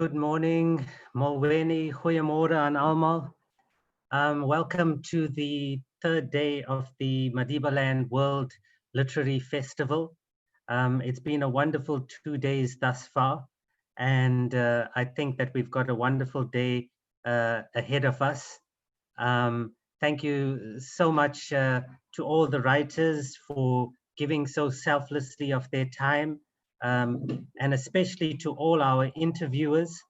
Good morning, Molweni, goeiemorgen aan almal. Welcome to the third day of the Madibaland World Literary Festival. It's been a wonderful 2 days thus far, and I think that we've got a wonderful day ahead of us. Thank you so much to all the writers for giving so selflessly of their time, and especially to all our interviewers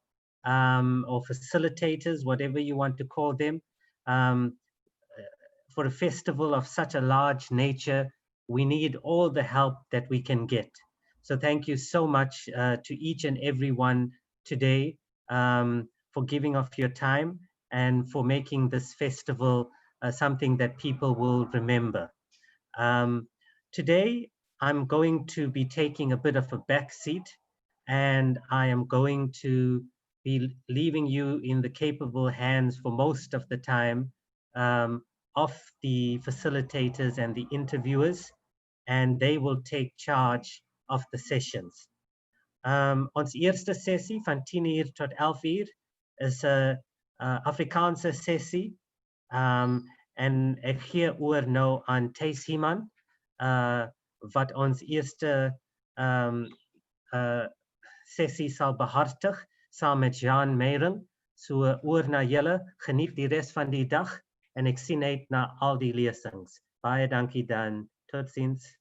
or facilitators, whatever you want to call them. For a festival of such a large nature, we need all the help that we can get. So thank you so much to each and every one today for giving of your time and for making this festival something that people will remember. Today, I'm going to be taking a bit of a back seat, and I am going to be leaving you in the capable hands for most of the time of the facilitators and the interviewers, and they will take charge of the sessions. Ons eerste sessie van 10:00 tot 11:00 is 'n Afrikaanse sessie, en ek gee oor nou aan Thys Himan, wat ons eerste sessie sal behartig saam met Jean Meyring. So oor na julle, geniet die res van die dag en ek sien uit na al die lesings. Baie dankie dan. Totsiens.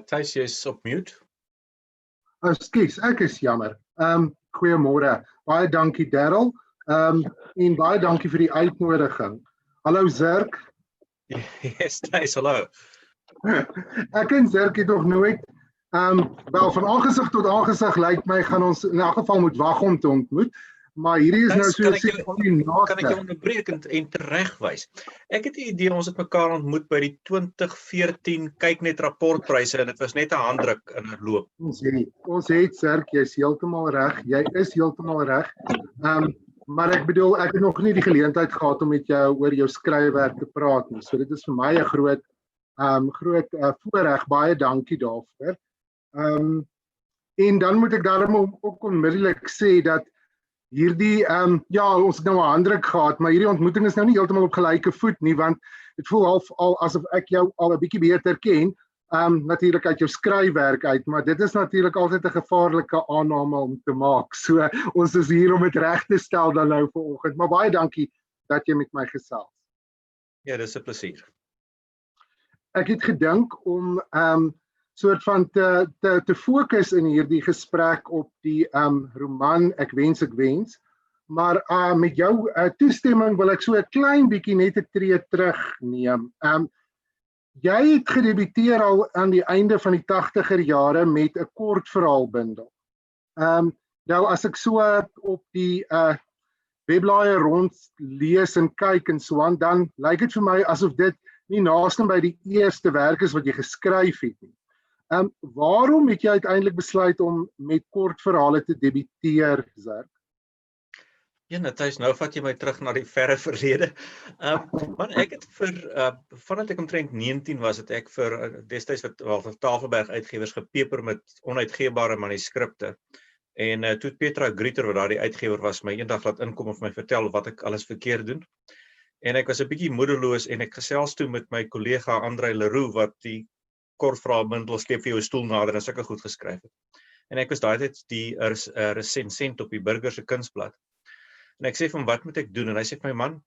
Thys, jy's op mute. Ekskuus, ek is jammer. Goeiemôre. Baie dankie Darryl. En baie dankie vir die uitnodiging. Hallo Zirk. Yes, Thys, hallo. Ek en Zirk het nog nooit wel van aangesig tot aangesig lyk my gaan ons in elk geval moet wag om te ontmoet. Maar hierdie is nou so Kan ek jou onderbreek en teregwys? Ek het die idee ons het mekaar ontmoet by die 2014 Kyknet rapportpryse en dit was net 'n handdruk in 'n loop. Ons het Zirk, jy's heeltemal reg. Jy is heeltemal reg. Maar ek bedoel ek het nog nie die geleentheid gehad om met jou oor jou skryfwerk te praat nie. So dit is vir my 'n groot voorreg. Baie dankie daarvoor. En dan moet ek daarom ook onmiddellik sê dat hierdie ons het nou 'n handdruk gehad, maar hierdie ontmoeting is nou nie heeltemal op gelyke voet nie, want dit voel half al asof ek jou al 'n bietjie beter ken, natuurlik uit jou skryfwerk uit, maar dit is natuurlik altyd 'n gevaarlike aanname om te maak. So ons is hier om dit reg te stel dan nou vanoggend, maar baie dankie dat jy met my gesels. Ja, dis 'n plesier. Ek het gedink om soort van te fokus in hierdie gesprek op die roman Ek wens, maar met jou toestemming wil ek so 'n klein bietjie net 'n tree terugneem. Jy het gedebuteer al aan die einde van die 80er jare met 'n kortverhaalbundel. Nou as ek so op die webblaaie rond lees en kyk en so aan, dan lyk dit vir my asof dit nie naaste by die eerste werk is wat jy geskryf het nie. Waarom het jy uiteindelik besluit om met kortverhale te debuteer, Zirk? Ja, Thys, nou vat jy my terug na die verre verlede. Man, ek het vandat ek omtrent 19 was, het ek vir destyds vir Tafelberg uitgewers gepeper met onuitgeebare manuskripte. En toe Petra Grieter, wat daar die uitgewer was, my eendag laat inkom en vir my vertel wat ek alles verkeerd doen. En ek was 'n bietjie moedeloos en ek gesels toe met my kollega Andrei Leroux, wat die kortverhaalbundel Sleep vir jou stoel nader en sulke goed geskryf het. En ek was daai tyd die resensent op die Burger se Kunsblad. En ek sê vir hom, wat moet ek doen? En hy sê vir my, man,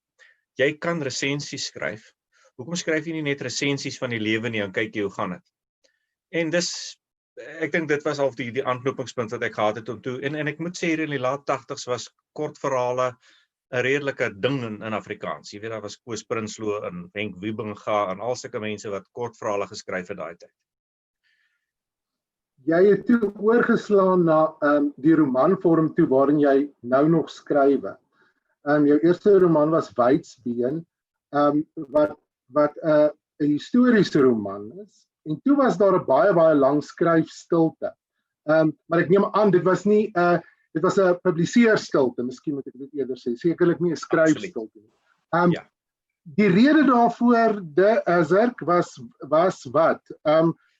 jy kan resensies skryf. Hoekom skryf jy nie net resensies van die lewe nie en kyk jy hoe gaan dit? En ek dink dit was al die aanknopingspunt wat ek gehad het om toe. En ek moet sê hier in die laat 80s was kortverhale 'n redelike ding in Afrikaans. Jy weet, daar was Koos Prinsloo en Henk Wiebinga en al sulke mense wat kortverhale geskryf het daai tyd. Jy het toe oorgeslaan na die romanvorm toe waarin jy nou nog skrywe. Jou eerste roman was Weidsbeen, wat 'n historiese roman is. En toe was daar 'n baie lang skryfstilte. Maar ek neem aan dit was nie dit was 'n publiseerstilte, miskien moet ek dit eerder sê, sekerlik nie 'n skryfstilte nie. die rede daarvoor, de Azerk, was wat?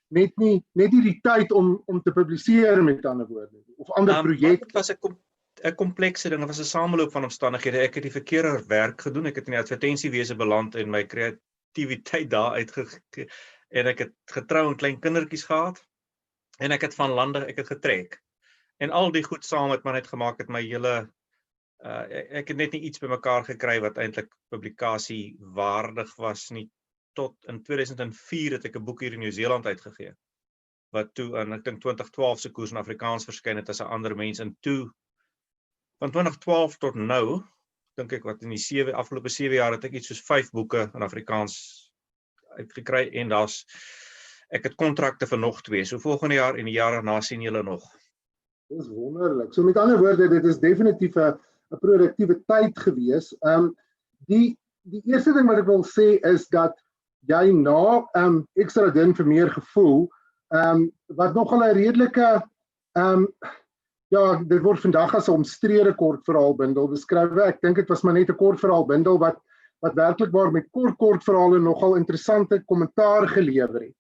Net nie die tyd om te publiseer, met ander woorde, of ander projekte. Dit was 'n komplekse ding, dit was 'n sameloop van omstandighede. Ek het die verkeerde werk gedoen, ek het in die advertentiewese beland en my kreatiwiteit daar en ek het getrou en klein kindertjies gehad, en ek het van lande, ek het getrek. En al die goed saam het maar net gemaak, het my hele, ek het net nie iets bymekaar gekry wat eintlik publikasie waardig was nie. Tot in 2004 het ek 'n boek hier in Nieu-Seeland uitgegee, wat toe in, ek dink 2012 se koers in Afrikaans verskyn het as 'n ander mens, en toe, van 2012 tot nou, dink ek wat in die afgelope 7 jaar het ek iets soos 5 boeke in Afrikaans uitgekry, en ek het kontrakte vir nog 2, so volgende jaar en die jaar daarna sien julle nog. Dis wonderlik. So met ander woorde, dit is definitief 'n produktiewe tyd gewees. Die eerste ding wat ek wil sê is dat jy na ekstra din vir meer gevoel, wat nogal 'n redelike, ja, dit word vandag as 'n omstrede kortverhaalbundel beskryf. Ek dink dit was maar net 'n kortverhaalbundel wat werklikbaar met kortverhale nogal interessante kommentaar gelewer het.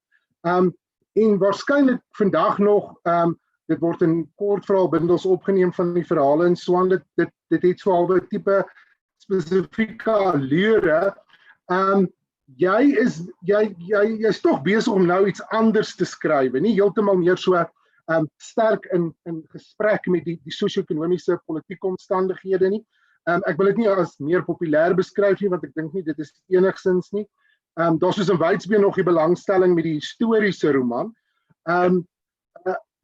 En waarskynlik vandag nog, dit word in kortverhaalbundels opgeneem van die verhale en so aan, dit het so 'n tipe spesifieke allure. Jy's tog besig om nou iets anders te skryf, nie heeltemal meer so sterk in gesprek met die sosio-ekonomiese politieke omstandighede nie. Ek wil dit nie as meer populêr beskryf nie, want ek dink nie dit is enigsins nie. Daar soos in Wydsbeen nog die belangstelling met die historiese roman.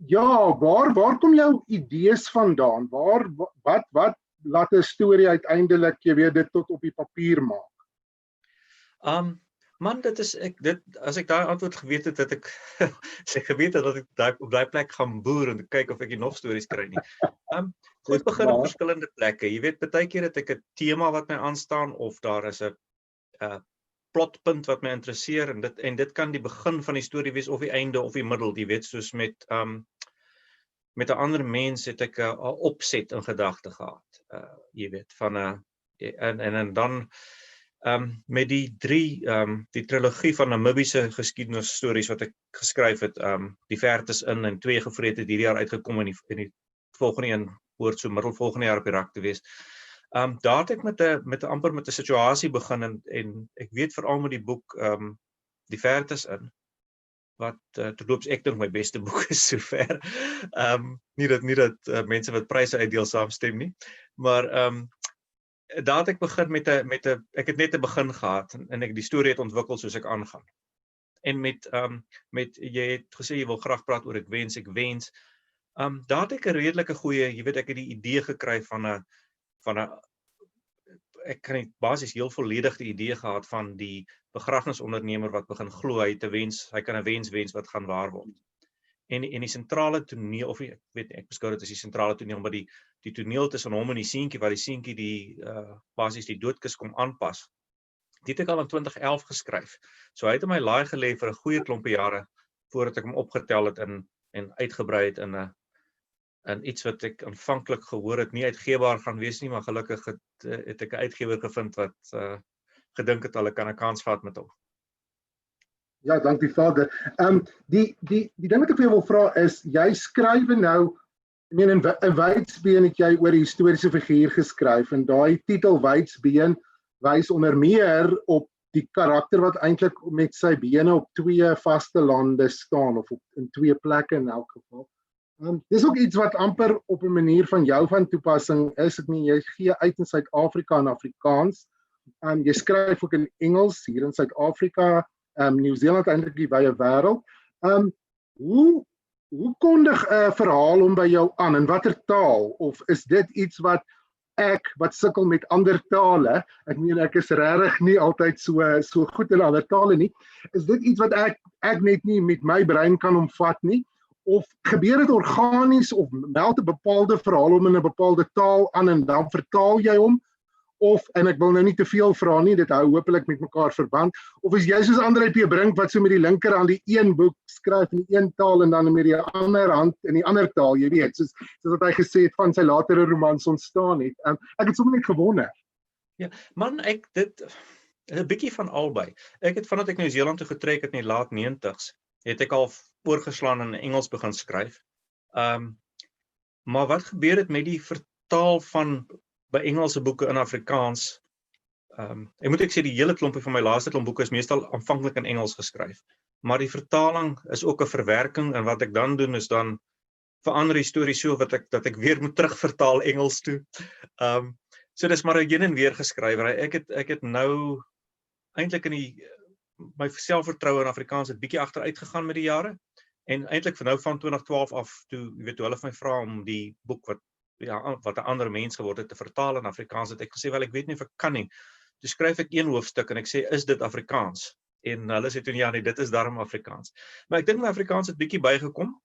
Ja, waar kom jou idees vandaan? Wat laat 'n storie uiteindelik, jy weet, dit tot op die papier maak? Man, as ek daai antwoord geweet het, dat ek geweet het dat ek op daai plek gaan boer en kyk of ek nog stories kry nie. Goed begin op verskillende plekke. Jy weet, baie keer het ek 'n tema wat my aanstaan, of daar is 'n plotpunt wat my interesseer, en dit kan die begin van die storie wees, of die einde, of die middel, jy weet, soos met 'n ander mens het ek 'n opset in gedagte gehad, jy weet, van en dan met die trilogie van Namibiese geskiedenisstories wat ek geskryf het, Die Vertes in en 2 Gevrede het hierdie jaar uitgekom, en die volgende een hoort so middel volgende jaar op die rak te wees. Daar het ek amper met 'n situasie begin, en ek weet veral met die boek Die Vertes in, wat terloops ek dink my beste boek is sover. Nie dat mense wat pryse uitdeel saamstem nie, maar daar het ek begin ek het net 'n begin gehad, en ek die storie het ontwikkel soos ek aangaan. En jy het gesê jy wil graag praat oor ek wens, daar het ek 'n redelike goeie, jy weet, ek het die idee gekry van 'n ek kan nie basies heel volledig die idee gehad van die begrafnisondernemer wat begin glo hy kan 'n wens wat gaan waar word. En die sentrale toneel, of ek weet nie, ek beskou dit as die sentrale toneel, maar die toneel tussen hom en die seentjie, waar die seentjie basies die doodkus kom aanpas, dit het ek al in 2011 geskryf. So hy het in my laai gelê vir 'n goeie klompie jare, voordat ek hom opgetel het en uitgebrei het in iets wat ek aanvanklik gehoor het nie uitgeebaar gaan wees nie, maar gelukkig het ek 'n uitgewer gevind wat gedink het hulle kan 'n kans vat met hom. Ja, dankie Vader. Die ding wat ek vir jou wil vra is, jy skryf nou, ek meen in Wydsbeen het jy oor die historiese figuur geskryf, en daai titel Wydsbeen wys onder meer op die karakter wat eintlik met sy bene op 2 vaste lande staan, of in 2 plekke in elk geval. Dis ook iets wat amper op 'n manier van jou van toepassing is. Ek meen, jy gee uit in Suid-Afrika en Afrikaans. Jy skryf ook in Engels hier in Suid-Afrika, Nieu-Seeland, eintlik die wye wêreld. Hoe kondig 'n verhaal hom by jou aan, in watter taal? Of is dit iets wat sukkel met ander tale, ek meen ek is regtig nie altyd so goed in ander tale nie, is dit iets wat ek net nie met my brein kan omvat nie? Of gebeur dit organies, of meld 'n bepaalde verhaal om in 'n bepaalde taal aan en dan vertaal jy hom? Of, en ek wil nou nie te veel vra nie, dit hou hopelik met mekaar verband, of is jy soos André P. Brink wat so met die linker aan die een boek skryf in die een taal en dan met die ander hand in die ander taal, jy weet, soos wat hy gesê het van sy latere romans ontstaan het. Ek het sommer net gewonder. Ja, man, 'n bietjie van albei. Ek het vandat ek Nieu-Seeland toe getrek het in die laat 90s, het ek al oorgeslaan en in Engels begin skryf. Maar wat gebeur het met die vertaal van by Engelse boeke in Afrikaans? Ek moet sê die hele klompie van my laaste klomp boeke is meestal aanvanklik in Engels geskryf. Maar die vertaling is ook 'n verwerking en wat ek dan doen is dan verander die storie so dat ek weer moet terugvertaal Engels toe. So dis maar 'n heen en weer geskrywery. Ek het nou eintlik my selfvertroue in Afrikaans het bietjie agteruit gegaan met die jare. En eintlik van nou van 2012 af toe hulle vir my vra om die boek wat 'n ander mens geword het te vertaal in Afrikaans, het ek gesê wel ek weet nie of ek kan nie. Toe skryf ek een hoofstuk en ek sê is dit Afrikaans? En hulle sê toe ja nee, dit is darm Afrikaans. Maar ek dink my Afrikaans het bietjie bygekom.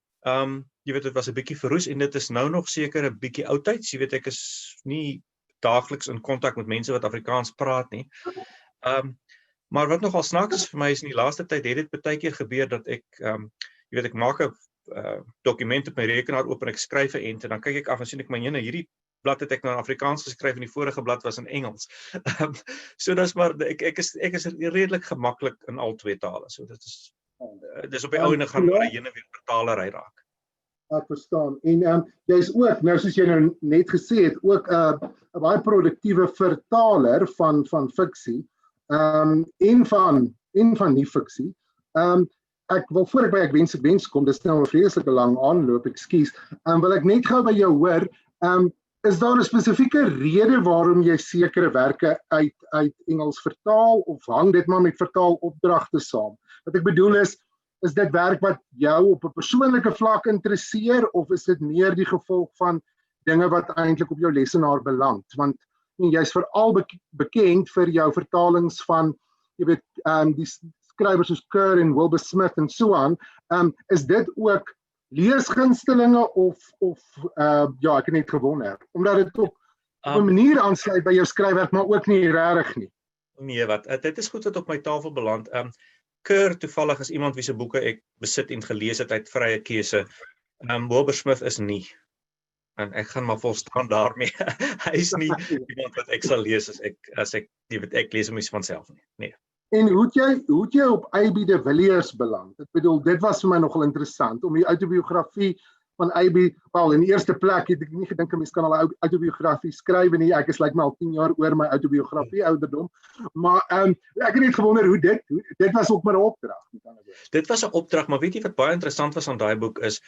Jy weet dit was 'n bietjie verroes en dit is nou nog seker 'n bietjie oudtyds. Jy weet ek is nie daagliks in kontak met mense wat Afrikaans praat nie. Maar wat nogal snaaks is vir my is in die laaste tyd het dit baie keer gebeur dat ek jy weet ek maak 'n dokument op my rekenaar oop en ek skryf 'n ent en dan kyk ek af en sien ek maar hierdie blad het ek nou in Afrikaans geskryf en die vorige blad was in Engels. So dis maar ek is redelik gemaklik in al twee tale. So dit is dis op die ou en gaan maar 'n heen en weer vertalery raak. Ek verstaan. En jy's ook nou soos jy nou net gesê het ook 'n baie produktiewe vertaler van fiksie en van nie fiksie. Ek wil voor ek by ek wens kom, dis nou 'n vreeslike lang aanloop, ekskuus. Wil ek net gou by jou hoor, is daar 'n spesifieke rede waarom jy sekere werke uit Engels vertaal of hang dit maar met vertaalopdragte saam? Wat ek bedoel is dit werk wat jou op 'n persoonlike vlak interesseer of is dit meer die gevolg van dinge wat eintlik op jou lesenaar beland? Want jy's veral bekend vir jou vertalings van jy weet die skrywers soos Kerr en Wilbur Smith en so aan. Is dit ook leesgunstelinge of ja, ek het net gewonder, omdat dit op 'n manier aansluit by jou skryfwerk, maar ook nie regtig nie. Nee, dit is goed wat op my tafel beland. Kerr toevallig is iemand wie se boeke ek besit en gelees het uit vrye keuse. Wilbur Smith is nie. En ek gaan maar volstaan daarmee. Hy is nie iemand wat ek sal lees as ek lees hom nie van self nie. Nee. En hoe het jy op A.B. de Villiers beland? Ek bedoel, dit was vir my nogal interessant, om die autobiografie van A.B. Wel, in die eerste plek het ek nie gedink 'n mens kan al 'n autobiografie skryf nie. Ek is my al 10 jaar oor my autobiografie ouderdom. Maar ek het net gewonder hoe dit was ook maar 'n opdrag. Dit was 'n opdrag, maar weet jy wat baie interessant was aan daai boek is,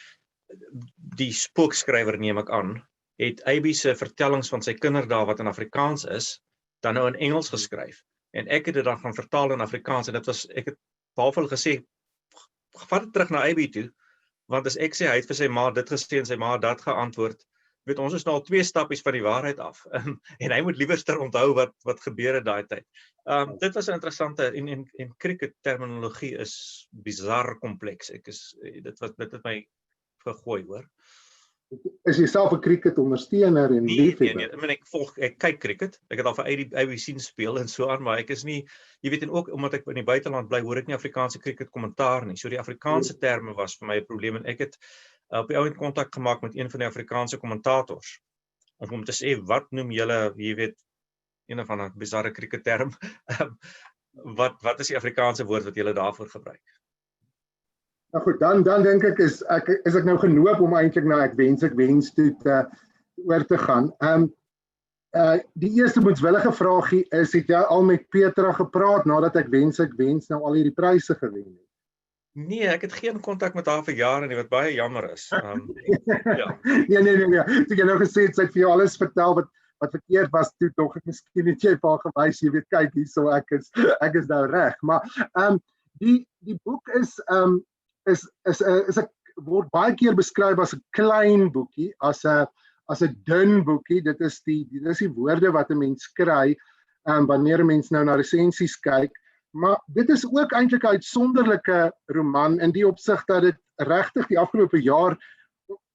die spookskrywer neem ek aan, het A.B. se vertellings van sy kinderdae wat in Afrikaans is, dan nou in Engels geskryf. En ek het dit dan gaan vertaal in Afrikaans en ek het behalwe gesê, vat dit terug na A.B. toe, want as ek sê, hy het vir sy ma dit gesê en sy ma dat geantwoord, weet ons is nou al 2 stappies van die waarheid af, en hy moet liewerster onthou wat gebeur het daai tyd. Dit was 'n interessante, en cricket terminologie is bizar kompleks, dit het my gegooi, hoor. Is jy self 'n cricket ondersteuner en liefhebber? Nee, ek kyk cricket. Ek het al vir AB sien speel en so aan, maar ek is nie, jy weet, en ook omdat ek in die buiteland bly, hoor ek nie Afrikaanse cricket kommentaar nie. So die Afrikaanse terme was vir my 'n probleem en ek het op die ouend kontak gemaak met een van die Afrikaanse kommentators om te sê, wat noem julle, jy weet, een of ander bizarre cricket term, wat is die Afrikaanse woord wat julle daarvoor gebruik? Nou goed, dan dink ek is ek nou genoop om eintlik na ek wens toe oor te gaan. Die eerste moetswillige vraagie is, het jy al met Petra gepraat nadat ek wens nou al hierdie pryse gewen het? Nee, ek het geen kontak met haar vir jare nie, wat baie jammer is. Ja. Nee. Toe jy nou gesê het, sy het vir jou alles vertel wat verkeerd was, toe tog ek miskien het jy vir haar gewys, jy weet, kyk hierso, ek is nou reg. Maar die boek word baie keer beskryf as 'n klein boekie, as 'n dun boekie. Dit is die woorde wat 'n mens kry wanneer 'n mens nou na resensies kyk. Maar dit is ook eintlik 'n uitsonderlike roman in die opsig dat dit regtig die afgelope jaar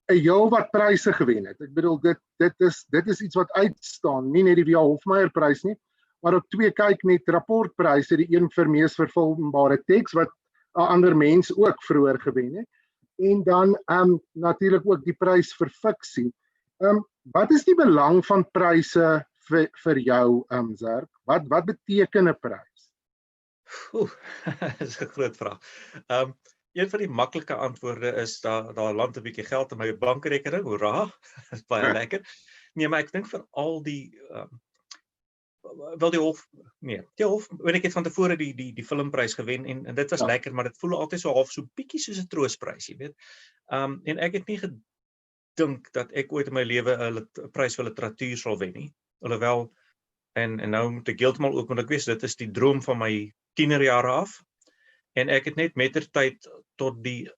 'n heel wat pryse gewen het. Ek bedoel dit is iets wat uitstaan, nie net die W.H. Hofmeyer prys nie, maar ook 2 kyk net rapportpryse, die een vir mees verfilmbare teks wat 'n ander mens ook vroeër gewen het. En dan natuurlik ook die prys vir fiksie. Wat is die belang van pryse vir jou, Zerk? Wat beteken 'n prys? Oeh, dis 'n groot vraag. Een van die maklike antwoorde is daar land 'n bietjie geld in my bankrekening. Hoera, dis baie lekker. Nee, maar ek dink vir al die wel die hof, ek het van tevore die filmprys gewen en dit was lekker, maar dit voel altyd so half so bietjie soos 'n troostprys, jy weet. En ek het nie gedink dat ek ooit in my lewe 'n prys vir literatuur sal wen nie. Alhoewel en nou moet ek heeltemal ook, want ek weet dit is die droom van my tienerjare af. En ek het net mettertyd tot die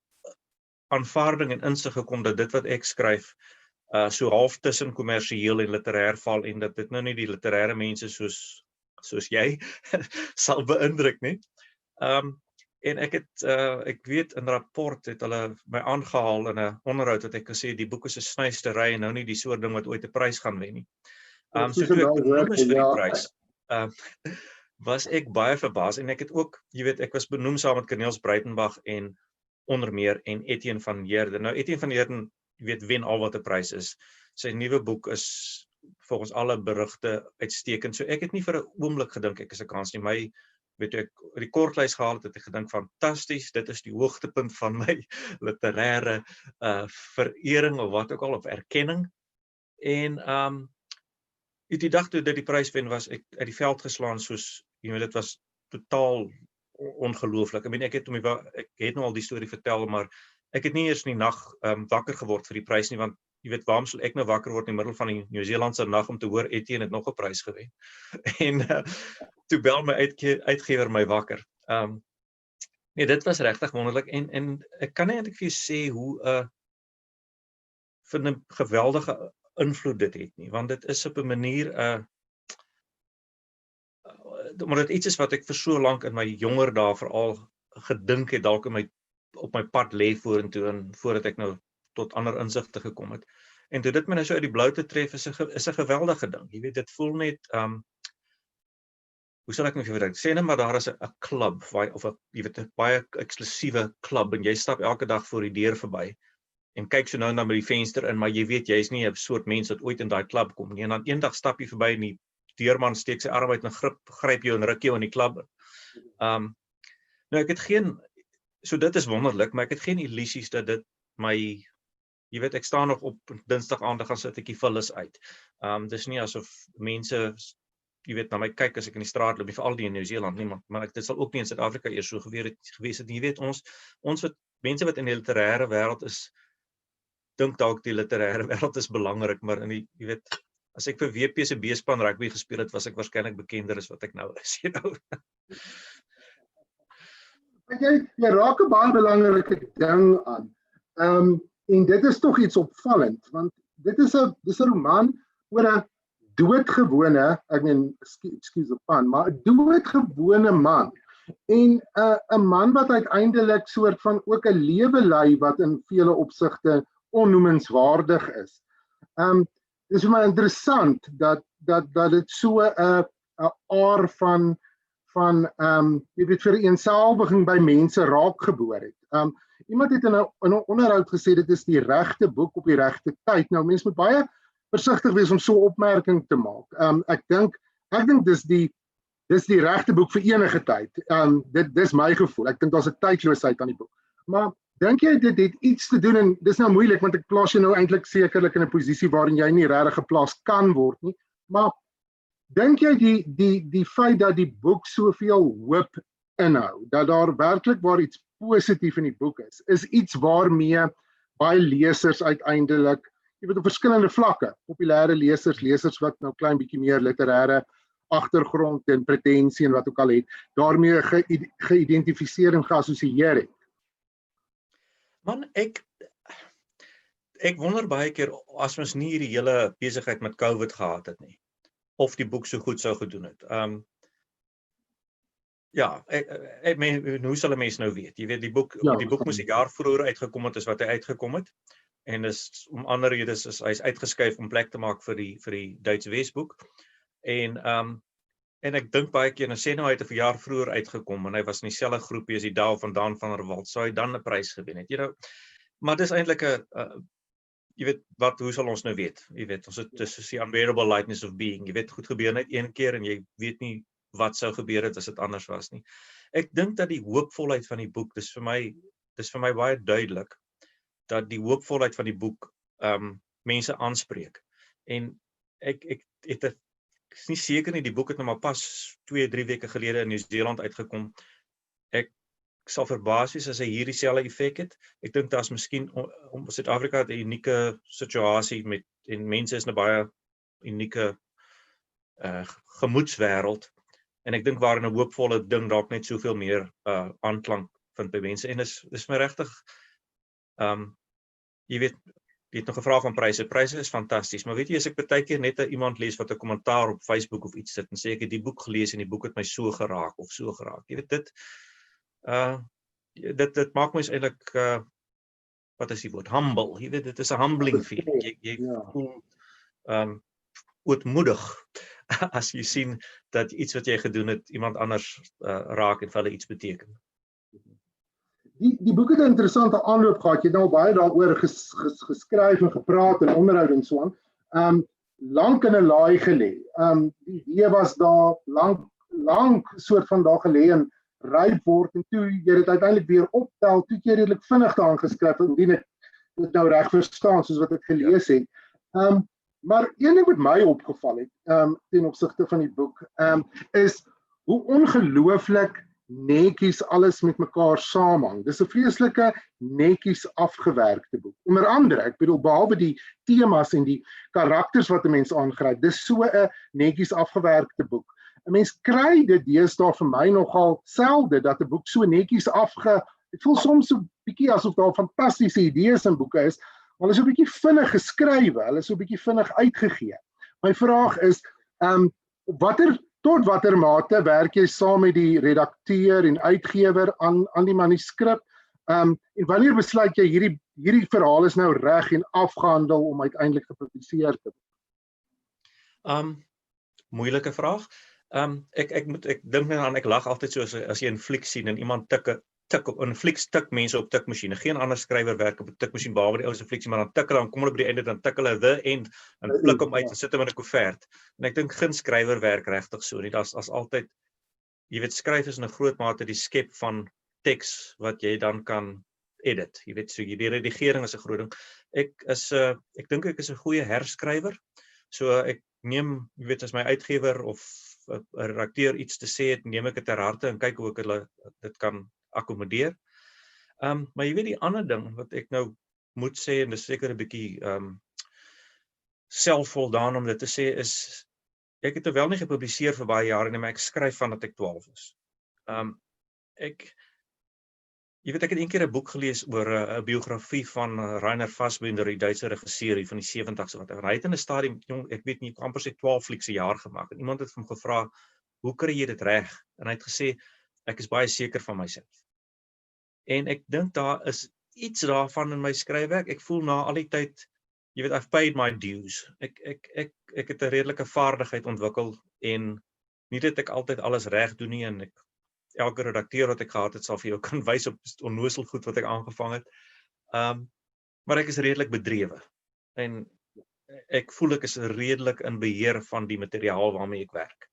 aanvaarding en insig gekom dat dit wat ek skryf so half tussen kommersieel en literêr val en dat dit nou nie die literêre mense soos jy sal beïndruk nie. En ek weet in rapport het hulle my aangehaal in 'n onderhoud dat ek gesê die boek is 'n snuistery en nou nie die soort ding wat ooit 'n prys gaan wen nie. So toe ek benoem is vir die prys, was ek baie verbaas en ek het ook, jy weet, ek was benoem saam met Cornelis Breitenbach en onder meer en Etienne van Heerden. Nou Etienne van Heerden, jy weet, wen al wat 'n prys is. Sy nuwe boek is volgens alle berigte uitstekend. So ek het nie vir 'n oomblik gedink ek is 'n kans nie. My weet ek die kortlys gehaal het ek gedink fantasties, dit is die hoogtepunt van my literêre verering of wat ook al, of erkenning. En die dag toe dit die prys wen was ek uit die veld geslaan soos, jy weet, dit was totaal ongelooflik. Ek het nou al die storie vertel, maar ek het nie eers in die nag wakker geword vir die prys nie, want jy weet, waarom sal ek nou wakker word in die middel van die Nieu-Seelandse nag om te hoor Etienne het nog 'n prys gewen. En toe bel my uitgewer my wakker. Nee, dit was regtig wonderlik en ek kan nie eintlik vir jou sê hoe vir 'n geweldige invloed dit het nie, want dit is op 'n manier maar dit iets is wat ek vir so lank in my jonger dae veral gedink het dalk op my pad lê vorentoe en voordat ek nou tot ander insigte gekom het. En toe dit my nou so uit die blou te tref is 'n geweldige ding. Jy weet, dit voel net hoe sal ek nou vir jou sê, maar daar is 'n klub of 'n baie eksklusiewe klub en jy stap elke dag voor die deur verby en kyk so nou na by die venster in, maar jy weet jy's nie 'n soort mens wat ooit in daai klub kom nie. En dan eendag stap jy verby en die deurman steek sy arm uit en gryp jou en ruk jou in die klub. Nou ek het so dit is wonderlik, maar ek het geen illusies dat dit my, jy weet, ek staan nog op Dinsdag aand gaan sit ek die vullis uit. Dis nie asof mense, jy weet, na my kyk as ek in die straat loop, veral die in Nieu-Seeland nie, maar dit sal ook nie in Suid-Afrika eers so gewees het. Jy weet, ons mense wat in die literêre wêreld is, dink dalk die literêre wêreld is belangrik, maar jy weet, as ek vir WP se B-span rugby gespeel het, was ek waarskynlik bekender as wat ek nou is, you know. Jy raak 'n baie belangrike ding aan. En dit is tog iets opvallend, want dis 'n roman oor 'n doodgewone, ek meen, excuse the pun, maar 'n doodgewone man. En 'n man wat uiteindelik soort van ook 'n lewe lei wat in vele opsigte onnoemenswaardig is. Dis vir my interessant dat dit so 'n aar van jy weet, vereenselwiging by mense raakgeboor het. Iemand het in 'n onderhoud gesê dit is die regte boek op die regte tyd. Nou mense moet baie versigtig wees om so 'n opmerking te maak. Ek dink dis die regte boek vir enige tyd. Dis my gevoel. Ek dink daar's 'n tydloosheid aan die boek. Maar dink jy dit het iets te doen, en dis nou moeilik want ek plaas jou nou eintlik sekerlik in 'n posisie waarin jy nie regtig geplaas kan word nie, maar dink jy die feit dat die boek soveel hoop inhou, dat daar werklik waar iets positief in die boek is iets waarmee baie lesers uiteindelik, jy weet, op verskillende vlakke, populêre lesers wat nou klein bietjie meer literêre agtergrond en pretensie en wat ook al het, daarmee geïdentifiseer en geassosieer het? Man, ek wonder baie keer as ons nie hierdie hele besigheid met COVID gehad het nie, of die boek so goed sou gedoen het. Ja, ek meen, hoe sal 'n mens nou weet? Jy weet, die boek moes 'n jaar vroeër uitgekom het as wat hy uitgekom het. En is om ander redes is hy's uitgeskuif om plek te maak vir die Duitse Wesboek. En ek dink baie keer, nou sê nou hy het 'n jaar vroeër uitgekom en hy was in dieselfde groepie as die Daal van Daan van der Walt, sou hy dan 'n prys gewen het. You know, maar dis eintlik 'n jy weet, hoe sal ons nou weet? Jy weet, ons het soos die unbearable lightness of being, jy weet, goed gebeur net een keer en jy weet nie wat sou gebeur het as dit anders was nie. Ek dink dat die hoopvolheid van die boek, dis vir my baie duidelik, dat die hoopvolheid van die boek mense aanspreek. En ek is nie seker nie, die boek het nou maar pas 2-3 weke gelede in Nieu-Seeland uitgekom. Ek sal verbaas wees as hy hier dieselfde effek het. Ek dink daar's miskien, Suid-Afrika het 'n unieke situasie en mense is 'n baie unieke gemoedswêreld. En ek dink waar 'n hoopvolle ding dalk net soveel meer aanklank vind by mense. En dis my regtig, jy weet nog gevra van pryse. Pryse is fantasties, maar weet jy, as ek baie keer net iemand lees wat 'n kommentaar op Facebook of iets sit en sê ek het die boek gelees en die boek het my so geraak of so geraak. Jy weet dit maak my eintlik wat is die woord? Humble. Jy weet, dit is 'n humbling feeling. Jy voel ootmoedig as jy sien dat iets wat jy gedoen het iemand anders raak en vir hulle iets beteken. Die boek het 'n interessante aanloop gehad. Jy het nou baie daaroor geskryf en gepraat en onderhoud en so aan. Lank in 'n laai gelê. Die idee was daar lank soort van daar gelê en ryp word en toe jy dit uiteindelik weer optel, toe jy redelik vinnig daaraan geskryf indien ek dit nou reg verstaan soos wat ek gelees het. Maar een ding wat my opgeval het ten opsigte van die boek is hoe ongelooflik netjies alles met mekaar saamhang. Dis 'n vreeslike netjies afgewerkte boek. Onder andere, ek bedoel behalwe die temas en die karakters wat 'n mens aangryp, dis so 'n netjies afgewerkte boek. 'n Mens kry dit deesdae vir my nogal selde dat 'n boek so netjies ek voel soms so 'n bietjie asof daar fantastiese idees in boeke is, maar hulle is so 'n bietjie vinnig geskrywe, hulle is so 'n bietjie vinnig uitgegee. My vraag is, tot watter mate werk jy saam met die redakteur en uitgewer aan die manuskrip? En wanneer besluit jy hierdie verhaal is nou reg en afgehandel om uiteindelik gepubliseer te word? Moeilike vraag. Ek dink net aan, ek lag altyd so as jy 'n fliek sien en iemand in flieks tik mense op tikmasjiene. Geen ander skrywer werk op 'n tikmasjien behalwe die ou se flieksie, maar dan tik hulle, dan kom hulle by die einde, dan tik hulle the end en pluk hom uit en sit hom in 'n koevert. En ek dink geen skrywer werk regtig so nie. Daar's altyd, jy weet, skryf is in 'n groot mate die skep van teks wat jy dan kan edit. Jy weet, so die redigering is 'n groot ding. Ek dink ek is 'n goeie herskrywer. So ek neem, jy weet, as my uitgewer of 'n redakteur iets te sê het, neem ek dit ter harte en kyk hoe ek hulle dit kan akkommodeer. Maar jy weet die ander ding wat ek nou moet sê, en dis seker 'n bietjie selfvoldaan om dit te sê, is ek het wel nie gepubliseer vir baie jare nie, maar ek skryf vandat ek 12 is. Jy weet, ek het eendag 'n boek gelees oor 'n biografie van Rainer Fassbinder, die Duitse regisseur van die 70's of whatever. Hy het in 'n stadium, ek weet nie, amper sê 12 flieks 'n jaar gemaak. En iemand het hom gevra, "Hoe kry jy dit reg?" En hy het gesê, "Ek is baie seker van myself." En ek dink daar is iets daarvan in my skryfwerk. Ek voel na al die tyd, jy weet, I've paid my dues. Ek het 'n redelike vaardigheid ontwikkel en nie dat ek altyd alles reg doen nie, en elke redakteur wat ek gehad het sal vir jou kan wys op onnoosel goed wat ek aangevang het. Maar ek is redelik bedrewe en ek voel ek is redelik in beheer van die materiaal waarmee ek werk.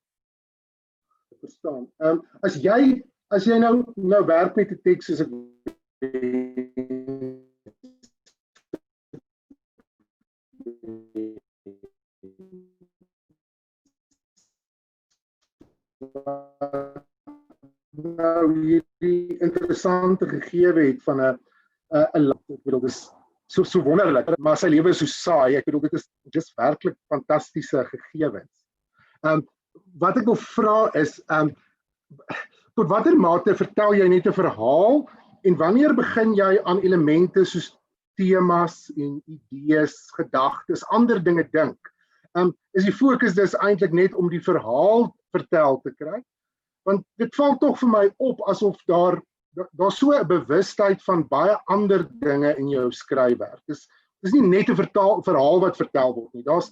Ek verstaan. As jy nou werk met 'n teks soos ek nou hierdie interessante gegewe het van 'n land. Ek bedoel, dis so wonderlik, maar sy lewe is so saai. Ek bedoel, dit is just werklik fantastiese gegevens. Wat ek wil vra is, tot watter mate vertel jy net 'n verhaal en wanneer begin jy aan elemente soos temas en idees, gedagtes, ander dinge dink? Is die fokus dus eintlik net om die verhaal vertel te kry? Want dit val tog vir my op asof daar so 'n bewustheid van baie ander dinge in jou skryfwerk. Dis nie net 'n verhaal wat vertel word nie. Daar's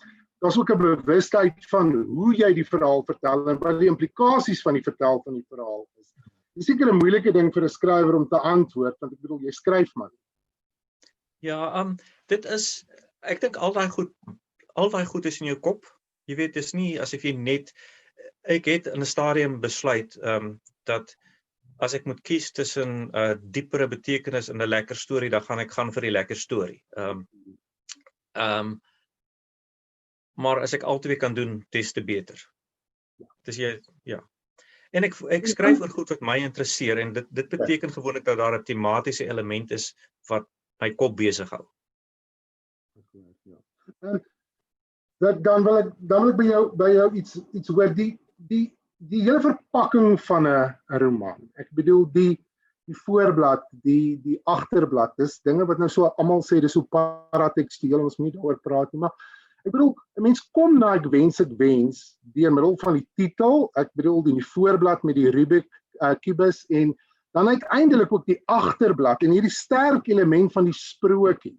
ook 'n bewustheid van hoe jy die verhaal vertel en wat die implikasies van die vertel van die verhaal is. Dis seker 'n moeilike ding vir 'n skrywer om te antwoord, want ek bedoel, jy skryf maar. Ja, dit is Ek dink al daai goed is in jou kop. Jy weet, dis nie asof jy net ek het in 'n stadium besluit dat as ek moet kies tussen 'n diepere betekenis in 'n lekker storie, dan gaan ek gaan vir die lekker storie. Maar as ek albei kan doen, des te beter. Dis ja. En ek skryf oor goed wat my interesseer en dit beteken gewoonlik dat daar 'n tematiese element is wat my kop besig hou. Dan wil ek by jou iets hoor die hele verpakking van 'n roman. Ek bedoel die voorblad, die agterblad, dis dinge wat nou so almal sê dis so paratekstueel, ons moet nie daaroor praat nie, maar ek bedoel 'n mens kom na ek wens deur middel van die titel, ek bedoel die voorblad met die Rubik kubus en dan uiteindelik ook die agterblad en hierdie sterk element van die sprokie.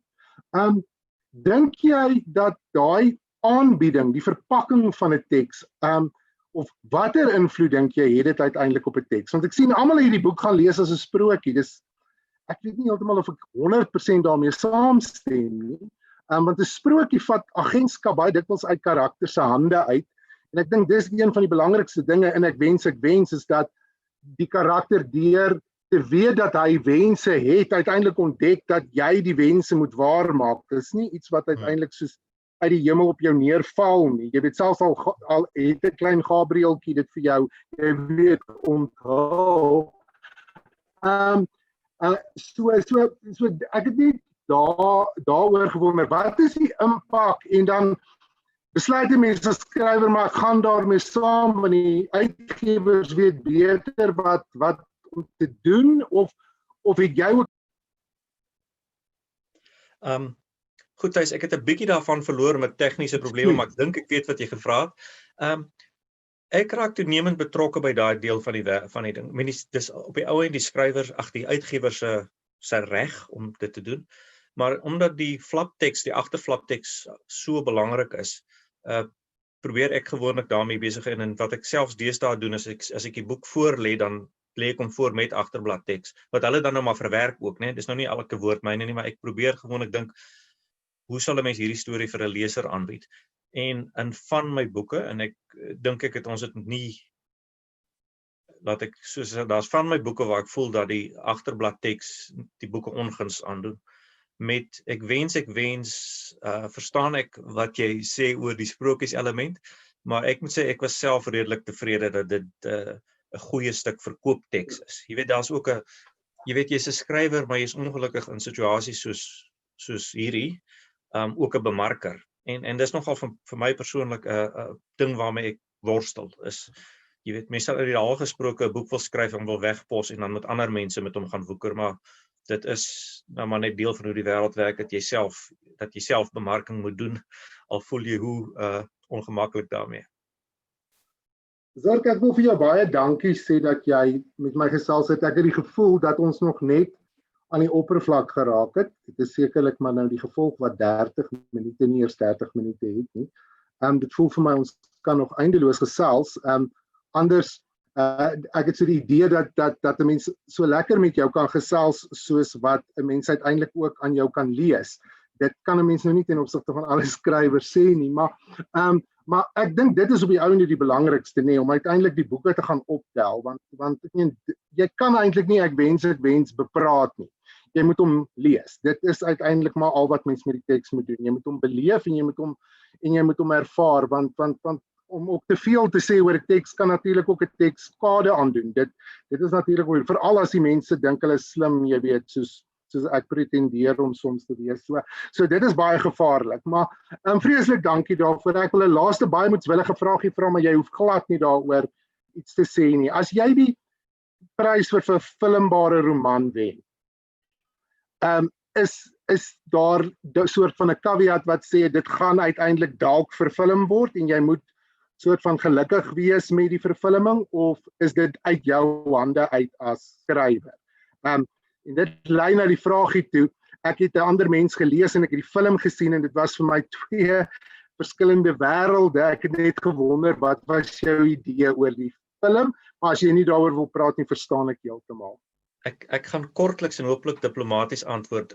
Dink jy dat daai aanbieding, die verpakking van 'n teks, of watter invloed dink jy het dit uiteindelik op 'n teks? Want ek sien almal hierdie boek gaan lees as 'n sprokie. Ek weet nie heeltemal of ek 100% daarmee saamstem nie. Want 'n sprokie vat agentskap baie dikwels uit karakter se hande uit. En ek dink dis een van die belangrikste dinge en ek wens is dat die karakter deur te weet dat hy wense het, uiteindelik ontdek dat jy die wense moet waarmaak. Dis nie iets wat uiteindelik soos uit die hemel op jou neerval nie. Jy weet selfs al het 'n klein Gabrieltjie dit vir jou, jy weet onthou. So ek het nie daaroor gewonder, wat is die impak en dan besluit die mense as skrywer maar ek gaan daarmee saam want die uitgewers weet beter wat om te doen of het jy ook Goed, Thys, ek het 'n bietjie daarvan verloor met tegniese probleme, maar ek dink ek weet wat jy gevra het. Ek raak toenemend betrokke by daai deel van die ding. Dis op die ou end die skrywer, die uitgewer se reg om dit te doen. Maar omdat die flapteks, die agterflapteks so belangrik is, probeer ek gewoonlik daarmee besig en wat ek selfs deesdae doen as ek die boek voor lê, dan lê ek hom voor met agterbladteks, wat hulle dan nou maar verwerk ook, né? Dis nou nie elke woord myne nie, maar ek probeer gewoonlik dink, hoe sal 'n mens hierdie storie vir 'n leser aanbied? En in van my boeke, en ek dink ons het nie, daar's van my boeke waar ek voel dat die agterbladteks die boeke onguns aandoen. Met ek wens, verstaan ek wat jy sê oor die sprokies element, maar ek moet sê ek was self redelik tevrede dat dit 'n goeie stuk verkoopteks is. Jy weet, daar's ook jy's 'n skrywer, maar jy's ongelukkig in situasies soos hierdie, ook 'n bemarker. En dis nogal vir my persoonlik 'n ding waarmee ek worstel is. Jy weet, mense sal ideaal gesproke 'n boek wil skryf en wil wegpos en dan met ander mense met hom gaan woeker, maar dit is nou maar net deel van hoe die wêreld werk, dat jy self bemarking moet doen, al voel jy hoe ongemaklik daarmee. Zirk, ek wil vir jou baie dankie sê dat jy met my gesels het. Ek het die gevoel dat ons nog net aan die oppervlak geraak het. Dit is sekerlik maar nou die gevolg wat 30 minute nie eers 30 minute het nie. Dit voel vir my ons kan nog eindeloos gesels. Anders ek het so die idee dat 'n mens so lekker met jou kan gesels soos wat 'n mens uiteindelik ook aan jou kan lees. Dit kan 'n mens nou nie ten opsigte van alle skrywers sê nie, maar ek dink dit is op die ou en die belangrikste, nee, om uiteindelik die boeke te gaan optel, want jy kan eintlik nie ek wens bepraat nie. Jy moet hom lees. Dit is uiteindelik maar al wat mens met die teks moet doen. Jy moet hom beleef en jy moet hom ervaar, want om ook te veel te sê oor 'n teks kan natuurlik ook 'n teks skade aandoen. Dit is natuurlik veral as die mense dink hulle is slim, jy weet, soos ek pretendeer om soms te wees. So dit is baie gevaarlik, maar vreeslik dankie daarvoor. Ek wil 'n laaste baie moetswillige vraagie vra, maar jy hoef glad nie daaroor iets te sê nie. As jy die prys vir verfilmbare roman wen, is daar 'n soort van 'n caveat wat sê dit gaan uiteindelik dalk verfilm word en jy moet soort van gelukkig wees met die verfilming, of is dit uit jou hande uit as skrywer? En dit lei na die vraagie toe. Ek het 'n ander mens gelees en ek het die film gesien en dit was vir my 2 verskillende wêrelde. Ek het net gewonder, wat was jou idee oor die film? Maar as jy nie daaroor wil praat nie, verstaan ek heeltemal. Ek gaan kortliks en hopelik diplomaties antwoord.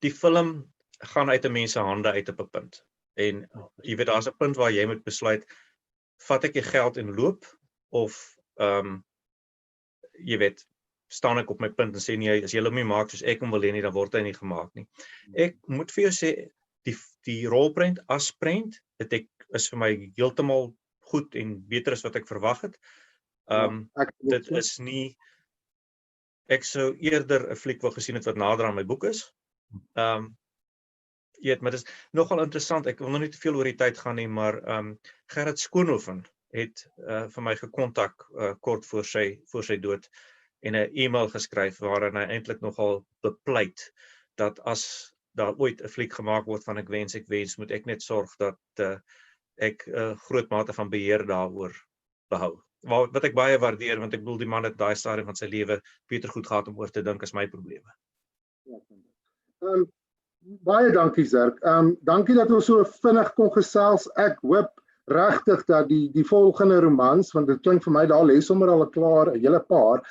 Die film gaan uit 'n mens se hande uit op 'n punt. En jy weet daar's 'n punt waar jy moet besluit, vat ek die geld en loop of jy weet, staan ek op my punt en sê nee, as jy hom nie maak soos ek hom wil hê nie, dan word hy nie gemaak nie. Ek moet vir jou sê die rolprent as prent, is vir my heeltemal goed en beter as wat ek verwag het. Dit is nie, ek sou eerder 'n fliek wou gesien het wat nader aan my boek is. Jy weet, maar dit is nogal interessant, ek wil nog nie te veel oor die tyd gaan nie, maar Gerrit Skoonhoven het vir my gekontak kort voor sy dood en 'n e-mail geskryf waarin hy eintlik nogal bepleit dat as daar ooit 'n fliek gemaak word van ek wens, moet ek net sorg dat ek groot mate van beheer daaroor behou. Wat ek baie waardeer, want ek bedoel die man het daai stadium van sy lewe beter goed gehad om oor te dink as my probleme. Baie dankie Zirk. Dankie dat ons so vinnig kon gesels. Ek hoop regtig dat die volgende romans, want dit klink vir my daar lê sommer al 'n hele paar,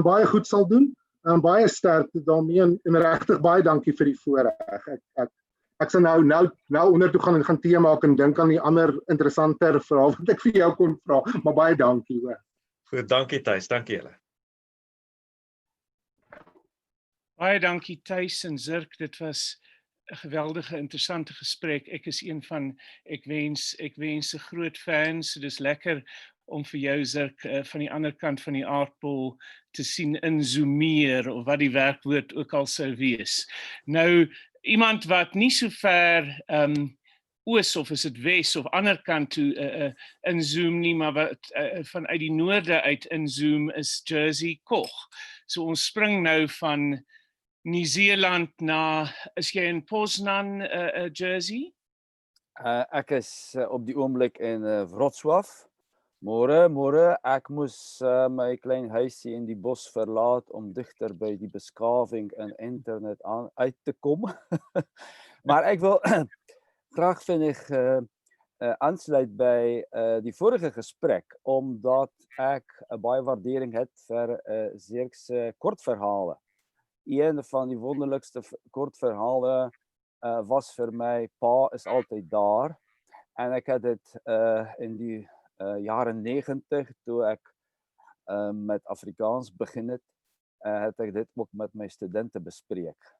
baie goed sal doen. Baie sterkte daarmee en regtig baie dankie vir die voorreg. Ek sal nou onder toe gaan en gaan tee maak en dink aan die ander interessanter vrae wat ek vir jou kon vra, maar baie dankie hoor. Goed, dankie Thys, dankie julle. Baie dankie Thys en Zirk, dit was 'n geweldige interessante gesprek. Ek is een van ek wens se groot fans, so dis lekker om vir jou Zirk van die ander kant van die aardbol te sien inzoomeer of wat die werkwoord ook al sou wees. Nou iemand wat nie so ver oos of is dit wes of ander kant toe inzoom nie, maar wat vanuit die noorde uit inzoom is Jersey Koch. So ons spring nou van Nieu-Seeland na, is jy in Poznan, Jersey? Ek is op die oomblik in Wrocław. Môre, ek moes my klein huisie in die bos verlaat om digter by die beskawing en internet uit te kom. Maar ek wil graag vinnig aansluit by die vorige gesprek, omdat ek 'n baie waardering het vir Zirk se kortverhale. Een van die wonderlikste kortverhale was vir my Pa is altyd daar, en ek het dit in die jaren 90 toe ek met Afrikaans begin het ek dit ook met my studente bespreek.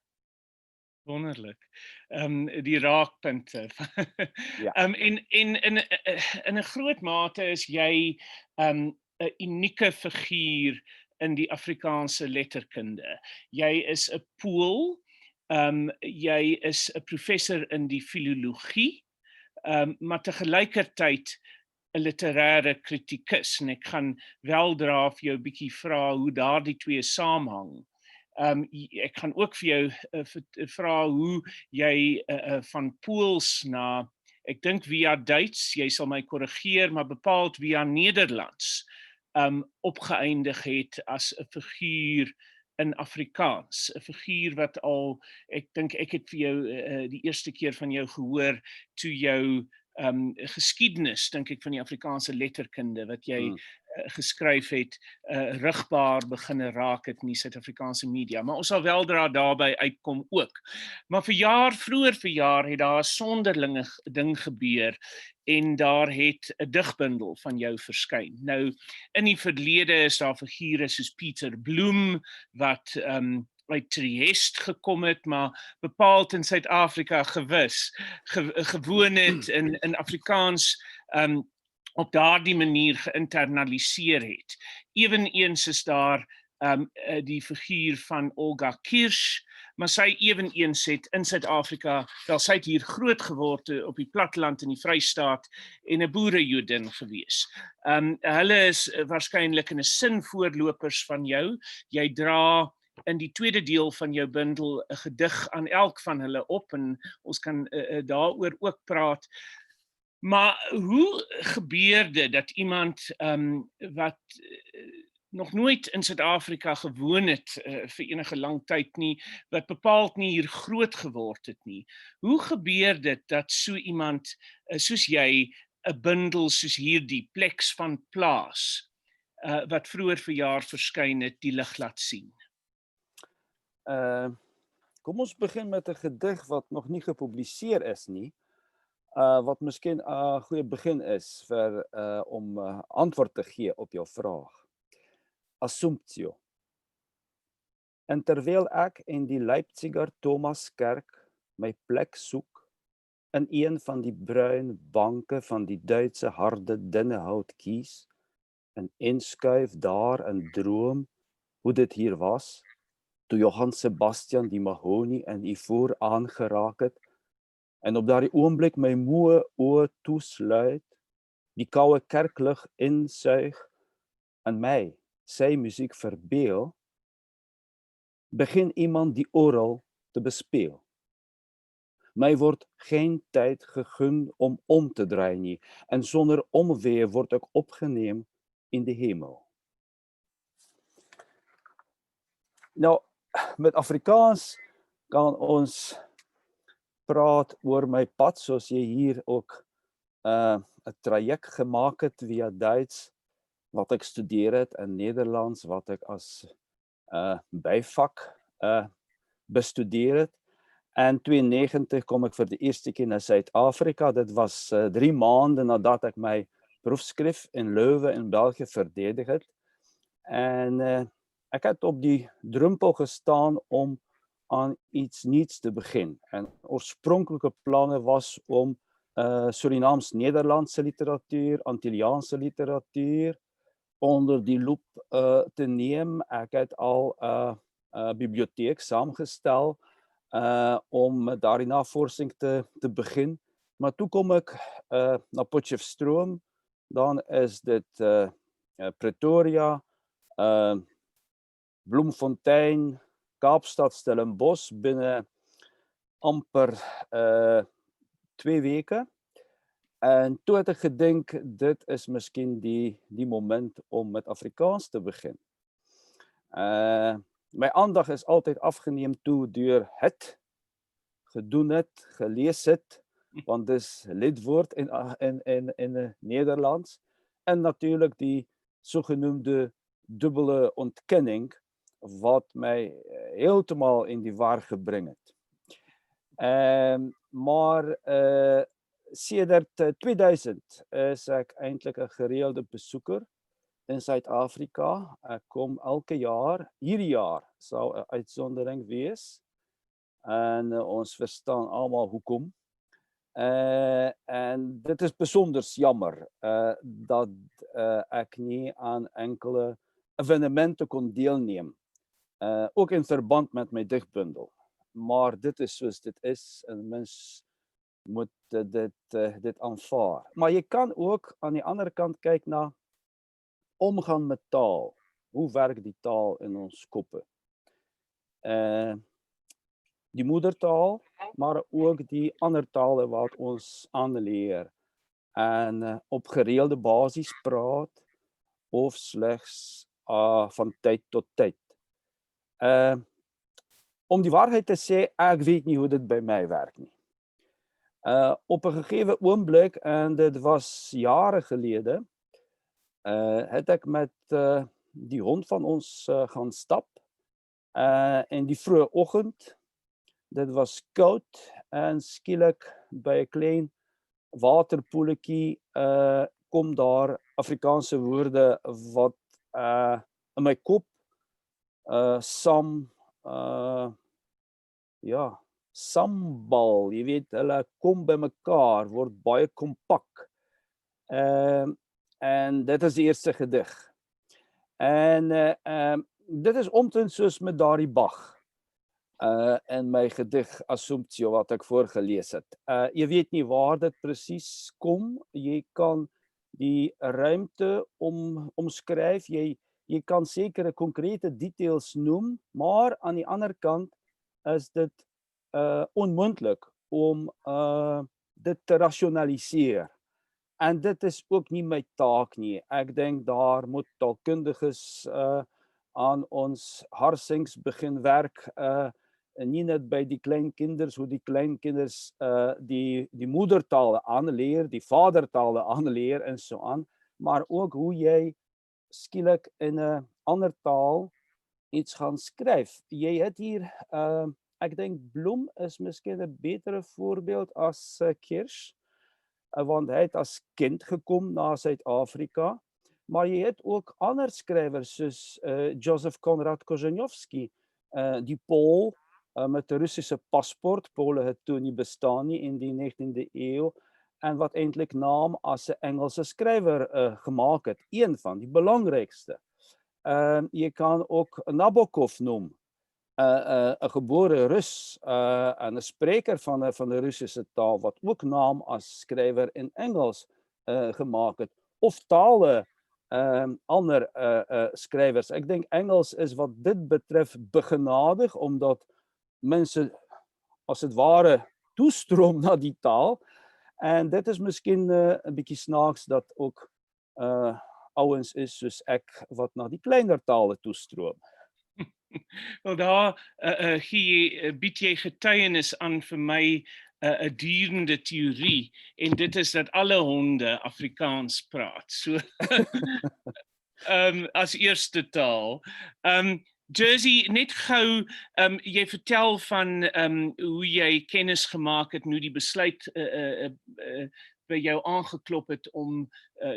Wonderlik. Die raakpunte. Ja. In 'n groot mate is jy 'n unieke figuur in die Afrikaanse letterkunde. Jy is 'n Pool, jy is 'n professor in die filologie, maar tegelykertyd 'n literêre kritikus, en ek gaan weldra vir jou 'n bietjie vra hoe daardie twee saamhang. Ek gaan ook vir jou vra hoe jy van Pools na, ek dink via Duits, jy sal my korrigeer, maar bepaald via Nederlands, opgeëindig het as 'n figuur in Afrikaans, 'n figuur wat al, ek dink ek het vir jou die eerste keer van jou gehoor toe jou geskiedenis, dink ek, van die Afrikaanse letterkunde wat jy geskryf het, rigbaar beginne raak het in die Suid-Afrikaanse media, maar ons sal weldra daarby uitkom ook. Maar vroeër verjaar het daar 'n sonderlinge ding gebeur en daar het 'n digbundel van jou verskyn. Nou, in die verlede is daar figure soos Pieter Bloem wat uit Trieste gekom het, maar bepaald in Suid-Afrika gewoon het in Afrikaans op daardie manier geïnternaliseer het. Eweneens is daar die figuur van Olga Kirsch, maar sy eweneens het in Suid-Afrika, wel sy het hier groot geword op die platteland in die Vrystaat en 'n boerejodin gewees. Hulle is waarskynlik in 'n sin voorlopers van jou. Jy dra in die tweede deel van jou bundel 'n gedig aan elk van hulle op en ons kan daaroor ook praat. Maar hoe gebeur dit dat iemand wat nog nooit in Suid-Afrika gewoon het vir enige lang tyd nie, wat bepaald nie hier groot geword het nie, hoe gebeur dit dat so iemand soos jy 'n bundel soos hierdie Pleks van Plaas wat vroeër verjaar verskyn het, die lig laat sien? Kom ons begin met 'n gedig wat nog nie gepubliseer is nie. Wat miskien 'n goeie begin is vir om antwoord te gee op jou vraag. Assumptio. En terwyl ek in die Leipziger Thomaskerk my plek soek in een van die bruin banke van die Duitse harde dunne hout kies en inskuif daar in droom hoe dit hier was, toe Johann Sebastian die mahonie en ivoor aangeraak het, en op daardie oomblik my moe oë toesluit, die koue kerklig insuig, en my, sy musiek verbeel, begin iemand die oral te bespeel. My word geen tyd gegun om te draai nie, en sonder omwee word ek opgeneem in die hemel. Nou, met Afrikaans kan ons praat oor my pad, soos jy hier ook 'n traject gemaak het via Duits, wat ek studeer het, en Nederlands, wat ek as byvak bestudeer het. En 92 kom ek vir die eerste keer na Suid-Afrika. Dit was 3 maande nadat ek my proefskrif in Leuven in België verdedig het. En ek het op die drempel gestaan om aan iets nuuts te begin. En oorspronklike planne was om Surinaams-Nederlandse literatuur, Antilliaanse literatuur onder die loep te neem. Ek het al 'n biblioteek saamgestel om daardie navorsing te begin. Maar toe kom ek na Potchefstroom, dan is dit Pretoria, Bloemfontein, Kaapstad, Stellenbosch binne amper 2 weke. En toe het ek gedink, dit is miskien die moment om met Afrikaans te begin. My aandag is altyd afgeneem toe deur het, gedoen het, gelees het, want dis lidwoord in Nederlands, en natuurlik die sogenoemde dubbele ontkenning, wat my heeltemal in die war gebring het. Maar sedert 2000 is ek eintlik 'n gereelde besoeker in Suid-Afrika. Ek kom elke jaar, hierdie jaar sal 'n uitsondering wees, en ons verstaan almal hoekom. En dit is besonder jammer dat ek nie aan enkele evenemente kon deelneem, ook in verband met my digbundel. Maar dit is soos dit is, en mens moet dit aanvaar. Maar jy kan ook aan die ander kant kyk na omgaan met taal. Hoe werk die taal in ons koppe? Die moedertaal, maar ook die ander tale wat ons aanleer en op gereelde basis praat, of slegs van tyd tot tyd. Om die waarheid te sê, ek weet nie hoe dit by my werk nie. Op 'n gegeewe oomblik, en dit was jare gelede, het ek met die hond van ons gaan stap, in die vroeë oggend. Dit was koud, en skielik by 'n klein waterpoeletjie kom daar Afrikaanse woorde wat in my kop sambal, jy weet, hulle kom by mekaar, word baie kompak. En dit is die eerste gedig. En dit is omtrent soos met daardie Bach in my gedig Assumptio wat ek voorgelees het. Jy weet nie waar dit presies kom, jy kan die ruimte omskryf, jy kan sekere konkrete details noem, maar aan die ander kant is dit onmoontlik om dit te rasionaliseer. En dit is ook nie my taak nie. Ek dink daar moet taalkundiges aan ons harsings begin werk, nie net by die kleinkinders, hoe die kleinkinders die moedertale aanleer, die vadertale aanleer en so aan, maar ook hoe jy skielik in 'n ander taal iets gaan skryf. Jy het hier ek dink Bloem is miskien 'n betere voorbeeld as Kirsch, want hy het as kind gekom na Suid-Afrika, maar jy het ook ander skrywers soos Joseph Konrad Korzeniowski, die Pool met 'n Russiese paspoort. Pole het toe nie bestaan nie in die 19de eeu, en wat eintlik naam as 'n Engelse skrywer gemaak het, een van die belangrikste. Jy kan ook Nabokov noem, 'n gebore Rus en 'n spreker van 'n Russiese taal wat ook naam as skrywer in Engels gemaak het, of tale ander skrywers. Ek dink Engels is wat dit betref begenadig, omdat mense as dit ware toestroom na die taal, en dit is miskien 'n bietjie snaaks dat ook ouens is soos ek wat na die kleiner tale toestroom. Wel daar bied jy getuienis aan vir my 'n durende teorie, en dit is dat alle honde Afrikaans praat. So as eerste taal. Jersey, net gou, jy vertel van hoe jy kennis gemaak het, hoe die besluit by jou aangeklop het om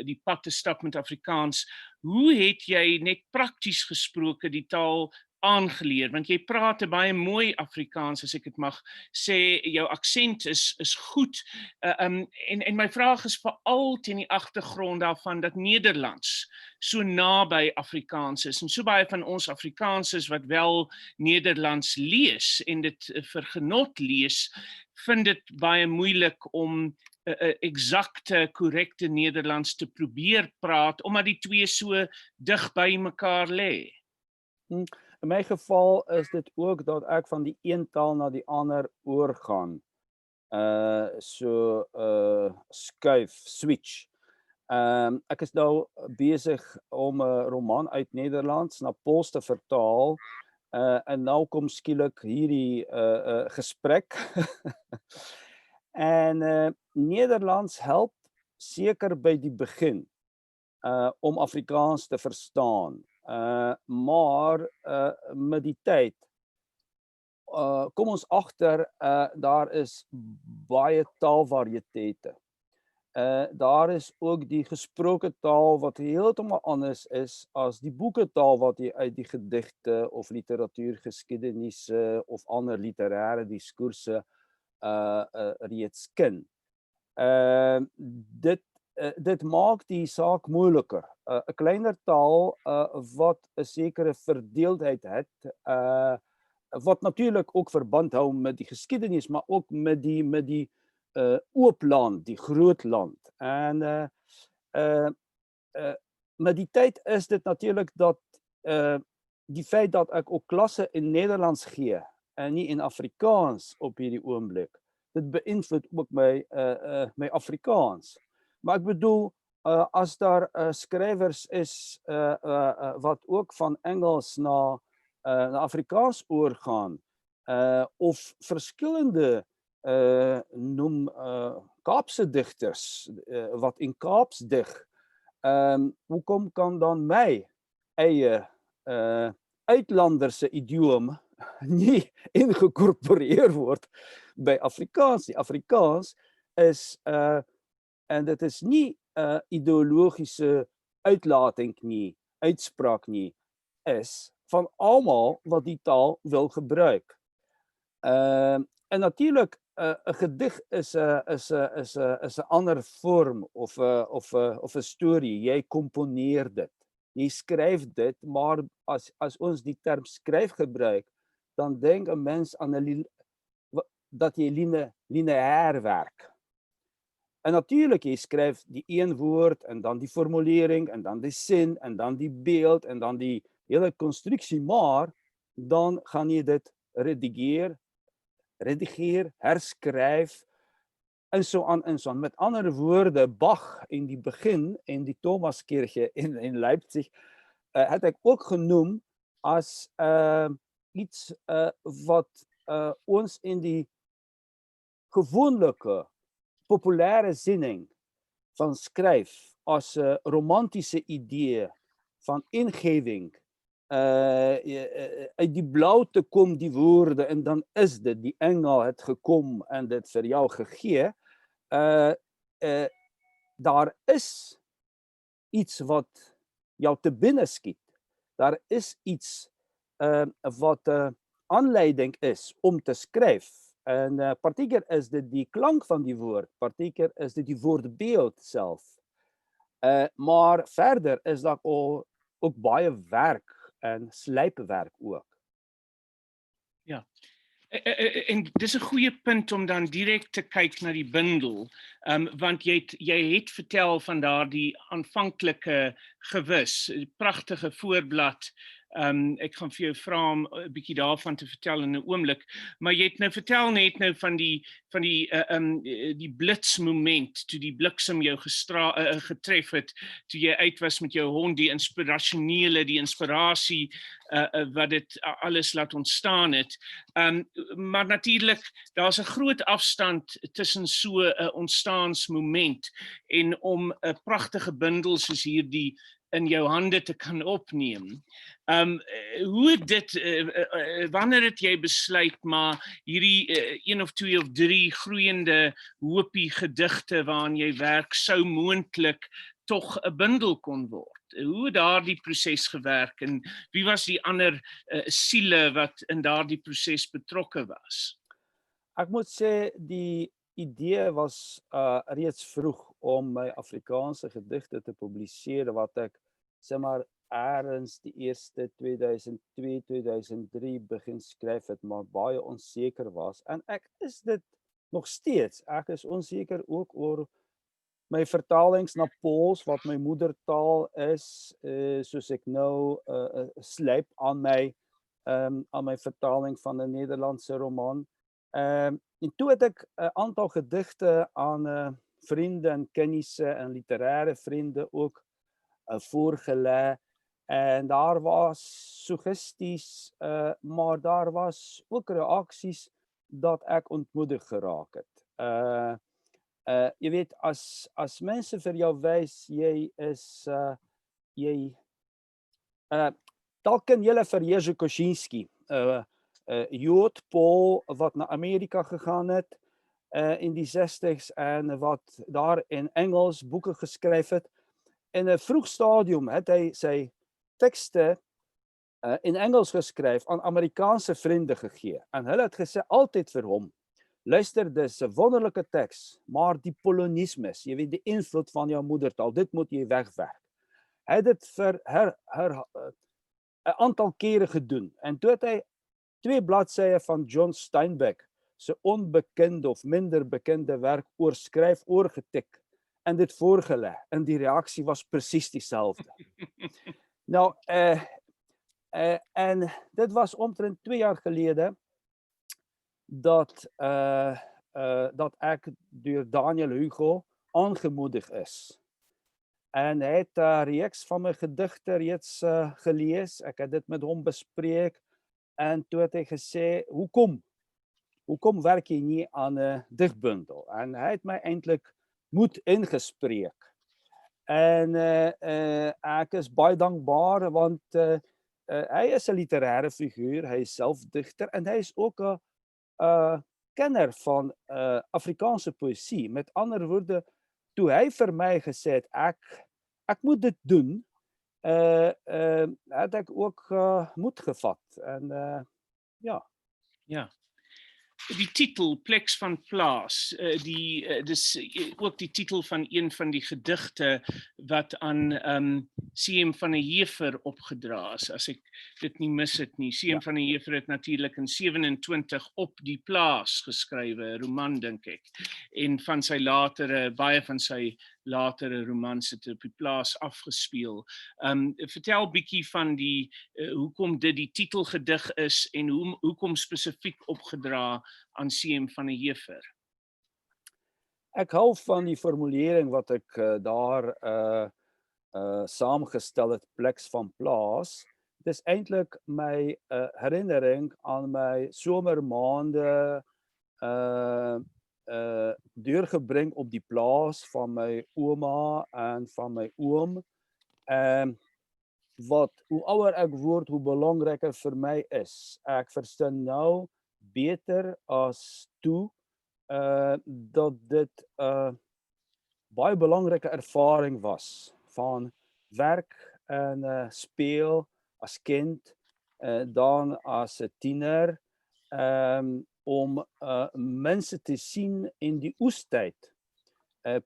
die pad te stap met Afrikaans. Hoe het jy net prakties gesproke die taal aangeleer? Want jy praat 'n baie mooi Afrikaans, as ek dit mag sê. Jou aksent is goed. En my vraag is veral teen die agtergrond daarvan dat Nederlands so naby Afrikaans is, en so baie van ons Afrikaners wat wel Nederlands lees en dit vir genot lees, vind dit baie moeilik om eksakte, korrekte Nederlands te probeer praat, omdat die twee so dig by mekaar lê. In my geval is dit ook dat ek van die een taal na die ander oorgaan. Skuif, switch. Ek is nou besig om 'n roman uit Nederlands na Pools te vertaal, en nou kom skielik hierdie gesprek. En Nederlands help seker by die begin om Afrikaans te verstaan. Maar met die tyd kom ons agter daar is baie taalvariëteite. Daar is ook die gesproke taal wat heeltemal anders is as die boeketaal wat jy uit die gedigte of literatuurgeskiedenisse of ander literêre diskoerse reeds ken. Dit maak die saak moeiliker. 'n kleiner taal wat 'n sekere verdeeldheid het, wat natuurlik ook verband hou met die geskiedenis, maar ook met die oop land, die groot land. En met die tyd is dit natuurlik dat die feit dat ek ook klasse in Nederlands gee en nie in Afrikaans op hierdie oomblik, dit beïnvloed ook my Afrikaans. Maar ek bedoel, as daar skrywers is wat ook van Engels na Afrikaans oorgaan, of verskillende noem Kaapse digters wat in Kaaps dig, hoekom kan dan my eie uitlanderse idioom nie ingekorporeer word by Afrikaans nie? Afrikaans is en dit is nie 'n ideologiese uitlating nie, uitspraak nie, is van almal wat die taal wil gebruik. En natuurlik 'n gedig is 'n ander vorm of 'n storie. Jy komponeer dit. Jy skryf dit, maar as ons die term skryf gebruik, dan dink 'n mens aan dat jy lineêr werk. En natuurlik, jy skryf die een woord en dan die formulering en dan die sin en dan die beeld en dan die hele konstruksie, maar dan gaan jy dit redigeer, herskryf en so aan en so aan. Met ander woorde, Bach in die begin in die Thomaskirche in Leipzig het ek ook genoem as iets wat ons in die gewoonlike populêre sinning van skryf as 'n romantiese idee van ingewing uit die blou te kom die woorde en dan is dit, die engel het gekom en dit vir jou gegee, daar is iets wat jou te binne skiet. Daar is iets wat 'n aanleiding is om te skryf. En partykeer is dit die klank van die woord, partykeer is dit die woordbeeld self. Maar verder is daar ook baie werk en slypwerk ook. Ja. En dis 'n goeie punt om dan direk te kyk na die bundel, want jy het vertel van daardie aanvanklike gewis, die pragtige voorblad. Ek gaan vir jou vra om 'n bietjie daarvan te vertel in 'n oomblik, maar jy het nou vertel net nou van die blitsmoment toe die bliksem jou getref het, toe jy uit was met jou hond, die inspirasie wat dit alles laat ontstaan het. Maar natuurlik, daar's 'n groot afstand tussen so 'n ontstaansmoment en om 'n pragtige bundel soos hierdie in jou hande te kan opneem. Hoe dit, wanneer het jy besluit, maar hierdie 1 of 2 of 3 groeiende hoopie gedigte waaraan jy werk sou moontlik tog 'n bundel kon word? Hoe het daardie proses gewerk en wie was die ander siele wat in daardie proses betrokke was? Ek moet sê die idee was reeds vroeg om my Afrikaanse gedigte te publiseer wat ek sê maar ergens die eerste 2002, 2003 begin skryf het, maar baie onseker was en ek is dit nog steeds. Ek is onseker ook oor my vertalings na Pools wat my moedertaal is, soos ek nou slyp aan my vertaling van 'n Nederlandse roman. En toe het ek 'n aantal gedigte aan vriende en kennisse en literêre vriende ook voorgelê en daar was suggesties, maar daar was ook reaksies dat ek ontmoedig geraak het. Jy weet, as mense vir jou wys jy is dalk ken julle vir Jerzy Kosinski, Jood Pool wat na Amerika gegaan het in die 60s en wat daar in Engels boeke geskryf het. In 'n vroeg stadium het hy sy tekste in Engels geskryf aan Amerikaanse vriende gegee en hulle het gesê altyd vir hom, luister, dis 'n wonderlike teks, maar die polonismes, jy weet die invloed van jou moedertaal, dit moet jy wegwerk. Hy het dit vir 'n aantal kere gedoen en toe het hy 2 bladsye van John Steinbeck se onbekende of minder bekende werk oorskryf, oorgetik en dit voorgelê en die reaksie was presies dieselfde. Nou, en dit was omtrent 2 jaar gelede dat ek deur Daniel Hugo aangemoedig is. En hy het 'n reeks van my gedigte reeds gelees. Ek het dit met hom bespreek en toe het hy gesê, hoekom werk jy nie aan 'n digbundel? En hy het my eintlik moed ingespreek. En ek is baie dankbaar want hy is 'n literêre figuur, hy is self digter en hy is ook 'n kenner van Afrikaanse poësie. Met ander woorde, toe hy vir my gesê het ek moet dit doen, het ek ook moed gevat en ja. Ja. Die titel Pleks van Plaas, dis ook die titel van een van die gedigte wat aan C.M. van der Heever opgedra is, as ek dit nie mis het nie. C.M. van der Heever het natuurlik in 27 op die plaas geskrywe, 'n roman dink ek. En van sy baie van sy latere romans het op die plaas afgespeel. Vertel bietjie van hoekom dit die titelgedig is en hoekom spesifiek opgedra aan C.M. van der Heever. Ek hou van die formulering wat ek daar saamgestel het, pleks van plaas. Dit is eintlik my herinnering aan my somermaande deurgebring op die plaas van my ouma en van my oom. hoe ouder ek word, hoe belangriker vir my is. Ek verstaan nou beter as toe dat dit baie belangrike ervaring was van werk en speel as kind, dan as 'n tiener, om mense te sien in die oestyd.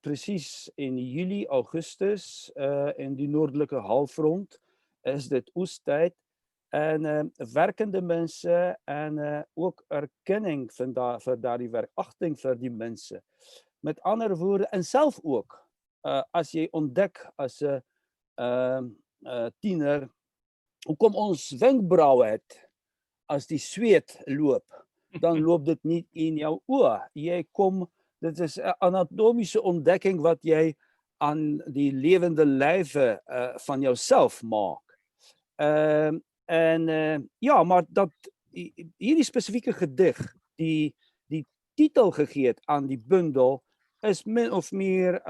Presies in Julie, Augustus in die noordelike halfrond is dit oestyd en werkende mense en ook erkenning vir daardie werk, agting vir die mense. Met ander woorde, en self ook, as jy ontdek as 'n tiener, hoekom ons wenkbraue het as die sweet loop, dan loop dit nie in jou oë. Dit is 'n anatomiese ontdekking wat jy aan die lewende lywe van jouself maak. Ja, maar dat hierdie spesifieke gedig die titel gegee het aan die bundel is min of meer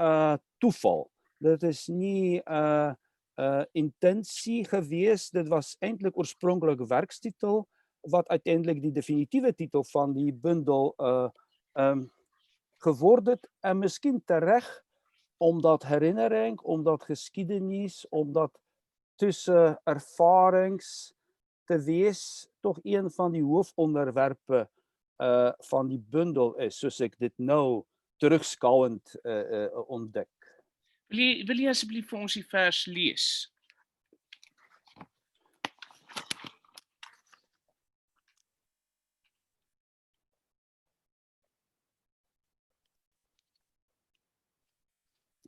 toeval. Dit is nie intensie gewees, dit was eintlik oorspronklik werkstitel wat uiteindelik die definitiewe titel van die bundel geword het, en miskien tereg omdat herinnering, omdat geskiedenis, omdat tussen ervarings te wees tog een van die hoofonderwerpe van die bundel is, soos ek dit nou terugskouend ontdek. Wil jy asseblief vir ons die vers lees?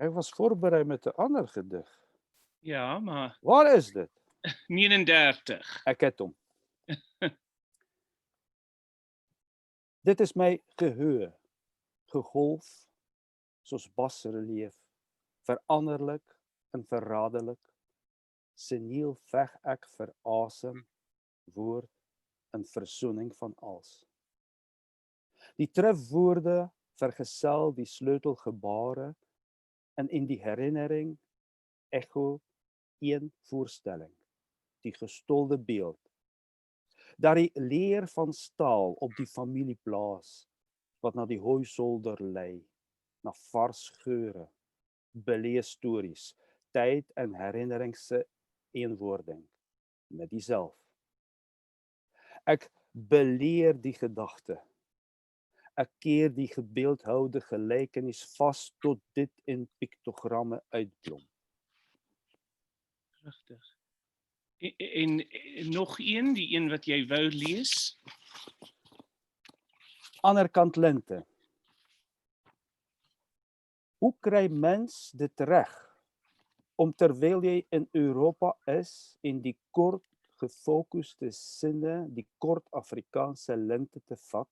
Ek was voorberei met 'n ander gedig. Ja, maar Waar is dit? 39. Ek het hom. Dit is my gehoor, gegolf, soos basrelief, veranderlik en verraderlik. Seniel veg ek vir asem, woord en versoening van als. Die trefwoorde vergesel die sleutelgebare en in die herinnering echo een voorstelling, die gestolde beeld. Daar die leer van staal op die familieplaas, wat na die hooisolder lei, na vars geure, belees stories, tyd en herinnering se eenwording met dieself. Ek beleer die gedagte. Ek keer die gebeeldhoude gelykenis vas tot dit in piktogramme uitblom. Regtig. En nog een, die een wat jy wou lees? Anderkant lente. Hoe kry mens dit reg om terwyl jy in Europa is en die kort gefokuste sinne, die kort Afrikaanse lente te vat,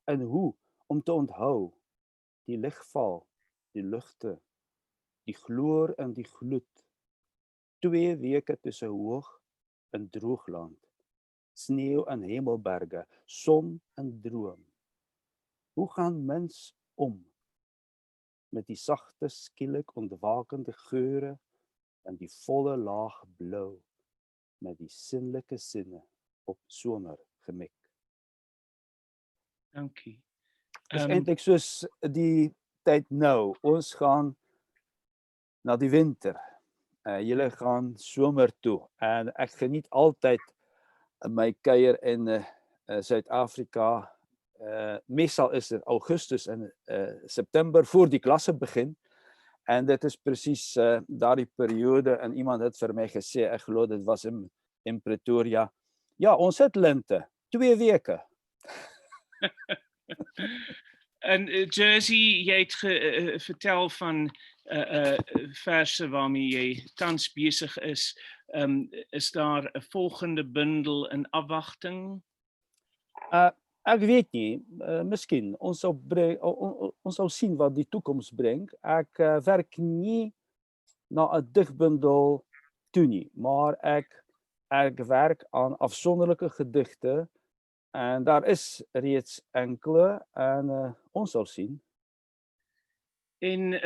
en hoe om te onthou die ligval, die lugte, die gloor en die gloed, 2 weke tussen hoog en droogland, sneeu en hemelberge, son en droom. Hoe gaan mens om met die sagte, skielik ontwakende geure en die volle laag blou, met die sinnelike sinne op somer gemik? Dankie. Dit is eintlik soos die tyd nou. Ons gaan na die winter. Julle gaan somer toe. En ek geniet altyd my kuier in Suid-Afrika. Meestal is dit Augustus en September voor die klasse begin. En dit is presies daardie periode, en iemand het vir my gesê, ek glo dit was in Pretoria. Ja, ons het lente, 2 weke. En Jersey, jy het vertel van verse waarmee jy tans besig is. Is daar 'n volgende bundel in afwagting? Ek weet nie, miskien. Ons sal sien wat die toekoms bring. Ek werk nie na 'n digbundel toe nie, maar ek werk aan afsonderlike gedigte. En daar is reeds enkele, en ons sal sien. En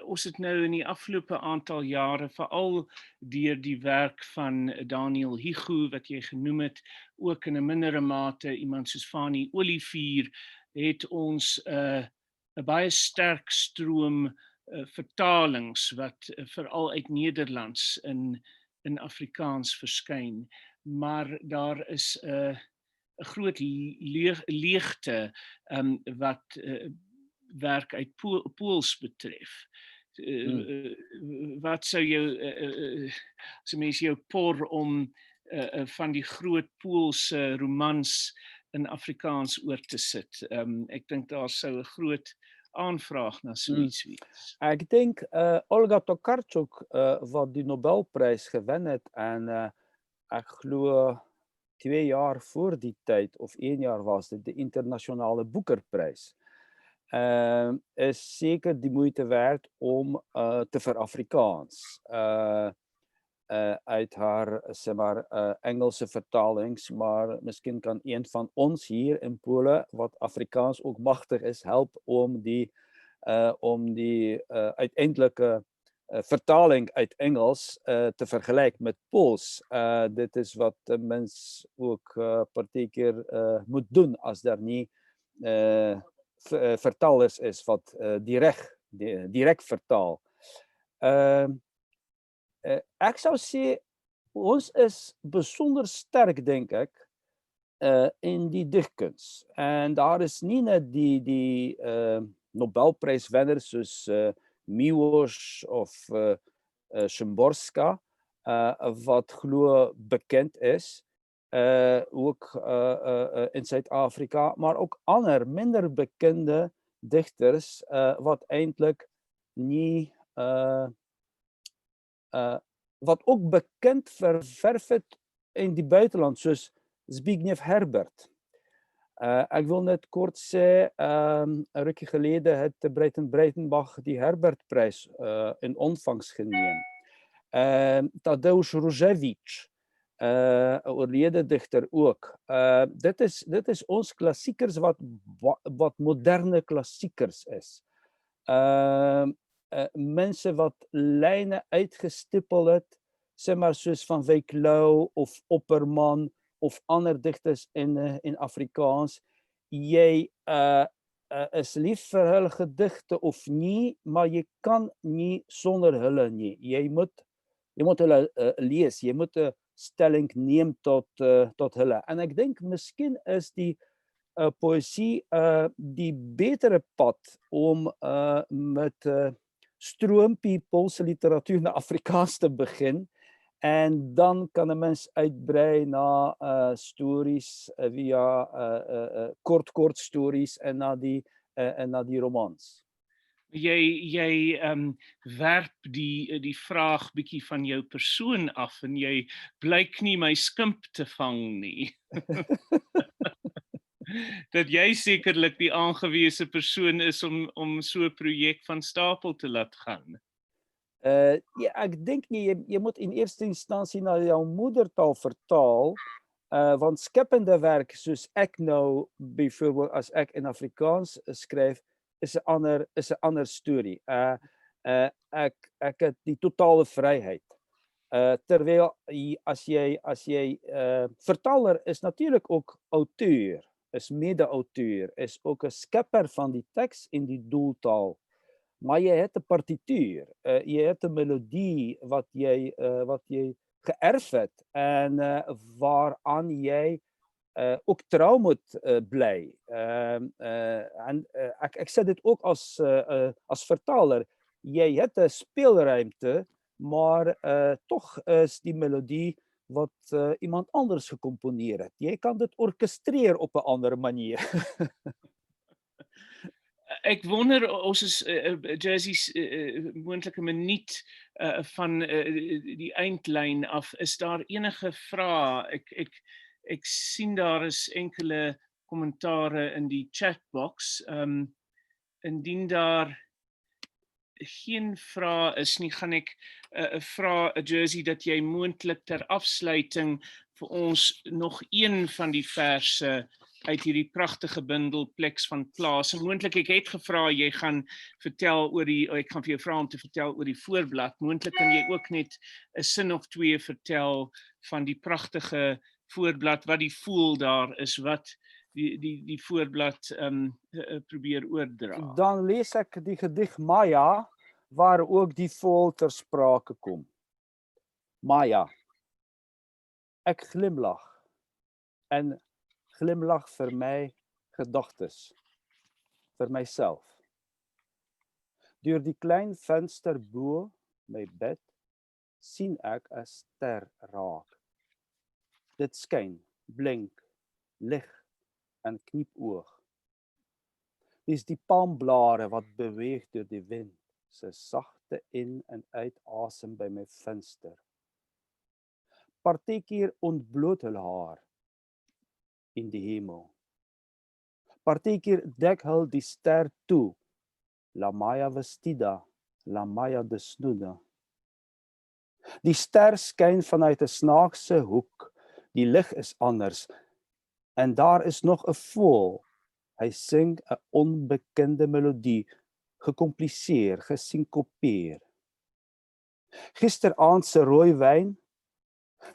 ons het nou in die afgelope aantal jare, veral deur die werk van Daniel Hugo, wat jy genoem het, ook in 'n mindere mate iemand soos Fanie Olivier, het ons 'n baie sterk stroom vertalings wat veral uit Nederlands in Afrikaans verskyn. Maar daar is 'n groot leegte wat werk uit Pools betref. Wat sou jou, as 'n mens jou por om van die groot Poolse romans in Afrikaans oor te sit? Ek dink daar sou 'n groot aanvraag na so iets wees. Ek dink Olga Tokarczuk wat die Nobelprys gewen het en ek glo 2 jaar voor die tyd of 1 jaar was dit die internasionale boekerprys. Is seker die moeite werd om te verafrikaans uit haar sê maar Engelse vertalings, maar miskien kan een van ons hier in Pole wat Afrikaans ook magtig is help om die uiteindelike vertaling uit Engels te vergelyk met Pools. Dit is wat mens ook partykeer moet doen as daar nie vertalers is wat direk vertaal. Ek sou sê ons is besonder sterk, dink ek, in die digkuns. En daar is nie net die Nobelpryswenners soos Miłosz of Szymborska wat glo bekend is, ook in Suid-Afrika, maar ook ander minder bekende digters wat eintlik nie wat ook bekend verwerf het in die buiteland, soos Zbigniew Herbert. Ek wil net kort sê, 'n rukkie gelede het Breitenbach die Herbertprys in ontvangs geneem. Tadeusz Różewicz, 'n oorlede digter ook. Dit is ons klassiekers wat moderne klassiekers is. Mense wat lyne uitgestippel het, sê maar soos van Wyk Louw of Opperman of ander digters in Afrikaans. Jy is lief vir hulle gedigte of nie, maar jy kan nie sonder hulle nie. Jy moet hulle lees, jy moet 'n stelling neem tot hulle. En ek dink miskien is die poësie die betere pad om met stroompie Poolse literatuur na Afrikaans te begin. En dan kan 'n mens uitbrei na stories via kort stories en na die romans. Jy werp die vraag bietjie van jou persoon af en jy blyk nie my skimp te vang nie. Dat jy sekerlik die aangewese persoon is om so 'n projek van stapel te laat gaan. Ja, ek dink nie, jy moet in eerste instansie na jou moedertaal vertaal, want skepende werk soos ek nou byvoorbeeld as ek in Afrikaans skryf, is 'n ander storie. Ek het die totale vryheid. Terwyl as jy vertaler is natuurlik ook auteur, is mede-auteur, is ook 'n skepper van die teks in die doeltaal. Maar jy het 'n partituur, jy het 'n melodie wat jy geërf het en waaraan jy ook trou moet bly. En ek sê dit ook as vertaler, jy het 'n speelruimte, maar tog is die melodie wat iemand anders gekomponeer het. Jy kan dit orkestreer op 'n ander manier. Ek wonder, ons is Jersey's moontlike minuut van die eindlyn af. Is daar enige vrae? Ek sien daar is enkele kommentare in die chatbox. Indien daar geen vrae is nie, gaan ek vra Jersey dat jy moontlik ter afsluiting vir ons nog een van die verse uit hierdie pragtige bundel Pleks van Plaas. En moontlik ek het gevra jy gaan vertel oor ek gaan vir jou vra om te vertel oor die voorblad. Moontlik kan jy ook net 'n sin of twee vertel van die pragtige voorblad, wat die voel daar is, wat die voorblad probeer oordra. Dan lees ek die gedig Maya, waar ook die voël ter sprake kom. Maya. Ek glimlag en glimlag vir my gedagtes, vir myself. Deur die klein venster bo my bed sien ek 'n ster raak. Dit skyn, blink, lig en kniepoog. Dis die palmblare wat beweeg deur die wind, se sagte in- en uitasem by my venster. Partykeer ontbloot hulle haar in die hemel. Partykeer dek hul die ster toe, la Maya vestida, la Maya desnuda. Die ster skyn vanuit 'n snaakse hoek, die lig is anders, en daar is nog 'n voël. Hy sing 'n onbekende melodie, gekompliseer, gesinkopeer. Gisteraand se rooi wyn,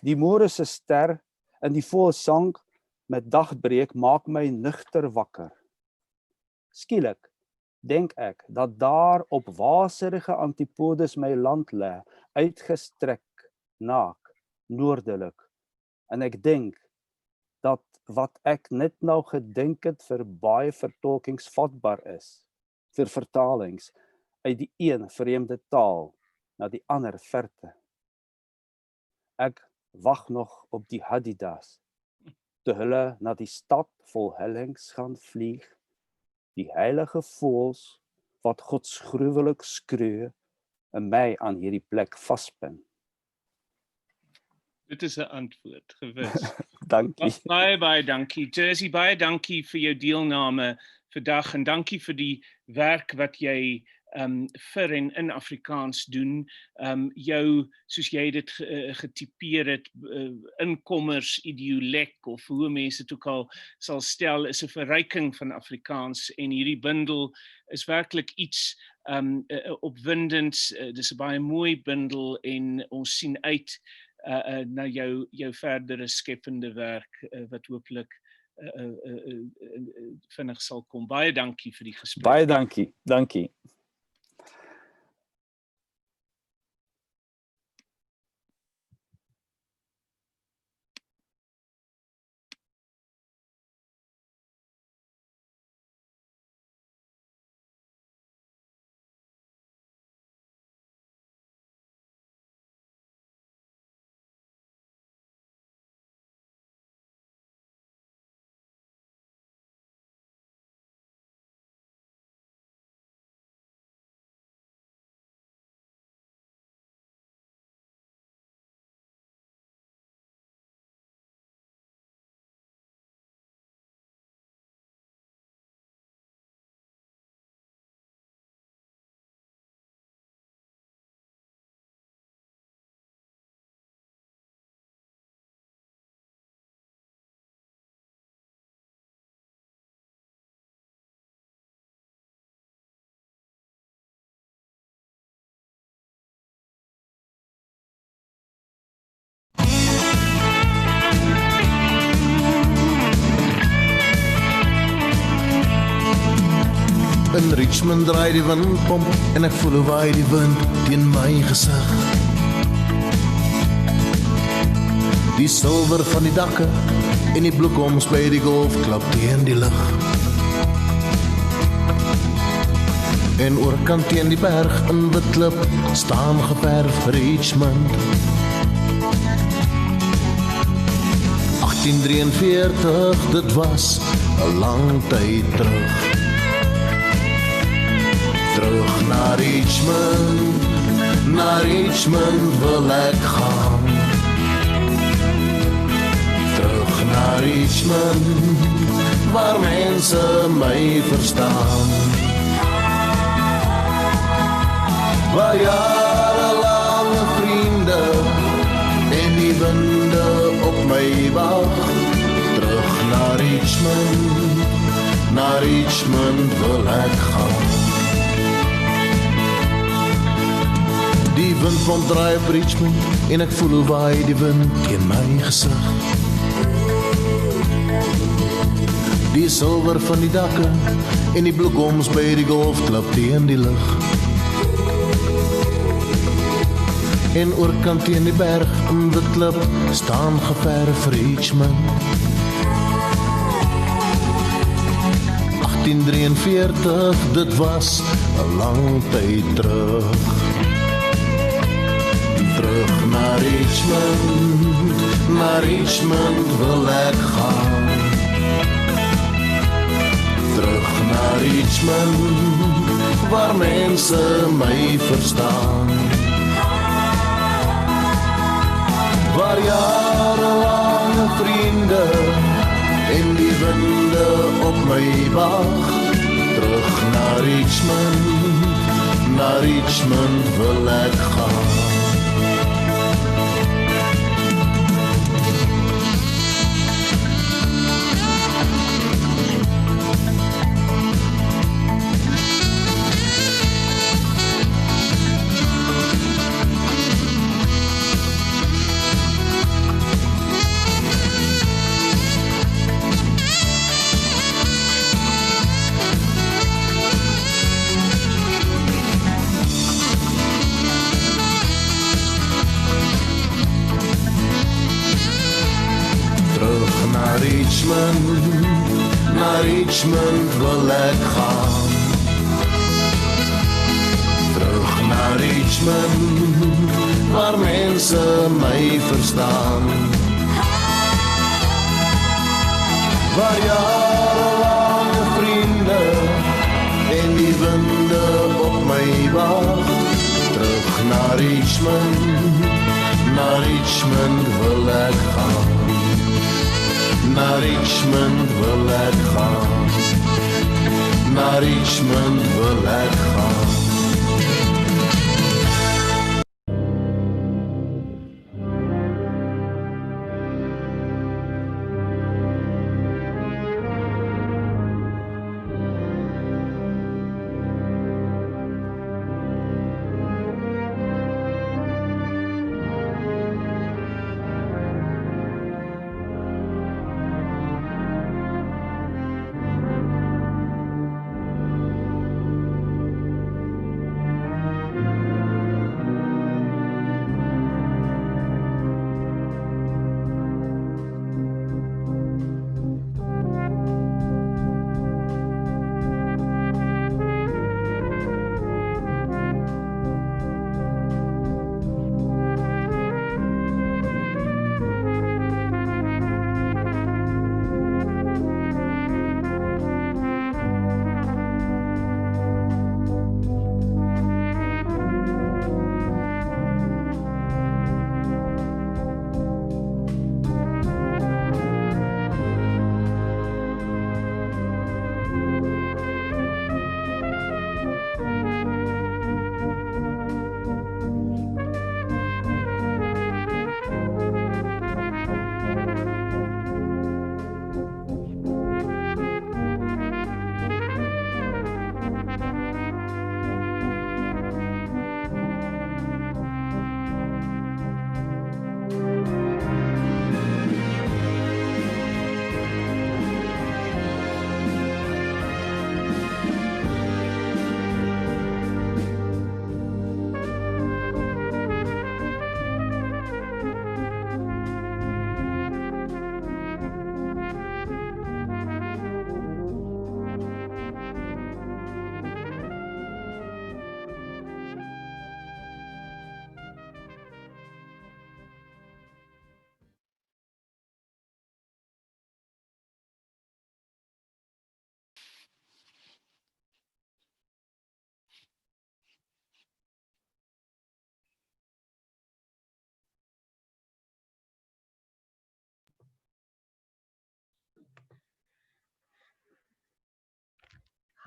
die môre se ster en die voël sang met dagbreek maak my nugter wakker. Skielik denk ek dat daar op waserige antipodes my land lê, uitgestrek, naak, noordelik. En ek denk dat wat ek net nou gedink het vir baie vertolkingsvatbaar is, vir vertalings uit die een vreemde taal na die ander verte. Ek wag nog op die Hadidas, toe hulle na die stad vol hellings gaan vlieg, die heilige voëls wat godsgruwelik skree en my aan hierdie plek vaspin. Dit is 'n antwoord, gewis. Dankie. Baie dankie. Jersey, baie dankie vir jou deelname vandag en dankie vir die werk wat jy vir en in Afrikaans doen. Jou, soos jy dit getipeer het, inkommers, idiolek of hoe mense dit ook al sal stel, is 'n verryking van Afrikaans en hierdie bundel is werklik iets opwindends. Dis 'n baie mooi bundel en ons sien uit na jou verdere skepende werk wat hopelik vinnig sal kom. Baie dankie vir die gesprek. Baie dankie. In Richmond draai die windpomp en ek voel hoe waai die wind teen my gesig. Die silwer van die dakke en die bloekoms by die golfklub teen die lug. En oorkant teen die berg in Witklip staan geverf Richmond. 1843, dit was 'n lang tyd terug. Terug na Richmond wil ek gaan. Terug na Richmond, waar mense my verstaan. Waar jarelange vriende en die winde op my wag. Terug na Richmond. Richmond, naar Richmond wil ek gaan. Die windpomp draai op Richmond en ek voel hoe waai die wind teen my gesig. Die silwer van die dakke en die bloekoms by die golfklub teen die lug. En oorkant teen die berg in die klip staan geverf Richmond. 1843, dit was 'n lang tyd terug. Terug naar Richmond wil ek gaan. Terug naar Richmond, waar mense my verstaan. Waar jarelange vriende en die winde op my wag. Terug naar Richmond wil ek gaan. Naar Richmond wil ek gaan. Terug naar Richmond, waar mense my verstaan. Waar jarelange vriende en die winde op my wag. Terug naar Richmond wil ek gaan. Naar Richmond wil ek gaan. Naar Richmond wil ek gaan.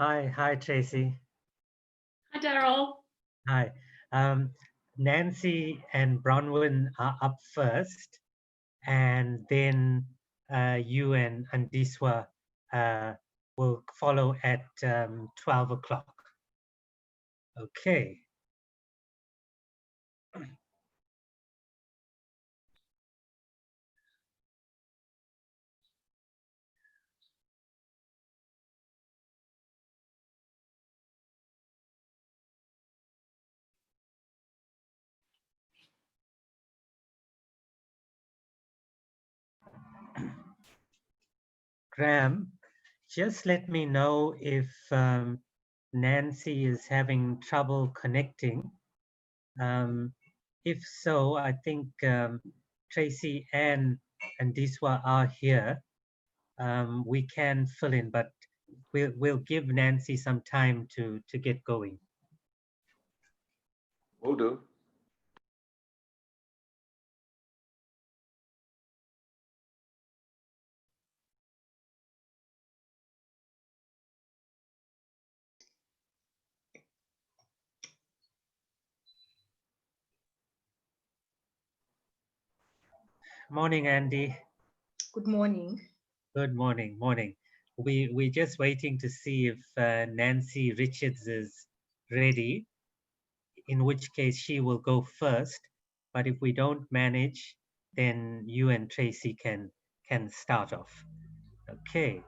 Hi, Tracy. Hi, Daryl. Hi. Nancy and Bronwyn are up first, and then you and Andiswa will follow at 12 o'clock. Okay. Graham, just let me know if Nancy is having trouble connecting. If so, I think Tracy and Diswa are here. We can fill in, but we'll give Nancy some time to get going. Will do. Morning, Andy. Good morning. Good morning. Morning. We're just waiting to see if Nancy Richards is ready, in which case she will go first. But if we don't manage, then you and Tracy can start off. Okay.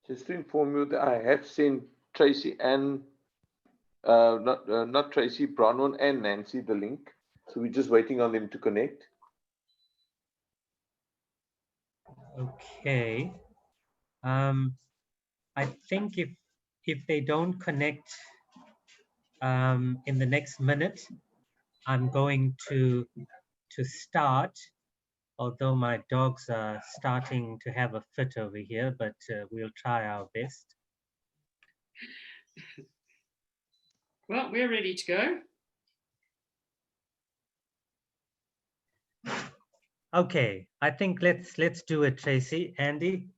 Just to inform you that I have sent Tracy and not Tracy, Bronwyn and Nancy the link. So we're just waiting on them to connect. Okay. I think if they don't connect in the next minute, I'm going to start, although my dogs are starting to have a fit over here, but we'll try our best. Well, we're ready to go. Okay, I think let's do it, Tracy. Andy,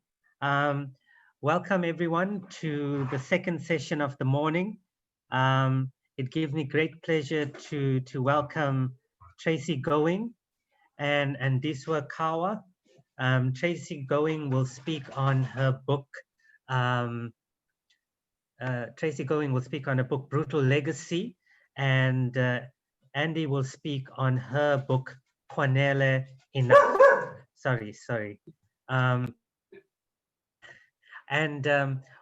welcome everyone to the second session of the morning. It gives me great pleasure to welcome Tracy Going and Diswa Kawa. Tracy Going will speak on her book. Tracy Going will speak on a book, Brutal Legacy, and Andy will speak on her book, Cornele Enough. Sorry. And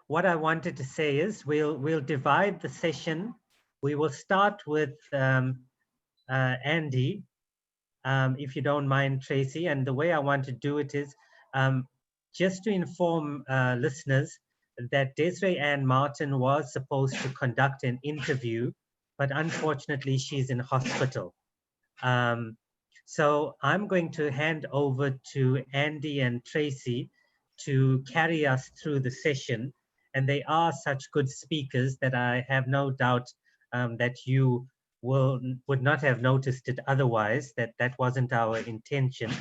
what I wanted to say is we'll divide the session. We will start with Andy, if you don't mind, Tracy. And the way I want to do it is just to inform listeners that Desiree Ann Martin was supposed to conduct an interview, but unfortunately she's in hospital. So I'm going to hand over to Andy and Tracy to carry us through the session. And they are such good speakers that I have no doubt that you would not have noticed it otherwise, that wasn't our intention.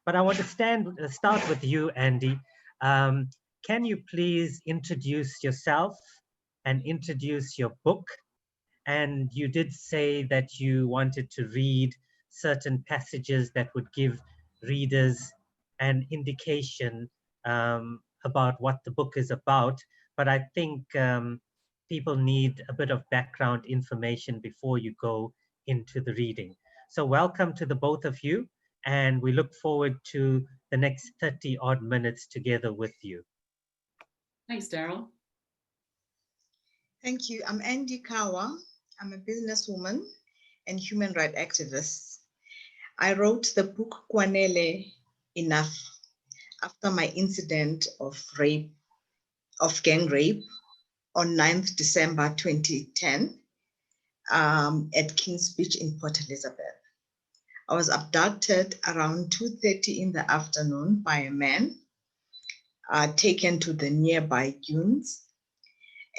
But I want to start with you, Andy. Can you please introduce yourself and introduce your book? And you did say that you wanted to read certain passages that would give readers an indication about what the book is about. But I think people need a bit of background information before you go into the reading. So welcome to the both of you, and we look forward to the next 30 odd minutes together with you. Thanks, Daryl. Thank you. I'm Andy Kawa. I'm a businesswoman and human rights activist. I wrote the book Kwanele Enough after my incident of gang rape on 9th December 2010 at King's Beach in Port Elizabeth. I was abducted around 2:30 in the afternoon by a man, taken to the nearby dunes,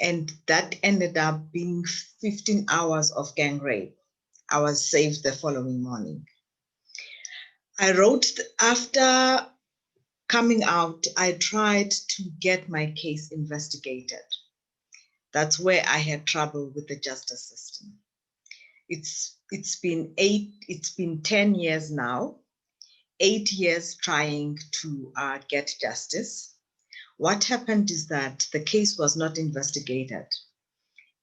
and that ended up being 15 hours of gang rape. I was saved the following morning. I wrote, after coming out, I tried to get my case investigated. That's where I had trouble with the justice system. It's been 10 years now, 8 years trying to get justice. What happened is that the case was not investigated,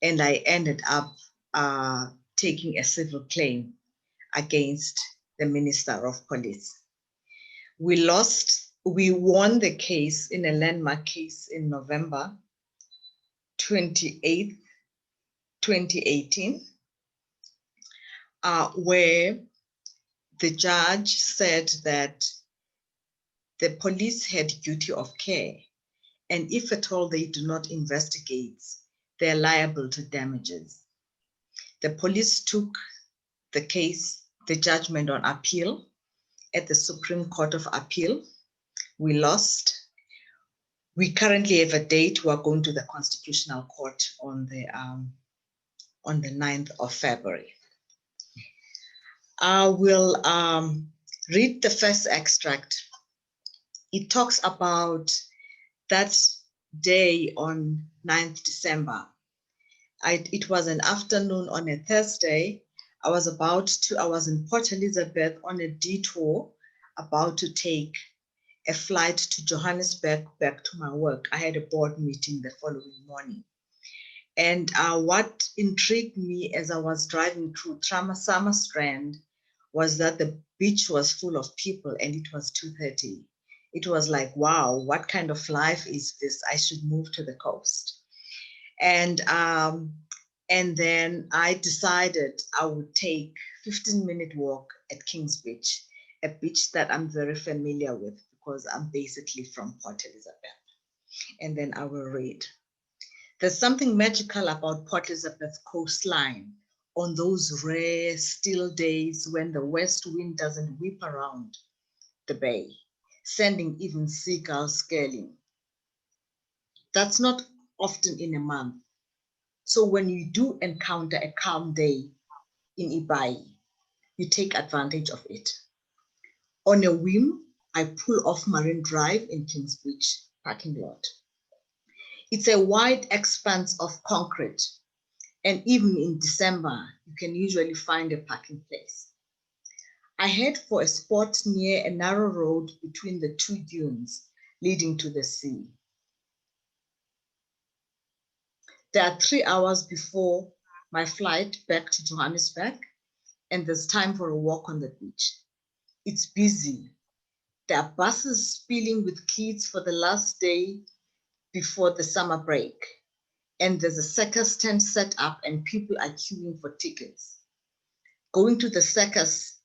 and I ended up taking a civil claim against the Minister of Police. We won the case in a landmark case in November 28th, 2018, where the judge said that the police had duty of care, and if at all they do not investigate, they're liable to damages. The police took the case, the judgment on appeal at the Supreme Court of Appeal. We lost. We currently have a date. We're going to the Constitutional Court on the 9th of February. I will read the first extract. It talks about that day on 9th December. It was an afternoon on a Thursday. I was in Port Elizabeth on a detour, about to take a flight to Johannesburg back to my work. I had a board meeting the following morning. And what intrigued me as I was driving through Summer Strand was that the beach was full of people and it was 2:30. It was like, wow, what kind of life is this? I should move to the coast. And then I decided I would take a 15-minute walk at King's Beach, a beach that I'm very familiar with because I'm basically from Port Elizabeth. And then I will read. There's something magical about Port Elizabeth's coastline on those rare, still days when the west wind doesn't whip around the bay, sending even seagulls scaling. That's not often in a month. So when you do encounter a calm day in Ibai, you take advantage of it. On a whim, I pull off Marine Drive in King's Beach parking lot. It's a wide expanse of concrete, and even in December, you can usually find a parking place. I head for a spot near a narrow road between the two dunes leading to the sea. There are 3 hours before my flight back to Johannesburg, and there's time for a walk on the beach. It's busy. There are buses spilling with kids for the last day before the summer break, and there's a circus tent set up and people are queuing for tickets. Going to the circus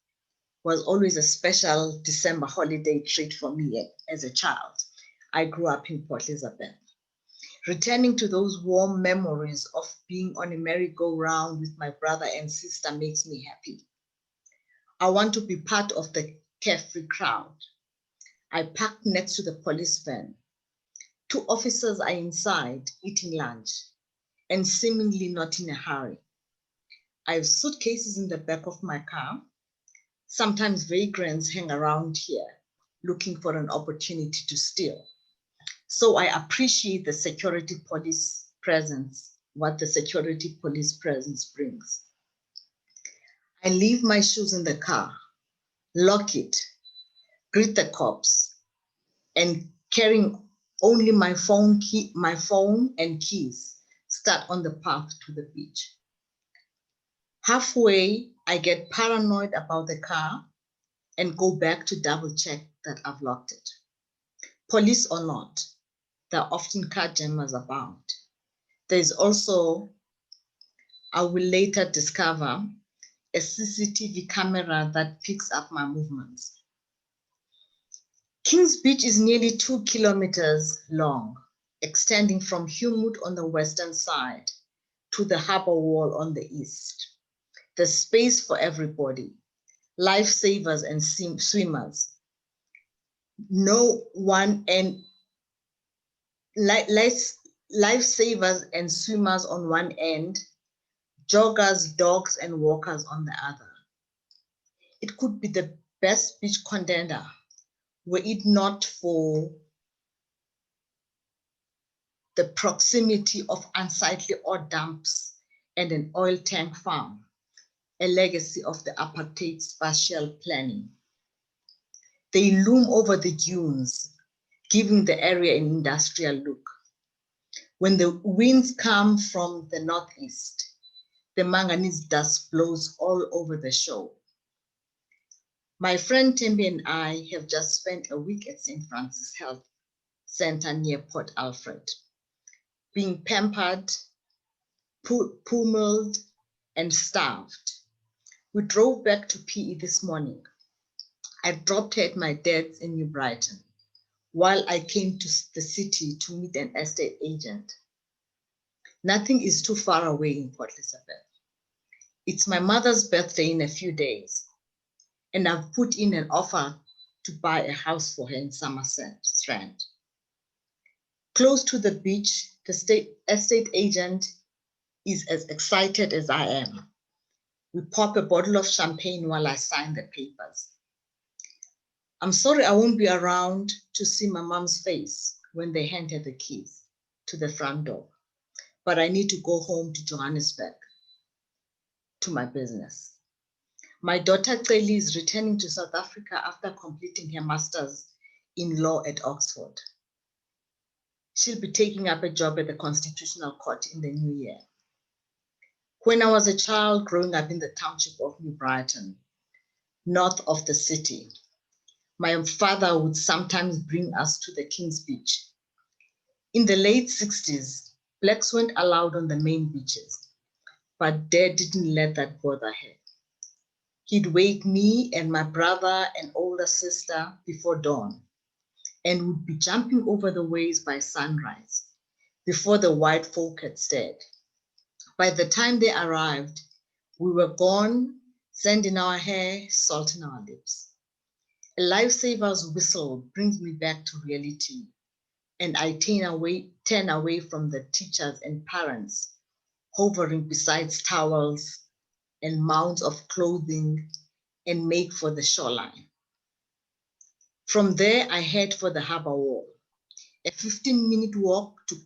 was always a special December holiday treat for me as a child. I grew up in Port Elizabeth. Returning to those warm memories of being on a merry-go-round with my brother and sister makes me happy. I want to be part of the carefree crowd. I parked next to the police van. 2 officers are inside eating lunch and seemingly not in a hurry. I have suitcases in the back of my car. Sometimes vagrants hang around here looking for an opportunity to steal. So I appreciate the security police presence, what the security police presence brings. I leave my shoes in the car, lock it, greet the cops, and carrying only my phone and keys, start on the path to the beach. Halfway, I get paranoid about the car and go back to double check that I've locked it. Police or not, there are often car jammers about. There's also, I will later discover, a CCTV camera that picks up my movements. Kings Beach is nearly 2 kilometers long, extending from Humwood on the western side to the harbor wall on the east. There's space for everybody, lifesavers and swimmers. Lifesavers and swimmers on one end, joggers, dogs, and walkers on the other. It could be the best beach contender were it not for the proximity of unsightly ore dumps and an oil tank farm, a legacy of the apartheid spatial planning. They loom over the dunes, giving the area an industrial look. When the winds come from the northeast, the manganese dust blows all over the shore. My friend Tembi and I have just spent a week at St. Francis Health Center near Port Alfred, being pampered, pummeled, and starved. We drove back to PE this morning. I dropped her at my dad's in New Brighton, while I came to the city to meet an estate agent. Nothing is too far away in Port Elizabeth. It's my mother's birthday in a few days, and I've put in an offer to buy a house for her in Somerset Strand. Close to the beach, the estate agent is as excited as I am. We pop a bottle of champagne while I sign the papers. I'm sorry I won't be around to see my mom's face when they hand her the keys to the front door, but I need to go home to Johannesburg, to my business. My daughter Celi is returning to South Africa after completing her master's in law at Oxford. She'll be taking up a job at the Constitutional Court in the new year. When I was a child growing up in the township of New Brighton, north of the city, my father would sometimes bring us to the King's Beach. In the late 60s, blacks weren't allowed on the main beaches, but Dad didn't let that bother him. He'd wake me and my brother and older sister before dawn, and would be jumping over the waves by sunrise, before the white folk had stirred. By the time they arrived, we were gone, sand in our hair, salt in our lips. A lifesaver's whistle brings me back to reality, and I turn away from the teachers and parents hovering beside towels and mounds of clothing and make for the shoreline. From there, I head for the harbor wall, a 15-minute walk to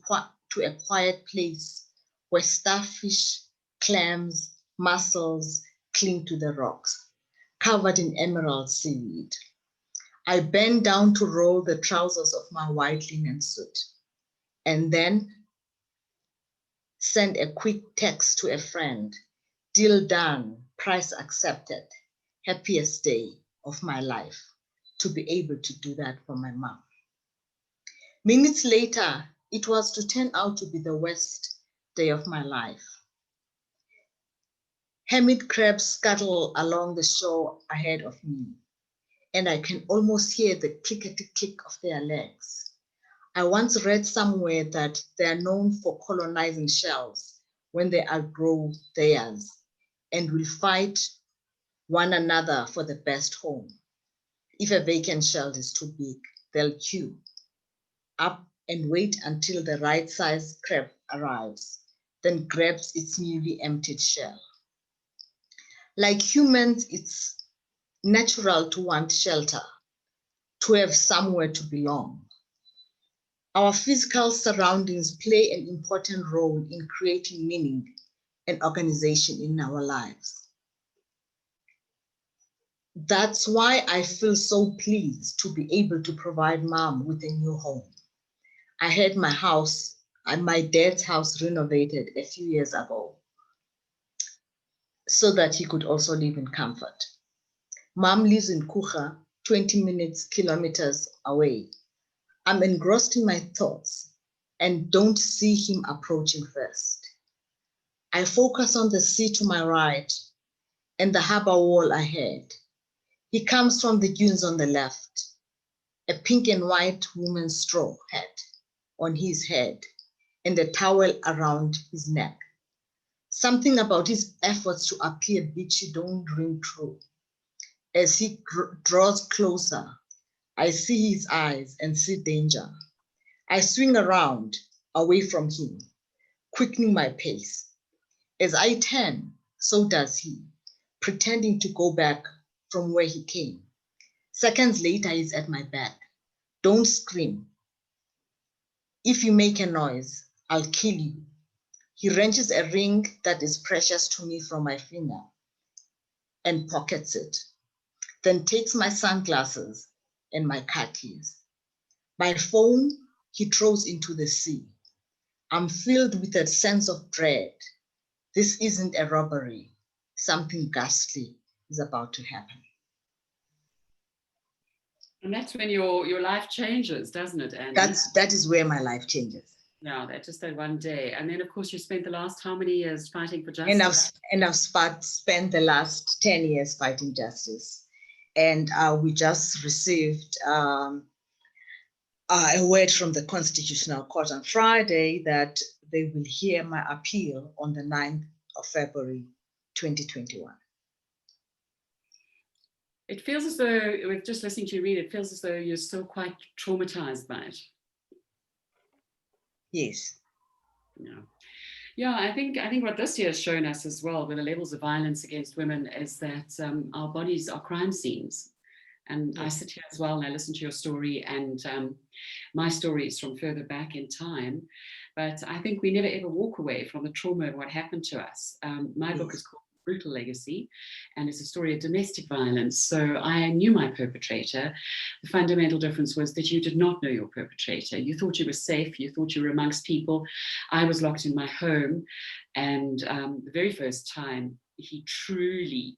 a quiet place where starfish, clams, mussels cling to the rocks, covered in emerald seaweed. I bend down to roll the trousers of my white linen suit, and then send a quick text to a friend. Deal done, price accepted, happiest day of my life, to be able to do that for my mom. Minutes later, It was to turn out to be the worst day of my life. Hermit crabs scuttle along the shore ahead of me, and I can almost hear the clickety-click of their legs. I once read somewhere that they are known for colonizing shells when they outgrow theirs and will fight one another for the best home. If a vacant shell is too big, they'll queue up and wait until the right size crab arrives, then grabs its newly emptied shell. Like humans, it's natural to want shelter, to have somewhere to belong. Our physical surroundings play an important role in creating meaning and organization in our lives. That's why I feel so pleased to be able to provide Mom with a new home. I had my house and my dad's house renovated a few years ago so that he could also live in comfort. Mom lives in Kucha, 20 kilometers away. I'm engrossed in my thoughts and don't see him approaching first. I focus on the sea to my right and the harbor wall ahead. He comes from the dunes on the left, a pink and white woman's straw hat on his head and a towel around his neck. Something about his efforts to appear beachy don't ring true. As he draws closer, I see his eyes and see danger. I swing around away from him, quickening my pace. As I turn, so does he, pretending to go back from where he came. Seconds later, he's at my back. Don't scream. If you make a noise, I'll kill you. He wrenches a ring that is precious to me from my finger and pockets it, then takes my sunglasses and my car keys. My phone, he throws into the sea. I'm filled with a sense of dread. This isn't a robbery. Something ghastly is about to happen. And that's when your life changes, doesn't it, Annie? That is where my life changes. Yeah, that just that one day. And then, of course, you spent the last how many years fighting for justice? And I've spent the last 10 years fighting justice. And we just received a word from the Constitutional Court on Friday that they will hear my appeal on the 9th of February, 2021. It feels as though, with just listening to you read, it feels as though you're still quite traumatized by it. Yes. Yeah, I think what this year has shown us as well with the levels of violence against women is that our bodies are crime scenes. And I sit here as well and I listen to your story, and my story is from further back in time. But I think we never ever walk away from the trauma of what happened to us. My book is called Brutal Legacy, and it's a story of domestic violence. So I knew my perpetrator. The fundamental difference was that you did not know your perpetrator. You thought you were safe. You thought you were amongst people. I was locked in my home, and the very first time he truly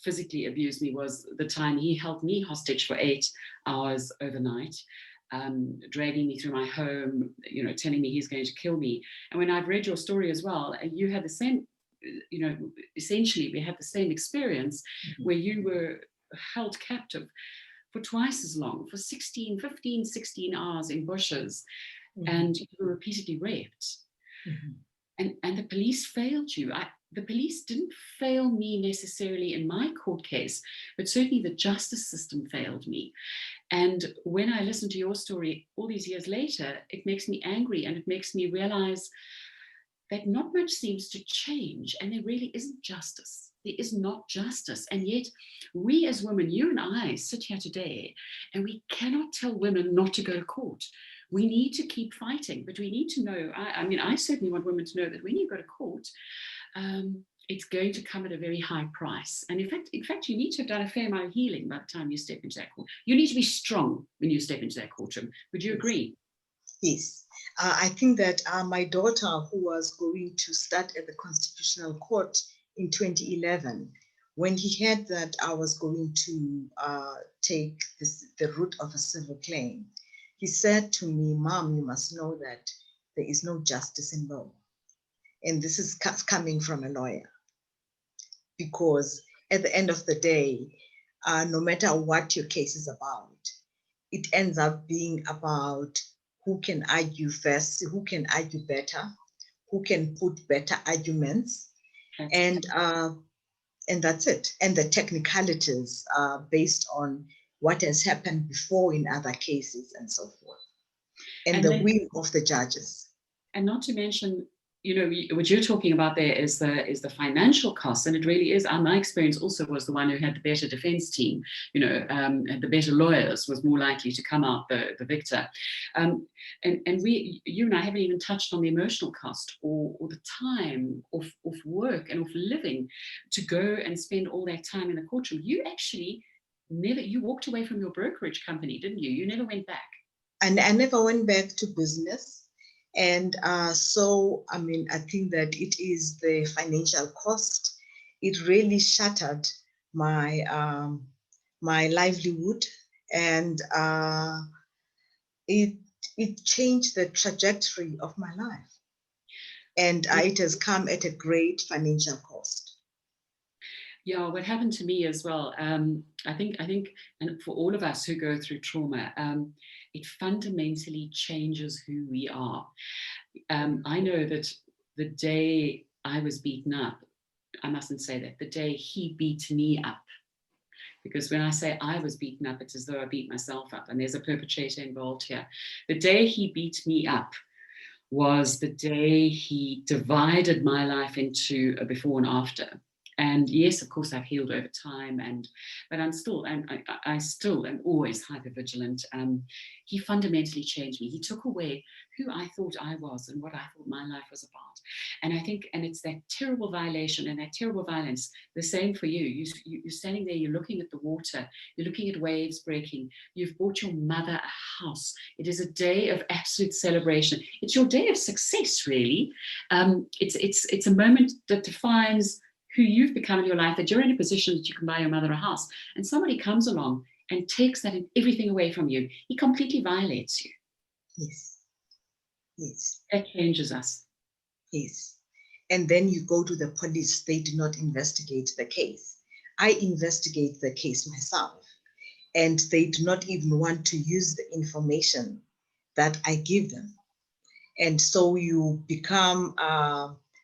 physically abused me was the time he held me hostage for 8 hours overnight, dragging me through my home, telling me he's going to kill me. And when I've read your story as well, you had the same, essentially we had the same experience where you were held captive for twice as long, for 16 hours in bushes, and you were repeatedly raped. And the police failed you. The police didn't fail me necessarily in my court case, but certainly the justice system failed me. And when I listen to your story all these years later, it makes me angry, and it makes me realize that not much seems to change, and there really isn't justice. There is not justice. And yet we as women, you and I, sit here today, and we cannot tell women not to go to court. We need to keep fighting, but we need to know, I certainly want women to know that when you go to court, it's going to come at a very high price. And in fact, you need to have done a fair amount of healing by the time you step into that court. You need to be strong when you step into that courtroom. Would you agree? Yes. I think that my daughter, who was going to start at the Constitutional Court in 2011, when he heard that I was going to take the route of a civil claim, he said to me, "Mom, you must know that there is no justice in law." And this is coming from a lawyer, because at the end of the day, no matter what your case is about, it ends up being about who can argue first, who can argue better, who can put better arguments, and that's it. And the technicalities based on what has happened before in other cases and so forth, and the will of the judges. And not to mention, you know, what you're talking about there is the financial costs, and it really is. My experience also was the one who had the better defense team, you know, and the better lawyers was more likely to come out the victor. And you and I haven't even touched on the emotional cost or the time of work and of living to go and spend all that time in the courtroom. You actually you walked away from your brokerage company, didn't you? You never went back. And I never went back to business. And so, I mean, I think that it is the financial cost. It really shattered my my livelihood, and it changed the trajectory of my life. And it has come at a great financial cost. Yeah, what happened to me as well, I think, and for all of us who go through trauma, it fundamentally changes who we are. I know that the day I was beaten up, I mustn't say that, the day he beat me up, because when I say I was beaten up, it's as though I beat myself up, and there's a perpetrator involved here. The day he beat me up was the day he divided my life into a before and after. And yes, of course, I've healed over time, but I'm still, I still am always hypervigilant. He fundamentally changed me. He took away who I thought I was and what I thought my life was about. And I think, and it's that terrible violation and that terrible violence, the same for you. You're standing there, you're looking at the water, you're looking at waves breaking. You've bought your mother a house. It is a day of absolute celebration. It's your day of success, really. It's a moment that defines who you've become in your life, that you're in a position that you can buy your mother a house, and somebody comes along and takes that and everything away from you. He completely violates you. Yes. Yes. That changes us. Yes. And then you go to the police, they do not investigate the case. I investigate the case myself, and they do not even want to use the information that I give them. And so you become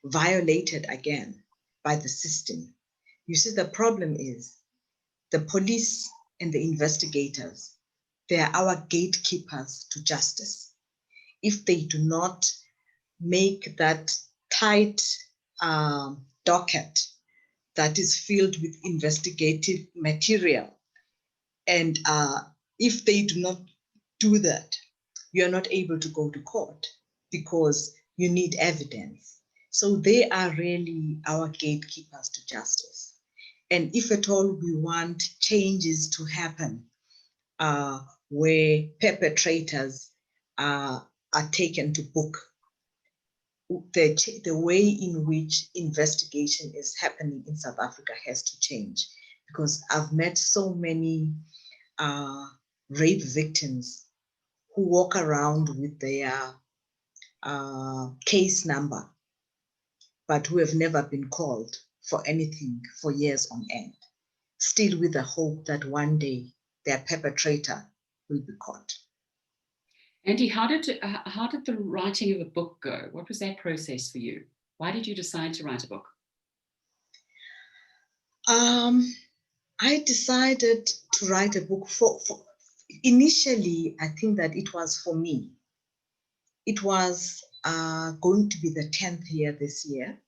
violated again by the system. You see, the problem is the police and the investigators, they are our gatekeepers to justice. If they do not make that tight docket that is filled with investigative material, and if they do not do that, you are not able to go to court because you need evidence. So they are really our gatekeepers to justice. And if at all we want changes to happen where perpetrators are taken to book, the way in which investigation is happening in South Africa has to change, because I've met so many rape victims who walk around with their case number, but who have never been called for anything for years on end, still with the hope that one day their perpetrator will be caught. Andy, how did the writing of a book go? What was that process for you? Why did you decide to write a book? I decided to write a book for initially, I think that it was for me. It was going to be the 10th year this year.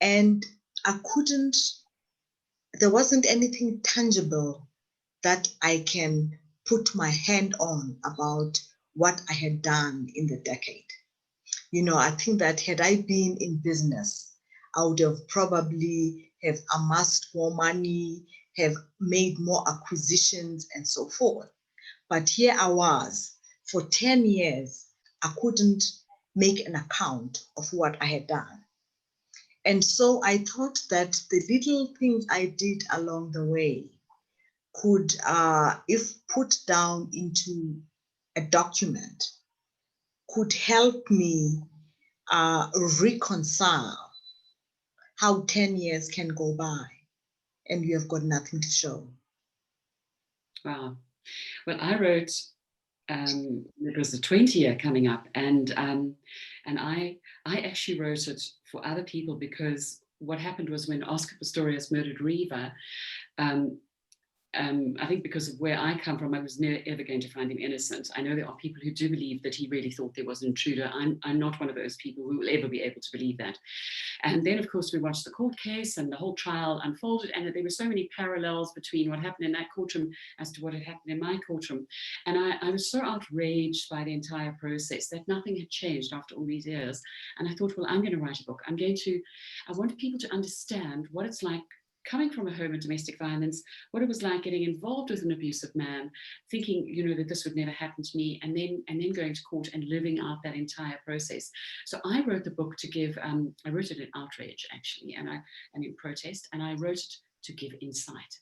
And there wasn't anything tangible that I can put my hand on about what I had done in the decade. You know, I think that had I been in business, I would have probably have amassed more money, have made more acquisitions and so forth. But here I was, for 10 years, I couldn't make an account of what I had done. And so I thought that the little things I did along the way could, if put down into a document could help me reconcile how 10 years can go by and you have got nothing to show. Wow. Well, I wrote, it was the 20th year coming up, and I actually wrote it for other people, because what happened was when Oscar Pistorius murdered Reva, I think because of where I come from, I was never ever going to find him innocent. I know there are people who do believe that he really thought there was an intruder. I'm not one of those people who will ever be able to believe that. And then, of course, we watched the court case and the whole trial unfolded, and there were so many parallels between what happened in that courtroom as to what had happened in my courtroom. And I was so outraged by the entire process that nothing had changed after all these years. And I thought, well, I'm going to write a book. I want people to understand what it's like coming from a home of domestic violence, what it was like getting involved with an abusive man, thinking, that this would never happen to me, and then going to court and living out that entire process. So I wrote the book to give, I wrote it in outrage, actually, and in protest, and I wrote it to give insight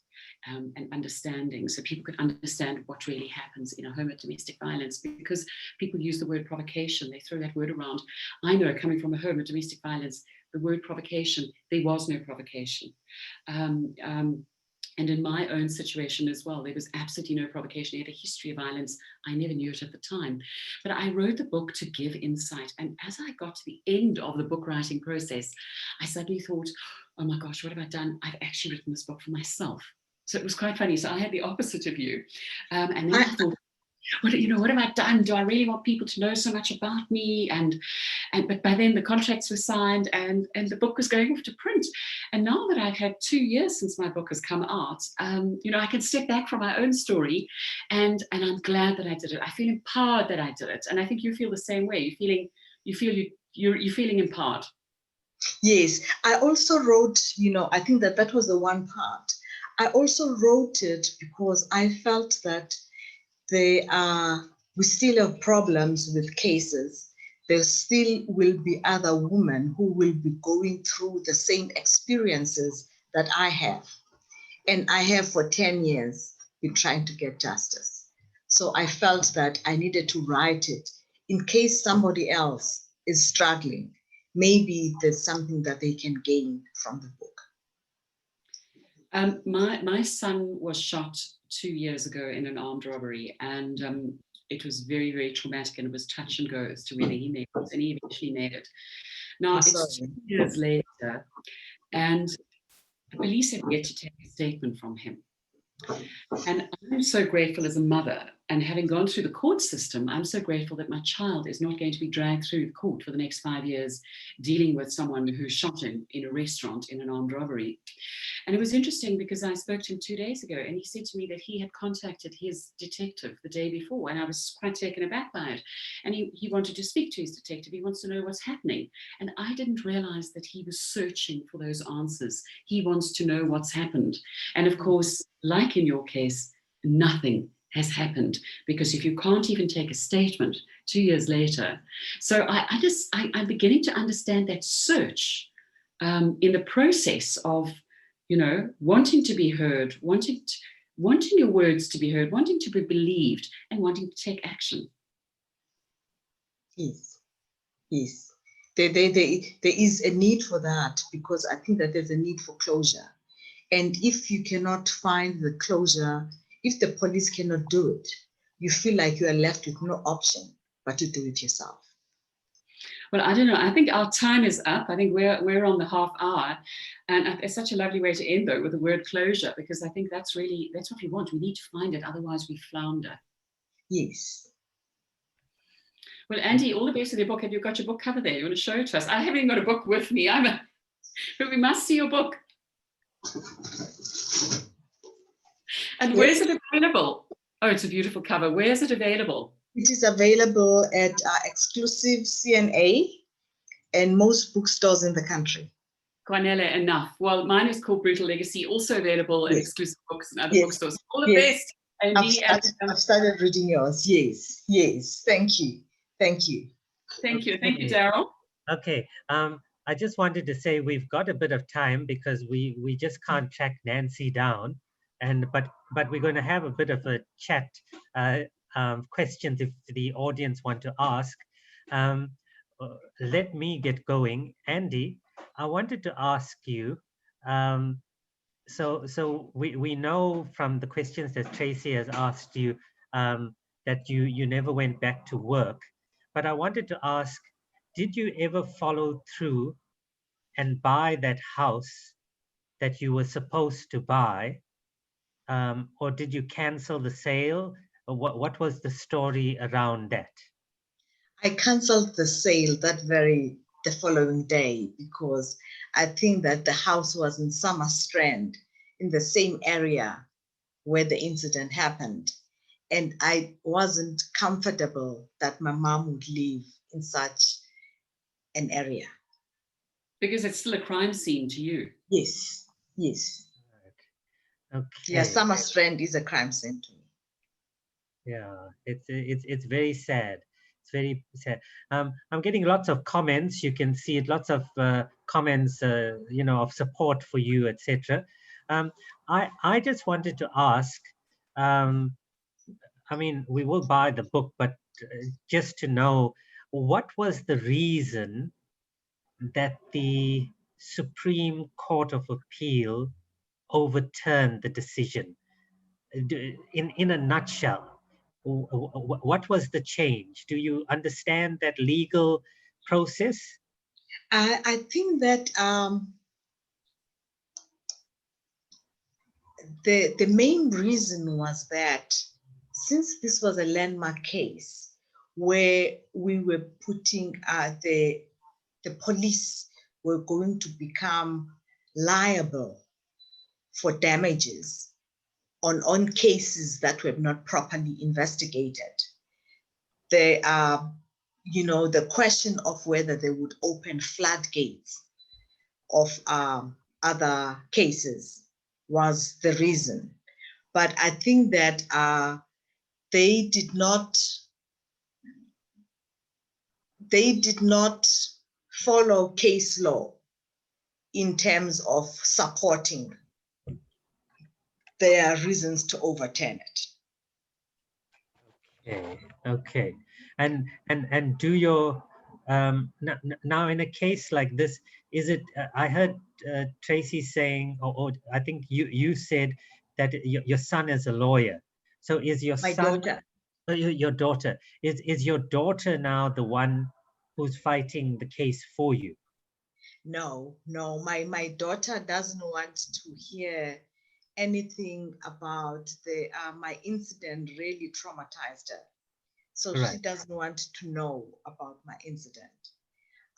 and understanding, so people could understand what really happens in a home of domestic violence, because people use the word provocation, they throw that word around. I know, coming from a home of domestic violence, the word provocation, there was no provocation. And in my own situation as well, there was absolutely no provocation. I had a history of violence. I never knew it at the time. But I wrote the book to give insight. And as I got to the end of the book writing process, I suddenly thought, oh my gosh, what have I done? I've actually written this book for myself. So it was quite funny. So I had the opposite of you. And then I thought, what have I done? Do I really want people to know so much about me? But by then the contracts were signed and the book was going off to print. And now that I've had 2 years since my book has come out, I can step back from my own story, and I'm glad that I did it. I feel empowered that I did it, and I think you feel the same way. You're feeling empowered. Yes, I also wrote. I think that was the one part. I also wrote it because I felt that we still have problems with cases. There still will be other women who will be going through the same experiences that I have. And I have for 10 years been trying to get justice. So I felt that I needed to write it in case somebody else is struggling. Maybe there's something that they can gain from the book. My son was shot 2 years ago in an armed robbery, and it was very, very traumatic, and it was touch and go as to whether he made it, and he eventually made it. Now, it's 2 years later, and the police have yet to take a statement from him. And I'm so grateful as a mother, and having gone through the court system, I'm so grateful that my child is not going to be dragged through the court for the next 5 years dealing with someone who shot him in a restaurant in an armed robbery. And it was interesting because I spoke to him 2 days ago, and he said to me that he had contacted his detective the day before, and I was quite taken aback by it. And he wanted to speak to his detective. He wants to know what's happening. And I didn't realize that he was searching for those answers. He wants to know what's happened. And of course, like in your case, nothing has happened, because if you can't even take a statement 2 years later. So I'm beginning to understand that search in the process of, wanting to be heard, wanting your words to be heard, wanting to be believed, and wanting to take action. Yes. There is a need for that, because I think that there's a need for closure. And if you cannot find the closure, if the police cannot do it, you feel like you are left with no option but to do it yourself. Well, I don't know. I think our time is up. I think we're on the half hour. And it's such a lovely way to end, though, with the word closure, because I think that's what we want. We need to find it. Otherwise, we flounder. Yes. Well, Andy, all the best with your book. Have you got your book cover there? You want to show it to us? I haven't got a book with me. But we must see your book. And where is it available? Oh, it's a beautiful cover. Where is it available? It is available at exclusive CNA and most bookstores in the country. Kwanele, enough. Well, mine is called Brutal Legacy, also available in exclusive books and other bookstores. All the best, Andy. I've started reading yours. Yes. Thank you. Thank you, Daryl. Okay. I just wanted to say we've got a bit of time because we just can't track Nancy down, but we're going to have a bit of a chat. questions if the audience want to ask. Let me get going. Andy, I wanted to ask you, so we know from the questions that Tracy has asked you that you never went back to work, but I wanted to ask, did you ever follow through and buy that house that you were supposed to buy, or did you cancel the sale? Or what was the story around that? I cancelled the sale the following day, because I think that the house was in Summer Strand, in the same area where the incident happened. And I wasn't comfortable that my mom would live in such an area. Because it's still a crime scene to you. Yes, yes. Okay. Yeah, Summer Strand is a crime scene to me. Yeah, it's very sad. It's very sad. I'm getting lots of comments. You can see it, lots of comments, of support for you, etc. I just wanted to ask. I mean, we will buy the book, but just to know, what was the reason that the Supreme Court of Appeal overturned the decision? In a nutshell, what was the change? Do you understand that legal process? I think that the main reason was that since this was a landmark case where we were putting the police were going to become liable for damages on cases that were not properly investigated. The question of whether they would open floodgates of other cases was the reason. But I think that they did not follow case law in terms of supporting their reasons to overturn it. Okay. And do your now in a case like this, is it? I heard Tracy saying, or I think you said that your son is a lawyer. So is your My son? daughter. Your daughter. Is your daughter now the one who's fighting the case for you? No, my daughter doesn't want to hear anything about my incident. Really traumatized her, so Right. she doesn't want to know about my incident.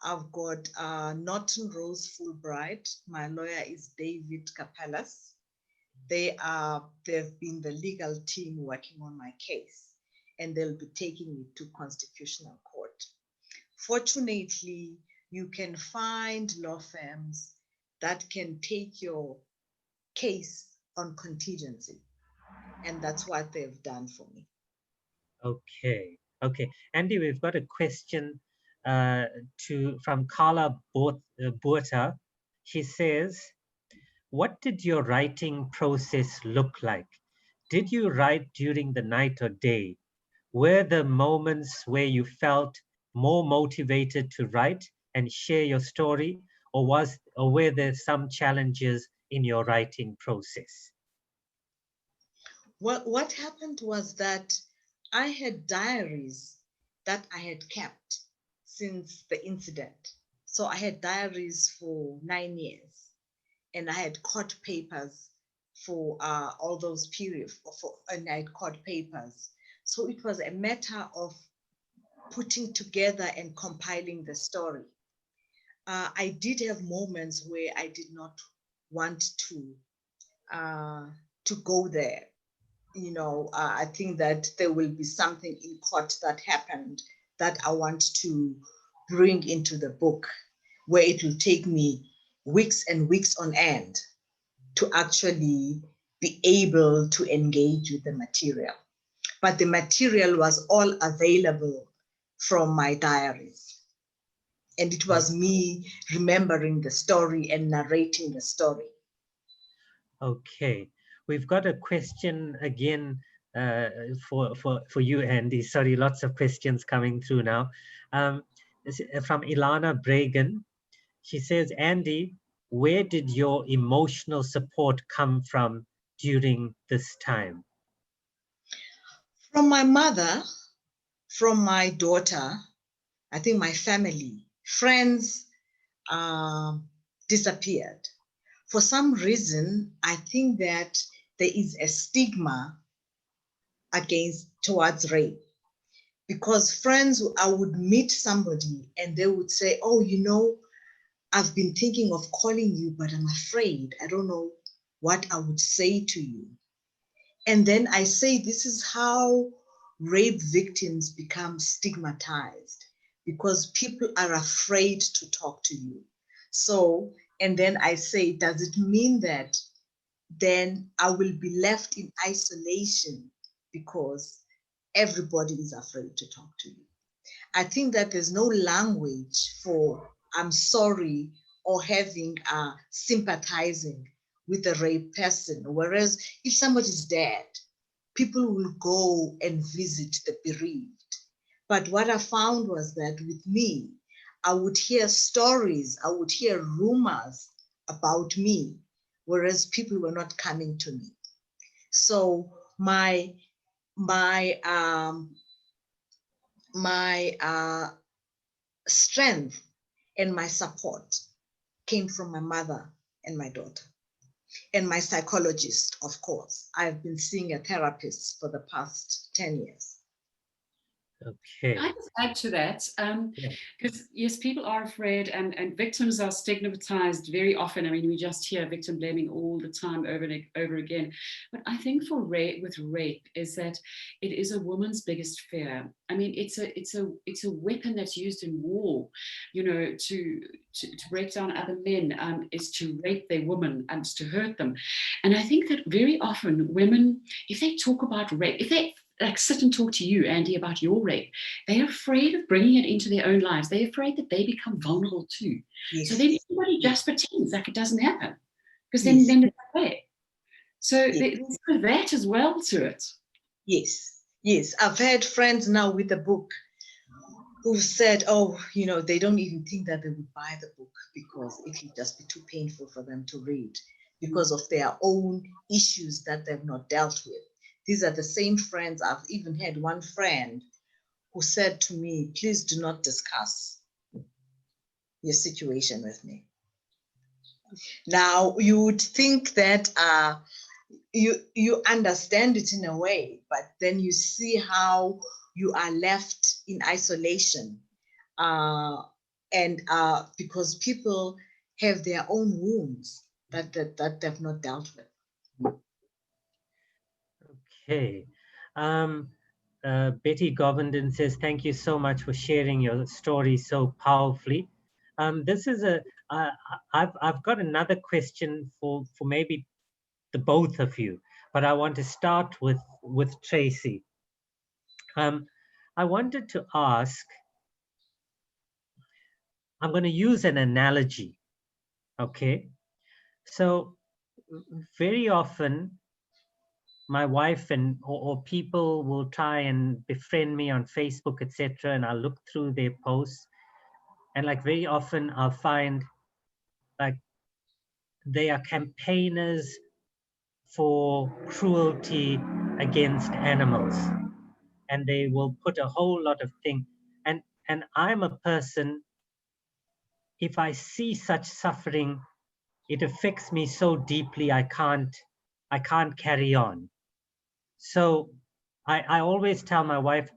I've got Norton Rose Fulbright. My lawyer is David Capellas. They've been the legal team working on my case, and they'll be taking it to Constitutional Court. Fortunately, you can find law firms that can take your case on contingency, and that's what they've done for me. Okay. Andy, we've got a question from Carla Buerta. She says, what did your writing process look like? Did you write during the night or day? Were there moments where you felt more motivated to write and share your story, or were there some challenges in your writing process? What happened was that I had diaries that I had kept since the incident. So I had diaries for 9 years, and I had court papers for all those periods, and I had court papers. So it was a matter of putting together and compiling the story. I did have moments where I did not want to go there. I think that there will be something in court that happened that I want to bring into the book, where it will take me weeks and weeks on end to actually be able to engage with the material. But the material was all available from my diaries. And it was me remembering the story and narrating the story. Okay. We've got a question again for you, Andy. Sorry, lots of questions coming through now. From Ilana Bragan, she says, Andy, where did your emotional support come from during this time? From my mother, from my daughter, I think my family, friends disappeared. For some reason, I think that there is a stigma towards rape, because friends, I would meet somebody and they would say, oh, you know, I've been thinking of calling you, but I'm afraid. I don't know what I would say to you. And then I say, this is how rape victims become stigmatized, because people are afraid to talk to you. So, and then I say, does it mean that then I will be left in isolation because everybody is afraid to talk to you? I think that there's no language for I'm sorry or having sympathizing with a rape person. Whereas if somebody is dead, people will go and visit the bereaved. But what I found was that with me, I would hear stories, I would hear rumors about me, whereas people were not coming to me. So my strength and my support came from my mother and my daughter. And my psychologist, of course. I've been seeing a therapist for the past 10 years. Okay. I just add to that, because yes, people are afraid, and victims are stigmatized very often. I mean, we just hear victim blaming all the time, over and over again. But I think with rape is that it is a woman's biggest fear. I mean, it's a weapon that's used in war, you know, to break down other men, is to rape their woman and to hurt them. And I think that very often women, if they talk about rape, if they like sit and talk to you, Andy, about your rape, they're afraid of bringing it into their own lives. They're afraid that they become vulnerable too. Yes. So then everybody just pretends like it doesn't happen, because then it's okay. So there's that as well to it. Yes, yes. I've had friends now with the book who said, oh, you know, they don't even think that they would buy the book because it would just be too painful for them to read because of their own issues that they've not dealt with. These are the same friends. I've even had one friend who said to me, please do not discuss your situation with me. Now, you would think that you understand it in a way, but then you see how you are left in isolation. And because people have their own wounds that they've not dealt with. Okay. Betty Govinden says, thank you so much for sharing your story so powerfully. This is I've got another question for maybe the both of you, but I want to start with Tracy. I wanted to ask, I'm going to use an analogy, okay? So very often, my wife or people will try and befriend me on Facebook, etc., and I'll look through their posts, and like very often I'll find like they are campaigners for cruelty against animals, and they will put a whole lot of things. And I'm a person, if I see such suffering, it affects me so deeply I can't carry on. So I always tell my wife,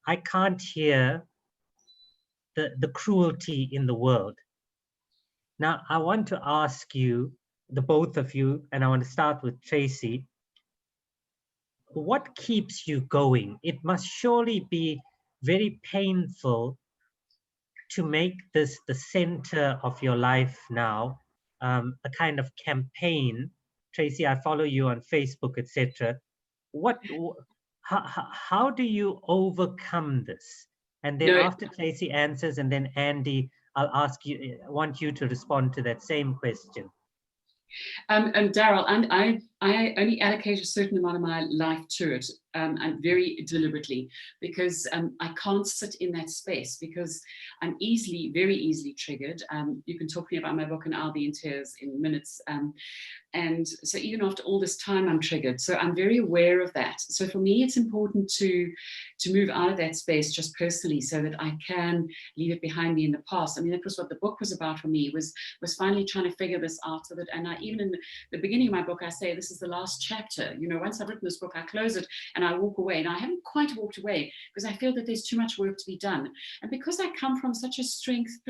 I can't hear the cruelty in the world. Now, I want to ask you, the both of you, and I want to start with Tracy, what keeps you going? It must surely be very painful to make this the center of your life now, a kind of campaign. Tracy, I follow you on Facebook, etc. How do you overcome this? And then after Tracy answers, and then Andy, I'll ask you, want you to respond to that same question. And Daryl, and I only allocate a certain amount of my life to it, and very deliberately, because I can't sit in that space because I'm very easily triggered. You can talk to me about my book and I'll be in tears in minutes. And so even after all this time, I'm triggered. So I'm very aware of that. So for me, it's important to move out of that space just personally so that I can leave it behind me in the past. I mean, that was what the book was about for me, was finally trying to figure this out. So that, and even in the beginning of my book, I say, this is the last chapter. You know, once I've written this book, I close it and I walk away. And I haven't quite walked away because I feel that there's too much work to be done. And because I come from such a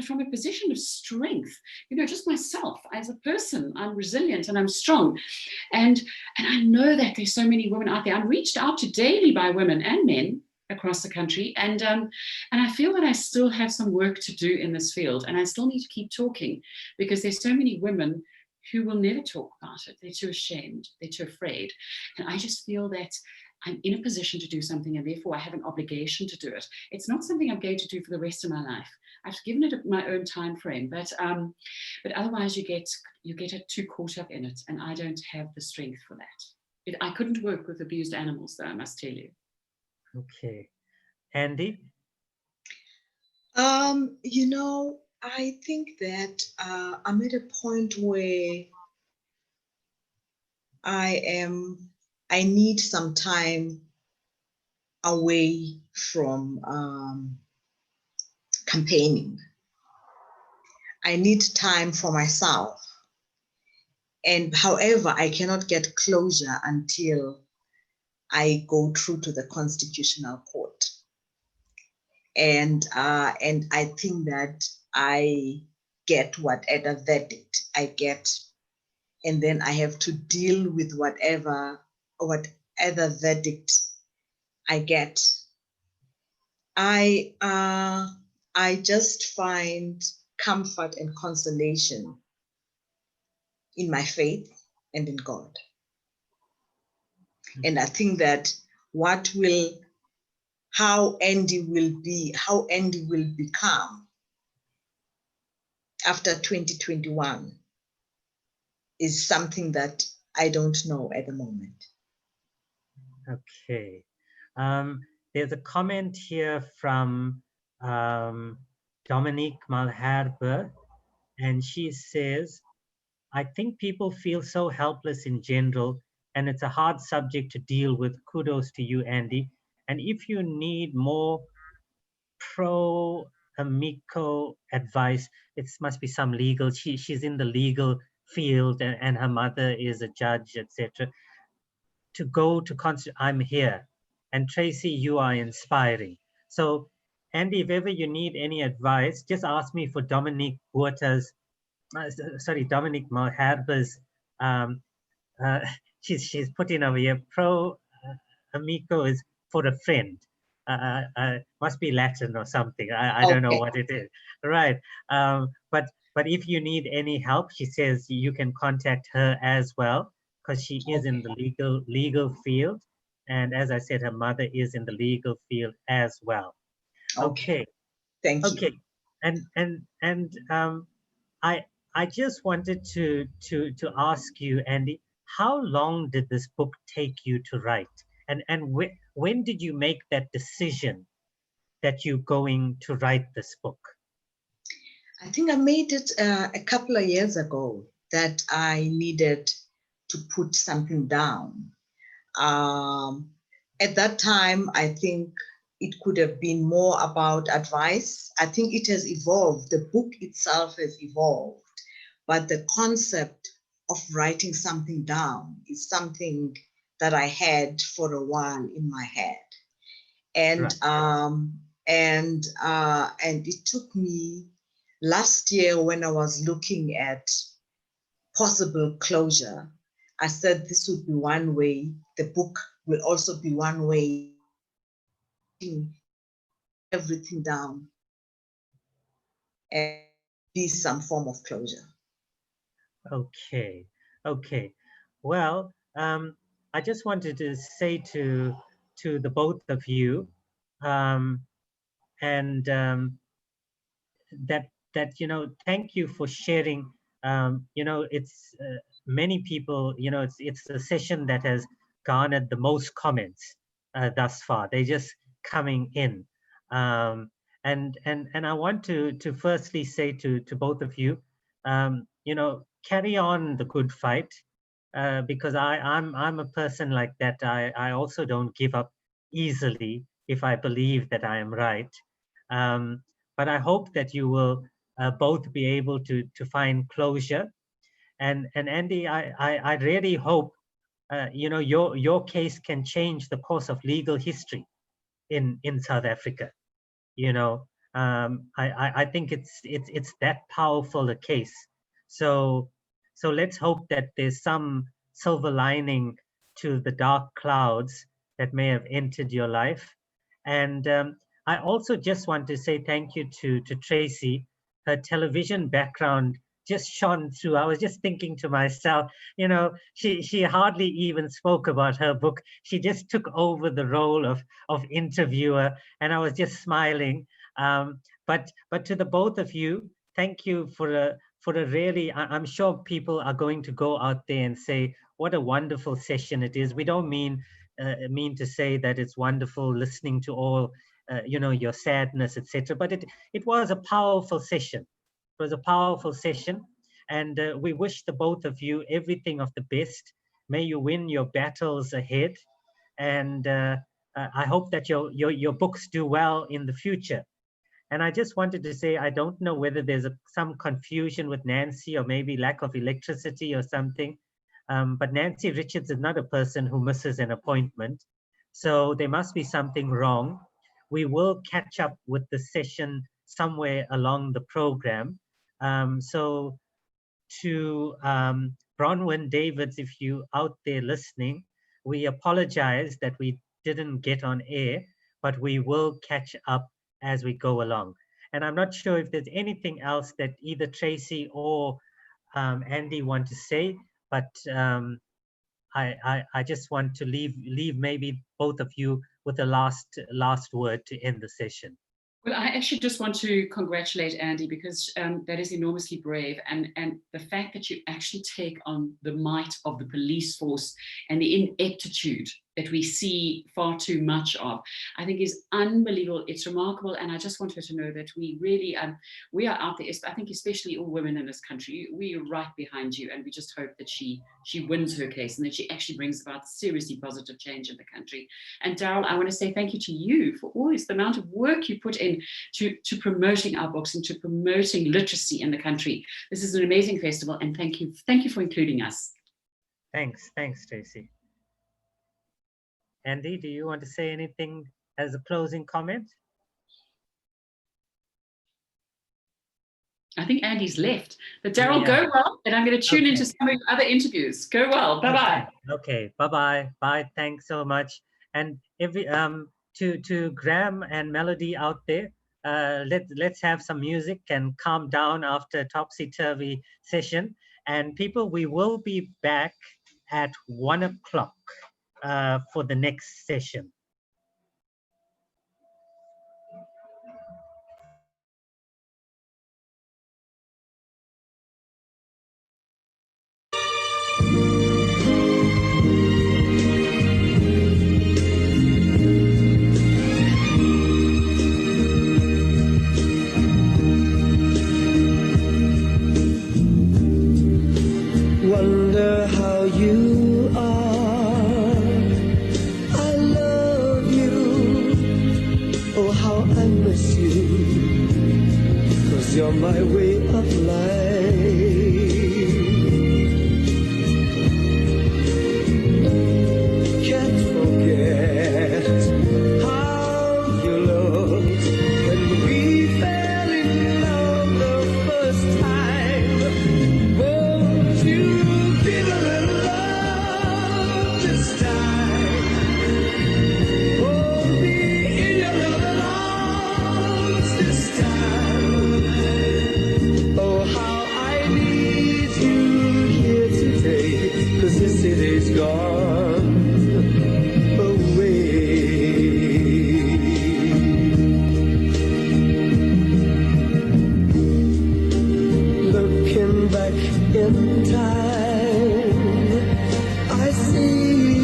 from a position of strength, you know, just myself as a person, I'm resilient and I'm strong. And I know that there's so many women out there. I'm reached out to daily by women and men across the country. And I feel that I still have some work to do in this field. And I still need to keep talking because there's so many women who will never talk about it. They're too ashamed. They're too afraid. And I just feel that I'm in a position to do something and therefore I have an obligation to do it. It's not something I'm going to do for the rest of my life. I've given it my own time frame, but otherwise you get too caught up in it, and I don't have the strength for that. I couldn't work with abused animals, though, I must tell you. Okay. Andy? You know, I think that I'm at a point where I need some time away from campaigning. I need time for myself. And however, I cannot get closure until I go through to the Constitutional Court. And I think that I get whatever verdict I get, and then I have to deal with whatever verdict I get. I just find comfort and consolation in my faith and in God. And I think that how Andy will become after 2021 is something that I don't know at the moment. Okay. There's a comment here from Dominique Malherbe, and she says, I think people feel so helpless in general, and it's a hard subject to deal with. Kudos to you, Andy. And if you need more pro-amico advice, it must be some legal. She's in the legal field, and her mother is a judge, etc. To go to I'm here. And Tracy, you are inspiring. So Andy, if ever you need any advice, just ask me for Dominique Dominique Malherbe's, she's put in over here, amico is for a friend. Must be Latin or something. I don't know what it is. Right. But if you need any help, she says you can contact her as well, because she is in the legal field. And as I said, her mother is in the legal field as well. Okay. Thank you. Okay. And I just wanted to ask you, Andy, how long did this book take you to write? And when did you make that decision that you're going to write this book? I think I made it a couple of years ago that I needed to put something down. At that time, I think it could have been more about advice. I think it has evolved. The book itself has evolved, but the concept of writing something down is something that I had for a while in my head. And and it took me last year when I was looking at possible closure. I said this would be one way. The book will also be one way. Everything down and be some form of closure. Okay. Well, I just wanted to say to the both of you, and that thank you for sharing. It's many people, it's a session that has garnered the most comments thus far. They're just coming in. And I want to firstly say to both of you, carry on the good fight, because I'm a person like that. I also don't give up easily if I believe that I am right. But I hope that you will both be able to find closure. And Andy, I really hope your case can change the course of legal history in South Africa. I think it's that powerful a case. So let's hope that there's some silver lining to the dark clouds that may have entered your life. And I also just want to say thank you to Tracy. Her television background just shone through. I was just thinking to myself, she hardly even spoke about her book. She just took over the role of interviewer, and I was just smiling. But to the both of you, thank you for a really, I'm sure people are going to go out there and say, what a wonderful session it is. We don't mean to say that it's wonderful listening to all, your sadness, etc. But it was a powerful session. It was a powerful session, and we wish the both of you everything of the best. May you win your battles ahead, and I hope that your books do well in the future. And I just wanted to say, I don't know whether there's some confusion with Nancy or maybe lack of electricity or something, but Nancy Richards is not a person who misses an appointment. So there must be something wrong. We will catch up with the session somewhere along the program. So to Bronwyn Davids, if you out there listening, we apologize that we didn't get on air, but we will catch up as we go along. And I'm not sure if there's anything else that either Tracy or Andy want to say, but I just want to leave maybe both of you with a last word to end the session. Well, I actually just want to congratulate Andy, because that is enormously brave. And the fact that you actually take on the might of the police force and the ineptitude that we see far too much of, I think is unbelievable. It's remarkable. And I just want her to know that we really, we are out there, I think especially all women in this country, we are right behind you. And we just hope that she wins her case and that she actually brings about seriously positive change in the country. And Daryl, I want to say thank you to you for always the amount of work you put in to promoting our books and to promoting literacy in the country. This is an amazing festival, and thank you for including us. Thanks, Tracy. Andy, do you want to say anything as a closing comment? I think Andy's left, but Daryl, go well, and I'm going to tune into some of your other interviews. Go well, bye-bye. Okay, bye-bye, bye, thanks so much. And to Graham and Melody out there, let's have some music and calm down after a topsy-turvy session. And people, we will be back at 1 o'clock for the next session. Wonder how you are. I love you. Oh, how I miss you. 'Cause you're my way of life. Can't forget how you looked when we fell in love the first time. Won't you give a little love this time? Hold me in your loving arms this time.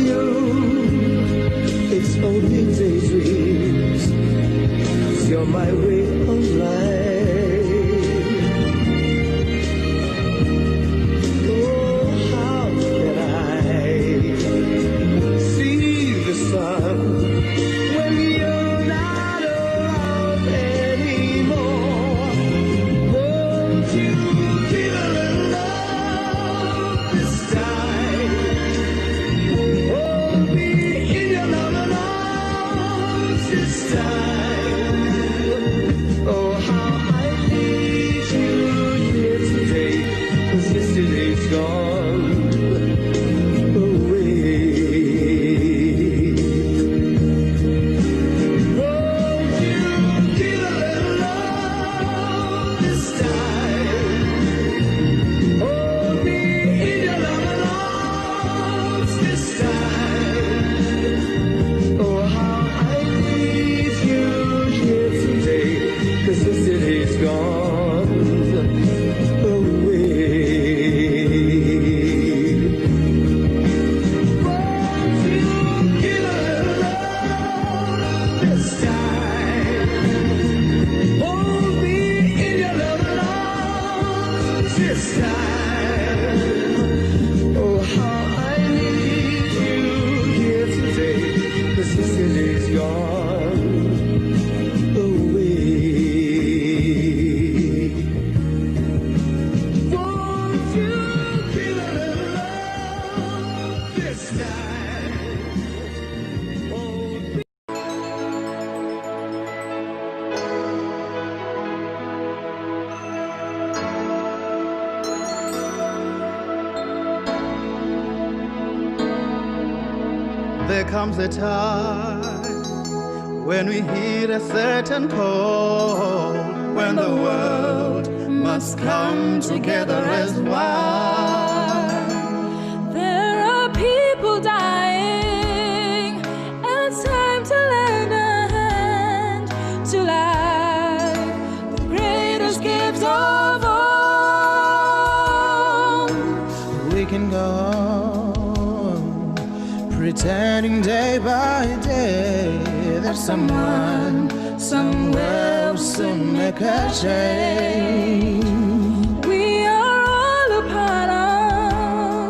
you. It's only daydreams, 'cause you're my way of life. Oh, how can I see the sun when you're not around anymore? Won't you give a little love this time? Hold me in your loving arms this time. Oh, how I need you here today, 'cause yesterday's gone away. Won't you give a little love this time? Hold me in your loving arms this time. Oh, how I need you here today, 'cause yesterday's gone away. Won't you give a little love this time? Hold me in your loving arms this time. Oh, how I need you here today, 'cause yesterday's gone away. Won't you give a little love this time? Hold me. There comes a time when we hear a certain call, when the world must come together as one. There are people dying, and it's time to lend a hand to life, the greatest gift of all. We can go on pretending day by day that someone somewhere will soon make a change. We are all a part of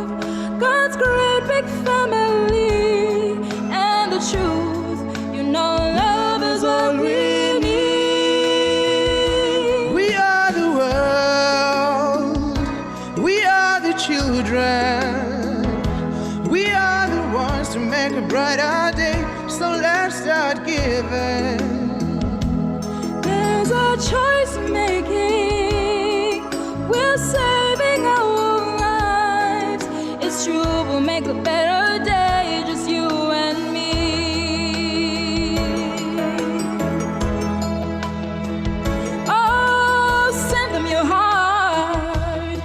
God's great big family, and the truth, you know, love is what we need. We are the world, we are the children, we are the ones to make a brighter day, so let's start giving. There's a choice making, we're saving our lives. It's true, we'll make a better day, just you and me. Oh, send them your heart,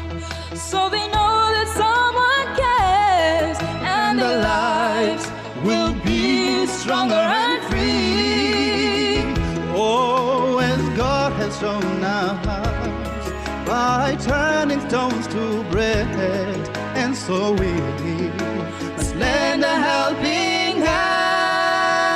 so they know that someone cares, and their lives will be stronger and free. Oh, as God has shown us by turning stones to bread, and so we must lend a helping hand.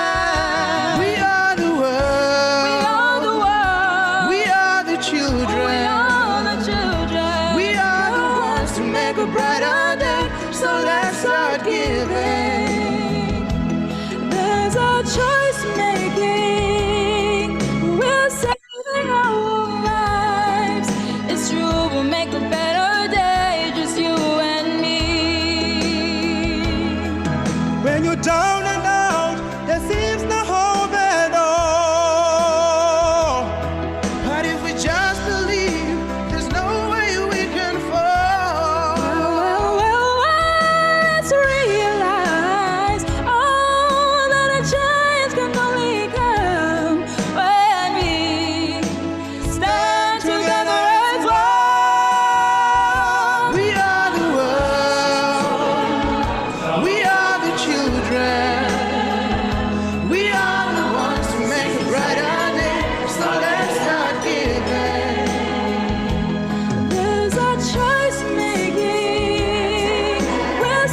We are the world, We are the world, we are the children, we are the children. we are the ones to make a brighter day, so let's start giving. There's a choice making, we're saving our lives. It's true, we'll make a better day, just you and me. When you're down and out, there seems no hope at all. But if we just believe, there's no way we can fall. Well, let's realize, oh, that a change can only come when we stand together as one. We are the world, we are the children, we are the ones to make a brighter day, so let's start giving. There's a choice making, we're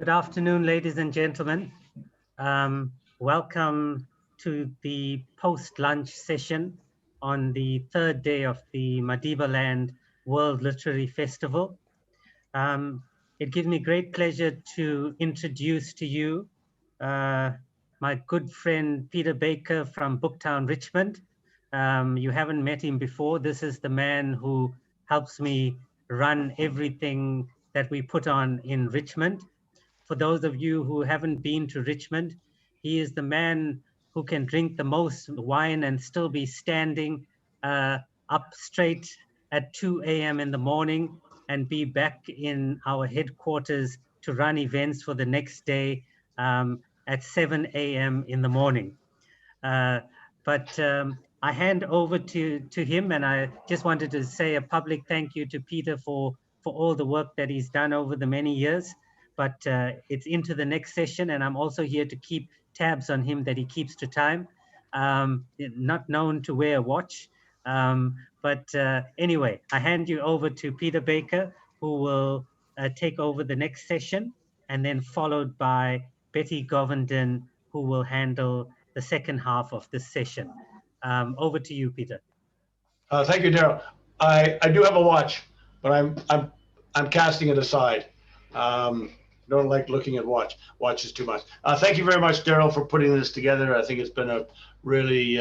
Good afternoon, ladies and gentlemen. Welcome to the post-lunch session on the third day of the Madibaland World Literary Festival. It gives me great pleasure to introduce to you my good friend Peter Baker from Booktown, Richmond. You haven't met him before. This is the man who helps me run everything that we put on in Richmond. For those of you who haven't been to Richmond, he is the man who can drink the most wine and still be standing up straight at 2 a.m. in the morning and be back in our headquarters to run events for the next day at 7 a.m. in the morning. But I hand over to him, and I just wanted to say a public thank you to Peter for all the work that he's done over the many years. But it's into the next session, and I'm also here to keep tabs on him that he keeps to time. Not known to wear a watch. But anyway, I hand you over to Peter Baker, who will take over the next session, and then followed by Betty Govenden, who will handle the second half of this session. Over to you, Peter. Thank you, Daryl. I do have a watch, but I'm casting it aside. Don't like looking at watches too much. Thank you very much, Daryl, for putting this together. I think it's been a really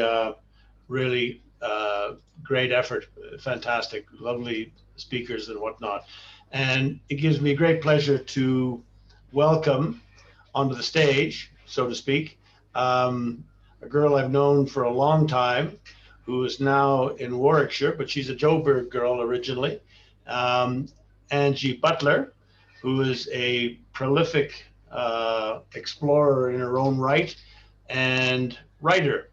great effort. Fantastic, lovely speakers and whatnot. And it gives me great pleasure to welcome onto the stage, so to speak, a girl I've known for a long time, who is now in Warwickshire, but she's a Joburg girl originally. Angie Butler, who is a prolific explorer in her own right and writer.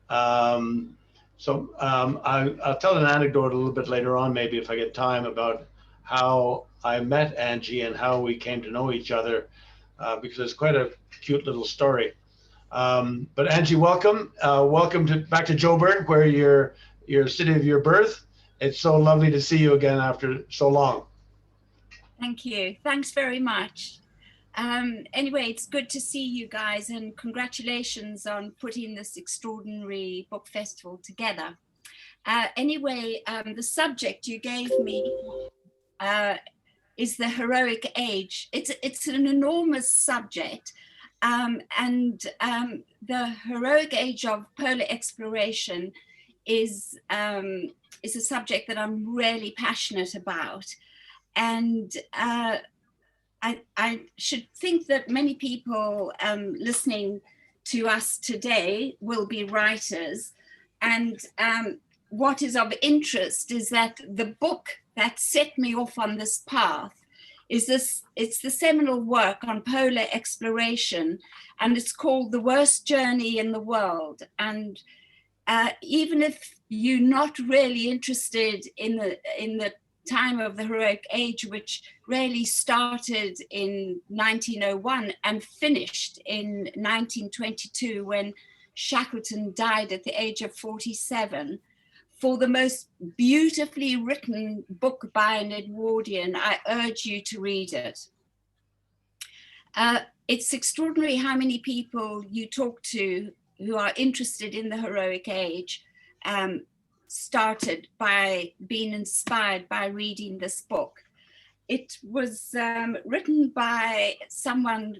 I'll tell an anecdote a little bit later on, maybe if I get time, about how I met Angie and how we came to know each other, because it's quite a cute little story. But Angie, welcome. Welcome back to Joburg, where your city of your birth. It's so lovely to see you again after so long. Thank you. Thanks very much. Anyway, it's good to see you guys, and congratulations on putting this extraordinary book festival together. Anyway, the subject you gave me is the heroic age. It's an enormous subject, and the heroic age of polar exploration is a subject that I'm really passionate about. And I should think that many people listening to us today will be writers. And what is of interest is that the book that set me off on this path it's the seminal work on polar exploration, and it's called The Worst Journey in the World. And even if you're not really interested in the time of the heroic age, which really started in 1901 and finished in 1922 when Shackleton died at the age of 47, for the most beautifully written book by an Edwardian, I urge you to read it. It's extraordinary how many people you talk to who are interested in the heroic age started by being inspired by reading this book. It was written by someone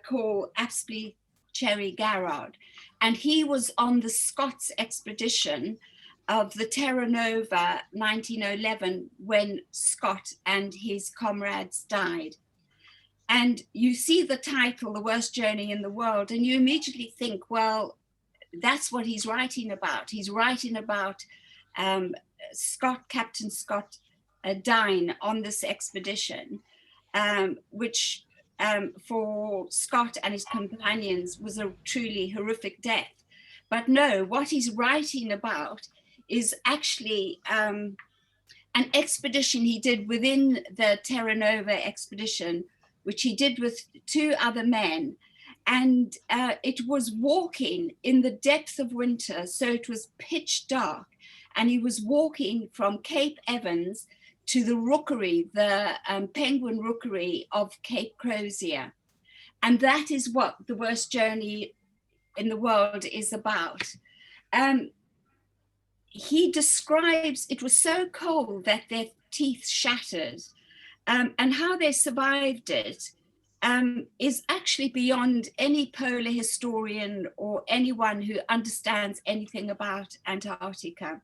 called Apsley Cherry Garrard, and he was on the Scots expedition of the Terra Nova 1911 when Scott and his comrades died. And you see the title, The Worst Journey in the World, and you immediately think, well, that's what he's writing about. He's writing about Captain Scott dying on this expedition, which for Scott and his companions was a truly horrific death. But no, what he's writing about is actually an expedition he did within the Terra Nova expedition, which he did with 2 other men. And it was walking in the depth of winter, so it was pitch dark. And he was walking from Cape Evans to the rookery, the penguin rookery of Cape Crozier. And that is what The Worst Journey in the World is about. He describes it was so cold that their teeth shattered, and how they survived it is actually beyond any polar historian or anyone who understands anything about Antarctica.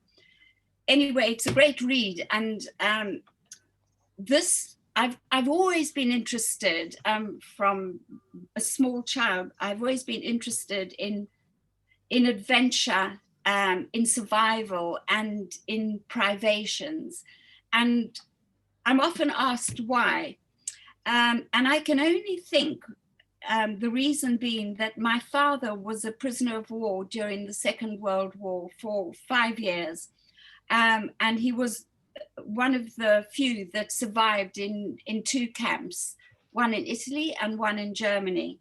Anyway, it's a great read, and this I've always been interested from a small child. I've always been interested in adventure, in survival, and in privations, and I'm often asked why, and I can only think the reason being that my father was a prisoner of war during the Second World War for 5 years, and he was one of the few that survived in 2 camps, one in Italy and one in Germany.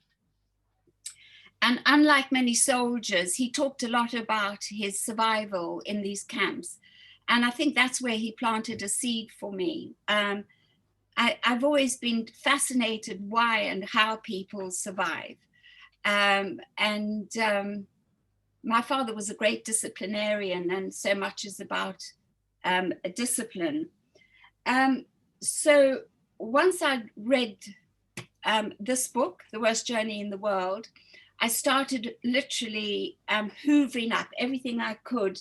And unlike many soldiers, he talked a lot about his survival in these camps. And I think that's where he planted a seed for me. I've always been fascinated why and how people survive. My father was a great disciplinarian, and so much is about a discipline. So once I read this book, The Worst Journey in the World, I started literally hoovering up everything I could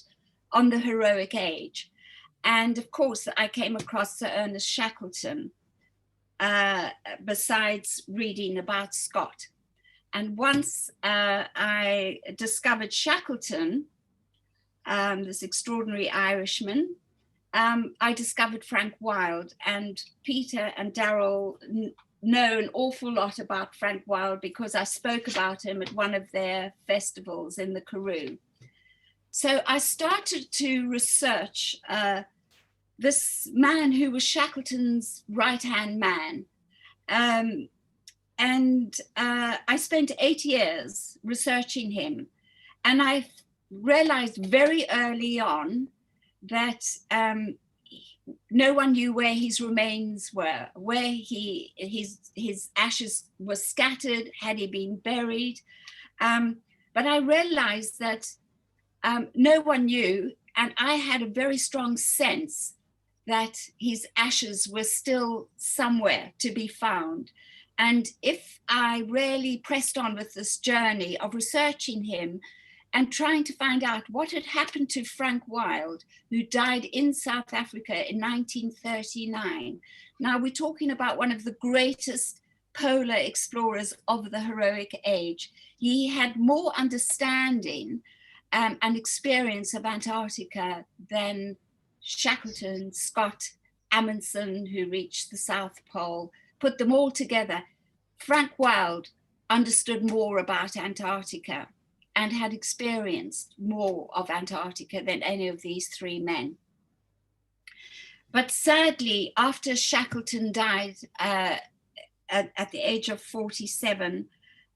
on the heroic age. And of course, I came across Sir Ernest Shackleton, besides reading about Scott. And once I discovered Shackleton, this extraordinary Irishman, I discovered Frank Wilde, and Peter and Daryl know an awful lot about Frank Wilde because I spoke about him at one of their festivals in the Karoo. So I started to research this man who was Shackleton's right-hand man. I spent 8 years researching him, and I realized very early on that no one knew where his remains were, where his ashes were scattered, had he been buried. But I realized that no one knew, and I had a very strong sense that his ashes were still somewhere to be found. And if I really pressed on with this journey of researching him and trying to find out what had happened to Frank Wilde, who died in South Africa in 1939. Now we're talking about one of the greatest polar explorers of the heroic age. He had more understanding and experience of Antarctica than Shackleton, Scott, Amundsen, who reached the South Pole. Put them all together. Frank Wilde understood more about Antarctica and had experienced more of Antarctica than any of these 3 men. But sadly, after Shackleton died at the age of 47,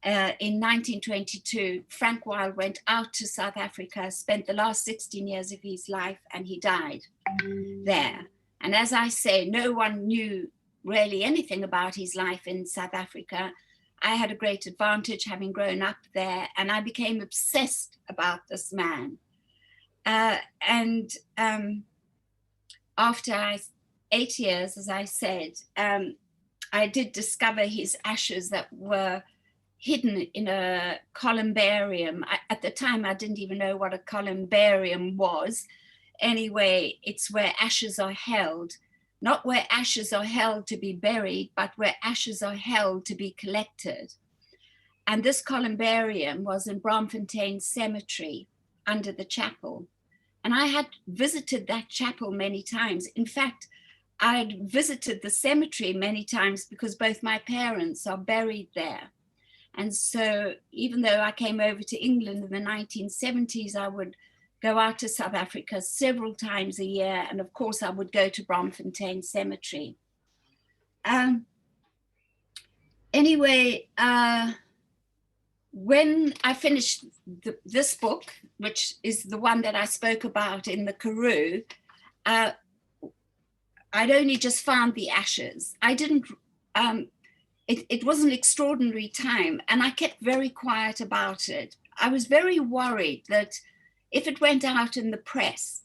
in 1922, Frank Wilde went out to South Africa, spent the last 16 years of his life, and he died there. And as I say, no one knew really anything about his life in South Africa. I had a great advantage having grown up there, and I became obsessed about this man. After 8 years, as I said, I did discover his ashes that were hidden in a columbarium. At the time, I didn't even know what a columbarium was. Anyway, it's where ashes are held, not where ashes are held to be buried, but where ashes are held to be collected. And this columbarium was in Braamfontein Cemetery under the chapel. And I had visited that chapel many times. In fact, I'd visited the cemetery many times because both my parents are buried there. And so even though I came over to England in the 1970s, I would go out to South Africa several times a year. And of course, I would go to Braamfontein Cemetery. Anyway, when I finished this book, which is the one that I spoke about in the Karoo, I'd only just found the ashes. I didn't, it was an extraordinary time, and I kept very quiet about it. I was very worried that if it went out in the press,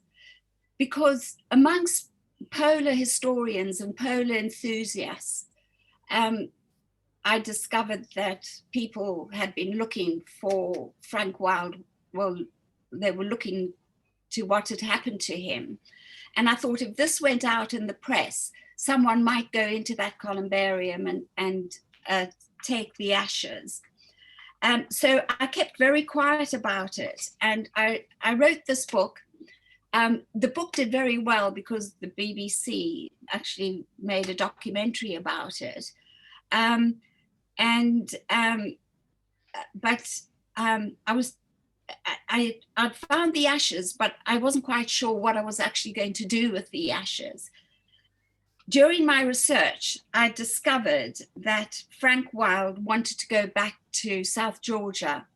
because amongst polar historians and polar enthusiasts, I discovered that people had been looking for Frank Wilde. Well, they were looking to what had happened to him. And I thought if this went out in the press, someone might go into that columbarium and take the ashes. So I kept very quiet about it. And I wrote this book. The book did very well because the BBC actually made a documentary about it. I'd found the ashes, but I wasn't quite sure what I was actually going to do with the ashes. During my research, I discovered that Frank Wilde wanted to go back to South Georgia,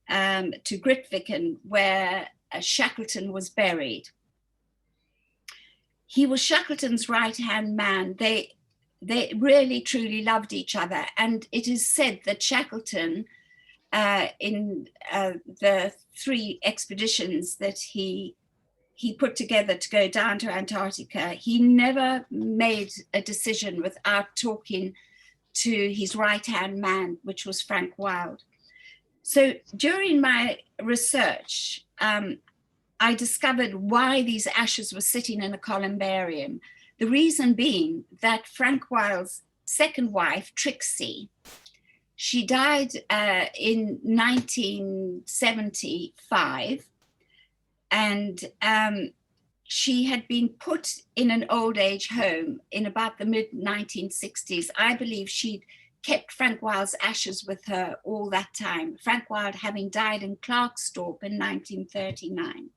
to Grytviken, where Shackleton was buried. He was Shackleton's right-hand man. They really, truly loved each other. And it is said that Shackleton, in the 3 expeditions that he put together to go down to Antarctica, he never made a decision without talking to his right-hand man, which was Frank Wilde. So during my research, I discovered why these ashes were sitting in a columbarium. The reason being that Frank Wilde's second wife, Trixie, she died in 1975, and she had been put in an old age home in about the mid-1960s. I believe she'd kept Frank Wilde's ashes with her all that time, Frank Wilde having died in Klerksdorp in 1939.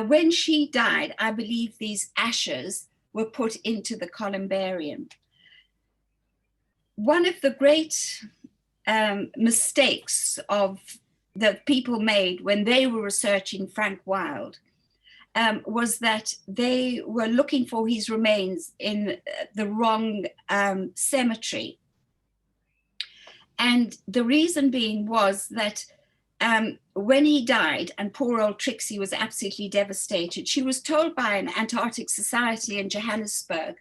When she died, I believe these ashes were put into the columbarium. One of the great mistakes that people made when they were researching Frank Wilde was that they were looking for his remains in the wrong cemetery. And the reason being was that when he died, and poor old Trixie was absolutely devastated, she was told by an Antarctic Society in Johannesburg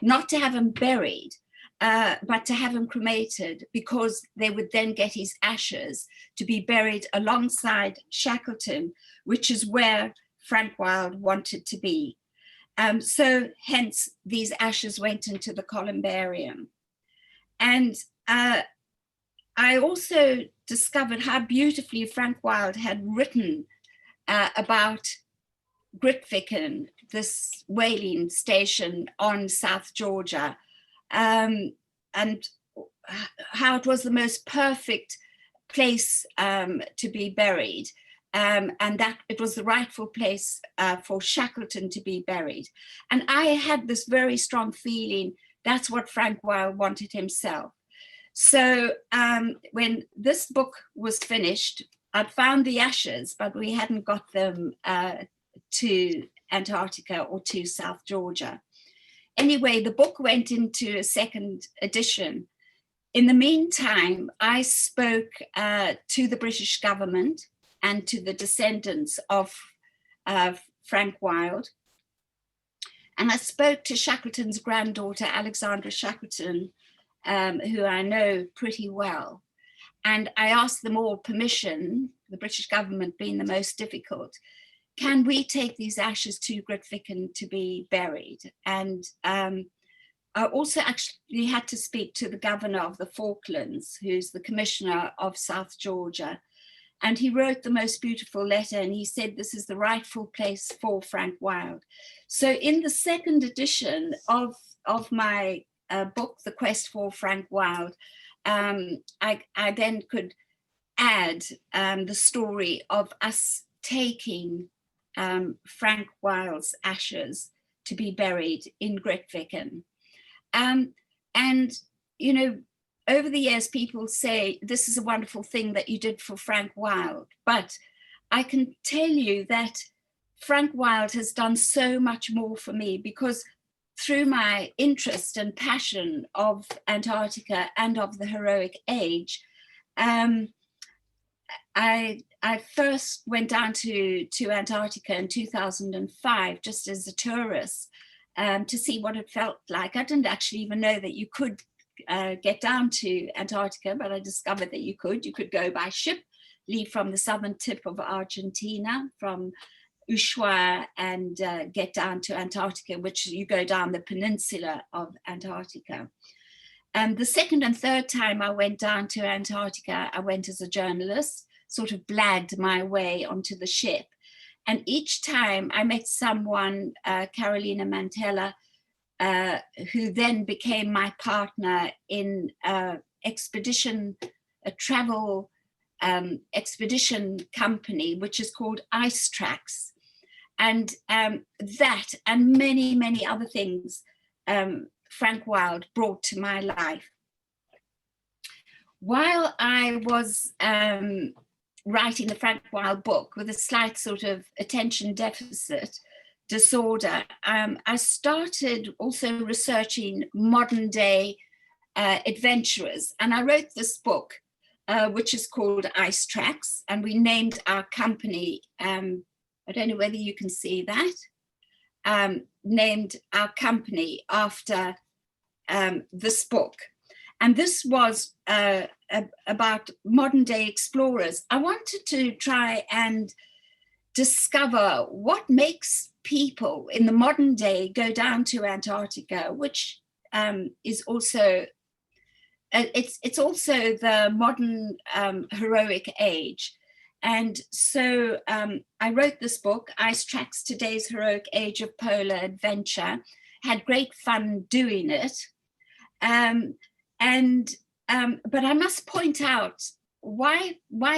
not to have him buried, but to have him cremated, because they would then get his ashes to be buried alongside Shackleton, which is where Frank Wilde wanted to be. So hence these ashes went into the columbarium. And I also discovered how beautifully Frank Wilde had written about Grytviken, this whaling station on South Georgia, and how it was the most perfect place to be buried, and that it was the rightful place for Shackleton to be buried. And I had this very strong feeling that's what Frank Wilde wanted himself. So when this book was finished, I'd found the ashes, but we hadn't got them to Antarctica or to South Georgia. Anyway, the book went into a second edition. In the meantime, I spoke to the British government and to the descendants of Frank Wilde. And I spoke to Shackleton's granddaughter, Alexandra Shackleton, who I know pretty well. And I asked them all permission, the British government being the most difficult, can we take these ashes to Grytviken to be buried? And I also actually had to speak to the governor of the Falklands, who's the commissioner of South Georgia. And he wrote the most beautiful letter, and he said, this is the rightful place for Frank Wilde. So in the second edition of my book, The Quest for Frank Wilde, I then could add the story of us taking Frank Wilde's ashes to be buried in Grytviken. And, you know, over the years, people say, this is a wonderful thing that you did for Frank Wilde. But I can tell you that Frank Wilde has done so much more for me, because through my interest and passion of Antarctica and of the heroic age, I first went down to Antarctica in 2005, just as a tourist, to see what it felt like. I didn't actually even know that you could get down to Antarctica, but I discovered that you could. You could go by ship, leave from the southern tip of Argentina, from Ushuaia, and get down to Antarctica, which you go down the peninsula of Antarctica. The second and third time I went down to Antarctica, I went as a journalist, sort of blagged my way onto the ship. And each time I met someone, Carolina Mantella, who then became my partner in expedition, a travel expedition company, which is called Ice Tracks. And that and many, many other things Frank Wild brought to my life. While I was writing the Frank Wild book with a slight sort of attention deficit disorder, I started also researching modern day adventurers. And I wrote this book, which is called Ice Tracks. And we named our company, I don't know whether you can see that, named our company after this book. And this was about modern day explorers. I wanted to try and discover what makes people in the modern day go down to Antarctica, which is also, it's also the modern heroic age. And so I wrote this book, Ice Tracks, Today's Heroic Age of Polar Adventure, had great fun doing it. But I must point out why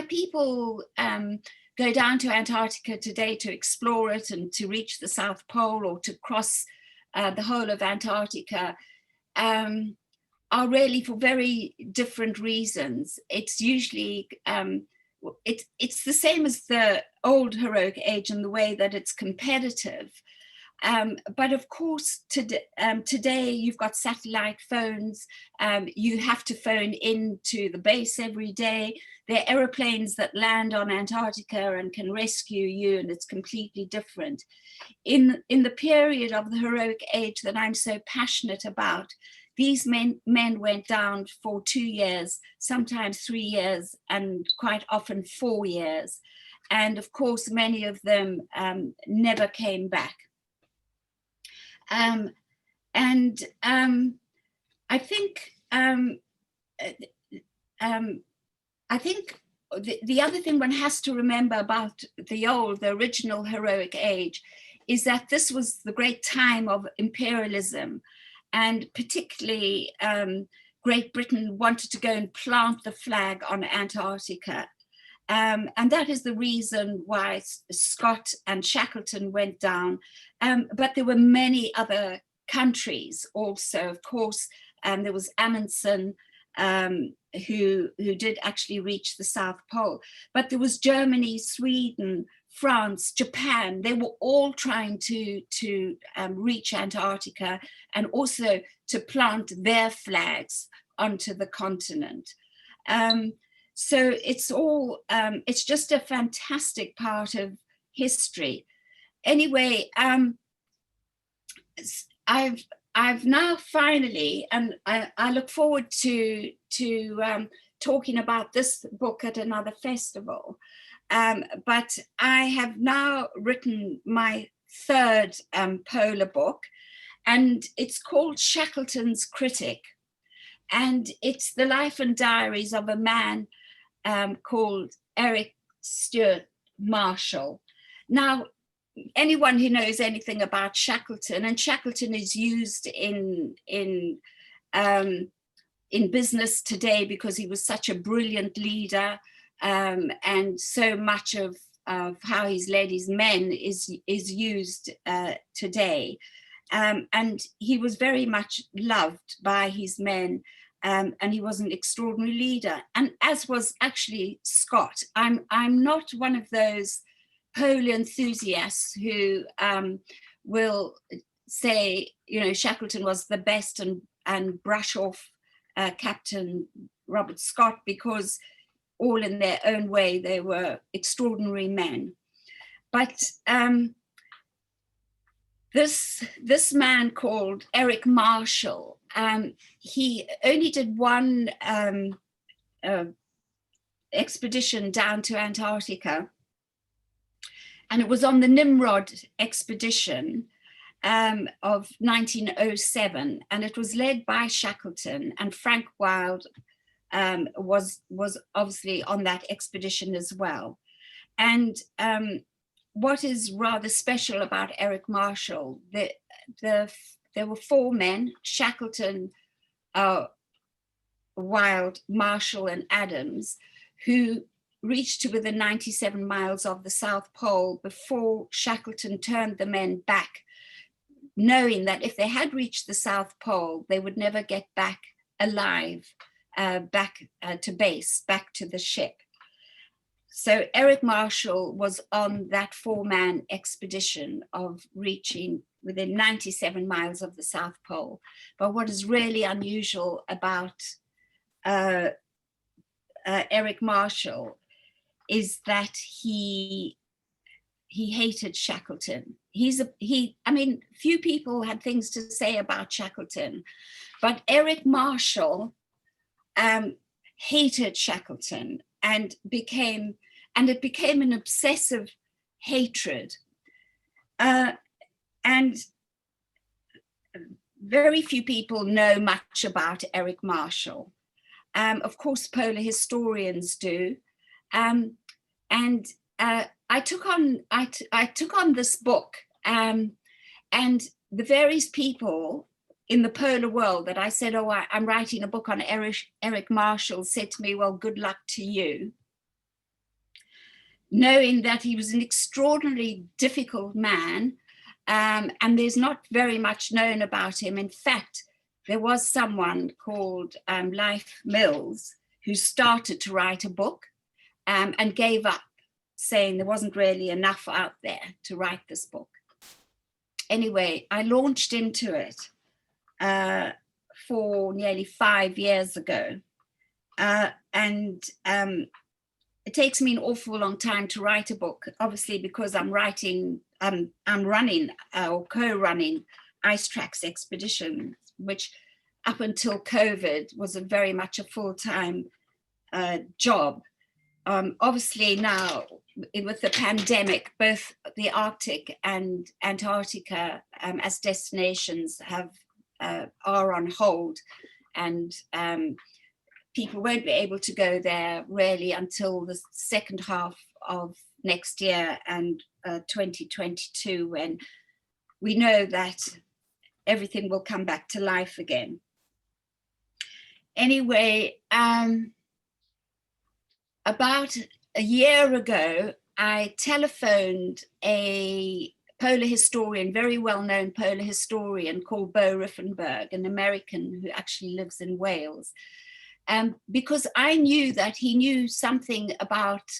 people go down to Antarctica today to explore it and to reach the South Pole or to cross the whole of Antarctica are really for very different reasons. It's usually, it's the same as the old heroic age in the way that it's competitive. But of course, today you've got satellite phones. You have to phone into the base every day. There are aeroplanes that land on Antarctica and can rescue you, and it's completely different. In the period of the heroic age that I'm so passionate about, these men went down for 2 years, sometimes 3 years, and quite often 4 years. And of course, many of them never came back. I think the other thing one has to remember about the original heroic age is that this was the great time of imperialism, and particularly Great Britain wanted to go and plant the flag on Antarctica. And that is the reason why Scott and Shackleton went down. But there were many other countries also. Of course, there was Amundsen, who did actually reach the South Pole. But there was Germany, Sweden, France, Japan. They were all trying to reach Antarctica and also to plant their flags onto the continent. So it's all, it's just a fantastic part of history. Anyway, I've now finally, and I look forward to talking about this book at another festival, but I have now written my third polar book, and it's called Shackleton's Critic. And it's the life and diaries of a man called Eric Stuart Marshall. Now, anyone who knows anything about Shackleton, and Shackleton is used in business today because he was such a brilliant leader, and so much of how he's led his men is used today. And he was very much loved by his men. And he was an extraordinary leader, and as was actually Scott. I'm not one of those polar enthusiasts who will say, you know, Shackleton was the best and brush off Captain Robert Scott, because all in their own way, they were extraordinary men. But this man called Eric Marshall, he only did one expedition down to Antarctica, and it was on the Nimrod expedition of 1907, and it was led by Shackleton, and Frank Wild was obviously on that expedition as well. And what is rather special about Eric Marshall, there were 4 men: Shackleton, Wild, Marshall, and Adams, who reached to within 97 miles of the South Pole before Shackleton turned the men back, knowing that if they had reached the South Pole, they would never get back alive, back to base, back to the ship. So Eric Marshall was on that 4-man expedition of reaching within 97 miles of the South Pole. But what is really unusual about Eric Marshall is that he hated Shackleton. I mean, few people had things to say about Shackleton, but Eric Marshall hated Shackleton, and it became an obsessive hatred. And very few people know much about Eric Marshall. Of course, polar historians do. And I took on this book, and the various people in the polar world that I said, oh, I'm writing a book on Eric Marshall, said to me, well, good luck to you, knowing that he was an extraordinarily difficult man, and there's not very much known about him. In fact, there was someone called Leif Mills who started to write a book and gave up, saying there wasn't really enough out there to write this book. Anyway, I launched into it for nearly 5 years ago. And it takes me an awful long time to write a book, obviously, because I'm running or co-running Ice Tracks expeditions, which up until COVID was very much a full-time job. Obviously now, with the pandemic, both the Arctic and Antarctica as destinations are on hold, and people won't be able to go there really until the second half of next year and 2022, when we know that everything will come back to life again. Anyway, about a year ago, I telephoned a polar historian, very well-known polar historian called Bo Riffenberg, an American who actually lives in Wales, because I knew that he knew something about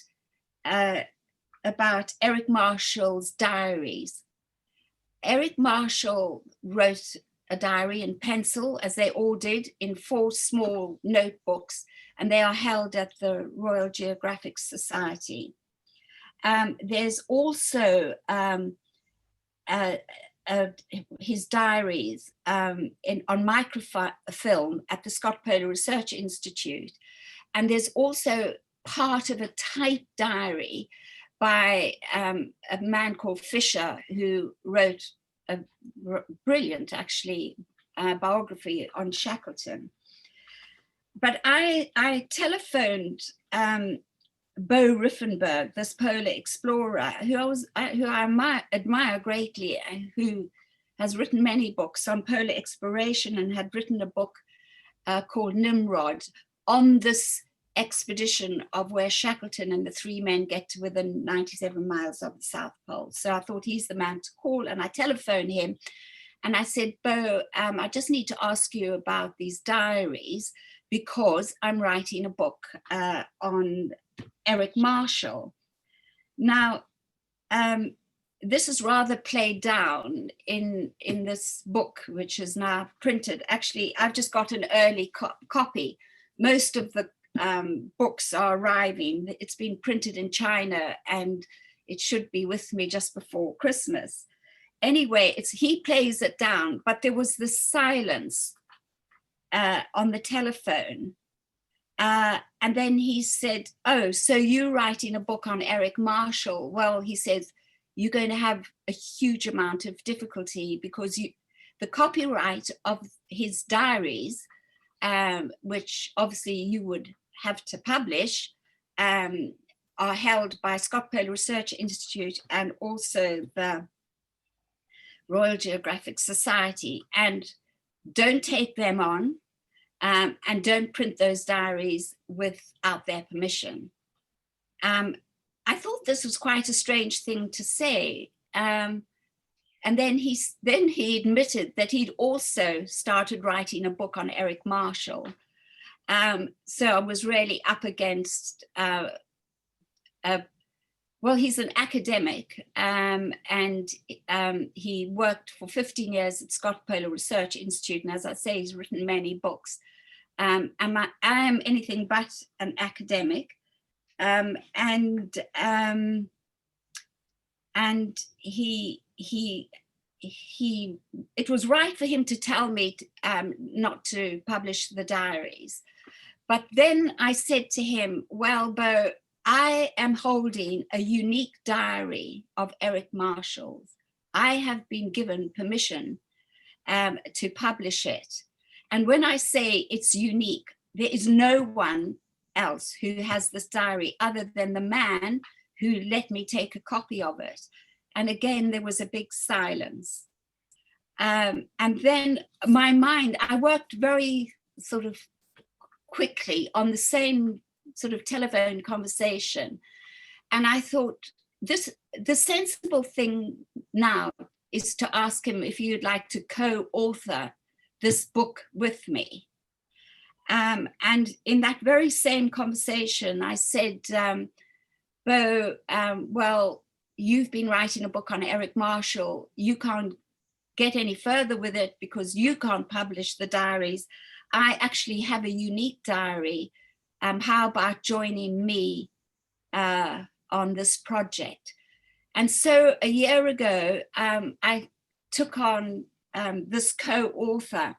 Eric Marshall's diaries. Eric Marshall wrote a diary in pencil, as they all did, in 4 small notebooks, and they are held at the Royal Geographic Society. There's also his diaries on microfilm at the Scott Polar Research Institute. And there's also part of a typed diary by a man called Fisher, who wrote a brilliant, actually, biography on Shackleton. But I telephoned Bo Riffenberg, this polar explorer, who I admire greatly, and who has written many books on polar exploration, and had written a book called Nimrod on this expedition of where Shackleton and the 3 men get to within 97 miles of the South Pole. So I thought he's the man to call, and I telephoned him and I said, Bo, I just need to ask you about these diaries, because I'm writing a book on Eric Marshall. Now, this is rather played down in this book, which is now printed. Actually, I've just got an early copy. Most of the books are arriving. It's been printed in China and it should be with me just before Christmas. Anyway, he plays it down, but there was this silence on the telephone. And then he said, oh, so you're writing a book on Eric Marshall. Well, he says, you're going to have a huge amount of difficulty because the copyright of his diaries, which obviously you would have to publish, are held by Scott Polar Research Institute and also the Royal Geographic Society, and don't take them on and don't print those diaries without their permission. I thought this was quite a strange thing to say. And then he admitted that he'd also started writing a book on Eric Marshall. So I was really up against, well, he's an academic and he worked for 15 years at Scott Polar Research Institute. And as I say, he's written many books. I am anything but an academic. And it was right for him to tell me not to publish the diaries. But then I said to him, well, Bo, I am holding a unique diary of Eric Marshall's. I have been given permission to publish it. And when I say it's unique, there is no one else who has this diary other than the man who let me take a copy of it. And again, there was a big silence. And then my mind, I worked very sort of quickly on the same sort of telephone conversation. And I thought the sensible thing now is to ask him if you'd like to co-author this book with me. And in that very same conversation, I said, Bo, well, you've been writing a book on Eric Marshall. You can't get any further with it because you can't publish the diaries. I actually have a unique diary. How about joining me on this project? And so a year ago, I took on this co-author.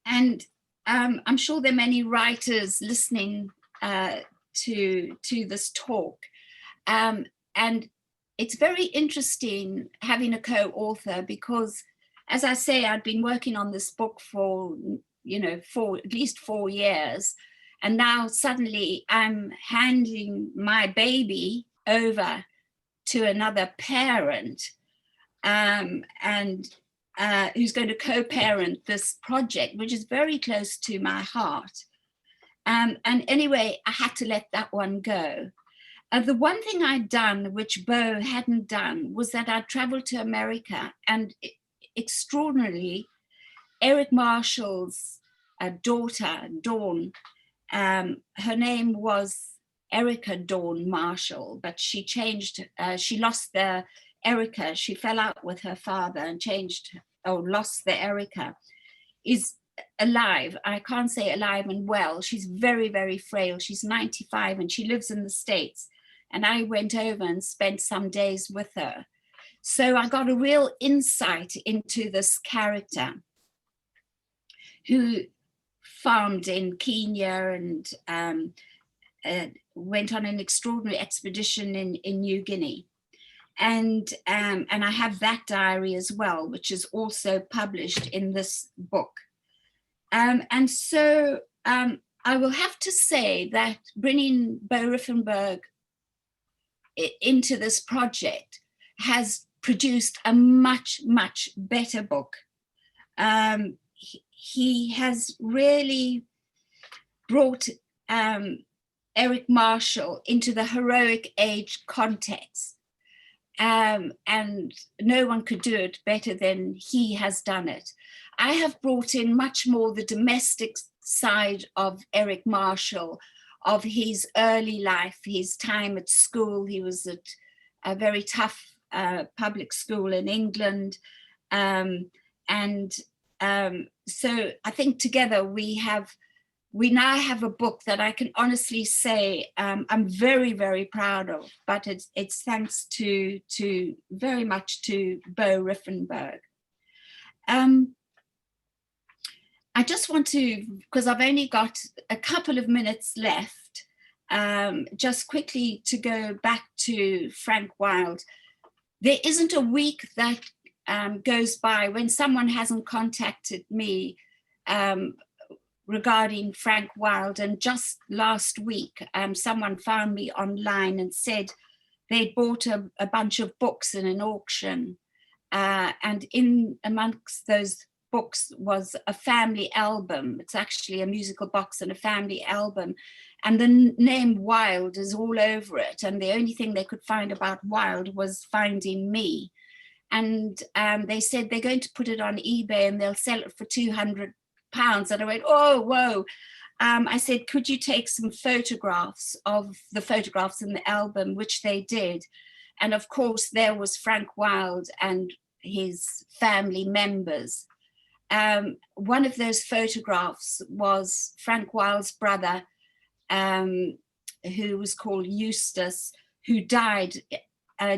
And I'm sure there are many writers listening to this talk. And it's very interesting having a co-author because, as I say, I'd been working on this book for, for at least 4 years. And now suddenly I'm handing my baby over to another parent who's going to co-parent this project, which is very close to my heart. And anyway, I had to let that one go. The one thing I'd done, which Bo hadn't done, was that I traveled to America, and extraordinarily, Eric Marshall's daughter, Dawn, her name was Erica Dawn Marshall, but she changed, she lost the Erica, she fell out with her father and lost the Erica, is alive. I can't say alive and well. She's very, very frail. She's 95 and she lives in the States. And I went over and spent some days with her. So I got a real insight into this character who farmed in Kenya and went on an extraordinary expedition in New Guinea. And I have that diary as well, which is also published in this book. And so I will have to say that bringing Bo Riffenberg into this project has produced a much, much better book. He has really brought Eric Marshall into the heroic age context. And no one could do it better than he has done it. I have brought in much more the domestic side of Eric Marshall, of his early life, his time at school. He was at a very tough public school in England. So I think together we now have a book that I can honestly say I'm very, very proud of, but it's thanks to very much to Bo Riffenberg. I just want to, because I've only got a couple of minutes left, just quickly to go back to Frank Wilde. There isn't a week that goes by when someone hasn't contacted me regarding Frank Wilde. And just last week, someone found me online and said they'd bought a bunch of books in an auction. And in amongst those books was a family album. It's actually a musical box and a family album. And the name Wilde is all over it. And the only thing they could find about Wilde was finding me. And they said they're going to put it on eBay and they'll sell it for £200. And I went, oh, whoa. I said, could you take some photographs of the photographs in the album, which they did. And of course, there was Frank Wilde and his family members. One of those photographs was Frank Wilde's brother, who was called Eustace, who died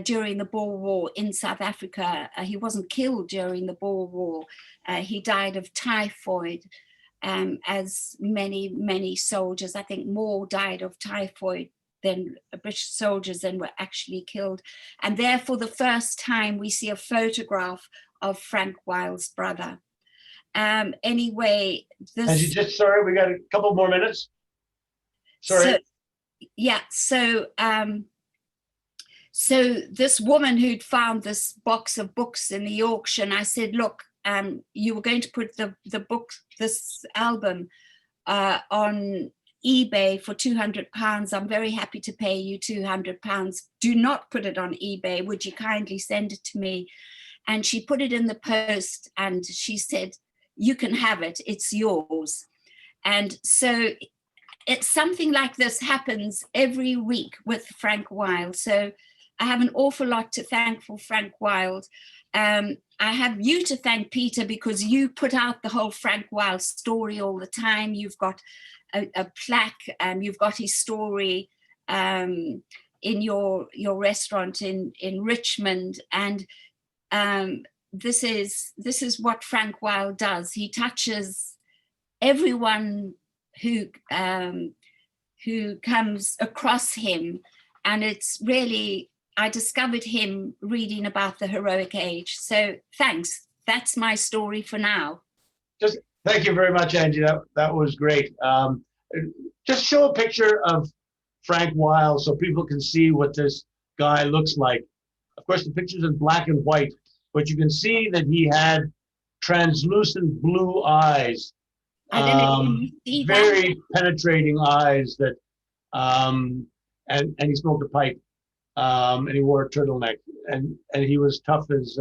during the Boer War in South Africa. He wasn't killed during the Boer War. He died of typhoid, as many soldiers, I think more died of typhoid than British soldiers than were actually killed. And there, for the first time, we see a photograph of Frank Wilde's brother. Anyway, this... And you just, sorry, we got a couple more minutes. Sorry. So this woman who'd found this box of books in the auction, I said, look, you were going to put this album on eBay for £200. I'm very happy to pay you £200. Do not put it on eBay. Would you kindly send it to me? And she put it in the post and she said, you can have it, it's yours. And so it's something like this happens every week with Frank Wilde. So I have an awful lot to thank for Frank Wilde. I have you to thank, Peter, because you put out the whole Frank Wilde story all the time. You've got a plaque, you've got his story in your restaurant in Richmond. And this is what Frank Wilde does. He touches everyone who comes across him, and it's really, I discovered him reading about the heroic age. So thanks. That's my story for now. Just thank you very much, Angie. That was great. Just show a picture of Frank Wilde so people can see what this guy looks like. Of course, the picture's in black and white, but you can see that he had translucent blue eyes, very penetrating eyes that, and he smoked a pipe, and he wore a turtleneck, and he was tough as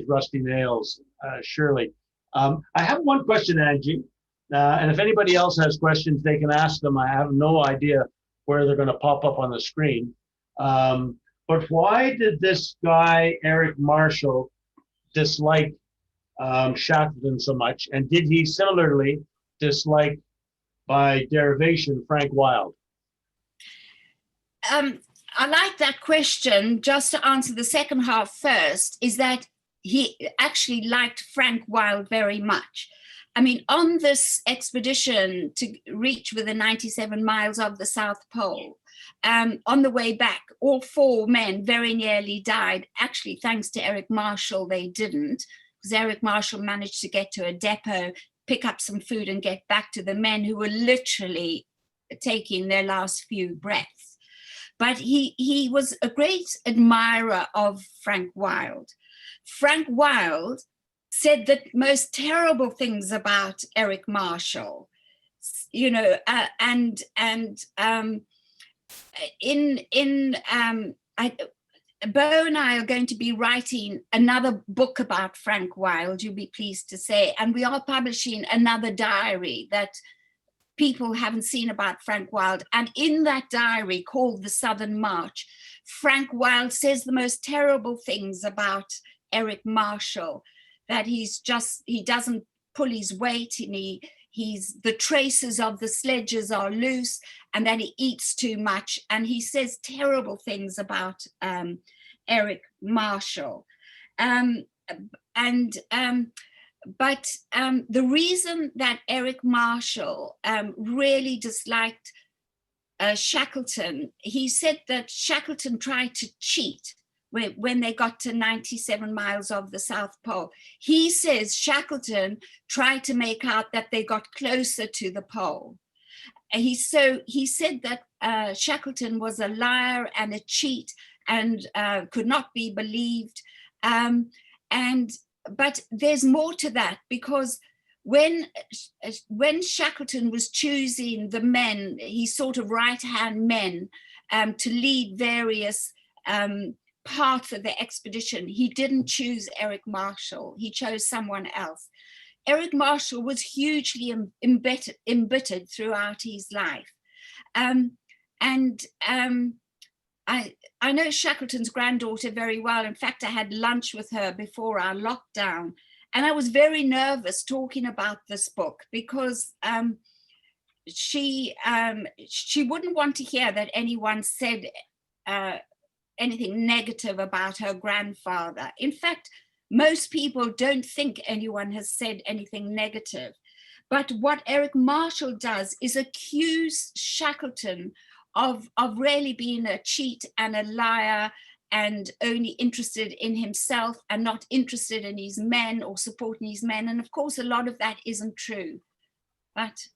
rusty nails, surely. I have one question, Angie, and if anybody else has questions, they can ask them. I have no idea where they're going to pop up on the screen. But why did this guy, Eric Marshall, dislike Shackleton so much? And did he similarly dislike, by derivation, Frank Wilde? I like that question. Just to answer the second half first, is that he actually liked Frank Wilde very much. I mean, on this expedition to reach within 97 miles of the South Pole, on the way back, all four men very nearly died. Actually, thanks to Eric Marshall, they didn't, because Eric Marshall managed to get to a depot, pick up some food and get back to the men who were literally taking their last few breaths. But he was a great admirer of Frank Wilde. Frank Wilde said the most terrible things about Eric Marshall, you know, Bo and I are going to be writing another book about Frank Wilde, you'll be pleased to say, and we are publishing another diary that people haven't seen about Frank Wilde. And in that diary, called The Southern March, Frank Wilde says the most terrible things about Eric Marshall, that he doesn't pull his weight, and the traces of the sledges are loose, and that he eats too much. And he says terrible things about Eric Marshall. But the reason that Eric Marshall really disliked Shackleton, he said that Shackleton tried to cheat when they got to 97 miles of the South Pole. He says Shackleton tried to make out that they got closer to the pole. He said that Shackleton was a liar and a cheat and could not be believed. But there's more to that, because when Shackleton was choosing the men, his sort of right-hand men, to lead various parts of the expedition, he didn't choose Eric Marshall. He chose someone else. Eric Marshall was hugely embittered throughout his life. I know Shackleton's granddaughter very well. In fact, I had lunch with her before our lockdown, and I was very nervous talking about this book, because she wouldn't want to hear that anyone said anything negative about her grandfather. In fact, most people don't think anyone has said anything negative. But what Eric Marshall does is accuse Shackleton of really being a cheat and a liar, and only interested in himself and not interested in his men or supporting his men. And of course, a lot of that isn't true. But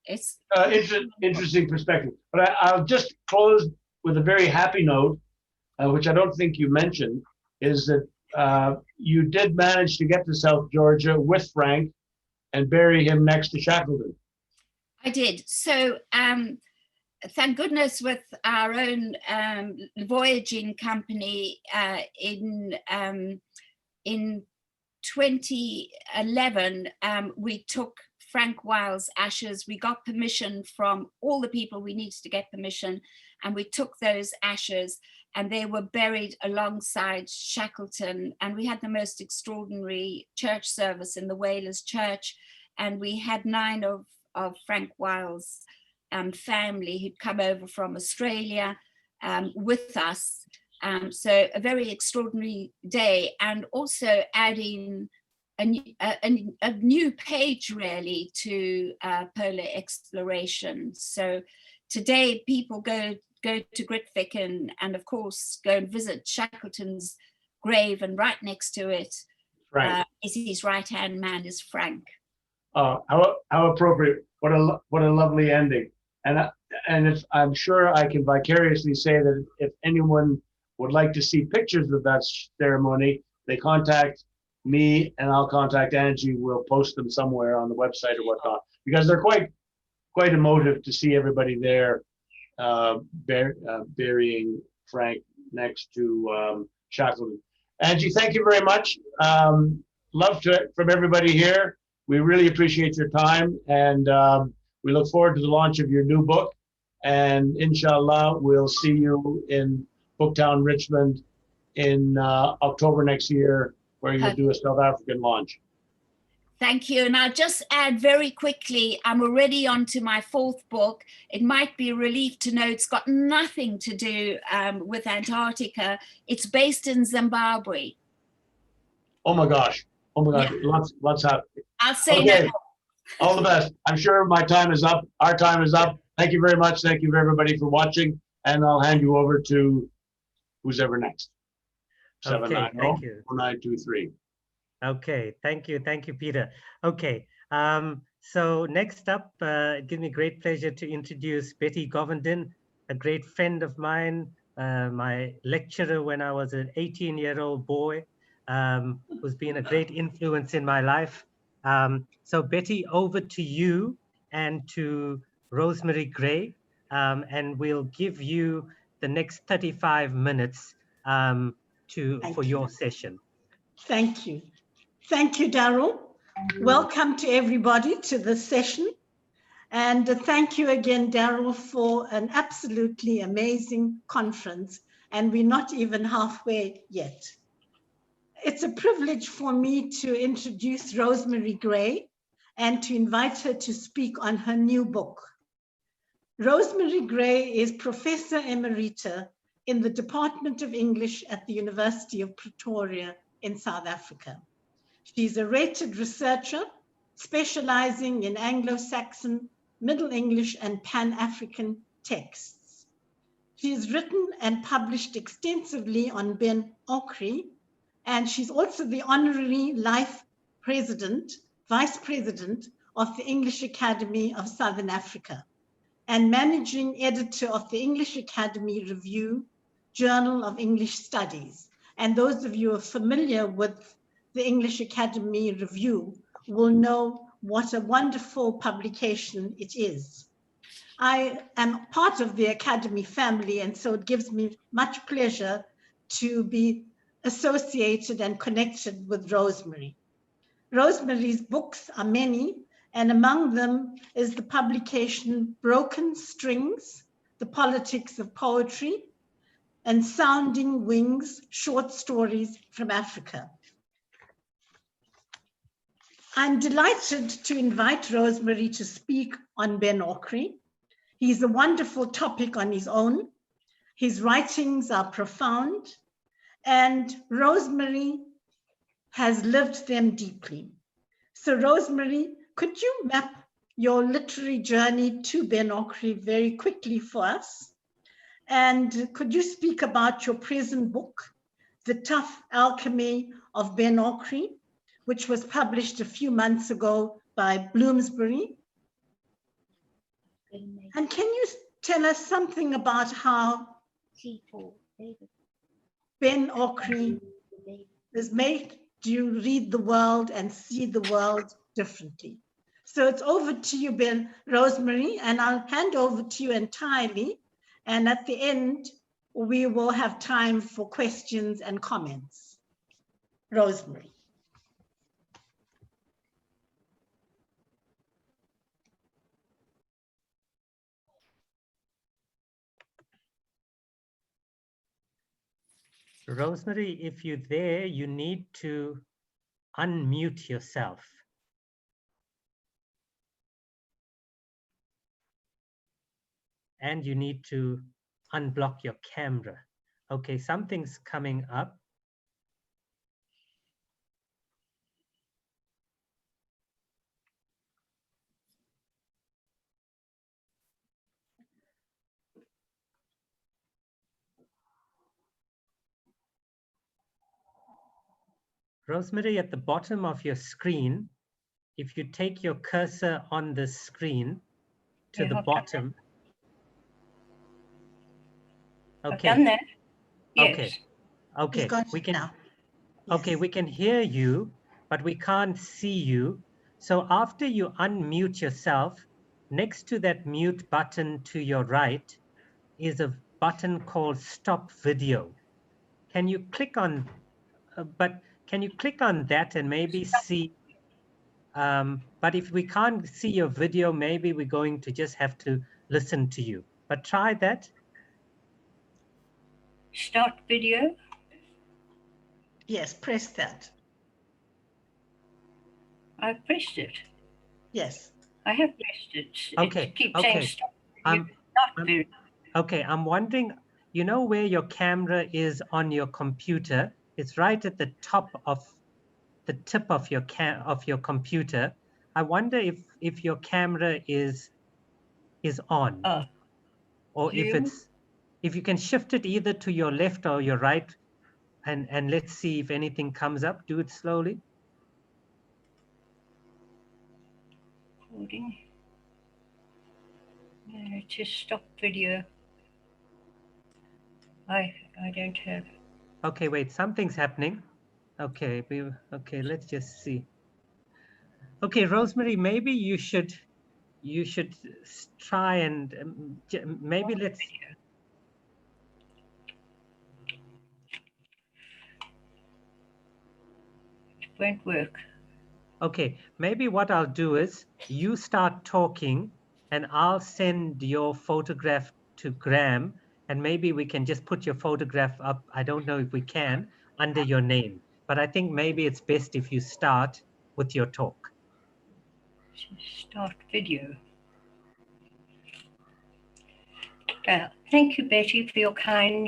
it's interesting perspective. But I'll just close with a very happy note, which I don't think you mentioned, is that you did manage to get to South Georgia with Frank and bury him next to Shackleton. I did. So thank goodness, with our own voyaging company in 2011, we took Frank Wilde's ashes. We got permission from all the people we needed to get permission, and we took those ashes, and they were buried alongside Shackleton. And we had the most extraordinary church service in the Whalers Church, and we had 9 of Frank Wilde's family who'd come over from Australia with us. So a very extraordinary day, and also adding a new page really to polar exploration. So today people go to Grytvic and of course go and visit Shackleton's grave, and right next to it is his right-hand man, is Frank. How appropriate! What a lovely ending. And I'm sure I can vicariously say that if anyone would like to see pictures of that ceremony, they contact me and I'll contact Angie. We'll post them somewhere on the website or whatnot, because they're quite emotive to see everybody there burying Frank next to Shackleton. Angie, thank you very much. Love from everybody here. We really appreciate your time, and we look forward to the launch of your new book. And inshallah, we'll see you in Booktown, Richmond in October next year, where you'll do a South African launch. Thank you. And I'll just add very quickly, I'm already on to my 4th book. It might be a relief to know it's got nothing to do with Antarctica. It's based in Zimbabwe. Oh my gosh. Yeah. Lots happening. I'll say no. All the best. I'm sure my time is up. Our time is up. Thank you very much. Thank you everybody for watching. And I'll hand you over to who's ever next. 790-4923. Okay, thank you, Peter. Okay, so next up, it gives me great pleasure to introduce Betty Govenden, a great friend of mine, my lecturer when I was an 18-year-old boy, who's been a great influence in my life. So Betty, over to you and to Rosemary Gray, and we'll give you the next 35 minutes for your session. Thank you. Thank you, Daryl. Welcome to everybody to this session. And thank you again, Daryl, for an absolutely amazing conference. and we're not even halfway yet. It's a privilege for me to introduce Rosemary Gray and to invite her to speak on her new book. Rosemary Gray is Professor Emerita in the Department of English at the University of Pretoria in South Africa. She's a rated researcher specializing in Anglo-Saxon, Middle English, and Pan-African texts. She has written and published extensively on Ben Okri, and she's also the honorary life president, vice president of the English Academy of Southern Africa, and managing editor of the English Academy Review, Journal of English Studies. And those of you who are familiar with the English Academy Review will know what a wonderful publication it is. I am part of the Academy family, and so it gives me much pleasure to be associated and connected with Rosemary. Rosemary's books are many, and among them is the publication Broken Strings, The Politics of Poetry, and Sounding Wings, Short Stories from Africa. I'm delighted to invite Rosemary to speak on Ben Okri. He's a wonderful topic on his own. His writings are profound, and Rosemary has lived them deeply. So Rosemary, could you map your literary journey to Ben Okri very quickly for us? And could you speak about your present book, The Tough Alchemy of Ben Okri, which was published a few months ago by Bloomsbury? And can you tell us something about how Ben Okri has made you read the world and see the world differently? So it's over to you, Rosemary, and I'll hand over to you entirely. And at the end, we will have time for questions and comments. Rosemary. Rosemary, if you're there, you need to unmute yourself. And you need to unblock your camera. Okay, something's coming up. Rosemary, at the bottom of your screen, if you take your cursor on the screen to the bottom. Okay. I've done that. Yes. Okay. Okay. We can. Okay, we can hear you, but we can't see you. So after you unmute yourself, next to that mute button to your right is a button called Stop Video. Can you click on? Can you click on that and maybe see? But if we can't see your video, maybe we're going to just have to listen to you. But try that. Start video. Yes, press that. I pressed it. Yes. I have pressed it. Okay. It keeps Okay. saying stop video. Not video. Okay, I'm wondering, you know where your camera is on your computer? It's right at the top of the tip of your computer. I wonder if your camera is on, or if you can shift it either to your left or your right, and let's see if anything comes up. Do it slowly. Recording. No, just stop video. I don't have. Okay, wait, something's happening. Okay, okay, let's just see. Okay, Rosemary, maybe you should try and maybe let's. It won't work. Okay, maybe what I'll do is you start talking and I'll send your photograph to Graham and maybe we can just put your photograph up. I don't know if we can, under your name, but I think maybe it's best if you start with your talk. Start video. Thank you, Betty, for your kind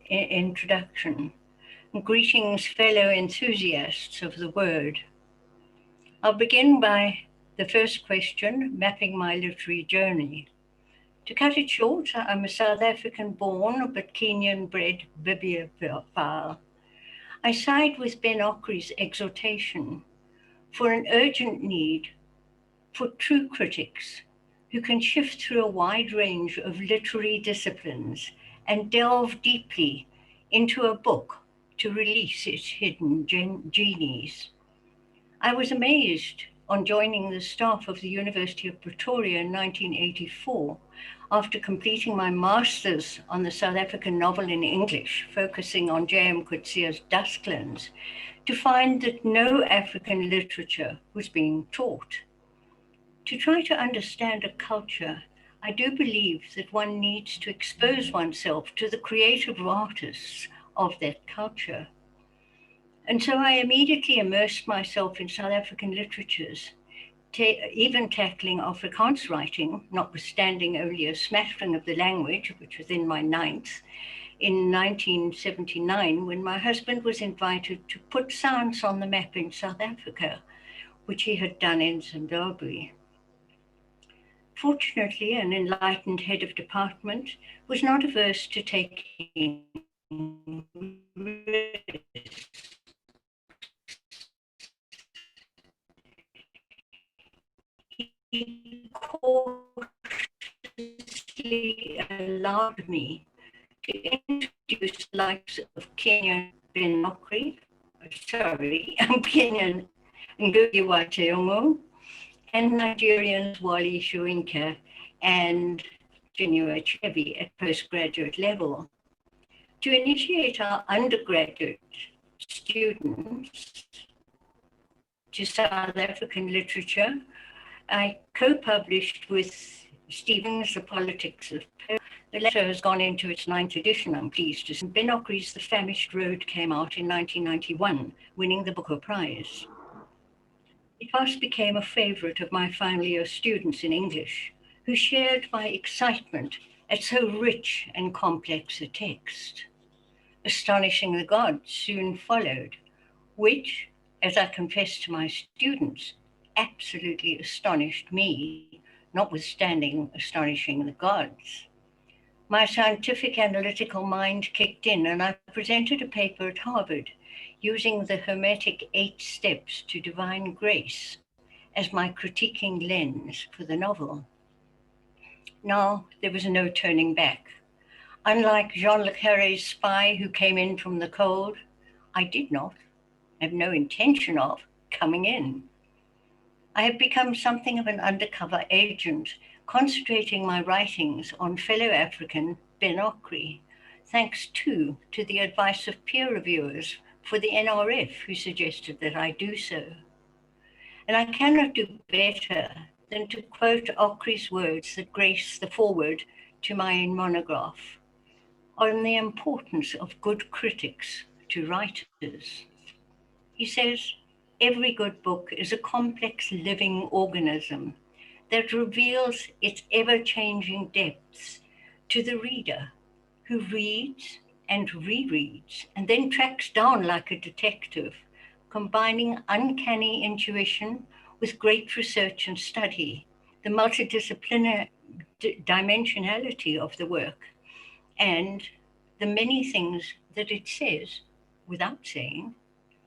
introduction. Greetings, fellow enthusiasts of the word. I'll begin by the first question, mapping my literary journey. To cut it short, I'm a South African-born but Kenyan-bred bibliophile. I side with Ben Okri's exhortation for an urgent need for true critics who can shift through a wide range of literary disciplines and delve deeply into a book to release its hidden genies. I was amazed on joining the staff of the University of Pretoria in 1984 after completing my master's on the South African novel in English, focusing on J.M. Coetzee's Dusklands, to find that no African literature was being taught. To try to understand a culture, I do believe that one needs to expose oneself to the creative artists of that culture. And so I immediately immersed myself in South African literatures, even tackling Afrikaans writing, notwithstanding only a smattering of the language, which was in my ninth, in 1979, when my husband was invited to put science on the map in South Africa, which he had done in Zimbabwe. Fortunately, an enlightened head of department was not averse to taking risks. He cautiously allowed me to introduce the likes of Kenyan Ben Okri, Kenyan Ngugi wa Thiong'o, and Nigerians Wally Soyinka and Chinua Achebe at postgraduate level. To initiate our undergraduate students to South African literature, I co-published with Stevens The Politics of Poetry. The latter has gone into its 9th edition, I'm pleased to say. Ben Okri's The Famished Road came out in 1991, winning the Booker Prize. It fast became a favorite of my final year students in English, who shared my excitement at so rich and complex a text. Astonishing the Gods soon followed, which, as I confessed to my students, absolutely astonished me, notwithstanding astonishing the gods. My scientific analytical mind kicked in, and I presented a paper at Harvard using the Hermetic 8 steps to divine grace as my critiquing lens for the novel. Now, there was no turning back. Unlike Jean Le Carré's spy who came in from the cold, I did not, have no intention of, coming in. I have become something of an undercover agent, concentrating my writings on fellow African Ben Okri, thanks too to the advice of peer reviewers for the NRF who suggested that I do so. And I cannot do better than to quote Okri's words that grace the foreword to my monograph on the importance of good critics to writers. He says, every good book is a complex living organism that reveals its ever-changing depths to the reader, who reads and rereads and then tracks down like a detective, combining uncanny intuition with great research and study, the multidisciplinary dimensionality of the work, and the many things that it says without saying,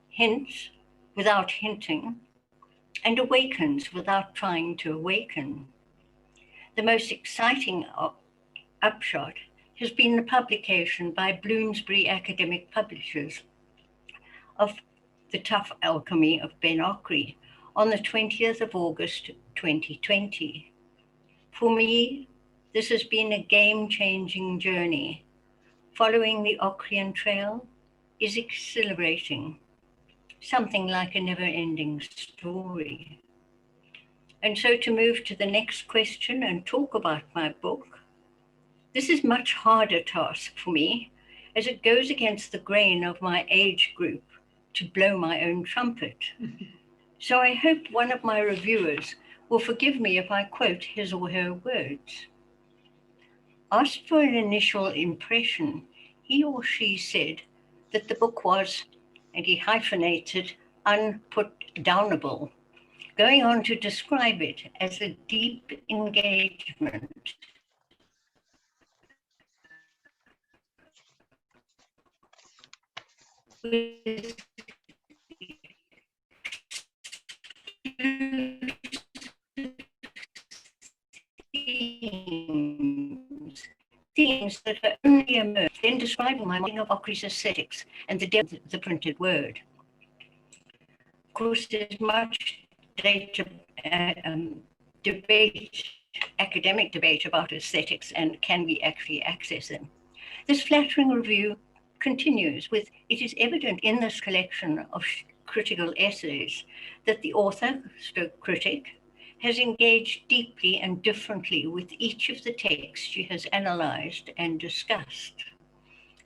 hints without hinting, and awakens without trying to awaken. The most exciting upshot has been the publication by Bloomsbury Academic Publishers of The Tough Alchemy of Ben Okri on the 20th of August, 2020. For me, this has been a game-changing journey. Following the Okrian trail is exhilarating, something like a never-ending story. And so to move to the next question and talk about my book, This is much harder task for me, as it goes against the grain of my age group to blow my own trumpet. So I hope one of my reviewers will forgive me if I quote his or her words. Asked for an initial impression, he or she said that the book was, and he hyphenated, unput-downable, going on to describe it as a deep engagement with themes that are only emerged in describing my meaning of Ockery's aesthetics and the depth of the printed word. Of course, there's much debate, academic debate about aesthetics and can we actually access them. This flattering review continues with, it is evident in this collection of critical essays that the author, stroke critic, has engaged deeply and differently with each of the texts she has analyzed and discussed.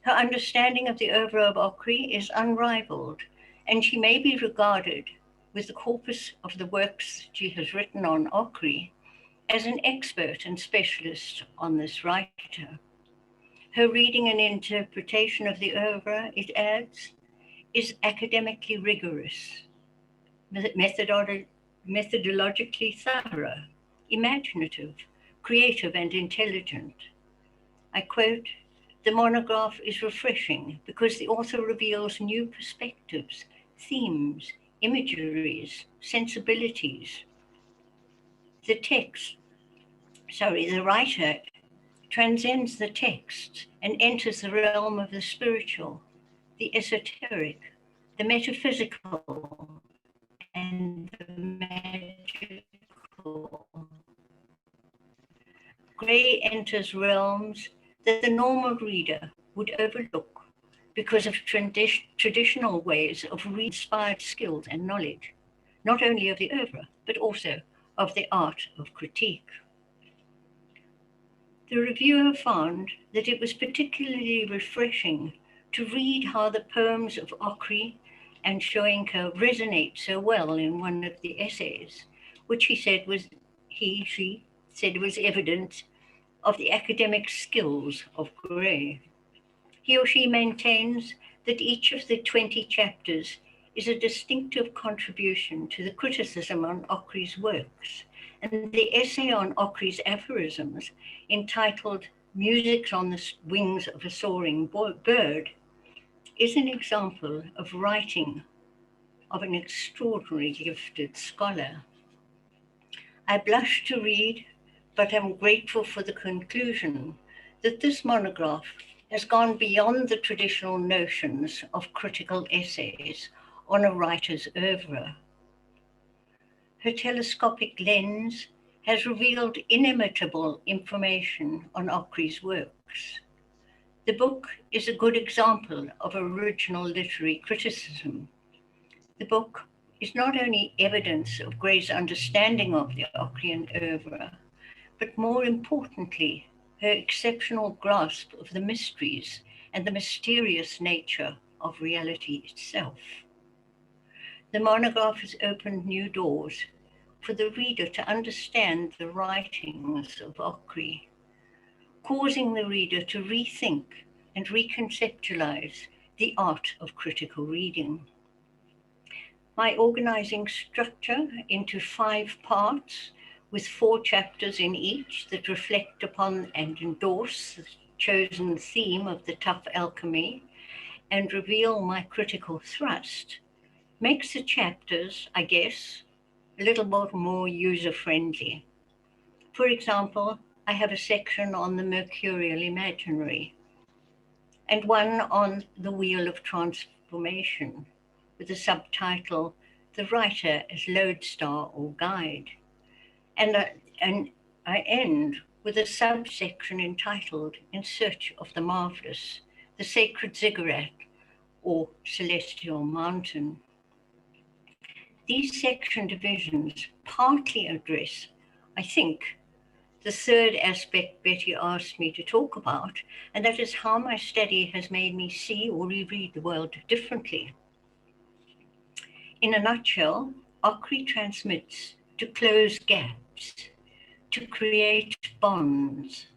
Her understanding of the oeuvre of Ockery is unrivaled, and she may be regarded, with the corpus of the works she has written on Ockery, as an expert and specialist on this writer. Her reading and interpretation of the oeuvre, it adds, is academically rigorous, methodologically thorough, imaginative, creative, and intelligent. I quote, "The monograph is refreshing because the author reveals new perspectives, themes, imageries, sensibilities. The writer transcends the text and enters the realm of the spiritual, the esoteric, the metaphysical, and the magical. Gray enters realms that the normal reader would overlook because of traditional ways of inspired skills and knowledge, not only of the oeuvre, but also of the art of critique." The reviewer found that it was particularly refreshing to read how the poems of Ockery and Schoenker resonate so well in one of the essays, which she said was evidence of the academic skills of Gray. He or she maintains that each of the 20 chapters is a distinctive contribution to the criticism on Ockery's works, and the essay on Ockery's aphorisms, entitled Music on the Wings of a Soaring Bird, is an example of writing of an extraordinarily gifted scholar. I blush to read, but am grateful for the conclusion that this monograph has gone beyond the traditional notions of critical essays on a writer's oeuvre. Her telescopic lens has revealed inimitable information on Ockery's works. The book is a good example of original literary criticism. The book is not only evidence of Gray's understanding of the Ockerean oeuvre, but more importantly, her exceptional grasp of the mysteries and the mysterious nature of reality itself. The monograph has opened new doors for the reader to understand the writings of Ockery, causing the reader to rethink and reconceptualize the art of critical reading. My organizing structure into 5 parts, with 4 chapters in each that reflect upon and endorse the chosen theme of the tough alchemy and reveal my critical thrust, makes the chapters, I guess, a little bit more user-friendly. For example, I have a section on the mercurial imaginary and one on the wheel of transformation with the subtitle, The Writer as Lodestar or Guide. And I end with a subsection entitled In Search of the Marvelous, the Sacred Ziggurat or Celestial Mountain. These section divisions partly address, I think, the third aspect Betty asked me to talk about, and that is how my study has made me see or reread the world differently. In a nutshell, Ockery transmits to close gaps, to create bonds.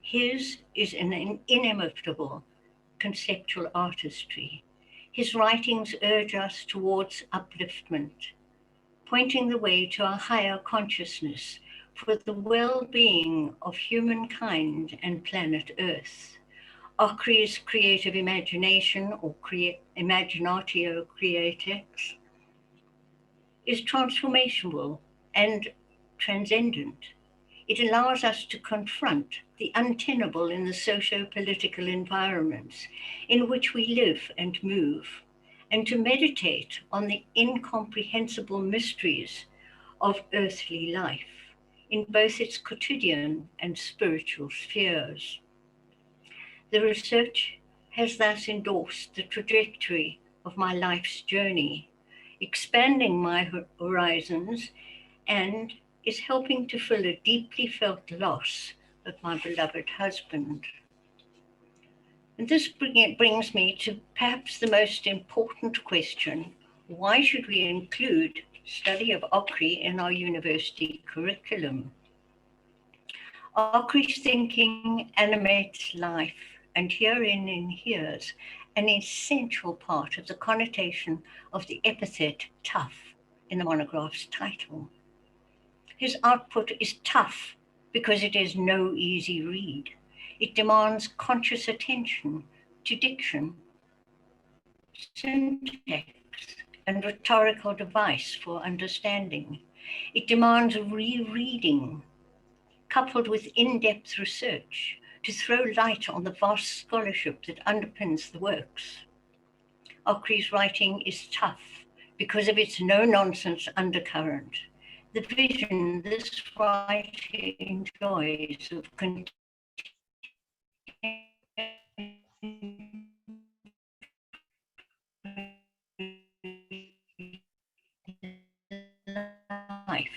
His is an inimitable conceptual artistry. His writings urge us towards upliftment, pointing the way to a higher consciousness for the well-being of humankind and planet Earth. Ockery's creative imagination, or imaginatio creatrix, is transformational and transcendent. It allows us to confront the untenable in the socio-political environments in which we live and move, and to meditate on the incomprehensible mysteries of earthly life in both its quotidian and spiritual spheres. The research has thus endorsed the trajectory of my life's journey, expanding my horizons, and is helping to fill a deeply felt loss of my beloved husband. And this brings me to perhaps the most important question: why should we include study of Ockery in our university curriculum? Ockery's thinking animates life, and herein inheres an essential part of the connotation of the epithet tough in the monograph's title. His output is tough because it is no easy read. It demands conscious attention to diction, syntax, and rhetorical device for understanding. It demands rereading, coupled with in-depth research, to throw light on the vast scholarship that underpins the works. Ockery's writing is tough because of its no-nonsense undercurrent. The vision this writer enjoys of life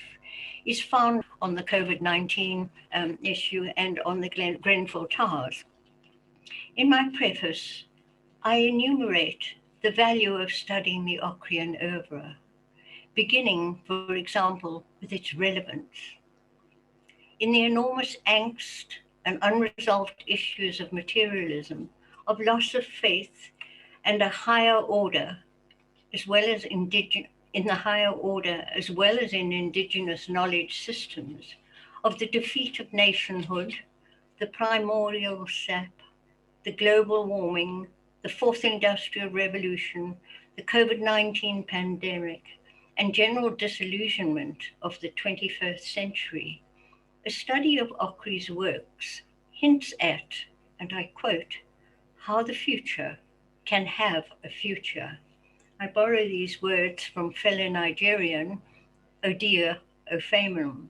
is found on the COVID-19 issue and on the Grenfell Towers. In my preface, I enumerate the value of studying the Ockerean oeuvre, beginning, for example, with its relevance. In the enormous angst and unresolved issues of materialism, of loss of faith, and a higher order, as well as in the higher order, as well as in indigenous knowledge systems, of the defeat of nationhood, the primordial sap, the global warming, the fourth industrial revolution, the COVID-19 pandemic, and general disillusionment of the 21st century. A study of Ockery's works hints at, and I quote, how the future can have a future. I borrow these words from fellow Nigerian Odia Ofeminum.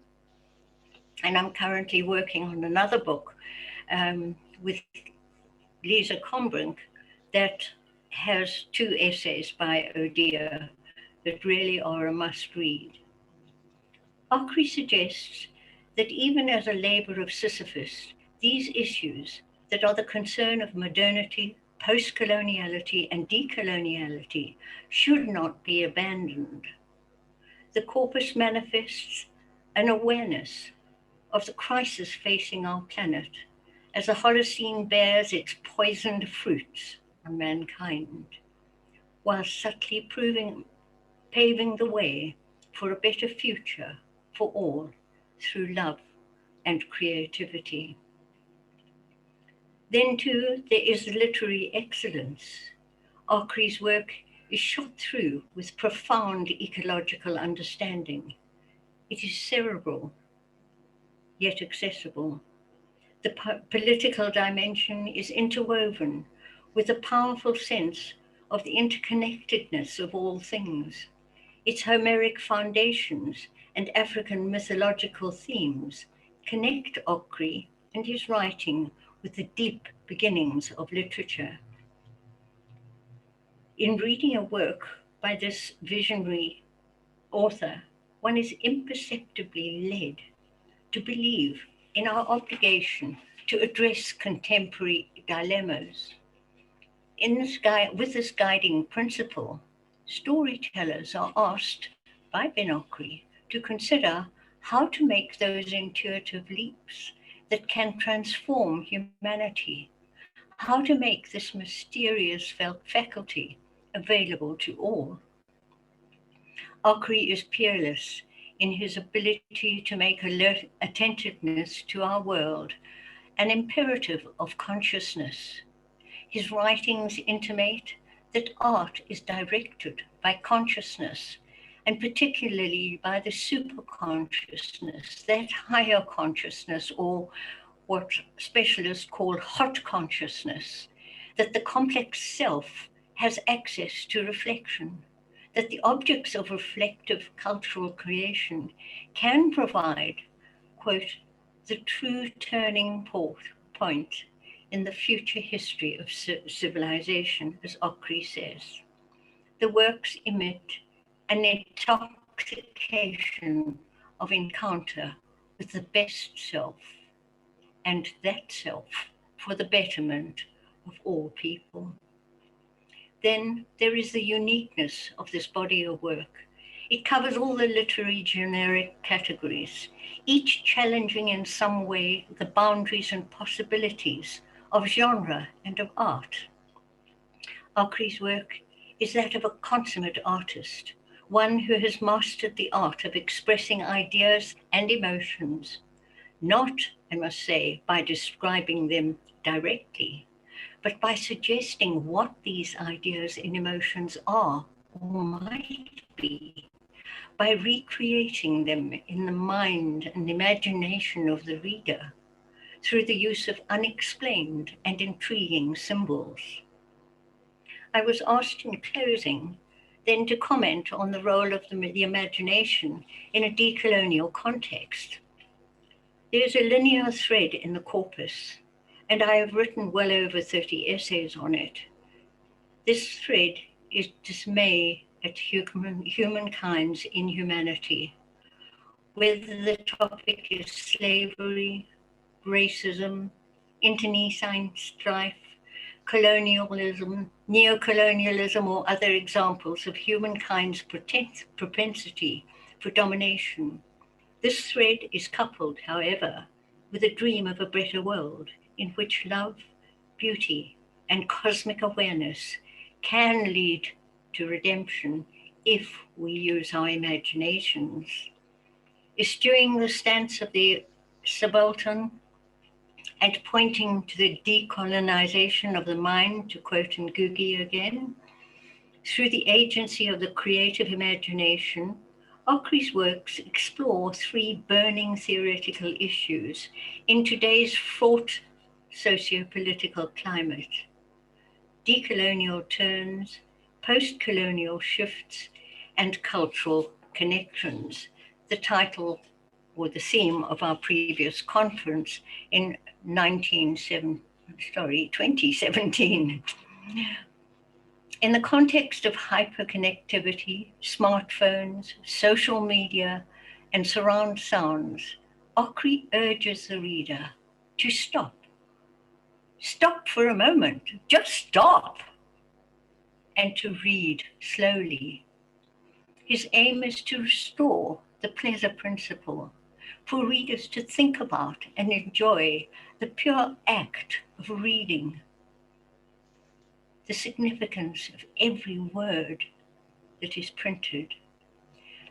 And I'm currently working on another book with Lisa Combrink that has 2 essays by Odia that really are a must read. Ockery suggests that even as a labor of Sisyphus, these issues that are the concern of modernity, post-coloniality, and decoloniality should not be abandoned. The corpus manifests an awareness of the crisis facing our planet as the Holocene bears its poisoned fruits on mankind, while subtly paving the way for a better future for all through love and creativity. Then too, there is literary excellence. Ockery's work is shot through with profound ecological understanding. It is cerebral, yet accessible. The political dimension is interwoven with a powerful sense of the interconnectedness of all things. Its Homeric foundations and African mythological themes connect Ockery and his writing with the deep beginnings of literature. In reading a work by this visionary author, one is imperceptibly led to believe in our obligation to address contemporary dilemmas. With this guiding principle, storytellers are asked by Ben Okri to consider how to make those intuitive leaps that can transform humanity, how to make this mysterious faculty available to all. Okri is peerless in his ability to make alert attentiveness to our world an imperative of consciousness. His writings intimate that art is directed by consciousness, and particularly by the superconsciousness, that higher consciousness, or what specialists call hot consciousness, that the complex self has access to reflection, that the objects of reflective cultural creation can provide, quote, the true turning point in the future history of civilization, as Okri says. The works emit an intoxication of encounter with the best self, and that self for the betterment of all people. Then there is the uniqueness of this body of work. It covers all the literary generic categories, each challenging in some way the boundaries and possibilities of genre and of art. Okri's work is that of a consummate artist, one who has mastered the art of expressing ideas and emotions, not, I must say, by describing them directly, but by suggesting what these ideas and emotions are or might be, by recreating them in the mind and imagination of the reader through the use of unexplained and intriguing symbols. I was asked in closing then to comment on the role of the imagination in a decolonial context. There is a linear thread in the corpus, and I have written well over 30 essays on it. This thread is dismay at humankind's inhumanity, whether the topic is slavery, racism, internecine strife, colonialism, neocolonialism, or other examples of humankind's propensity for domination. This thread is coupled, however, with a dream of a better world in which love, beauty, and cosmic awareness can lead to redemption if we use our imaginations. Eschewing the stance of the subaltern and pointing to the decolonization of the mind, to quote Ngugi again, through the agency of the creative imagination, Okri's works explore three burning theoretical issues in today's fraught socio-political climate: decolonial turns, post-colonial shifts, and cultural connections. The title or the theme of our previous conference in 2017. In the context of hyperconnectivity, smartphones, social media, and surround sounds, Okri urges the reader to stop. Stop for a moment, just stop, and to read slowly. His aim is to restore the pleasure principle, for readers to think about and enjoy the pure act of reading, the significance of every word that is printed.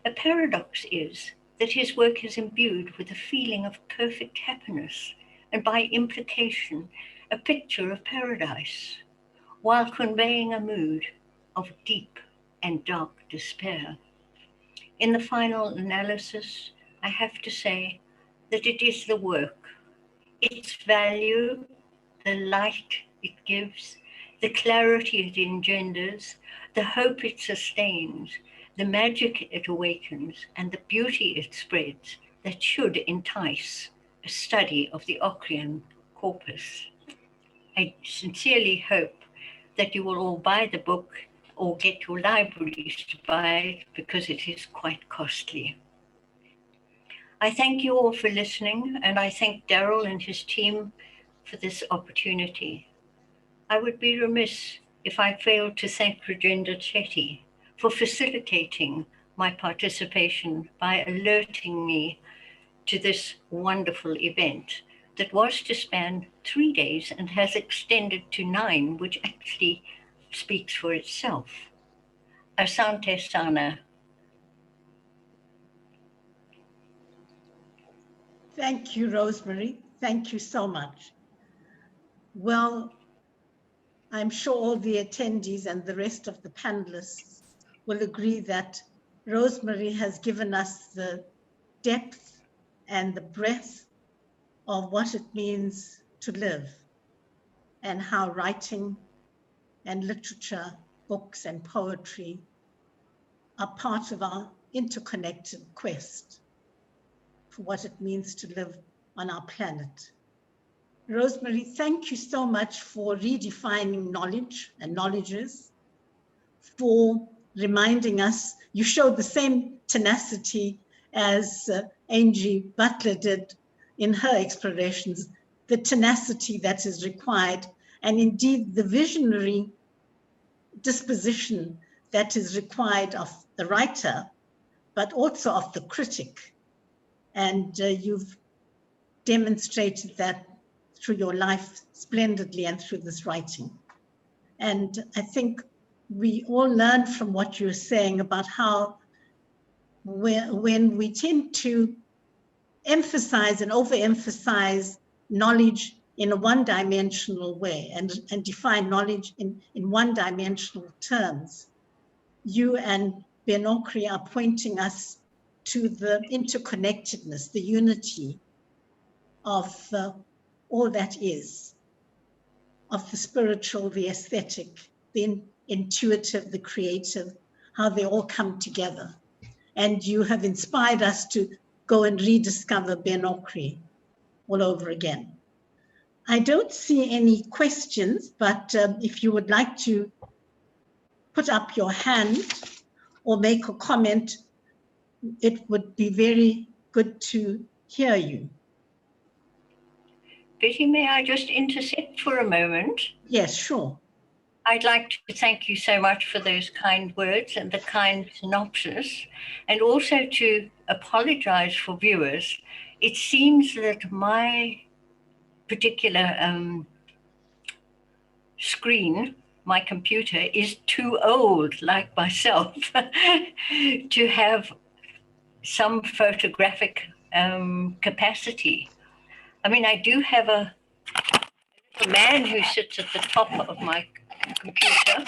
A paradox is that his work is imbued with a feeling of perfect happiness and by implication, a picture of paradise, while conveying a mood of deep and dark despair. In the final analysis, I have to say that it is the work, its value, the light it gives, the clarity it engenders, the hope it sustains, the magic it awakens, and the beauty it spreads that should entice a study of the Okrian corpus. I sincerely hope that you will all buy the book or get your libraries to buy it, because it is quite costly. I thank you all for listening, and I thank Daryl and his team for this opportunity. I would be remiss if I failed to thank Rajendra Chetty for facilitating my participation by alerting me to this wonderful event that was to span 3 days and has extended to 9, which actually speaks for itself. Asante sana. Thank you, Rosemary. Thank you so much. Well, I'm sure all the attendees and the rest of the panelists will agree that Rosemary has given us the depth and the breadth of what it means to live, and how writing and literature, books and poetry are part of our interconnected quest for what it means to live on our planet. Rosemary, thank you so much for redefining knowledge and knowledges, for reminding us. You showed the same tenacity as Angie Butler did in her explorations, the tenacity that is required, and indeed the visionary disposition that is required of the writer, but also of the critic. And you've demonstrated that through your life splendidly and through this writing. And I think we all learn from what you're saying about how when we tend to emphasize and overemphasize knowledge in a one-dimensional way and define knowledge in one-dimensional terms, you and Ben Okri are pointing us to the interconnectedness, the unity of all that is, of the spiritual, the aesthetic, the intuitive, the creative, how they all come together. And you have inspired us to go and rediscover Ben Okri all over again. I don't see any questions, but if you would like to put up your hand or make a comment, it would be very good to hear you. Betty, may I just intercept for a moment? Yes, sure. I'd like to thank you so much for those kind words and the kind synopsis, and also to apologize for viewers. It seems that my particular screen, my computer, is too old, like myself, to have some photographic capacity. I mean, I do have a man who sits at the top of my computer,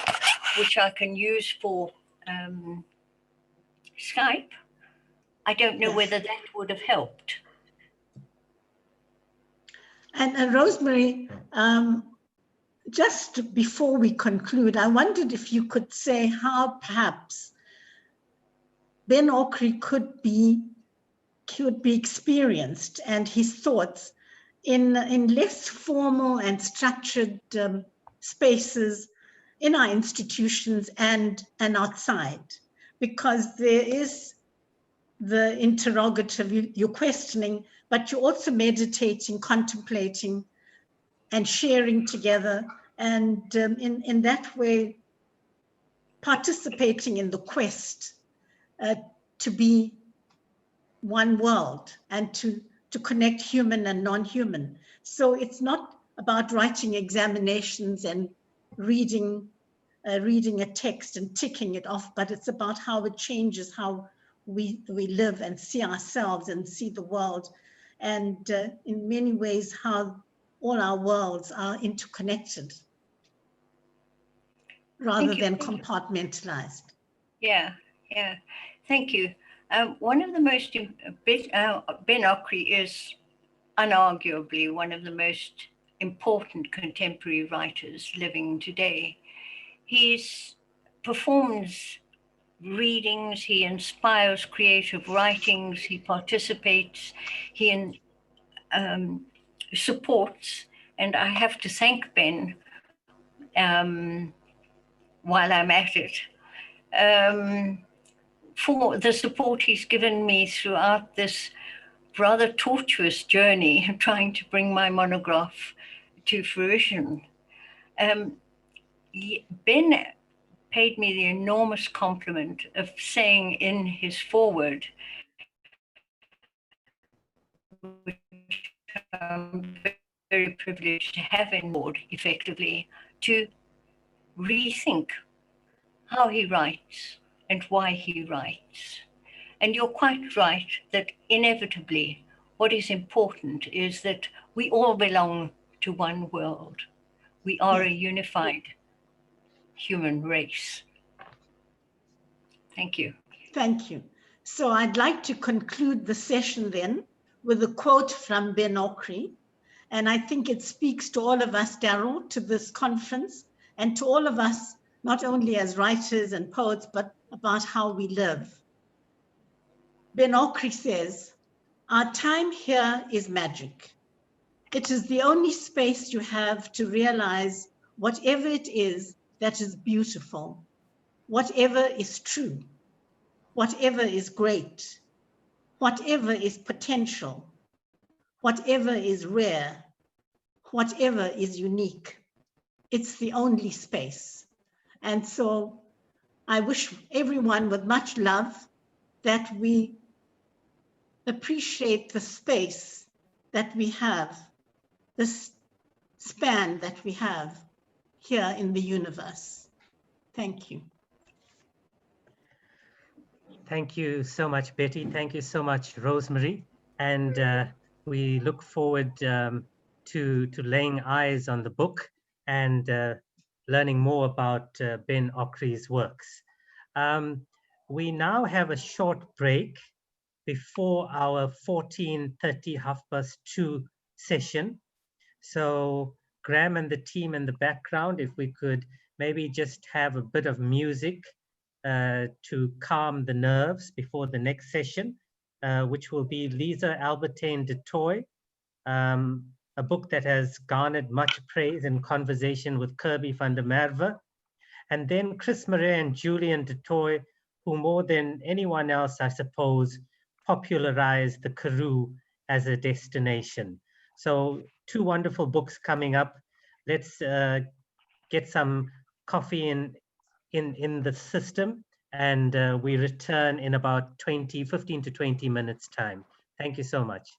which I can use for Skype. I don't know whether that would have helped. And Rosemary, just before we conclude, I wondered if you could say how perhaps Ben Okri could be experienced, and his thoughts in less formal and structured spaces in our institutions and outside, because there is the interrogative, you're questioning, but you're also meditating, contemplating, and sharing together, and in that way participating in the quest to be one world and to connect human and non-human. So it's not about writing examinations and reading a text and ticking it off, but it's about how it changes how we live and see ourselves and see the world, and in many ways how all our worlds are interconnected rather than compartmentalized. Yeah. Thank you. One of the most, Ben Okri is unarguably one of the most important contemporary writers living today. He performs readings, he inspires creative writings, he participates, he supports, and I have to thank Ben while I'm at it, for the support he's given me throughout this rather tortuous journey trying to bring my monograph to fruition. Ben paid me the enormous compliment of saying in his foreword, which I'm very privileged to have in board effectively, to rethink how he writes and why he writes. And you're quite right that inevitably what is important is that we all belong to one world. We are a unified human race. Thank you. Thank you. So I'd like to conclude the session then with a quote from Ben Okri. And I think it speaks to all of us, Daryl, to this conference, and to all of us, not only as writers and poets, but about how we live. Ben Okri says, "Our time here is magic. It is the only space you have to realize whatever it is that is beautiful, whatever is true, whatever is great, whatever is potential, whatever is rare, whatever is unique. It's the only space." And so I wish everyone with much love that we appreciate the space that we have, this span that we have here in the universe. Thank you. Thank you so much, Betty. Thank you so much, Rosemary. And we look forward to laying eyes on the book and learning more about Ben Okri's works. We now have a short break before our 14:30 2:30 session. So Graham and the team in the background, if we could maybe just have a bit of music to calm the nerves before the next session, which will be Lisa Albertine de Toy, a book that has garnered much praise in conversation with Kirby van der Merwe. And then Chris Murray and Julian de Toy, who more than anyone else, I suppose, popularized the Karoo as a destination. So 2 wonderful books coming up. Let's get some coffee in the system, and we return in about 15 to 20 minutes time. Thank you so much.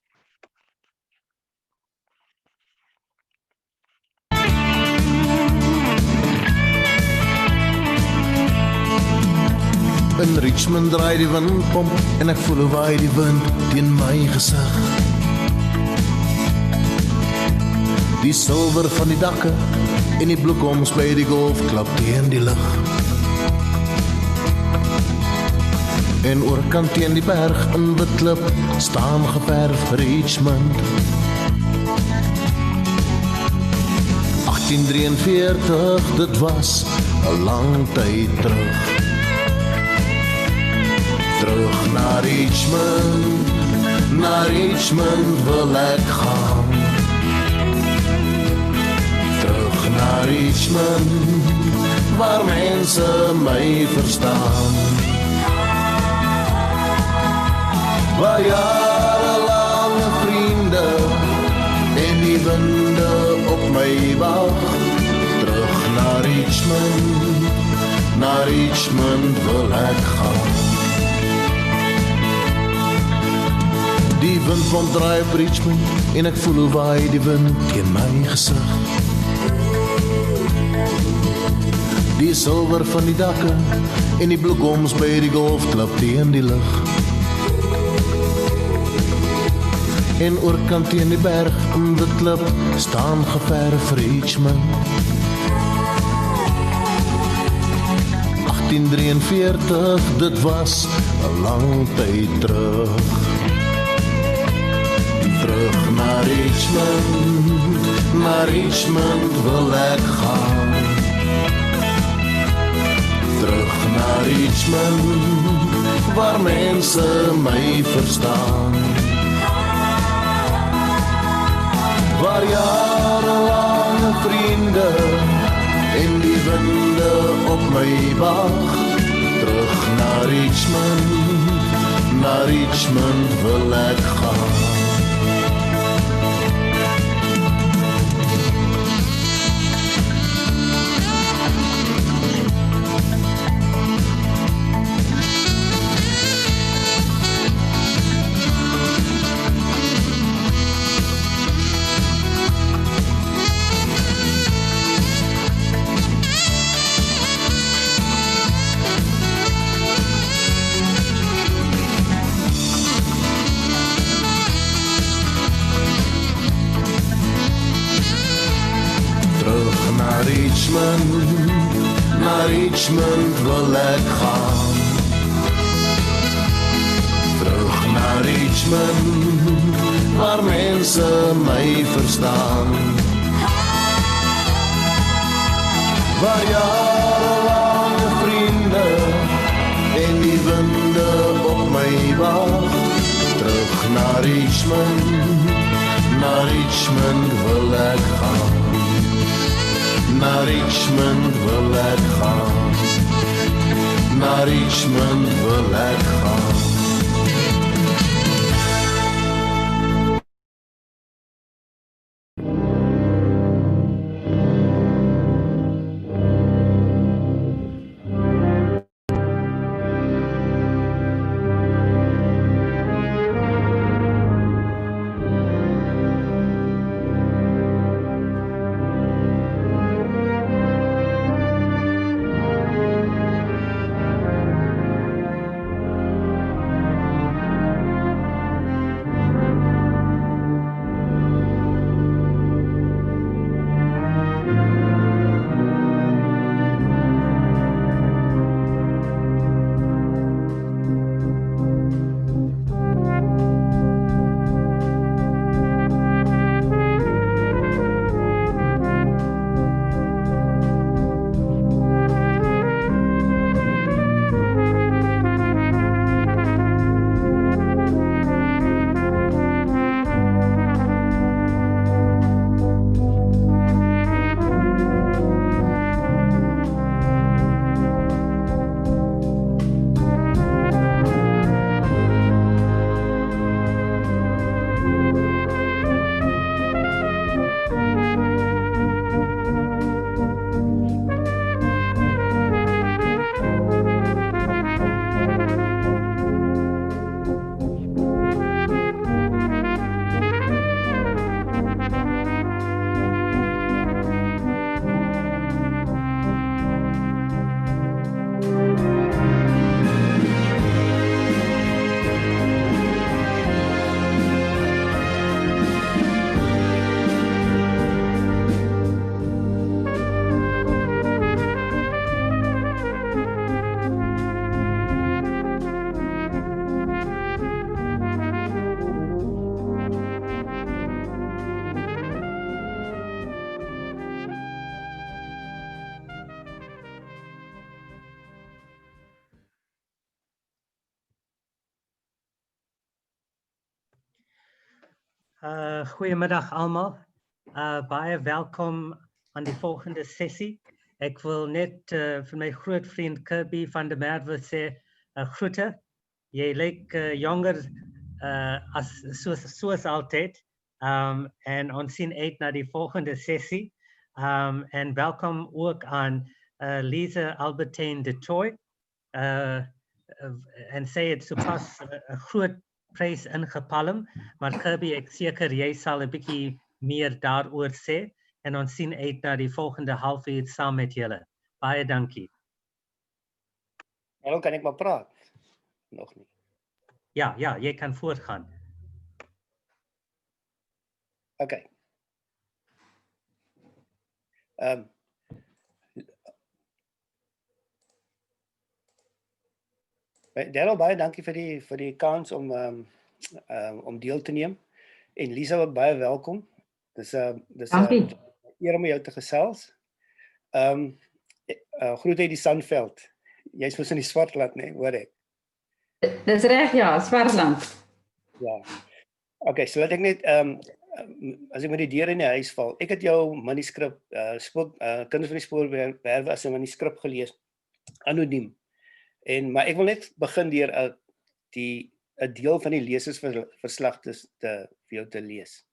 In Richmond draai die windpomp en ek voel hoe waai die wind teen my gesig. Die silwer van die dakke en die bloekoms by die golfklub teen die lug. En oorkant teen die berg in Witklip staan geverf Richmond. 1843, dit was 'n lang tyd terug. Terug naar Richmond wil ek gaan. Terug naar Richmond, waar mense my verstaan. Waar jarelange vriende en die winde op my wag. Terug naar Richmond wil ek gaan. Die windpomp draai op Richmond en ek voel hoe waai die wind teen my gesig. Die silwer van die dakke en die bloekoms by die golfklub teen die lug. En oorkant teen die berg in Witklip staan geverf Richmond. 1843, dit was 'n lang tyd terug. Terug naar Richmond wil ek gaan. Terug naar Richmond, waar mense my verstaan. Waar jarelange vriende en die winde op my wag. Terug naar na Richmond wil ek gaan. Na Richmond wil ek gaan. Terug na Richmond, waar mense my verstaan. Waar jarelang vriende en die winde op my wag. Terug na Richmond wil ek gaan. Na Richmond wil ek gaan. Na Richmond wil ek gaan. Goedemiddag allemaal. Baie welkom aan die volgende sessie. Ik wil net van mijn groot vriend Kirby van der Merwe sê, groete. Jy lyk jonger soos altyd. En ons sien uit na die volgende sessie. En welkom ook aan Lisa Albertine de Toy. En sy het sopas 'n groot prys ingepalm, maar Kirby, ek seker jy sal 'n bietjie meer daaroor sê en ons sien uit na die volgende halfuur saam met julle. Baie dankie. Nou kan ek maar praat. Nog nie. Ja, jy kan voortgaan. Okay. Daryl, baie dankie vir die kans om deel te neem. En Lisa, ook baie welkom. Dis 'n eer om jou te gesels. Groet uit die Sandveld. Jy's mos in die Swartland, nee, hoor ek. Dis reg, ja, Swartland. Ja. Okay, so laat ek net as ek met die deur in die huis val. Ek het jou manuskrip Kinders van die Spoorwerwe as 'n manuskrip gelees, anoniem. Maar ek wil net begin deur die 'n deel van die lesersverslag vir jou te lees.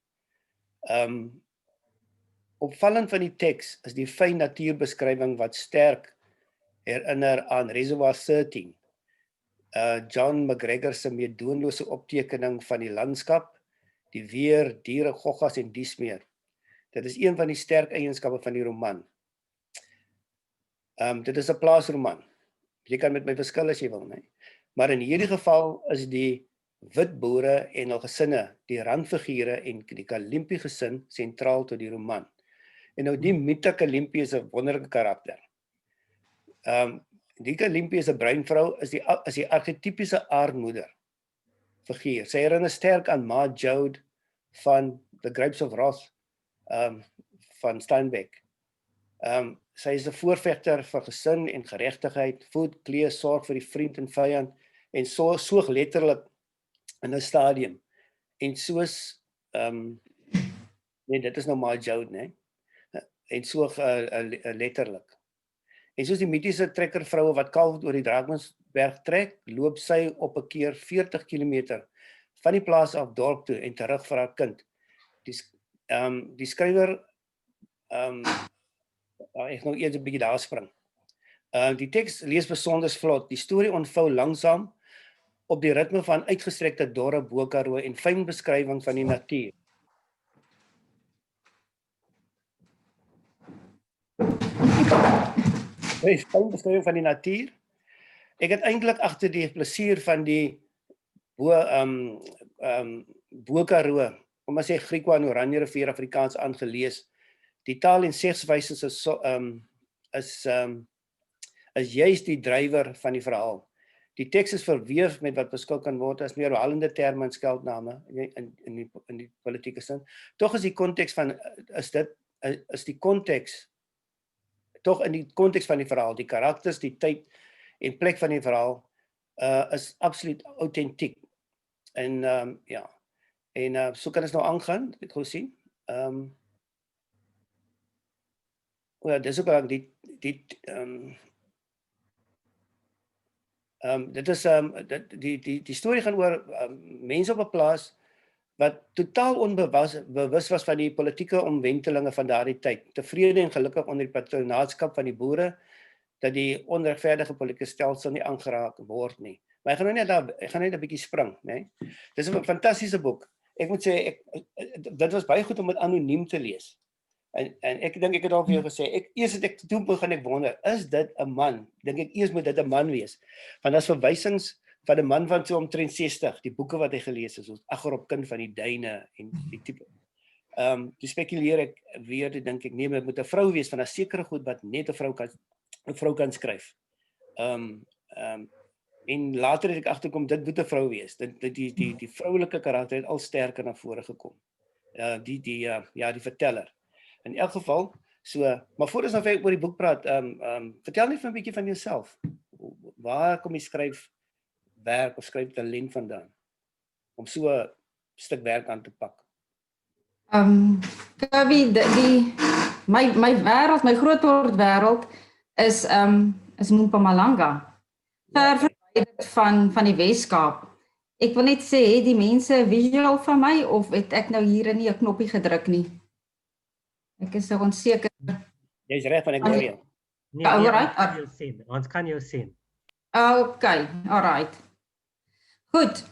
Opvallend van die teks is die fyn natuurbeskrywing wat sterk herinner aan Reservoir 13. John McGregor se meedoenlose optekening van die landskap, die weer, diere, goggas en dies meer. Dit is een van die sterk eienskappe van die roman. Dit is 'n plaasroman. Jy kan met my verskil as jy wil, nee. Maar in hierdie geval is die wit boere en hul gesinne, die randfigure en die Kalimpie gesin sentraal tot die roman. En nou die Mita Kalimpie is 'n wonderlike karakter. Die Kalimpie is 'n breinvrou, is die archetypiese aardmoeder figuur. Sy herinner sterk aan Ma Joad van The Grapes of Wrath van Steinbeck. Sy is 'n voorvegter vir gesin en geregtigheid, voed, klee, sorg vir die vriend en vyand en soog letterlik in 'n stadium. En soos nee, dit is nou Ma Joad, nee. En soog letterlik. En soos die mitiese trekkervroue wat kalf oor die Drakensberg trek, loop sy op 'n keer 40 km van die plaas af dorp toe en terug vir haar kind. Die skrywer ek nou eers 'n bietjie daar spring. Die teks lees besonder vlot. Die storie ontvou langsam op die ritme van uitgestrekte dorre Bo-Karoo en fyn beskrywing van die natuur. Fyn beskrywing van die natuur. Ek het eintlik agter die plesier van die Bo-Karoo, om as sê Griekwa en Oranje rivier Afrikaans aangelees. Die taal en segswyse is juist die drywer van die verhaal. Die teks is verweef met wat beskou kan word as neerhalende terme en skeldname in die politieke sin. Tog is die konteks van tog in die konteks van die verhaal, die karakters, die tyd en plek van die verhaal is absoluut autentiek. En ja, en so kan ons nou aangaan, ek gou sien. Ja, dis ook al dit is die storie gaan oor mense op 'n plaas wat totaal onbewus was van die politieke omwentelinge van daardie tyd. Tevrede en gelukkig onder die patronaatskap van die boere dat die onregverdige politieke stelsel nie aangeraak word nie. Maar ek gaan net 'n bietjie spring, né? Dis 'n fantastiese boek. Ek moet sê dit was baie goed om dit anoniem te lees. En ek dink ek het al vir jou gesê, toe begin ek wonder, is dit 'n man? Dink ek eers moet dit 'n man wees. Want daar's verwysings van 'n man van so omtrent 60, die boeke wat hy gelees het, soos Aggerop kind van die duine en die tipe. Toe spekuleer ek weer, dink ek, nee, dit moet 'n vrou wees van 'n sekere goed wat net 'n vrou kan skryf. En later het ek agterkom dit moet 'n vrou wees. Die vroulike karakter het al sterker na vore gekom. Die verteller. In elk geval, maar voor ons nou oor die boek praat, vertel net vir 'n bietjie van jouself. Waar kom jy skryf werk of skryf talent vandaan om so 'n stuk werk aan te pak? Kavi, my wêreld, my grootword wêreld is Mpumalanga. Ver verwyderd van die Weskaap. Ek wil net sê, die mense visual van my of het ek nou hier nie 'n knoppie gedruk nie? Ek is so onseker. Jy's reg van ek hoor jou. Nee, ons kan jou sien. Okay, alright. Goed.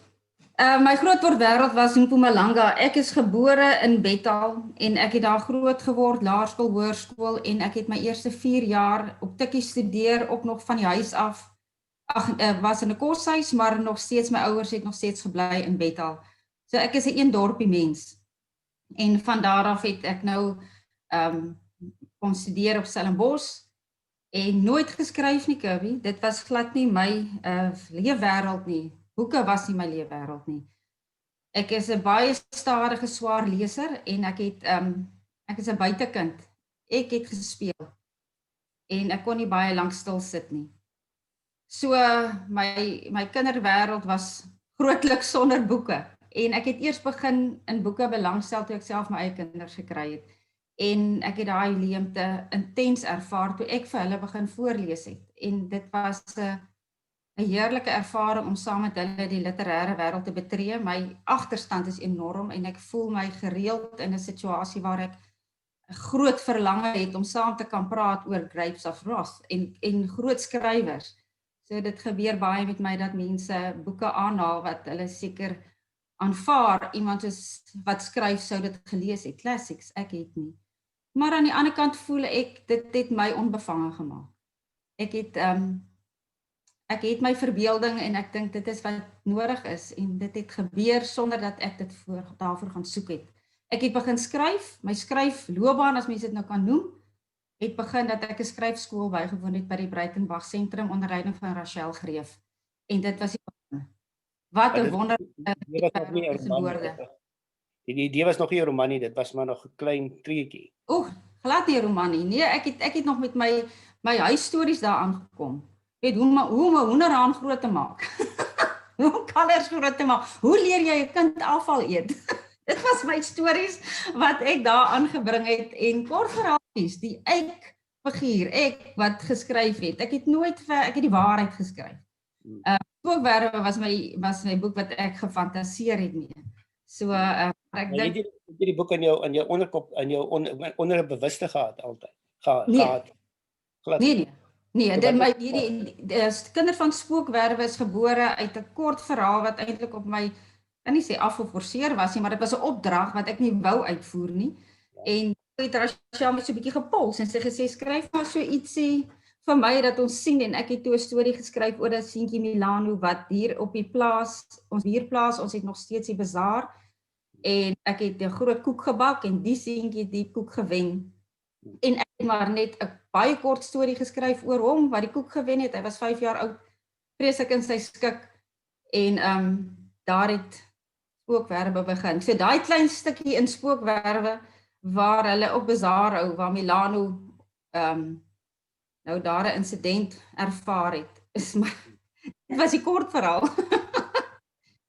My grootword wêreld was in Mpumalanga. Ek is gebore in Bethal en ek het daar groot geword, laerskool, hoërskool en ek het my eerste 4 jaar op Tikkie studeer, ook nog van die huis af. Was in 'n koshuis, maar nog steeds my ouers het nog steeds gebly in Bethal. So ek is 'n een dorpie mens. En van daar af het ek nou kon studeer op Stellenbosch en nooit geskryf nie, Kirby. Dit was glad nie my leefwêreld nie. Boeke was nie my leefwêreld nie. Ek is 'n baie stadige, swaar leser en ek is 'n buitekind. Ek het gespeel en ek kon nie baie lank stil sit nie. So my kinderwêreld was grootliks sonder boeke en ek het eers begin in boeke belangstel toe ek self my eie kinders gekry het. En ek het daai leemte intens ervaar toe ek vir hulle begin voorlees het. En dit was 'n heerlike ervaring om saam met hulle die literêre wêreld te betree. My agterstand is enorm en ek voel my gereeld in 'n situasie waar ek 'n groot verlange het om saam te kan praat oor Grapes of Wrath en groot skrywers. So dit gebeur baie met my dat mense boeke aanhaal wat hulle seker aanvaar, iemand wat skryf sou dit gelees het, classics, ek het nie. Maar aan die ander kant voel ek, dit het my onbevange gemaak. Ek het my verbeelding en ek dink dit is wat nodig is en dit het gebeur sonder dat ek dit daarvoor gaan soek het. Ek het begin skryf, my skryfloopbaan as mense dit nou kan noem, het begin dat ek 'n skryfskool bygewoon het by die Breitenberg Sentrum onder leiding van Rachel Greef. En dit was wat 'n wonderlike Die idee was nog nie 'n roman nie, dit was maar nog 'n klein treetjie. Glad nie 'n roman nie. Nee, ek het nog met my huisstories daaraan gekom. Weet hoe om 'n hoenderhaan groot te maak. Hoe om kalvers groot te maak. Hoe leer jy 'n kind afval eet? Dit was my stories wat ek daar aangebring het en kort verhaaltjies, die ek-figuur, ek wat geskryf het. Ek het die waarheid geskryf. Spookwerwe was my boek wat ek gefantaseer het mee. So ek dink jy die boek in jou onderkop in jou onderbewuste gehad altyd. Gehad. Nee, die kinder van Spookwerwe is gebore uit 'n kort verhaal wat eintlik op my kan nie sê afgeforceer was nie, maar dit was 'n opdrag wat ek nie wou uitvoer nie. En het Rachel met so 'n bietjie gepols en sy gesê skryf maar so ietsie vir my dat ons sien en ek het toe 'n storie geskryf oor 'n seentjie Milano wat hier op die plaas, ons buurplaas, ons het nog steeds die bazaar en ek het 'n groot koek gebak en die seentjie het die koek gewen. En ek het maar net 'n baie kort storie geskryf oor hom wat die koek gewen het. Hy was 5 jaar oud, vreeslik in sy skik en daar het Spookwerwe begin. So daai klein stukkie in Spookwerwe waar hulle op bazaar hou, waar Milano nou daar 'n insident ervaar het. Dit was die kort verhaal.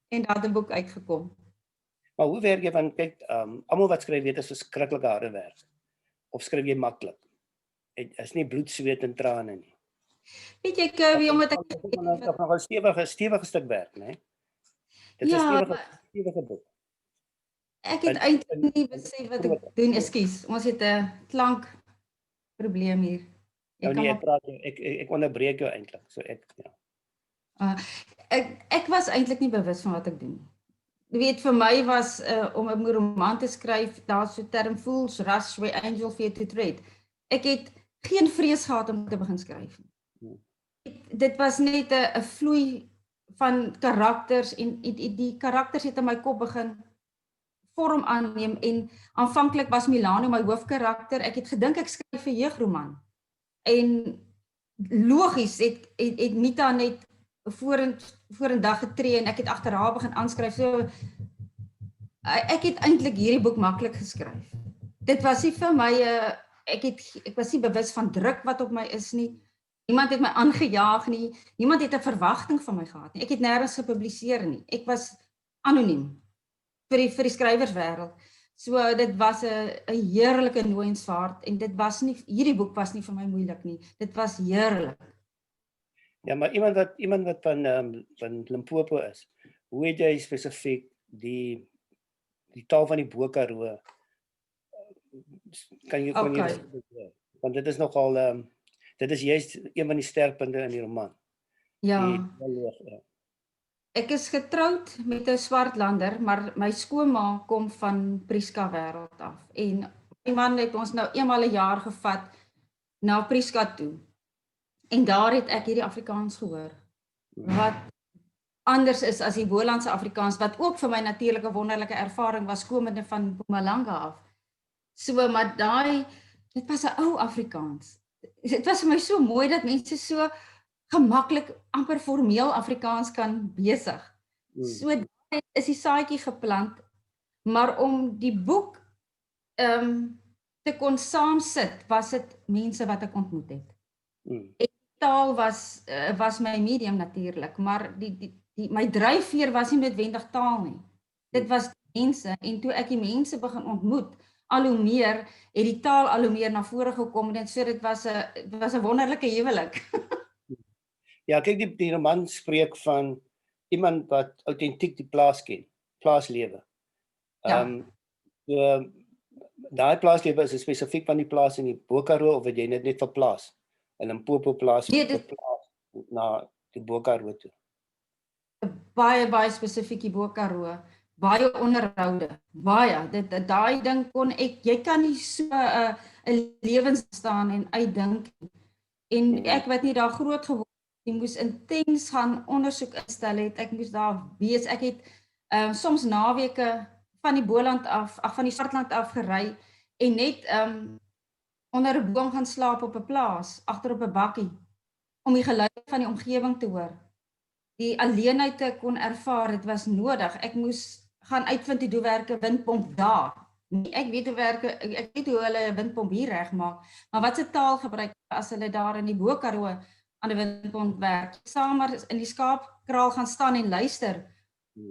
En daar het 'n boek uitgekom. Maar hoe werk jy want kyk, almal wat skryf weet is verskriklik harde werk. Of skryf jy maklik? Is nie bloed, sweet en trane nie. Weet jy Kirby, omdat ek nog 'n stewige stuk werk, né? Dit is 'n stewige boek. Ek het eintlik nie besef wat ek doen, ekskuus. Ons het 'n klankprobleem hier. Ek onderbreek jou eintlik, so ek was eintlik nie bewus van wat ek doen nie. Jy weet, vir my was om 'n roman te skryf, daar's so 'n term fools rush where angel fear to tread. Ek het geen vrees gehad om te begin skryf nie. Dit was net 'n vloei van karakters en die karakters het in my kop begin vorm aanneem en aanvanklik was Milano my hoofkarakter. Ek het gedink ek skryf 'n jeugroman. En logies het Mita net vorendag getree en ek het agter haar begin aanskryf. So ek het eintlik hierdie boek maklik geskryf. Dit was nie vir my ek was nie bewus van druk wat op my is nie. Niemand het my aangejaag nie. Niemand het 'n verwagting van my gehad nie. Ek het nêrens gepubliseer nie. Ek was anoniem vir die skrywerswêreld. So dit was 'n heerlike nooiensvaart en dit was nie, hierdie boek was nie vir my moeilik nie. Dit was heerlik. Ja, maar iemand wat van Limpopo is. Hoe het jy spesifiek die taal van die Bo-Karoo kan jy want dit is nogal dit is juist een van die sterkpunte in die roman. Ja. Ek is getroud met 'n swartlander, maar my skoonma kom van Prieska wêreld af. En my man het ons nou eenmal 'n jaar gevat na Prieska toe. En daar het ek hierdie Afrikaans gehoor. Wat anders is as die Bolandse Afrikaans, wat ook vir my natuurlike wonderlike ervaring was komende van Mpumalanga af. So, maar dit was 'n ou Afrikaans. Dit was vir my so mooi dat mense so gemaklik amper formeel Afrikaans kan besig. So daar is die saadjie geplant, maar om die boek te kon saamsit, was dit mense wat ek ontmoet het. En taal was my medium natuurlik, maar my dryfveer was nie noodwendig taal nie. Dit was mense en toe ek die mense begin ontmoet, al hoe meer het die taal al hoe meer na vore gekom en so dit was 'n wonderlike huwelik. Ja, kyk, die roman spreek van iemand wat autentiek die plaas ken, plaaslewe. Daai plaaslewe is spesifiek van die plaas in die Bo-Karoo of wat jy net vir plaas in 'n Limpopo plaas verplaas na die Bo-Karoo toe. Baie spesifiek die Bo-Karoo. Baie onderhoude. Baie. Daai ding kon jy kan nie so 'n lewens staan en uitdink. En ek wat nie daar groot geword het, ek moes intens gaan ondersoek instel het. Ek moes daar wees. Ek het soms naweke van die Boland af, van die Swartland af gery en net onder 'n boom gaan slaap op 'n plaas, agter op 'n bakkie, om die geluide van die omgewing te hoor. Die alleenheid te kon ervaar, dit was nodig. Ek moes gaan uitvind hoe werke windpomp daar. Ek weet ek weet hoe hulle 'n windpomp hier regmaak, maar wat se taal gebruik as hulle daar in die Bo-Karoo aan 'n windpomp werk? Samer in die skaapkraal gaan staan en luister.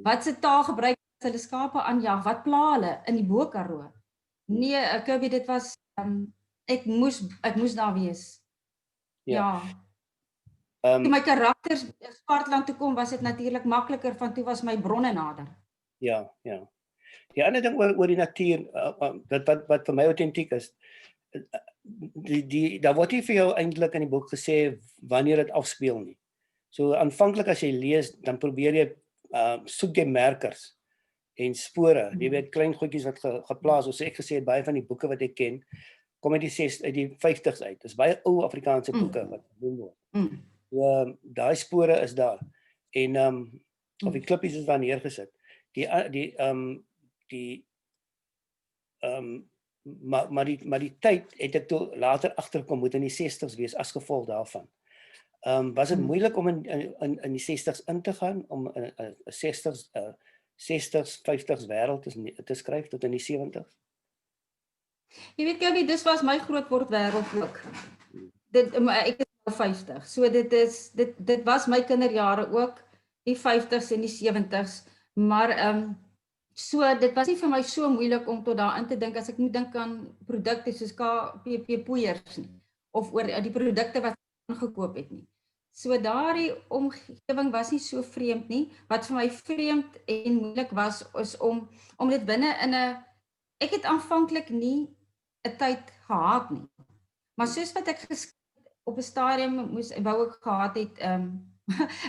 Wat se taal gebruik as hulle skape aanjag? Wat pla hulle in die Bo-Karoo? Nee, Kirby, dit was ek moes daar wees. Ja. Toe my karakters Swartland toe kom, was dit natuurlik makliker, want toe was my bronne nader. Ja. Die ander ding oor die natuur, wat vir my autentiek is, daar word nie vir jou eintlik in die boek gesê wanneer dit afspeel nie. So aanvanklik as jy lees, dan probeer jy soek jy merkers en spore. Jy weet klein goedjies wat geplaas word. So ek gesê het baie van die boeke wat ek ken, kom uit die 50s uit. Dis baie ou Afrikaanse boeke wat gedoen word. So daai spore is daar. En of die klippies is daar neergesit. Maar die tyd het ek toe later agterkom moet in die 60s wees as gevolg daarvan. Was dit moeilik om in die 60s in te gaan, om 'n 60s, 50s wêreld te skryf tot in die 70s? Jy weet Kirby, dis was my grootword wêreld ook. Ek is nou 50, so dit was my kinderjare ook, die 50s en die 70s, maar so dit was nie vir my so moeilik om tot daarin te dink as ek moet dink aan produkte soos KPP poeiers nie, of oor die produkte wat aangekoop het nie. So daardie omgewing was nie so vreemd nie. Wat vir my vreemd en moeilik was, is om dit binne in 'n, ek het aanvanklik nie 'n tyd gehad nie. Maar soos wat ek geskryf op 'n stadium wou ek gehad het,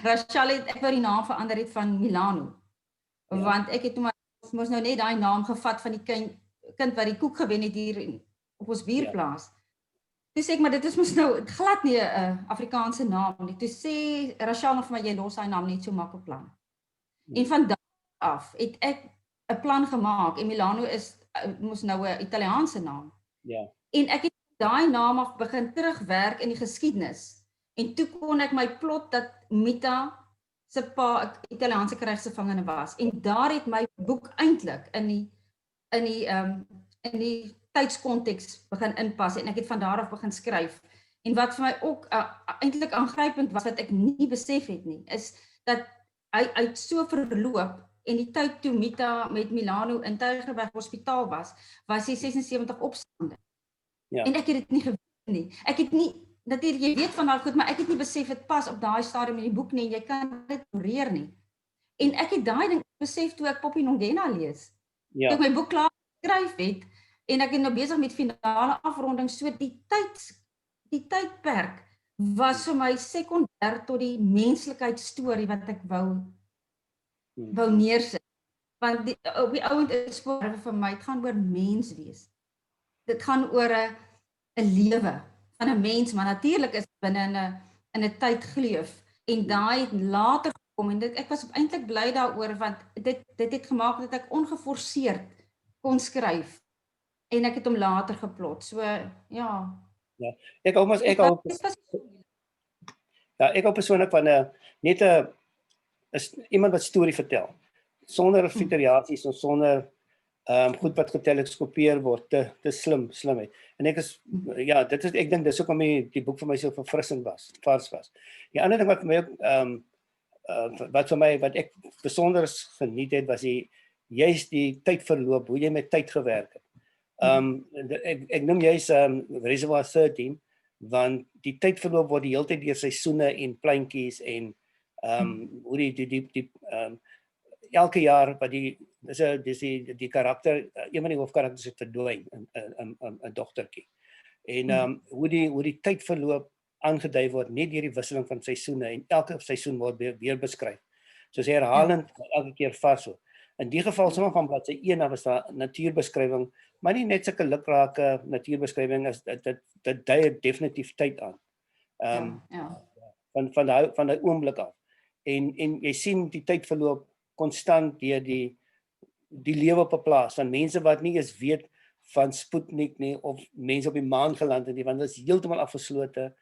Rachel het ek wou die naam verander het van Milano. Want ek het moes nou net daai naam gevat van die kind wat die koek gewen het hier op ons buurplaas. Toe sê ek, maar dit is mos nou glad nie 'n Afrikaanse naam nie. Toe sê Rachel nog vir my, jy los daai naam net so maklik plan. En van daar af het ek 'n plan gemaak en Milano is mos nou 'n Italiaanse naam. Ja. En ek het daai naam af begin terugwerk in die geskiedenis. En toe kon ek my plot dat Mita se pa 'n Italiaanse krygsgevangene was. En daar het my boek eintlik in die tydskonteks begin inpas en ek het van daar af begin skryf. En wat vir my ook eintlik aangrypend was wat ek nie besef het nie, is dat hy so verloop en die tyd toe Mita met Milano in Tygerberg Hospitaal was hy 76 opstande. Ja. En ek het dit nie geweet nie. Ek het nie natuurlik jy weet van daai goed, maar ek het nie besef dit pas op daai stadium in die boek nie. Jy kan dit ignoreer nie. En ek het daai ding besef toe ek Poppy Nongena lees. Ja. Toe ek my boek klaar geskryf het en ek is nou besig met finale afronding, so die tydperk was vir my sekondêr tot die menslikheidstorie wat ek wou neersit. Want op die ouend is vir my, het gaan oor mens wees. Dit gaan oor 'n lewe van 'n mens, maar natuurlik is binne in 'n tydgleuf en daai het later gekom en ek was eintlik bly daaroor want dit het gemaak dat ek ongeforseerd kon skryf en ek het hom later geplot. So ja. Ja, ek hou persoonlik van net iemand wat storie vertel sonder variasies of sonder goed wat geteleskopeer word, te slimheid. En ek dink dis hoekom die boek vir my so verfrissend was, vars was. Die ander ding wat vir my wat ek besonder geniet het, was juist die tydverloop, hoe jy met tyd gewerk het. Ek noem juist Reservoir 13, want die tydverloop word die hele tyd deur seisoene en pleintjies en hoe die elke jaar wat dis die karakter, een van die hoofkarakters het verdwyn, 'n dogtertjie. En hoe die tydverloop aangedui word net deur die wisseling van seisoene en elke seisoen word weer beskryf. Soos herhalend elke keer vashou. In die geval sommer van bladsy 1 af is daar natuurbeskrywing, maar nie net sulke lukrake natuurbeskrywing as dit dui definitief tyd aan. Van daai oomblik af. En jy sien die tyd verloop konstant deur die lewe op 'n plaas van mense wat nie eens weet van Sputnik nie of mense op die maan geland het nie, want dit is heeltemal afgeslote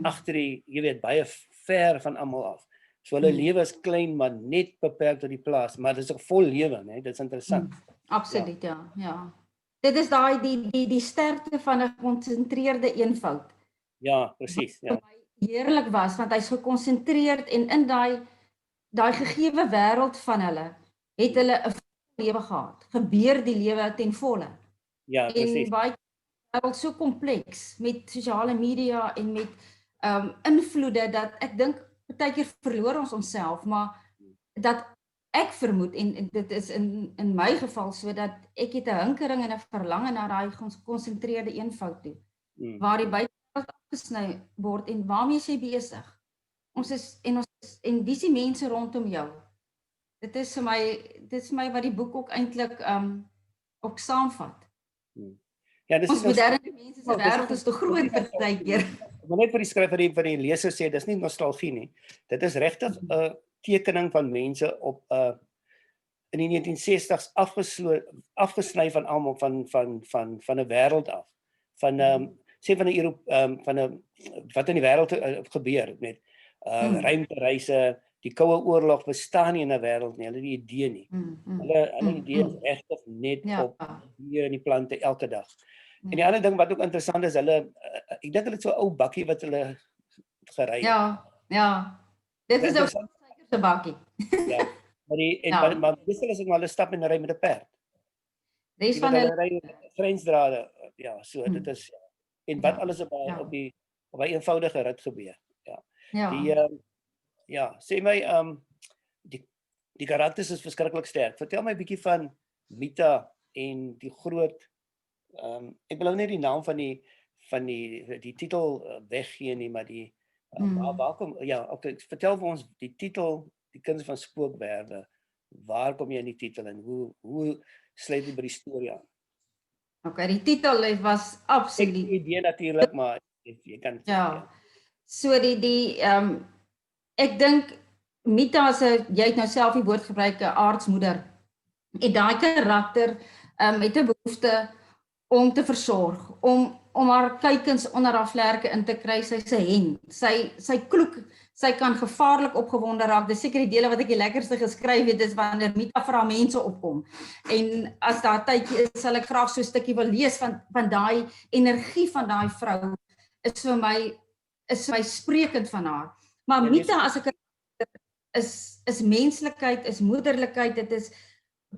agter die, jy weet, baie ver van almal af. So hulle lewe is klein, maar net beperk tot die plaas, maar dit is ook vol lewe, né? Dit is interessant. Absoluut, ja. Dit is daai die sterkte van 'n gekonsentreerde eenvoud. Ja, presies, ja. Wat heerlik was, want hy's gekonsentreerd en in daai gegeewe wêreld van hulle, het hulle 'n lewe gehad. Gebeur die lewe ten volle. Ja, presies. En baie wêreld so kompleks met sosiale media en met invloede dat ek dink partykeer verloor ons onsself, maar dat ek vermoed en dit is in my geval so dat ek het 'n hinkering en 'n verlange na daai gekonsentreerde eenvoud toe. Waar die buitewêreld afgesny word en waarmee is jy besig? Ons is en wie is die mense rondom jou? Dit is vir my wat die boek ook eintlik ook saamvat. Ja, dis ons moderne mense se wêreld is te groot vir partykeer. Maar net vir die skrywer vir die leser sê, dis nie nostalgie nie. Dit is regtig 'n tekening van mense op in die 1960s afgesny van almal van 'n wêreld af. Van sê van 'n wat in die wêreld gebeur met ruimtereise, die koue oorlog bestaan nie in 'n wêreld nie, hulle het die idee nie. Hulle idee is regtig net op hier in die plante elke dag. En die ander ding wat ook interessant is, ek dink hulle het so 'n ou bakkie wat hulle gery het. Ja. Dit is 'n suikerse bakkie. Ja. Maar dis is maar hulle stap en ry met 'n perd. Dis van hulle ry grensdrade. Ja, so dit is en wat alles op 'n eenvoudige rit gebeur. Ja. Sê my die karakters is verskriklik sterk. Vertel my 'n bietjie van Mita en die groot ek wil nou nie die naam van die titel weggee nie, maar die waar kom okay, vertel vir ons die titel, die kuns van spookwerwe. Waar kom jy in die titel en hoe sluit dit by die storie aan? Okay, die titel was absoluut die idee natuurlik, maar jy kan So ek dink Mita jy het nou self die woord gebruik, 'n aardsmoeder. En daai karakter het 'n behoefte om te versorg, om haar kuikens onder haar vlerke in te kry, sy's 'n hen. Sy kloek, sy kan gevaarlik opgewonde raak. Dis seker die dele wat ek die lekkerste geskryf het, is wanneer Mita vir haar mense opkom. En as daar tydjie is, sal ek graag so 'n stukkie wil lees van daai energie van daai vrou is vir my sprekend van haar. Maar Mita as 'n is menslikheid, is moederlikheid, dit is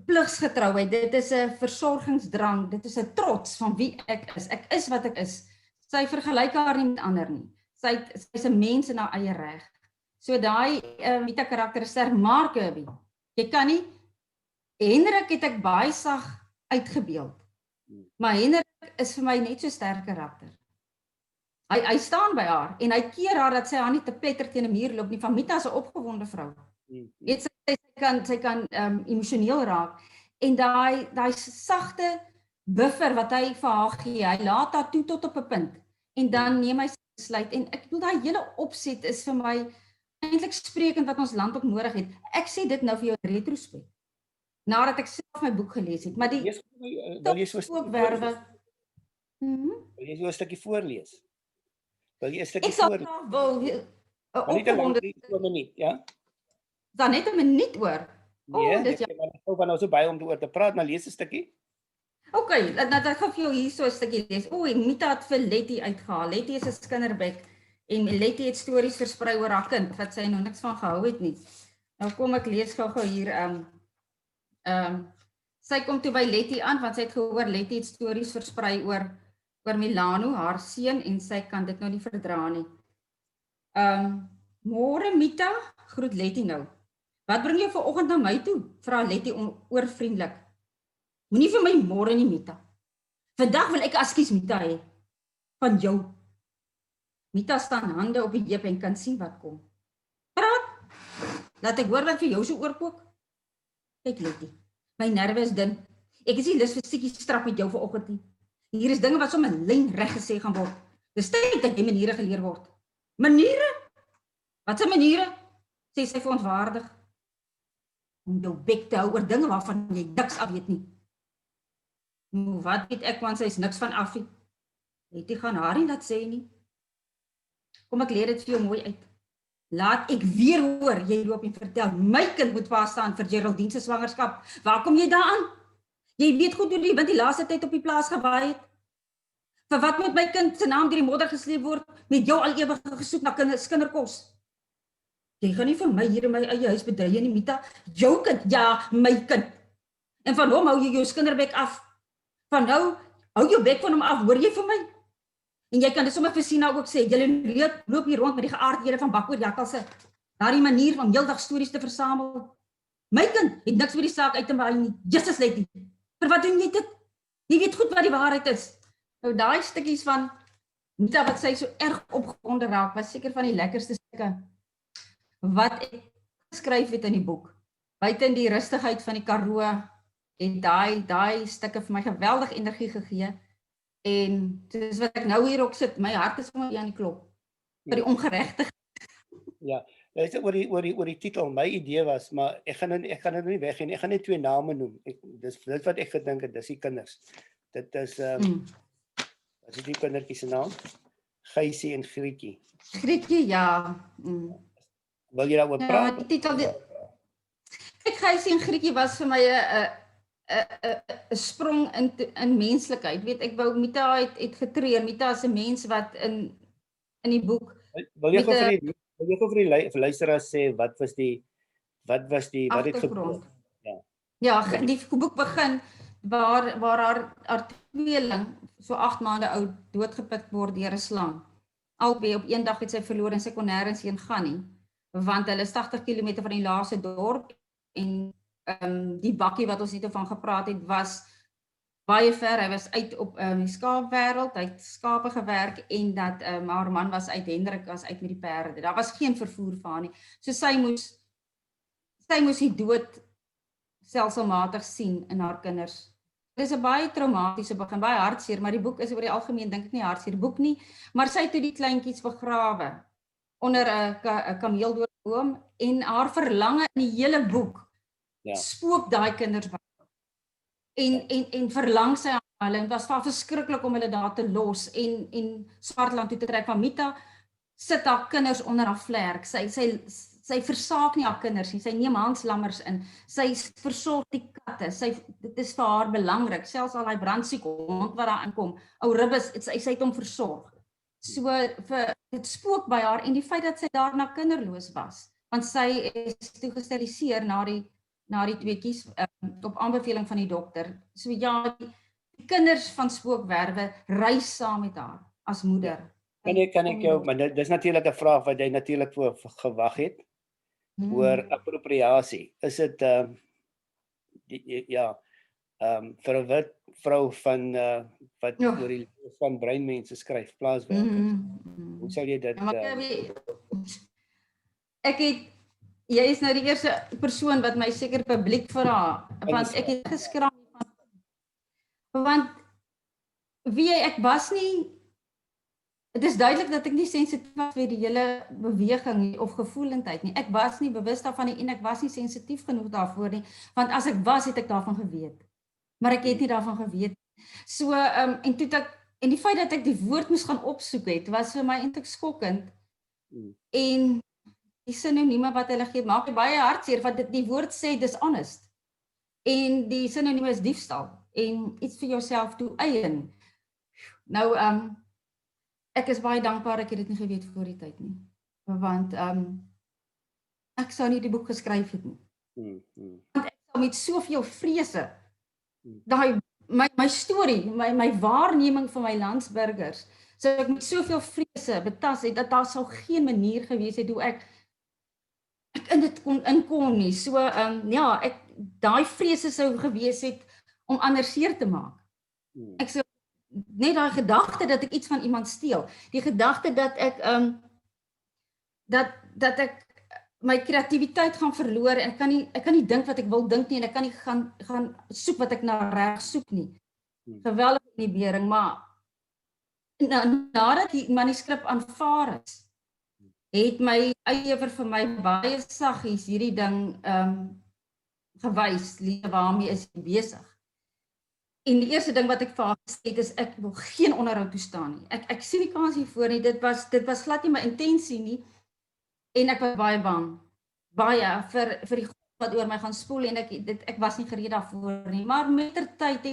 pligsgetrouheid, dit is 'n versorgingsdrang, dit is 'n trots van wie ek is. Ek is wat ek is. Sy vergelyk haar nie met ander nie. Sy's 'n mens in haar eie reg. So daai Mita karakter is sterk, maar Kirby, jy kan nie Hendrik het ek baie sag uitgebeeld. Maar Hendrik is vir my net so sterk karakter. Hy staan by haar en hy keer haar dat sy haar nie te pletter teen 'n muur loop nie. Van Mita is 'n opgewonde vrou. Sy kan emosioneel raak en daai sagte buffer wat hy vir haar gee, hy laat haar toe tot op 'n punt en dan neem hy sy besluit en ek bedoel daai hele opset is vir my eintlik sprekend wat ons land ook nodig het. Ek sê dit nou vir jou retrospek nadat ek self my boek gelees het, maar die spookwerwe Wil jy so 'n stukkie voorlees? Wil jy 'n stukkie ek sal voorlees? graag wil minuut, ja? Dan net 'n minuut oor. Nee, dis van nou so baie om oor te praat, maar lees 'n stukkie. Okay, dan ek gaan vir jou hier so 'n stukkie lees. Mita het vir Letty uitgehaal. Letty is 'n skinderbek en Letty het stories versprei oor haar kind wat sy nog niks van gehou het nie. Nou kom ek lees gou hier sy kom toe by Letty aan want sy het gehoor Letty het stories versprei oor oor Milano, haar seun, en sy kan dit nou nie verdra nie. Môre Mita, groet Letty nou. Wat bring jy vanoggend na my toe? Vra Letty oorvriendelik. Moenie vir my môre nie, Mita. Vandag wil ek askies Mita hê. Van jou. Mita staan hande op die heup en kan sien wat kom. Praat. Laat ek hoor wat vir jou so oorkook. Kyk Letty, my nerve is dun. Ek is nie lus vir stukkie strap met jou vanoggend nie. Hier is dinge wat sommer lynreg gesê gaan word. Dis tyd dat jy maniere geleer word. Maniere? Wat se maniere? Sê sy verontwaardig. Om jou bek te hou oor dinge waarvan jy niks af weet nie. Wat weet ek, want sy is niks van af nie. Letty gaan haar nie laat sê nie. Kom ek leer dit vir jou mooi uit. Laat ek weer hoor, jy loop en vertel, my kind moet vaststaan vir Geraldine se swangerskap. Waar kom jy daaraan? Jy weet goed hoe die wind die laaste tyd op die plaas gewaai het. Vir wat moet my kind se naam deur die modder gesleep word, met jou al ewig gesoek na kinderkos? Jy gaan nie vir my hier in my eie huis bedreig nie, Mita. Jou kind, ja, my kind. En van hom hou jy jou skinderbek af. Van nou, hou jou bek van hom af, hoor jy vir my? En jy kan dit sommer vir Sina ook sê, julle loop hier rond met die geaardhede van Bakkoor Jakkalse. Daardie manier van heeldag stories te versamel. My kind het niks met die saak uit te maak nie. Jesus Letty. Vir wat doen jy dit? Jy weet goed wat die waarheid is. Nou daai stukkies van Mita wat sy so erg opgewonde raak, was seker van die lekkerste stukke wat ek geskryf het in die boek. Buite in die rustigheid van die Karoo het daai stukke vir my geweldig energie gegee. En soos wat ek nou hier ook sit, my hart is sommer aan die klop vir die ongeregtigheid. Ja, dit oor die titel. My idee was, maar ek gaan dit nie weggee nie. Ek gaan net 2 name noem. Dis wat ek gedink het, dis die kinders. Dit is wat is die kindertjie se naam? Gysie en Grietjie. Grietjie, ja. Wil jy daaroor praat? Ja, die titel Kyk, Gysie en Grietjie was vir my 'n sprong in menslikheid. Weet ek wou Mita het getreur. Mita is 'n mens wat in die boek. Wil jy gou vir die luisteraars sê wat het gebeur? Ja, die boek begin waar haar tweeling so 8 maande oud doodgepik word deur 'n slang. Albei op een dag het sy verloor en sy kon nêrens heen gaan nie, want hulle is 80 km van die laaste dorp en die bakkie wat ons net van gepraat het was baie ver. Hy was uit op die skaapwêreld, hy het skape gewerk en dat haar man was uit Hendrik was uit met die perde. Daar was geen vervoer vir haar nie. So sy moes die dood stelselmatig sien in haar kinders. Dit is 'n baie traumatiese begin, baie hartseer, maar die boek is oor die algemeen dink ek nie hartseer boek nie, maar sy het toe die kleintjies begrawe onder 'n kameeldoornboom en haar verlange in die hele boek spook daai kinders en verlang sy aan hulle en was verskriklik om hulle daar te los en Swartland toe te trek. Van Mita sit haar kinders onder haar vlerk. Sy versaak nie haar kinders nie. Sy neem handslammers in. Sy versorg die katte. Dit is vir haar belangrik. Selfs al hy brandsiek hond wat daar inkom. Ou Ribbes, sy het hom versorg. So dit spook by haar en die feit dat sy daarna kinderloos was, want sy is toe gesteriliseer na die tweetjies op aanbeveling van die dokter. So ja, die kinders van Spookwerwe reis saam met haar as moeder. Kan ek jou, maar dis natuurlik 'n vraag wat jy natuurlik voor gewag het oor appropriasie. Is dit vir 'n wit vrou van wat oor die lewe van breinmense skryf, plaaswerkers. Hoe sal jy dit Jy is nou die eerste persoon wat my seker publiek vra, want ek het geskram want ek was nie, dit is duidelik dat ek nie sensitief was vir die hele beweging of gevoelendheid nie. Ek was nie bewus daarvan nie en ek was nie sensitief genoeg daarvoor nie, want as ek was, het ek daarvan geweet. Maar ek het nie daarvan geweet. So, en die feit dat ek die woord moes gaan opsoek het, was vir my eintlik skokkend. En die sinonieme wat hulle gee, maak baie hartseer, want die woord sê dishonest. En die sinonieme is diefstal en iets vir jouself toe eien. Nou, ek is baie dankbaar ek het dit nie geweet voor die tyd nie. Want ek sou nie die boek geskryf het nie. Want ek sou met soveel vrese daai my storie, my waarneming van my landsburgers. So ek met soveel vrese betas het dat daar sou geen manier gewees het hoe ek in dit kon inkom nie. So ja, daai vrese sou gewees het om ander seer te maak. Ek sou net daai gedagte dat ek iets van iemand steel, die gedagte dat ek dat ek my kreatiwiteit gaan verloor en ek kan nie dink wat ek wil dink nie en ek kan nie gaan soek wat ek na reg soek nie. Geweldige inhibering, maar nadat die manuskrip aanvaar is, het my uitgewer vir my baie saggies hierdie ding gewys, liefde, waarmee is jy besig? En die eerste ding wat ek vir haar gesê het is ek wil geen onderhoud toestaan nie. Ek sien die kans hiervoor nie. Dit was glad nie my intensie nie. En ek was baie bang. Baie vir die God wat oor my gaan spoel en ek was nie gereed daarvoor nie. Maar mettertyd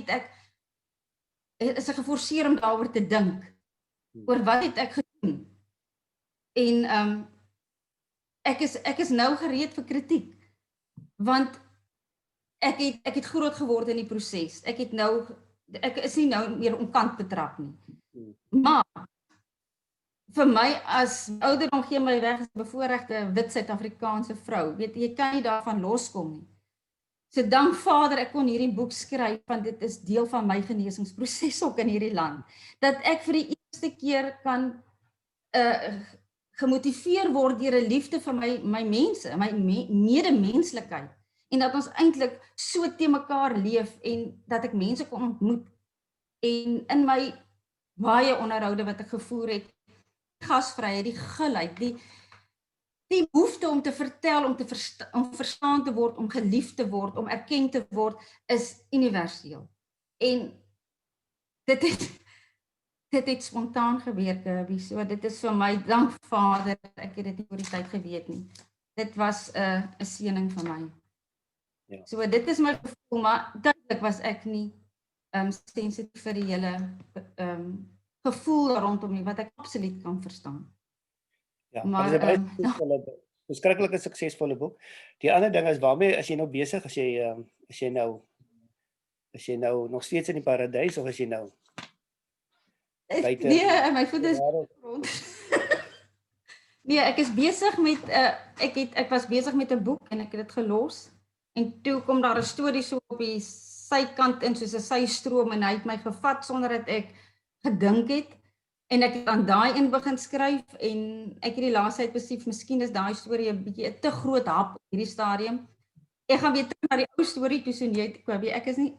is ek geforseer om daaroor te dink. Oor wat het ek gedoen? En ek is nou gereed vir kritiek. Want ek het groot geword in die proses. Ek is nie nou meer om kant betrap nie. Maar vir my as ouderdom gee my weg as 'n bevoorregte wit Suid-Afrikaanse vrou. Weet jy kan nie daarvan loskom nie. So dank Vader ek kon hierdie boek skryf want dit is deel van my genesingsproses ook in hierdie land. Dat ek vir die eerste keer kan gemotiveer word deur 'n liefde vir my mense, my medemenslikheid. En dat ons eintlik so te mekaar leef en dat ek mense kon ontmoet. En in my baie onderhoude wat ek gevoer het, gasvryheid, die gulheid, die behoefte om te vertel, om verstaan te word, om geliefd te word, om erken te word, is universeel. En dit het spontaan gebeur, Kirby. So dit is vir my, dank Vader, ek het dit nie oor die tyd geweet nie. Dit was 'n seëning vir my. Ja. So dit is my gevoel, maar duidelik was ek nie sensitief vir die hele gevoel rondom nie, wat ek absoluut kan verstaan. Ja, maar dit is 'n baie verskriklike suksesvolle boek. Die ander ding is waarmee as jy nou besig, as jy nou nog steeds in die paradys of as jy nou buite? Nee, my voet is rond. Nee, ek is besig met ek was besig met 'n boek en ek het dit gelos. En toe kom daar 'n storie so op die sykant in soos 'n systroom en hy het my gevat sonder dat ek gedink het en ek het aan daai een begin skryf en ek het die laaste tyd besef miskien is daai storie 'n bietjie 'n te groot hap op hierdie stadium. Ek gaan weer terug na die ou storie toe sien jy ek is nie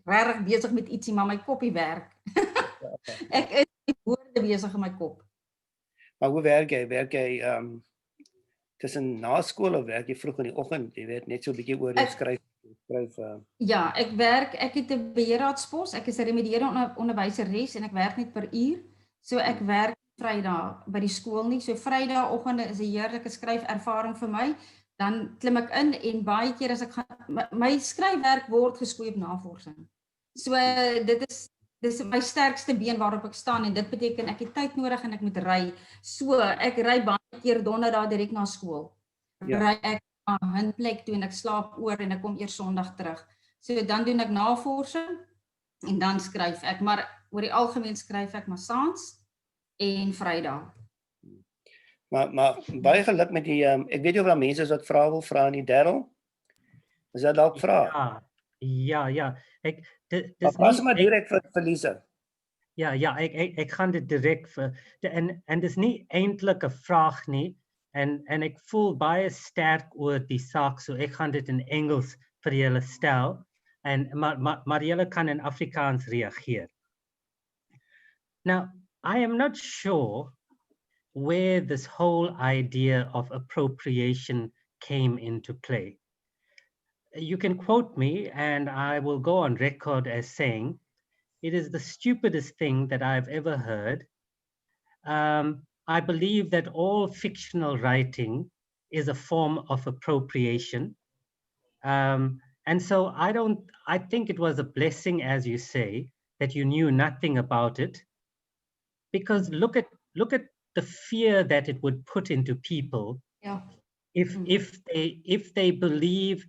regtig besig met ietsie maar my koppie werk. Ek is met woorde besig in my kop. Maar hoe werk jy? Werk jy tussen na skool of werk jy vroeg in die oggend? Jy weet net so 'n bietjie oor jou skryf. Ja, ek het 'n beheerraadspos. Ek is 'n remediërende onderwyseres en ek werk net per uur. So ek werk Vrydag by die skool nie. So Vrydagoggende is 'n heerlike skryfervaring vir my. Dan klim ek in en baie keer as ek gaan my skryfwerk word geskoei op navorsing. So dis my sterkste been waarop ek staan en dit beteken ek het tyd nodig en ek moet ry. So ek ry baie keer donderdag direk na skool. Ja. Ry ek na 'n plek toe en ek slaap oor en ek kom eers Sondag terug. So dan doen ek navorsing en dan skryf ek, maar oor die algemeen skryf ek maar saans en Vrydag. Maar baie geluk met die ek weet jy of daar mense is wat vrae wil vra aan die Darryl. Is dat dalk vra? Ja. Dis maar direk vir Lisa. Ja, ek gaan dit direk vir en dis nie eintlik 'n vraag nie en ek voel baie sterk oor die saak, so ek gaan dit in Engels vir julle stel en maar julle kan in Afrikaans reageer. Now, I am not sure where this whole idea of appropriation came into play. You can quote me and I will go on record as saying, it is the stupidest thing that I've ever heard. I believe that all fictional writing is a form of appropriation. And so I think it was a blessing, as you say, that you knew nothing about it. Because look at the fear that it would put into people if they believe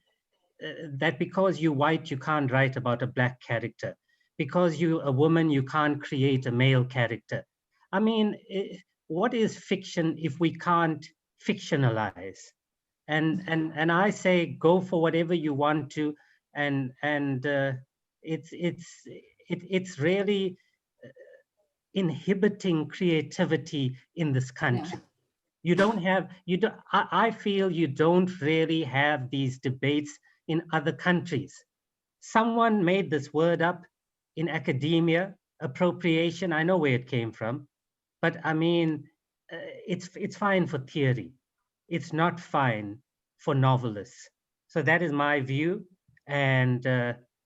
that because you're white, you can't write about a black character. because you're a woman, you can't create a male character. I mean, what is fiction if we can't fictionalize? And I say go for whatever you want to, and it's really inhibiting creativity in this country. You don't have, I feel you don't really have these debates in other countries. Someone made this word up in academia, appropriation. I know where it came from, but I mean, it's fine for theory. It's not fine for novelists. So that is my view. And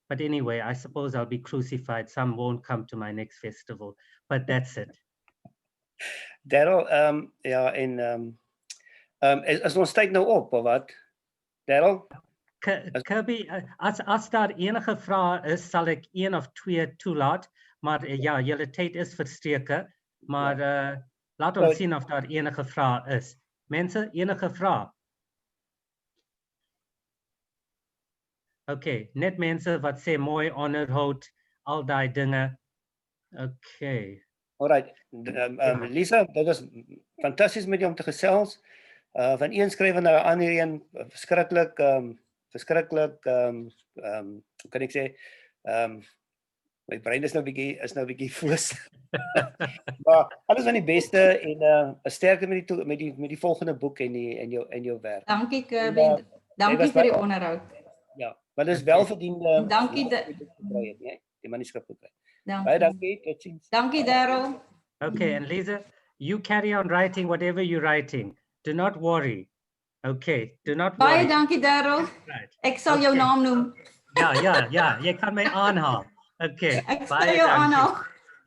but anyway, I suppose I'll be crucified. Some won't come to my next festival, but that's it. Daryl, ja, en is ons tyd nou op of wat? Daryl? Kirby, as daar enige vrae is, sal ek 1 of 2 toelaat, maar ja, julle tyd is verstreke, maar laat ons sien of daar enige vrae is. Mense, enige vrae? Okay, net mense wat sê mooi onderhoud, al daai dinge. Okay. Alright, Lisa, dit was fantasties met jou om te gesels. Van een skrywer na 'n ander een, verskriklik, hoe kan ek sê, my brein is nou bietjie foos. Maar alles van die beste en 'n sterkte met die volgende boek en jou werk. Dankie Kirby, dankie vir die onderhoud. Ja, maar dis wel verdiende. Dankie die manuskrip gekry. Dankie. Baie dankie, totsiens. Dankie Daryl. Okay, and Lisa, you carry on writing whatever you're writing. Do not worry. Okay, do not worry. Baie dankie Daryl. Right. Ek sal jou naam noem. Ja, jy kan my aanhaal. Okay. Ek sal jou aanhaal.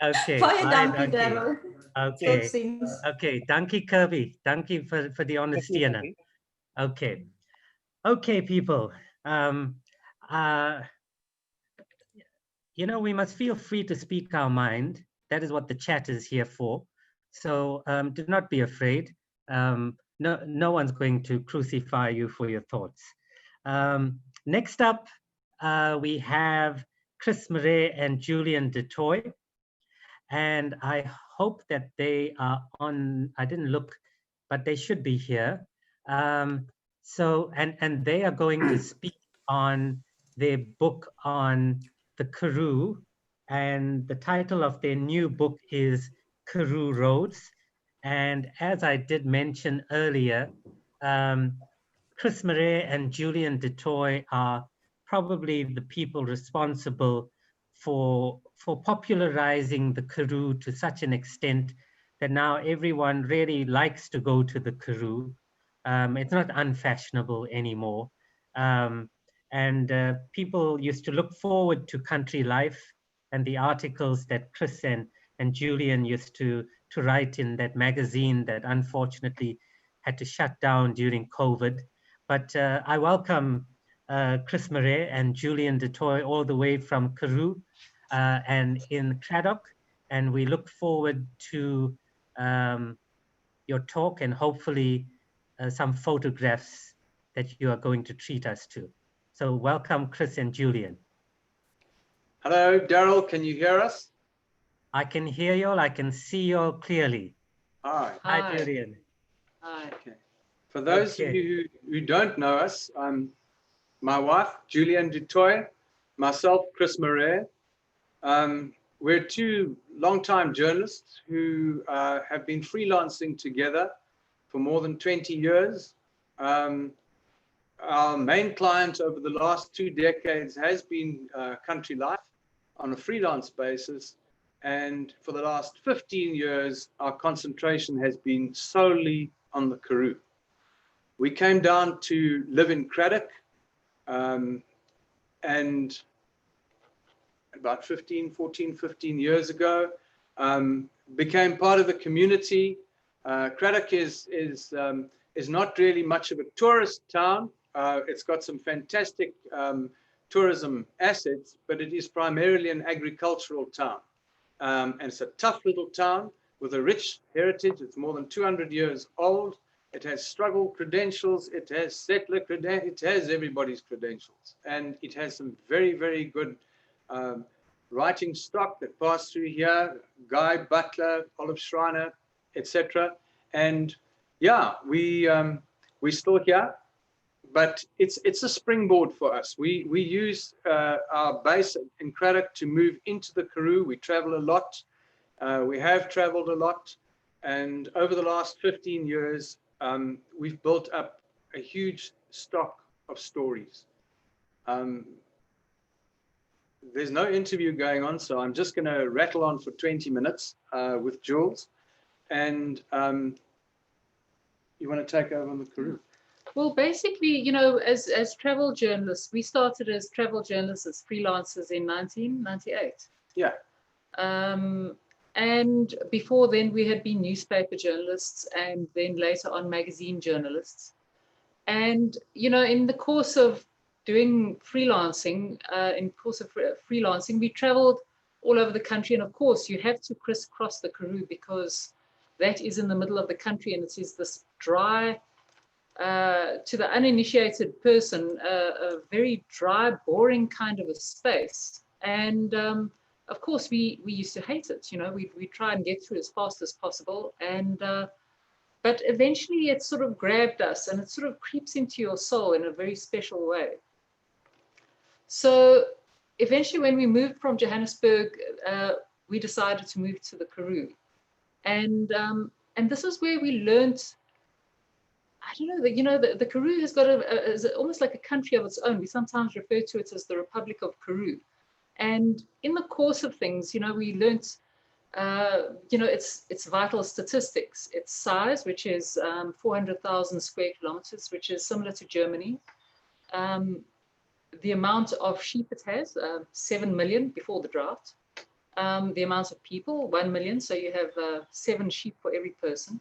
Okay. Baie dankie Daryl. Okay. Totsiens. Okay, dankie Kirby. Dankie vir die ondersteuning. Okay. Okay, people. You know, we must feel free to speak our mind. That is what the chat is here for. So do not be afraid. No one's going to crucify you for your thoughts. Next up, we have Chris Murray and Julian DeToy. And I hope that they are on, I didn't look, but they should be here. So, and they are going to speak on their book on the Karoo, and the title of their new book is Karoo Roads. And as I did mention earlier, Chris Murray and Julian DeToy are probably the people responsible for popularizing the Karoo to such an extent that now everyone really likes to go to the Karoo. It's not unfashionable anymore. And people used to look forward to country life and the articles that Chris and Julian used to write in that magazine that unfortunately had to shut down during COVID. But I welcome Chris Murray and Julian DeToy all the way from Karoo and in Craddock. And we look forward to your talk and hopefully some photographs that you are going to treat us to. So welcome, Chris and Julian. Hello, Daryl, can you hear us? I can hear you all, I can see you all clearly. All right. Hi, Julian. Hi. Okay. For those of you who don't know us, I'm my wife, Julian DeToy, myself, Chris Murray. We're two longtime journalists who have been freelancing together for more than 20 years. Our main client over the last 2 decades has been Country Life on a freelance basis. And for the last 15 years, our concentration has been solely on the Karoo. We came down to live in Craddock and about 15 years ago, became part of the community. Craddock is not really much of a tourist town. It's got some fantastic tourism assets, but it is primarily an agricultural town. And it's a tough little town with a rich heritage. It's more than 200 years old. It has struggle credentials. It has settler credentials. It has everybody's credentials. And it has some very, very good writing stock that passed through here, Guy Butler, Olive Schreiner, etc. And yeah, we're still here, but it's a springboard for us. We use our base in Cradock to move into the Karoo. We travel a lot. We have traveled a lot. And over the last 15 years, we've built up a huge stock of stories. There's no interview going on, so I'm just going to rattle on for 20 minutes with Jules. And you want to take over on the Karoo? Well, basically, you know, as travel journalists, we started as travel journalists, as freelancers in 1998. Yeah. And before then, we had been newspaper journalists and then later on magazine journalists. And, you know, in the course of doing freelancing, we traveled all over the country. And of course, you have to crisscross the Karoo because that is in the middle of the country and it is this dry, to the uninitiated person, a very dry, boring kind of a space. And of course, we used to hate it. You know, we try and get through as fast as possible. And but eventually it sort of grabbed us and it sort of creeps into your soul in a very special way. So eventually when we moved from Johannesburg, we decided to move to the Karoo. And this is where we learned, I don't know, you know, the Karoo has got is almost like a country of its own. We sometimes refer to it as the Republic of Karoo. And in the course of things, you know, we learnt, you know, its vital statistics, its size, which is 400,000 square kilometers, which is similar to Germany. The amount of sheep it has, 7 million before the drought. The amount of people, 1 million. So you have 7 sheep for every person.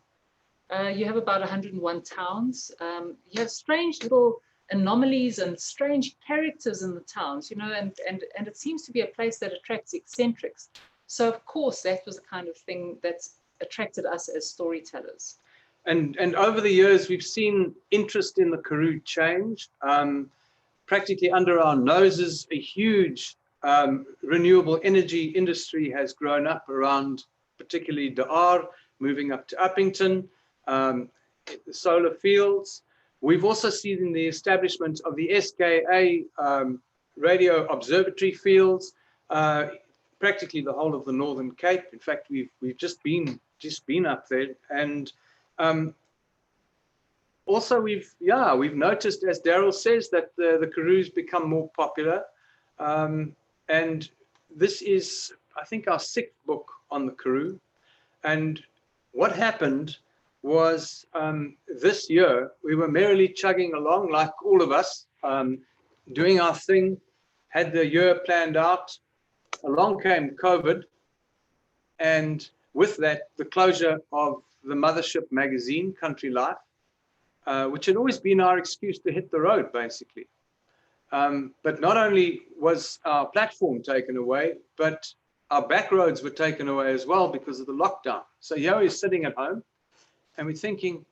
You have about 101 towns. You have strange little anomalies and strange characters in the towns, you know, and it seems to be a place that attracts eccentrics. So of course that was the kind of thing that attracted us as storytellers. And over the years we've seen interest in the Karoo change. Practically under our noses, a huge renewable energy industry has grown up around particularly De Aar, moving up to Uppington, the solar fields. We've also seen the establishment of the SKA radio observatory fields, practically the whole of the Northern Cape. In fact, we've just been up there, and also we've noticed, as Daryl says, that the Karoo's become more popular, and this is, I think, our 6th book on the Karoo. And what happened was this year we were merrily chugging along like all of us, doing our thing, had the year planned out. Along came COVID, and with that the closure of the mothership magazine, Country Life, which had always been our excuse to hit the road basically. But not only was our platform taken away, but our back roads were taken away as well because of the lockdown. So here we're sitting at home and we're thinking,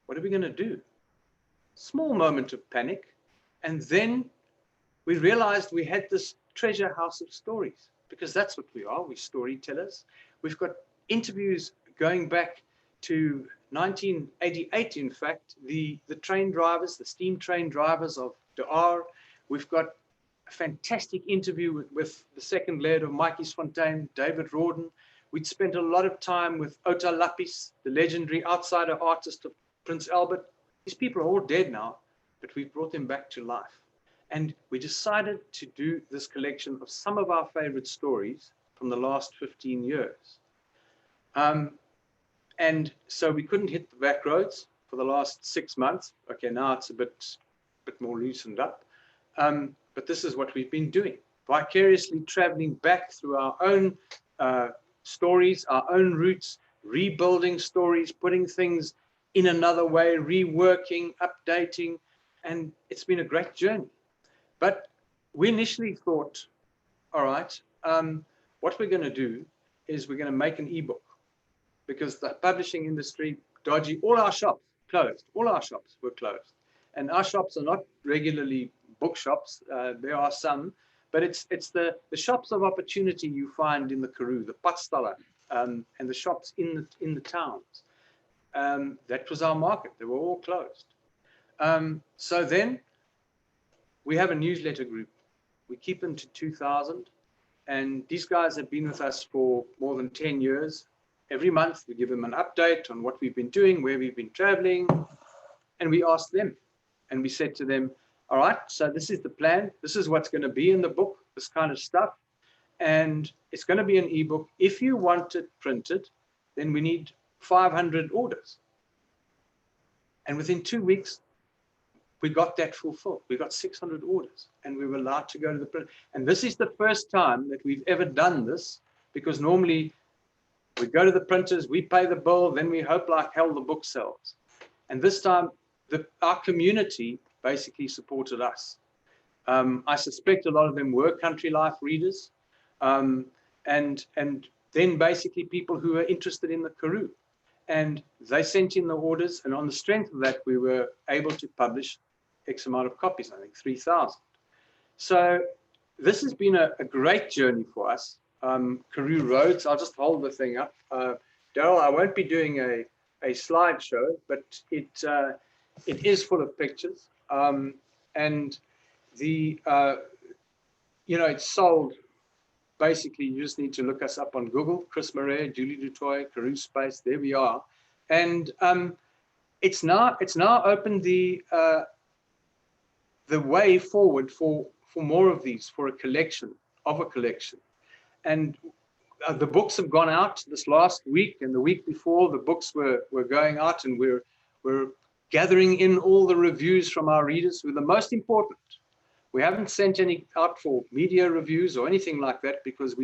what are we going to do? Small moment of panic. And then we realized we had this treasure house of stories, because that's what we are. We're storytellers. We've got interviews going back to 1988, in fact, the train drivers, the steam train drivers of De Aar. We've got a fantastic interview with the second laird of Maatjiesfontein, David Rawdon. We'd spent a lot of time with Ota Lapis, the legendary outsider artist of Prince Albert. These people are all dead now, but we've brought them back to life. And we decided to do this collection of some of our favorite stories from the last 15 years. And so we couldn't hit the back roads for the last 6 months. Okay, now it's a bit more loosened up. But this is what we've been doing, vicariously traveling back through our own stories, our own roots, rebuilding stories, putting things in another way, reworking, updating, and it's been a great journey. But we initially thought, all right, what we're going to do is we're going to make an ebook, because the publishing industry, dodgy, all our shops closed, all our shops were closed. And our shops are not regularly bookshops, there are some, but it's the shops of opportunity you find in the Karoo, the Patstalla, and the shops in the towns. That was our market. They were all closed. So then we have a newsletter group. We keep them to 2,000, and these guys have been with us for more than 10 years. Every month we give them an update on what we've been doing, where we've been traveling, and we ask them, and we said to them, all right, so this is the plan. This is what's going to be in the book, this kind of stuff. And it's going to be an ebook. If you want it printed, then we need 500 orders. And within 2 weeks, we got that fulfilled. We got 600 orders, and we were allowed to go to the print. And this is the first time that we've ever done this, because normally we go to the printers, we pay the bill, then we hope like hell the book sells. And this time, our community basically supported us. I suspect a lot of them were Country Life readers, and then basically people who were interested in the Karoo. And they sent in the orders, and on the strength of that, we were able to publish X amount of copies, I think 3,000. So this has been a great journey for us. Karoo Roads, I'll just hold the thing up. Daryl, I won't be doing a slideshow, but it is full of pictures. And the, it's sold. Basically, you just need to look us up on Google, Chris Murray, Julie Dutoy, Karoo Space, there we are. And it's now opened the way forward for more of these, for a collection. And the books have gone out this last week, and the week before the books were going out, and we're gathering in all the reviews from our readers, who are the most important. We haven't sent any out for media reviews or anything like that, because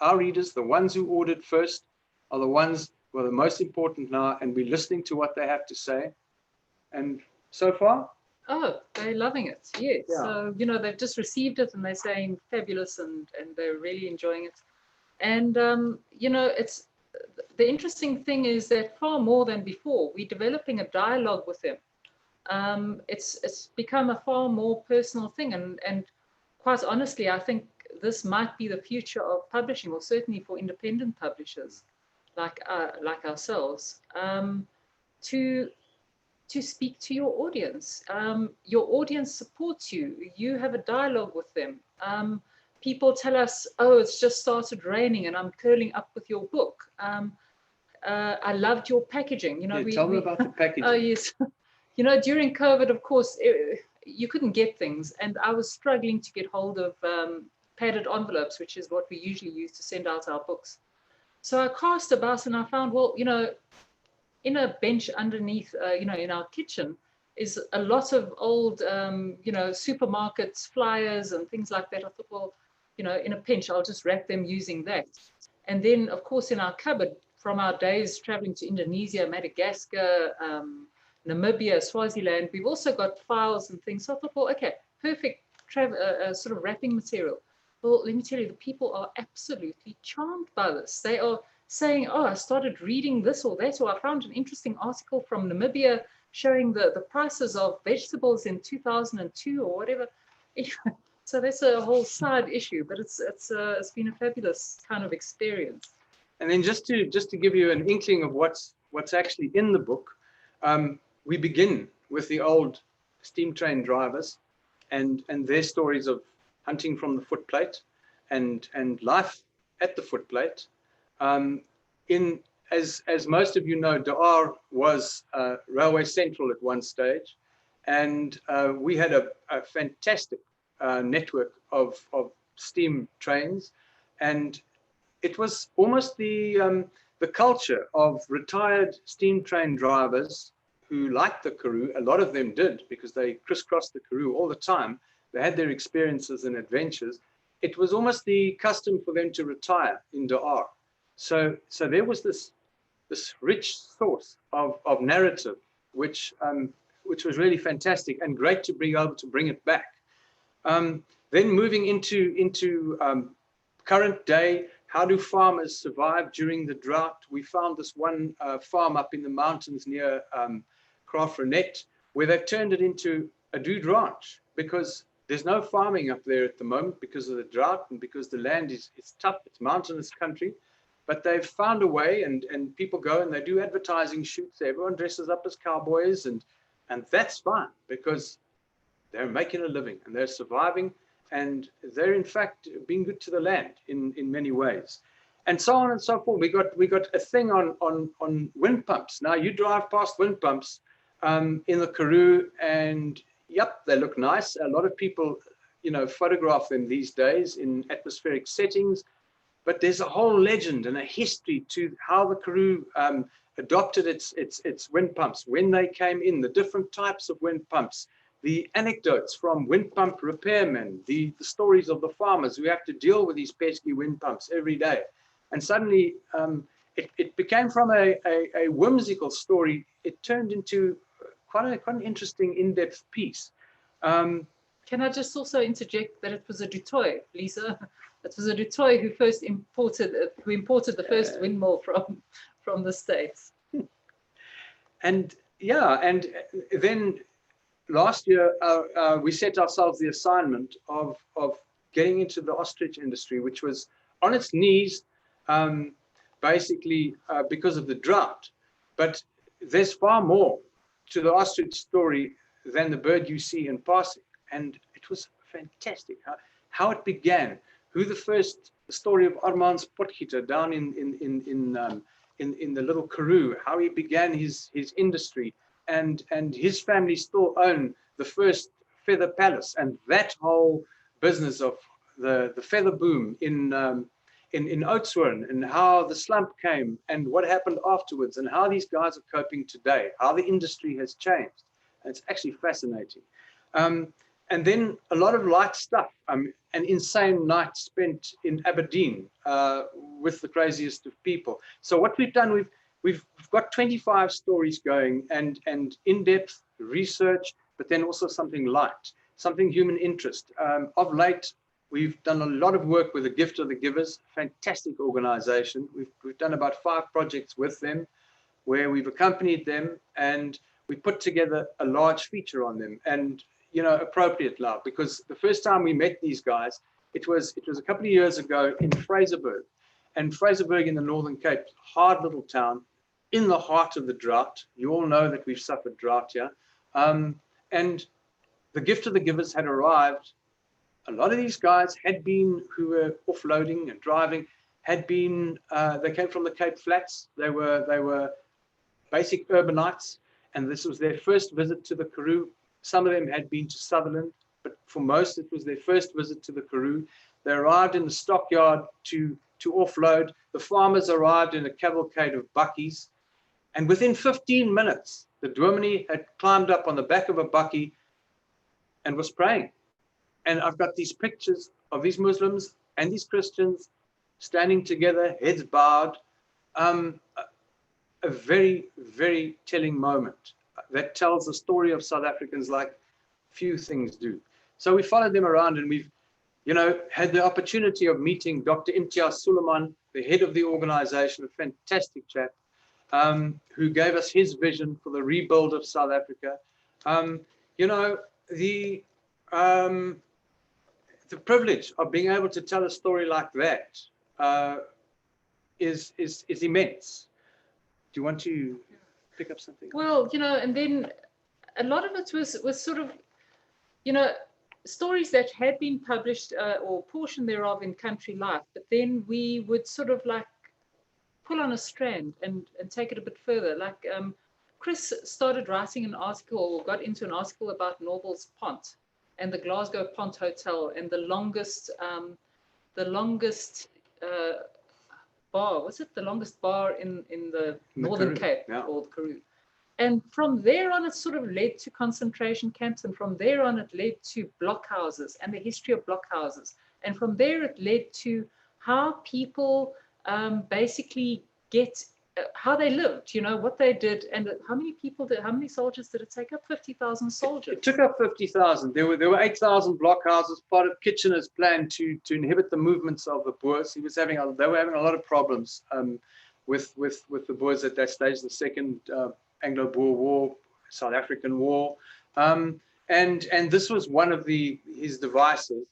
our readers, the ones who ordered first, are the ones who are the most important now, and we're listening to what they have to say. And so far? Oh, they're loving it, yes. Yeah. So, they've just received it and they're saying fabulous, and they're really enjoying it. And, it's the interesting thing is that far more than before, we're developing a dialogue with them. It's become a far more personal thing, and quite honestly, I think this might be the future of publishing, or certainly for independent publishers like ourselves, to speak to your audience. Your audience supports you. You have a dialogue with them. People tell us, oh, it's just started raining and I'm curling up with your book. I loved your packaging. Tell me about the packaging. Oh, yes. During COVID, of course, you couldn't get things, and I was struggling to get hold of padded envelopes, which is what we usually use to send out our books. So I cast about, and I found, well, in a bench underneath, in our kitchen, is a lot of old, supermarkets, flyers and things like that. I thought, well, in a pinch, I'll just wrap them using that. And then, of course, in our cupboard, from our days traveling to Indonesia, Madagascar, Namibia, Swaziland, we've also got files and things. So I thought, well, okay, perfect sort of wrapping material. Well, let me tell you, the people are absolutely charmed by this. They are saying, oh, I started reading this or that, or I found an interesting article from Namibia showing the prices of vegetables in 2002 or whatever. So that's a whole side issue, but it's been a fabulous kind of experience. And then just to give you an inkling of what's actually in the book, we begin with the old steam train drivers and their stories of hunting from the footplate and life at the footplate. As most of you know, Daar was Railway Central at one stage, and we had a fantastic network of steam trains, and it was almost the culture of retired steam train drivers who liked the Karoo. A lot of them did, because they crisscrossed the Karoo all the time. They had their experiences and adventures. It was almost the custom for them to retire in Daar. So there was this rich source of narrative, which was really fantastic and great to be able to bring it back. Then moving into current day, how do farmers survive during the drought? We found this one farm up in the mountains near Graafrenet, where they've turned it into a dude ranch, because There's no farming up there at the moment because of the drought and because the land is tough. It's mountainous country, but they've found a way, and people go and they do advertising shoots. Everyone dresses up as cowboys, and that's fine because they're making a living and they're surviving, and they're in fact being good to the land in many ways, and so on and so forth. We got a thing on wind pumps. Now you drive past wind pumps in the Karoo, and yep, they look nice. A lot of people, you know, photograph them these days in atmospheric settings, but there's a whole legend and a history to how the Karoo adopted its wind pumps, when they came in, the different types of wind pumps, the anecdotes from wind pump repairmen, the stories of the farmers who have to deal with these pesky wind pumps every day. And suddenly it became from a whimsical story, it turned into quite an interesting in-depth piece. Can I just also interject that it was a Dutoy, Lisa? It was a Dutoy who imported the first windmill from the States. And yeah, and then last year we set ourselves the assignment of getting into the ostrich industry, which was on its knees, basically because of the drought. But there's far more to the ostrich story than the bird you see in passing, and it was fantastic how it began. Who the story of Armand's Potgieter down in the little Karoo, how he began his industry, and his family still own the first feather palace, and that whole business of the feather boom in Oudtshoorn, and how the slump came and what happened afterwards, and how these guys are coping today, how the industry has changed. And it's actually fascinating. And then a lot of light stuff. An insane night spent in Aberdeen with the craziest of people. So what we've done, we've got 25 stories going, and in-depth research, but then also something light, something human interest. Of late, we've done a lot of work with the Gift of the Givers, fantastic organization. We've done about 5 projects with them, where we've accompanied them, and we put together a large feature on them. And you know, appropriate love, because the first time we met these guys, it was a couple of years ago in Fraserburg. And Fraserburg in the Northern Cape, hard little town, in the heart of the drought. You all know that we've suffered drought here. And the Gift of the Givers had arrived. A lot of these guys who were offloading and driving, they came from the Cape Flats. They were basic urbanites, and this was their first visit to the Karoo. Some of them had been to Sutherland, but for most it was their first visit to the Karoo. They arrived in the stockyard to offload. The farmers arrived in a cavalcade of bakkies, and within 15 minutes, the dominee had climbed up on the back of a bakkie and was praying. And I've got these pictures of these Muslims and these Christians standing together, heads bowed. A very, very telling moment that tells the story of South Africans like few things do. So we followed them around, and we've, you know, had the opportunity of meeting Dr. Imtiaz Suleiman, the head of the organization, a fantastic chap, who gave us his vision for the rebuild of South Africa. You know, the privilege of being able to tell a story like that is immense. Do you want to pick up something? Well, you know, and then a lot of it was sort of, you know, stories that had been published or portion thereof in Country Life, but then we would sort of like pull on a strand and take it a bit further. Like Chris started writing an article, or got into an article about Norval's Pont and the Glasgow Pont Hotel, and the longest bar, was it the longest bar in the Northern Cape, called Karoo. And from there on, it sort of led to concentration camps, and from there on, it led to blockhouses and the history of blockhouses. And from there, it led to how people basically how they lived, you know, what they did, and how many soldiers did it take up? 50,000 soldiers. It took up 50,000. There were 8,000 blockhouses, part of Kitchener's plan to inhibit the movements of the Boers. They were having a lot of problems with the Boers at that stage, the Second Anglo-Boer War, South African War. And and this was one of his devices.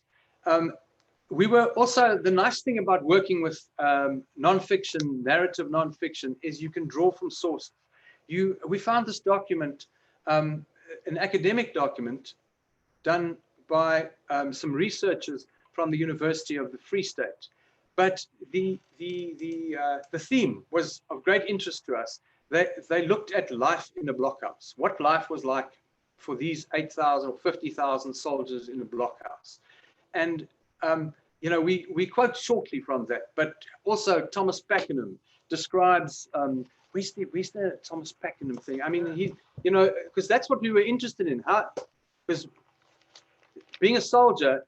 We were also, the nice thing about working with nonfiction, narrative nonfiction, is you can draw from sources. We found this document, an academic document done by some researchers from the University of the Free State. But the theme was of great interest to us. They looked at life in a blockhouse, what life was like for these 8,000 or 50,000 soldiers in a blockhouse. And we quote shortly from that, but also Thomas Pakenham describes, where's the Thomas Pakenham thing? I mean, because that's what we were interested in. Because being a soldier,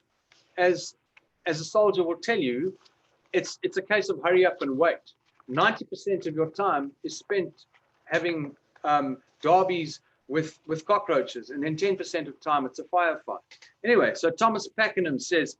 as a soldier will tell you, it's a case of hurry up and wait. 90% of your time is spent having derbies with cockroaches, and then 10% of time it's a firefight. Anyway, so Thomas Pakenham says,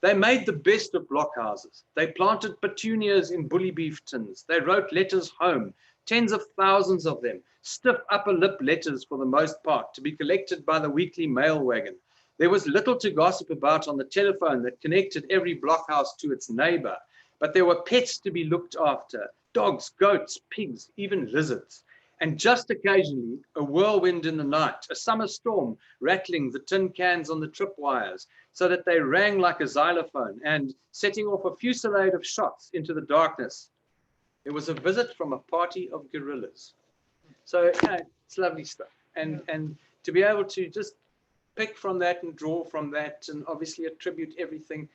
they made the best of blockhouses. They planted petunias in bully beef tins. They wrote letters home, tens of thousands of them, stiff upper lip letters for the most part, to be collected by the weekly mail wagon. There was little to gossip about on the telephone that connected every blockhouse to its neighbor, but there were pets to be looked after, dogs, goats, pigs, even lizards. And just occasionally, a whirlwind in the night, a summer storm rattling the tin cans on the tripwires so that they rang like a xylophone and setting off a fusillade of shots into the darkness. It was a visit from a party of guerrillas. So it's lovely stuff. And to be able to just pick from that and draw from that and obviously attribute everything,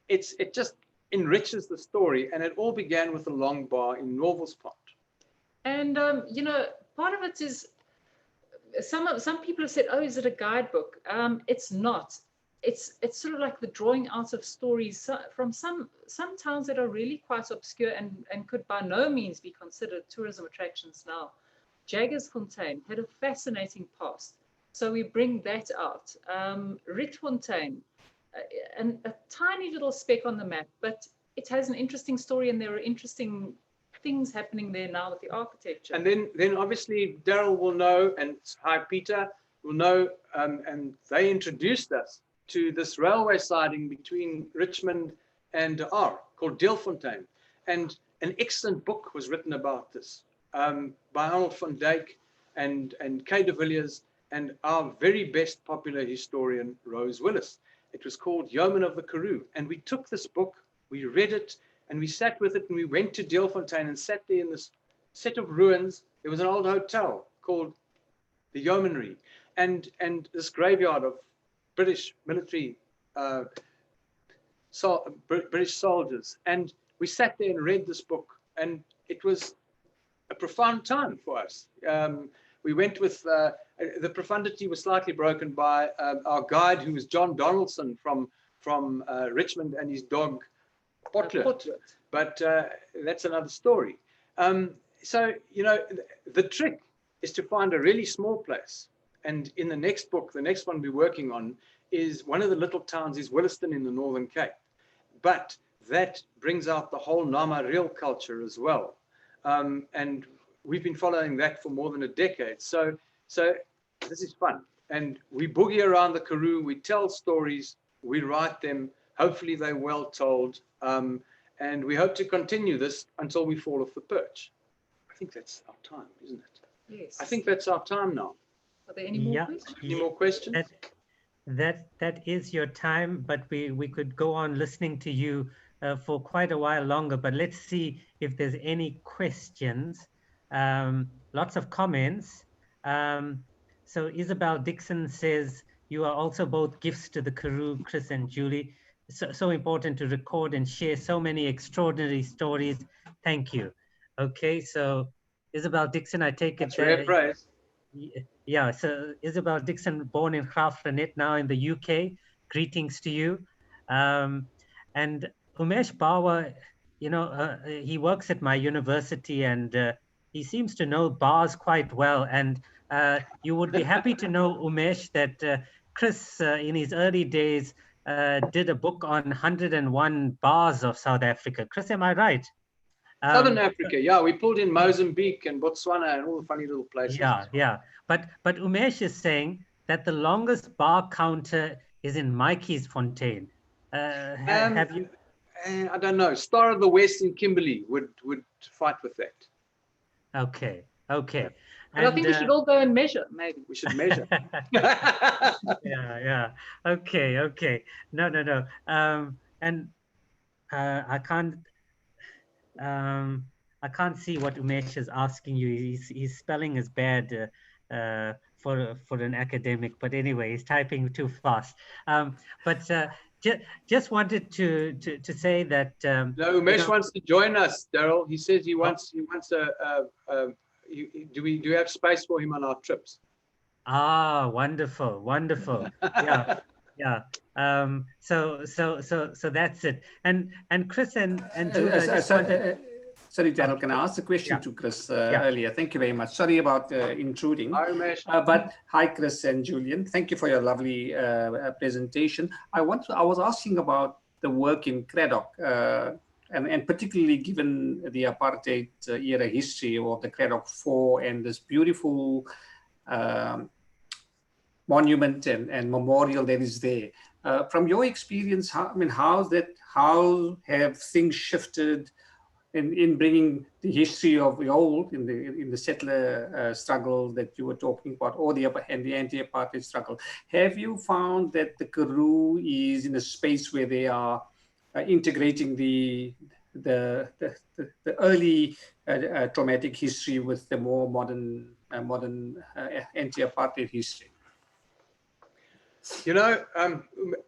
it just enriches the story. And it all began with a long bar in Norval's Pond. And part of it is some people have said, oh, is it a guidebook? It's not. It's sort of like the drawing out of stories from some towns that are really quite obscure and could by no means be considered tourism attractions now. Jagersfontein had a fascinating past, so we bring that out. Rietfontein, and a tiny little speck on the map, but it has an interesting story, and there are interesting things happening there now with the architecture. And then obviously Daryl will know, and hi Peter will know, and they introduced us to this railway siding between Richmond and R called Deelfontein. And an excellent book was written about this by Arnold van Dyk and Kay de Villiers and our very best popular historian, Rose Willis. It was called Yeoman of the Karoo. And we took this book, we read it, and we sat with it, and we went to Deelfontein and sat there in this set of ruins. There was an old hotel called the Yeomanry, and this graveyard of British military, British soldiers. And we sat there and read this book, and it was a profound time for us. We went with, the profundity was slightly broken by our guide, who was John Donaldson from Richmond, and his dog, Potler. But that's another story. So, the trick is to find a really small place. And in the next book, the next one we're working on, is one of the little towns is Williston in the Northern Cape. But that brings out the whole Nama real culture as well. And we've been following that for more than a decade. So this is fun. And we boogie around the Karoo, we tell stories, we write them. Hopefully they're well told. And we hope to continue this until we fall off the perch. I think that's our time, isn't it? Yes. I think that's our time now. Are there any more questions? Any more questions? That is your time, but we could go on listening to you for quite a while longer. But let's see if there's any questions. Lots of comments. So Isabel Dixon says, you are also both gifts to the Karoo, Chris and Julie. So important to record and share so many extraordinary stories. Thank you. Okay, so Isabel Dixon, I take it. That's rare praise. Yeah, so Isabel Dixon, born in Graafrenet, now in the UK. Greetings to you. And Umesh Bawa, he works at my university, and he seems to know bars quite well. And you would be happy to know, Umesh, that Chris, in his early days, did a book on 101 bars of South Africa. Chris, am I right? Southern Africa, yeah. We pulled in Mozambique and Botswana and all the funny little places. Yeah. But Umesh is saying that the longest bar counter is in Mikey's Fontaine. Have you? I don't know. Star of the West in Kimberley would fight with that. Okay, okay. And I think we should all go and measure, maybe. We should measure. Yeah. Okay, okay. No. And I can't see what Umesh is asking you. His spelling is bad for an academic, but anyway, he's typing too fast. But just wanted to say that. No, Umesh wants to join us, Daryl. He says he wants do you have space for him on our trips? Ah, wonderful. Yeah. So that's it. And Chris and Julia. Sorry, Daryl, can I ask a question to Chris earlier? Thank you very much. Sorry about intruding. Hi, Umesh. But hi, Chris and Julian. Thank you for your lovely presentation. I was asking about the work in Cradock, and particularly given the apartheid era history of the Cradock 4 and this beautiful monument and memorial that is there. From your experience, how have things shifted in bringing the history of the old in the settler struggle that you were talking about, or the anti-apartheid struggle? Have you found that the Karoo is in a space where they are integrating the early traumatic history with the more modern anti-apartheid history? You know,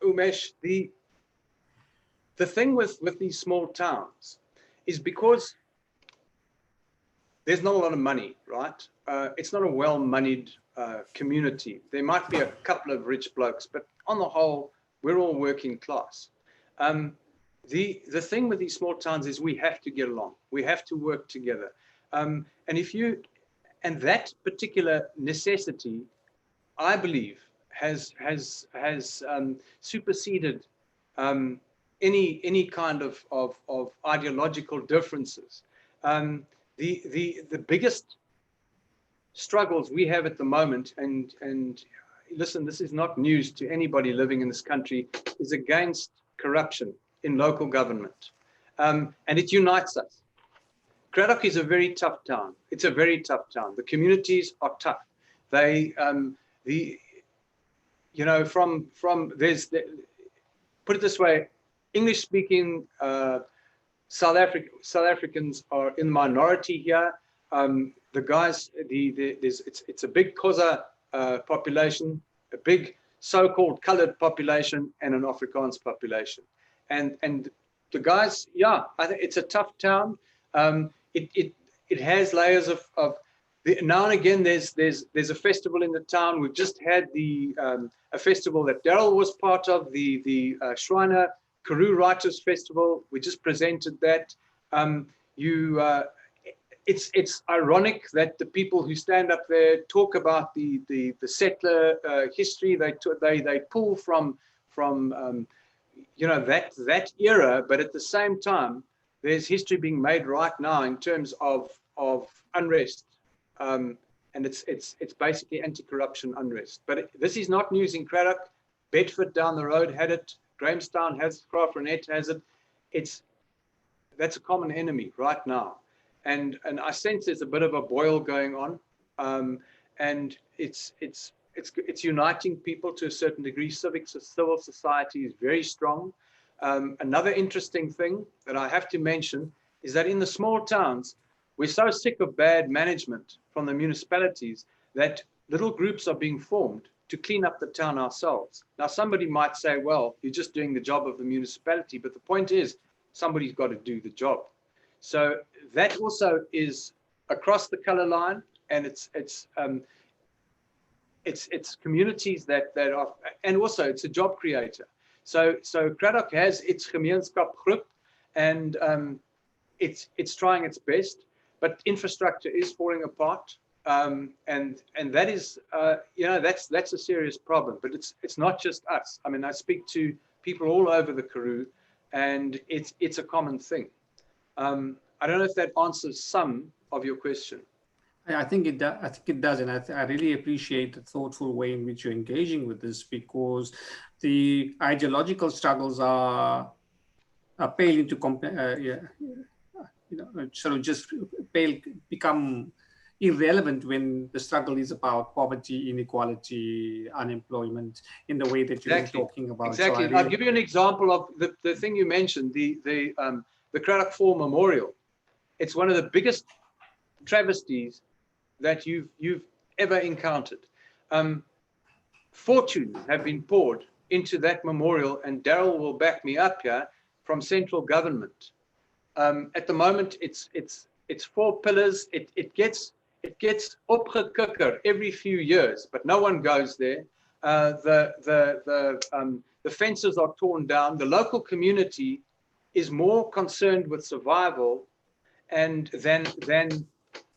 Umesh, the thing with these small towns is because there's not a lot of money, right? It's not a well-moneyed community. There might be a couple of rich blokes, but on the whole, we're all working class. The thing with these small towns is we have to get along. We have to work together. And that particular necessity, I believe, has superseded any kind of ideological differences. The biggest struggles we have at the moment, and listen, this is not news to anybody living in this country, is against corruption in local government, and it unites us. Cradock is a very tough town. It's a very tough town. The communities are tough. They put it this way, English-speaking South Africans are in the minority here. The guys, it's a big Xhosa population, a big so-called colored population, and an Afrikaans population. And the guys, yeah, I think it's a tough town. It has layers of now and again there's a festival in the town. We've just had a festival that Daryl was part of, the Shriner Karoo Writers Festival. We just presented that. It's ironic that the people who stand up there talk about the settler history. They pull from that era, but at the same time, there's history being made right now in terms of unrest, and it's basically anti-corruption unrest. But this is not news in Cradock. Bedford down the road had it. Grahamstown has it. Craafrenet has it. That's a common enemy right now, and I sense there's a bit of a boil going on, and it's uniting people to a certain degree. Civil society is very strong. Another interesting thing that I have to mention is that in the small towns, we're so sick of bad management from the municipalities that little groups are being formed to clean up the town ourselves. Now, somebody might say, well, you're just doing the job of the municipality, but the point is somebody's got to do the job. So that also is across the color line, and it's communities that are, and also it's a job creator. So Cradock has its gemeenskap groep, and it's trying its best, but infrastructure is falling apart, and that is that's a serious problem. But it's not just us. I mean, I speak to people all over the Karoo, and it's a common thing. I don't know if that answers some of your question. I think it does. I think it does, and I really appreciate the thoughtful way in which you're engaging with this, because the ideological struggles are pale into sort of just become irrelevant when the struggle is about poverty, inequality, unemployment, in the way that you're talking about. Exactly. So I'll give you an example of the thing you mentioned, the Craddock 4 Memorial. It's one of the biggest travesties that you've ever encountered. Fortunes have been poured into that memorial, and Daryl will back me up here, from central government. At the moment, it's 4 pillars. It gets opgekikker every few years, but no one goes there. The fences are torn down. The local community is more concerned with survival and than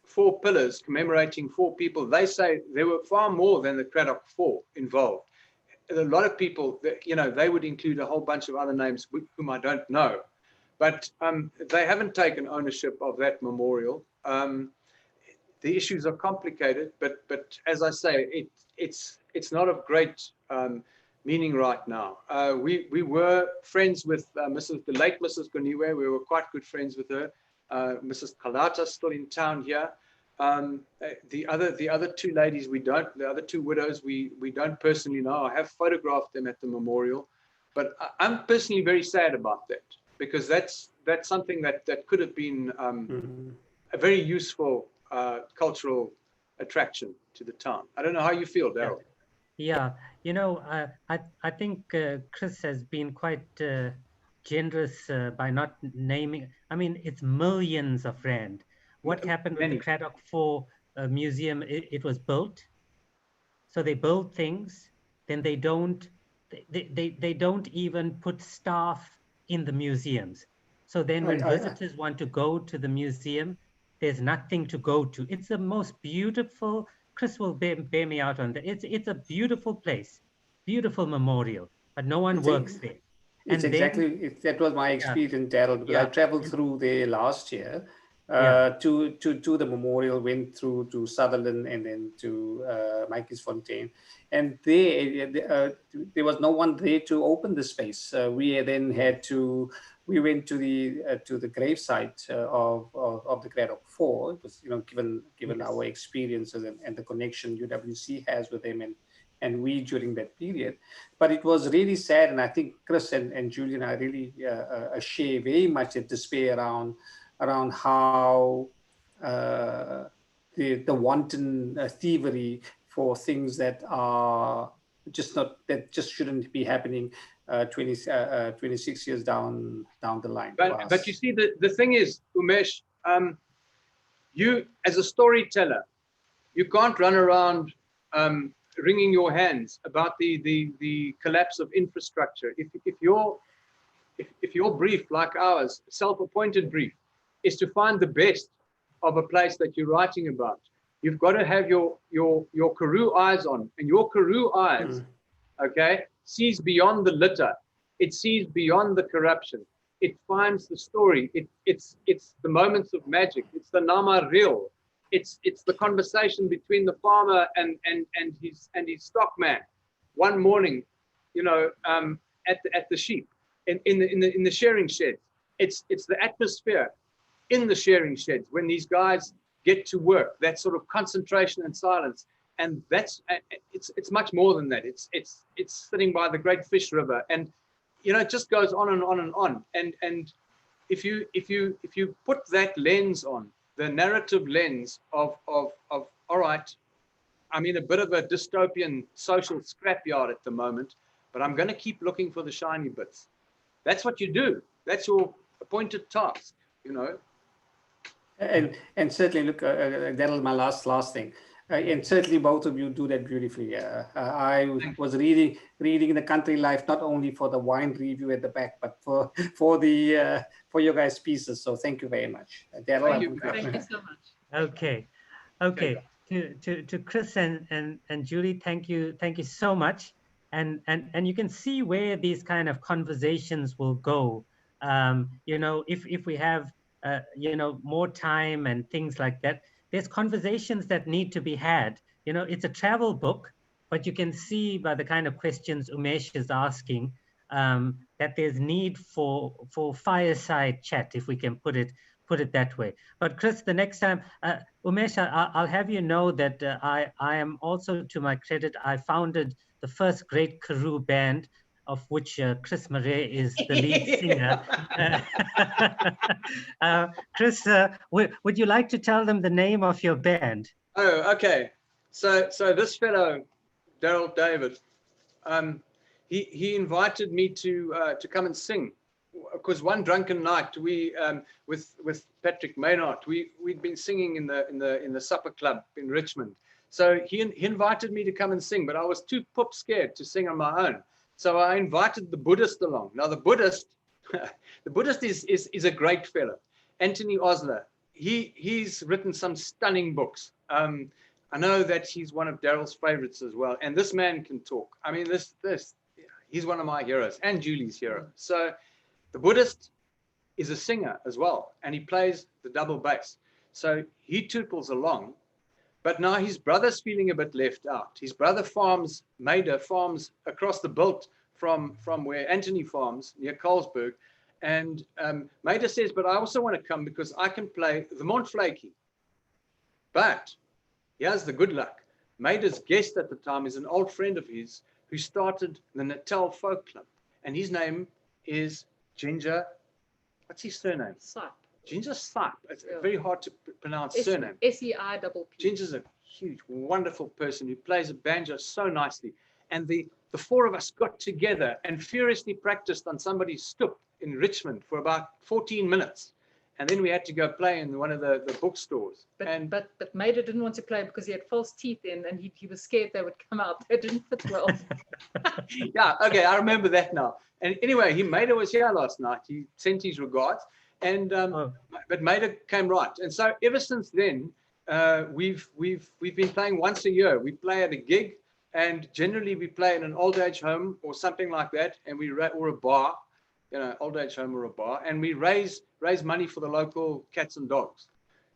4 pillars commemorating 4 people. They say there were far more than the Craddock 4 involved. A lot of people, they would include a whole bunch of other names whom I don't know, but they haven't taken ownership of that memorial. The issues are complicated, but as I say, it's not of great meaning right now. We were friends with the late Mrs. Goniwe. We were quite good friends with her. Mrs. Kalata still in town here. The other 2 ladies the other 2 widows we don't personally know. I have photographed them at the memorial, but I'm personally very sad about that, because that's something that could have been a very useful cultural attraction to the town. I don't know how you feel, Daryl. Yeah, I think Chris has been quite generous by not naming. I mean, it's millions of rand. What happened with the Craddock 4 museum? It was built, so they build things, then they don't even put staff in the museums. So then when visitors want to go to the museum, there's nothing to go to. It's the most beautiful. Chris will bear me out on that. It's a beautiful place, beautiful memorial, but no one works there. It's exactly that was my experience, Daryl, because I traveled through there last year to the memorial, went through to Sutherland and then to Fontaine, and there was no one there to open the space. We then we went to the gravesite of the Craddock 4. It was given our experiences and the connection UWC has with them and we during that period. But it was really sad, and I think Chris and Julian are really share very much the despair around how the wanton thievery for things that are that just shouldn't be happening 26 years down the line. But you see, the thing is, Umesh, you as a storyteller, you can't run around wringing your hands about the collapse of infrastructure. If your brief, like ours, self-appointed brief, is to find the best of a place that you're writing about, you've got to have your Karoo eyes on, and your Karoo eyes, okay, sees beyond the litter. It sees beyond the corruption. It finds the story. It's the moments of magic. It's the nama real. It's the conversation between the farmer and his stockman one morning, at the sheep in the shearing sheds. It's the atmosphere in the shearing sheds when these guys get to work. That sort of concentration and silence, and it's much more than that. It's sitting by the Great Fish River, and it just goes on and on and on. And if you put that lens on, the narrative lens of all right, I'm in a bit of a dystopian social scrapyard at the moment, but I'm going to keep looking for the shiny bits. That's what you do. That's your appointed task, And certainly, look, that'll my last thing. And certainly both of you do that beautifully. I was reading the Country Life not only for the wine review at the back, but for your guys' pieces. So thank you very much, Daryl. Thank you so much. Okay. To Chris and Julie, thank you so much. And you can see where these kind of conversations will go. If we have more time and things like that. there's conversations that need to be had. You know, it's a travel book, but you can see by the kind of questions Umesh is asking that there's need for fireside chat, if we can put it that way. But Chris, the next time, Umesh, I'll have you know that I am also, to my credit, I founded the first great Karoo band, of which Chris Murray is the lead singer. Chris, would you like to tell them the name of your band? Oh, okay. So this fellow, Daryl David, he invited me to come and sing, because one drunken night we with Patrick Maynard we'd been singing in the supper club in Richmond. So he invited me to come and sing, but I was too poop scared to sing on my own. So I invited the Buddhist along. Now the Buddhist is a great fellow, Anthony Osler. He's written some stunning books. I know that he's one of Daryl's favorites as well, and this man can talk. I mean, he's one of my heroes and Julie's hero. So the Buddhist is a singer as well, and he plays the double bass. So he tootles along, but now his brother's feeling a bit left out. His brother Maida farms across the Bilt from where Anthony farms, near Colesberg. And Maida says, but I also want to come because I can play the Montflaky. But here's the good luck. Maida's guest at the time is an old friend of his who started the Natal Folk Club. And his name is Ginger, what's his surname? Sipe. Ginger Sipe. It's very hard to pronounce surname. S-E-I-P-P. Ginger's a huge, wonderful person who plays a banjo so nicely. And the four of us got together and furiously practiced on somebody's stoep in Richmond for about 14 minutes. And then we had to go play in one of the bookstores. But Maida didn't want to play because he had false teeth in, and he was scared they would come out. They didn't fit well. Yeah, okay, I remember that now. And anyway, Maida was here last night. He sent his regards, and but Maida came right. And so ever since then, we've been playing once a year. We play at a gig, and generally we play in an old age home or something like that, and or a bar. Old age home or a bar, and we raise money for the local cats and dogs.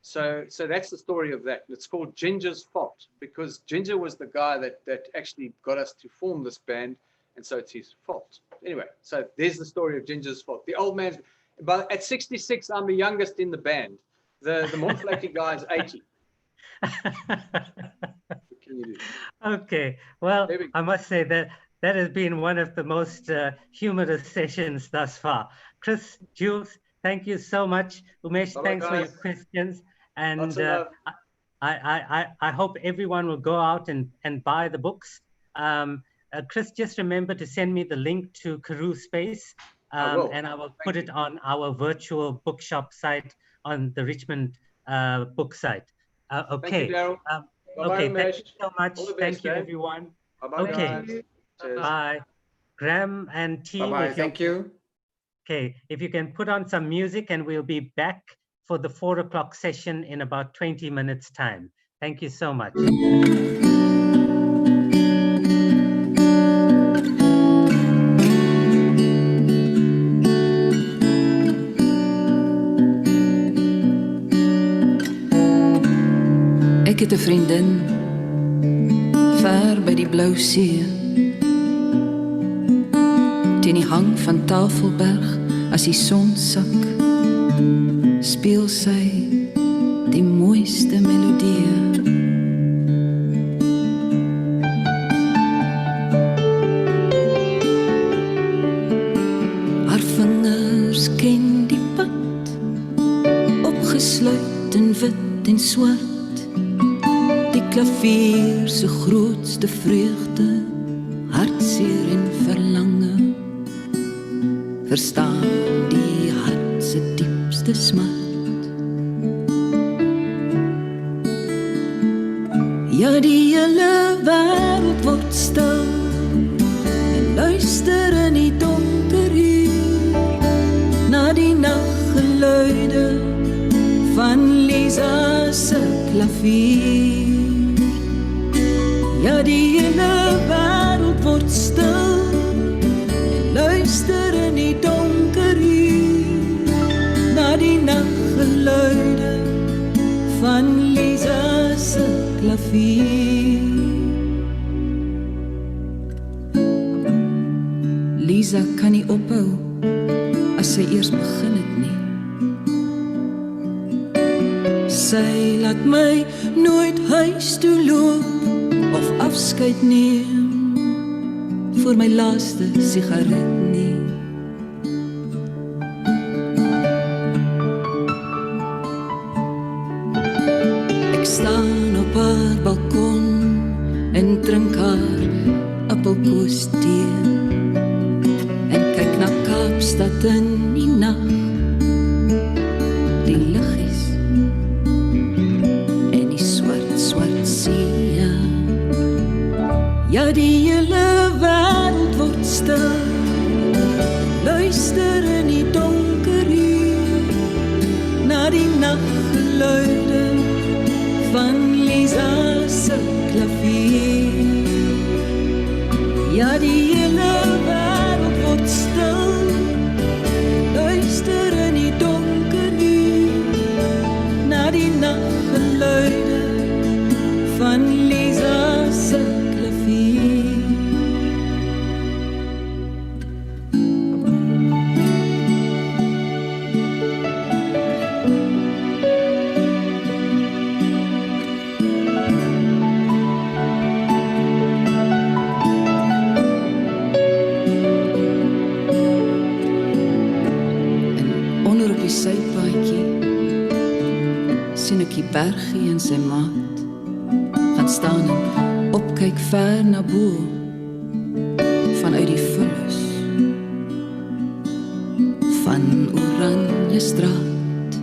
So that's the story of that. It's called Ginger's Fault, because Ginger was the guy that actually got us to form this band, and so it's his fault. Anyway, so there's the story of Ginger's Fault. The old man's, but at 66, I'm the youngest in the band. The Montflaky guy is 80. What can you do? Okay, well, I must say that has been one of the most humorous sessions thus far. Chris, Jules, thank you so much. Umesh, thanks for your questions. And I hope everyone will go out and buy the books. Chris, just remember to send me the link to Karoo Space, and I will put it on our virtual bookshop site on the Richmond book site. Okay. Thank you, Daryl. Okay, Bye-bye, thank you so much. All the Thank best, you, eh? everyone. Bye-bye, Okay. guys. Cheers. Bye. Graham and team. Bye-bye. Thank you. Okay, if you can put on some music, and we'll be back for the 4 o'clock session in about 20 minutes time. Thank you so much. Ek het 'n vriendin ver by die blou see. Teen die hang van Tafelberg as die son sak, speel sy die mooiste melodie. Haar vingers ken die pad, opgesluit in wit en swart. Die klavier se grootste vreugde, hartseer en verlange, verstaan die hart se diepste smart. Ja, die hele wêreld word stil en luister in die donker uur na die naggeluide van Lisa se klavier. Ja, die hele wêreld word stil en luister in die donker uur na die naggeluide van Lisa se klavier. Lisa kan nie ophou as sy eers begin het nie. Sy laat my nooit huis toe loop of afskeid neem vir my laaste sigaret nie. Ek staan op haar balkon en drink haar appelkoos tee en kyk na Kaapstad in die nag. Die liggies en die swart see. Ja, die hele wêreld word stil. Luister in die donker uur na die naggeluide van Lisa se klavier. Ja, die hele wêreld word stil. Luister in die donker uur na die naggeluide van Lisa se klavier. Die bergie en sy maat gaan staan en opkyk ver na bo vanuit die vullis van Oranje straat.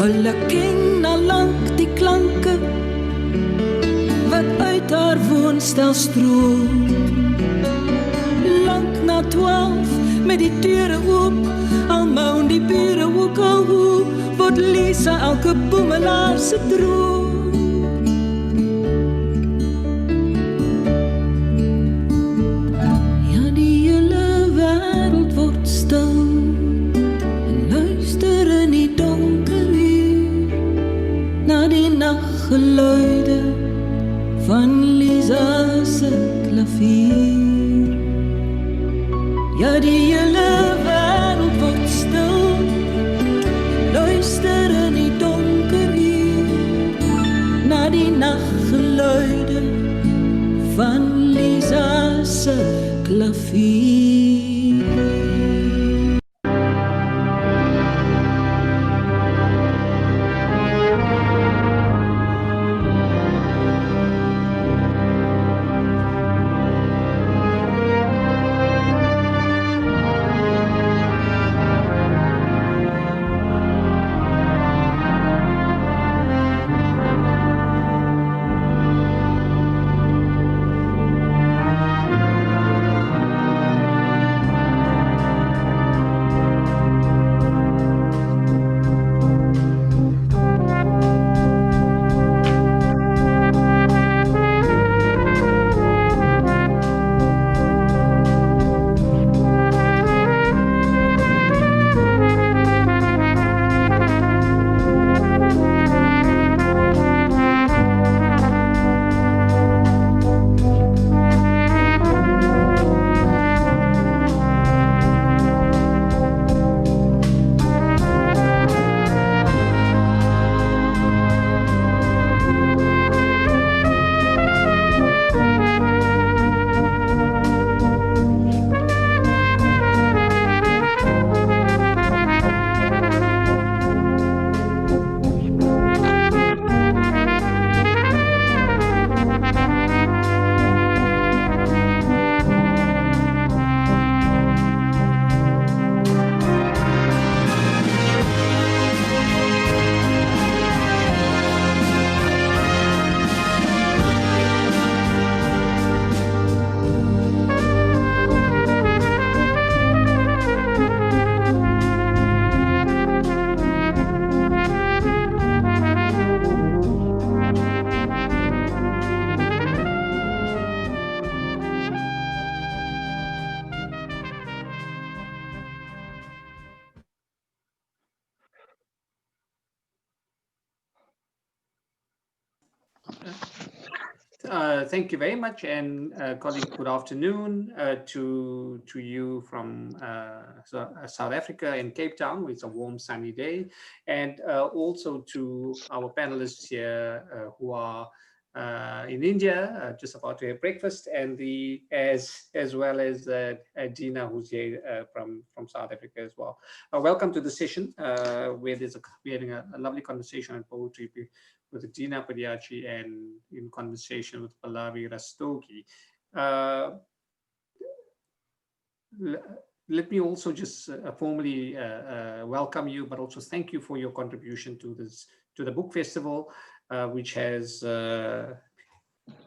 Hulle ken al lank die klanke wat uit haar woonstel stroom. Lank na 12 met die deure oop, al moan die bure ook al hoe, word Lisa elke boemelaar se droom. Ja, die hele wêreld word stil en luister in die donker uur na die naggeluide van Lisa se klavier. Ja, die hele wêreld word stil. Luister in die donker uur na die naggeluide van Lisa se klavier. Thank you very much, and colleague, good afternoon to you from South Africa in Cape Town. It's a warm, sunny day, and also to our panelists here who are in India, just about to have breakfast, and as well as Dina, who's here from South Africa as well. Welcome to the session where we're having a lovely conversation on poetry with Dina Padiachi and in conversation with Pallavi Rastogi. Let me also just formally welcome you, but also thank you for your contribution to the book festival, which has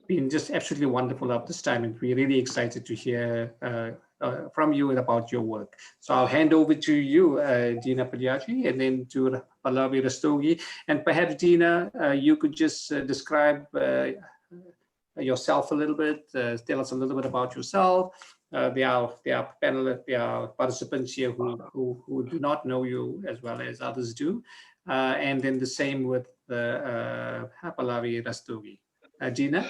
been just absolutely wonderful up this time, and we're really excited to hear from you and about your work. So I'll hand over to you, Dina Padiachi, and then to Pallavi Rastogi. And perhaps, Dina, you could just describe yourself a little bit, tell us a little bit about yourself. There are participants here who do not know you as well as others do. And then the same with Pallavi Rastogi. Dina?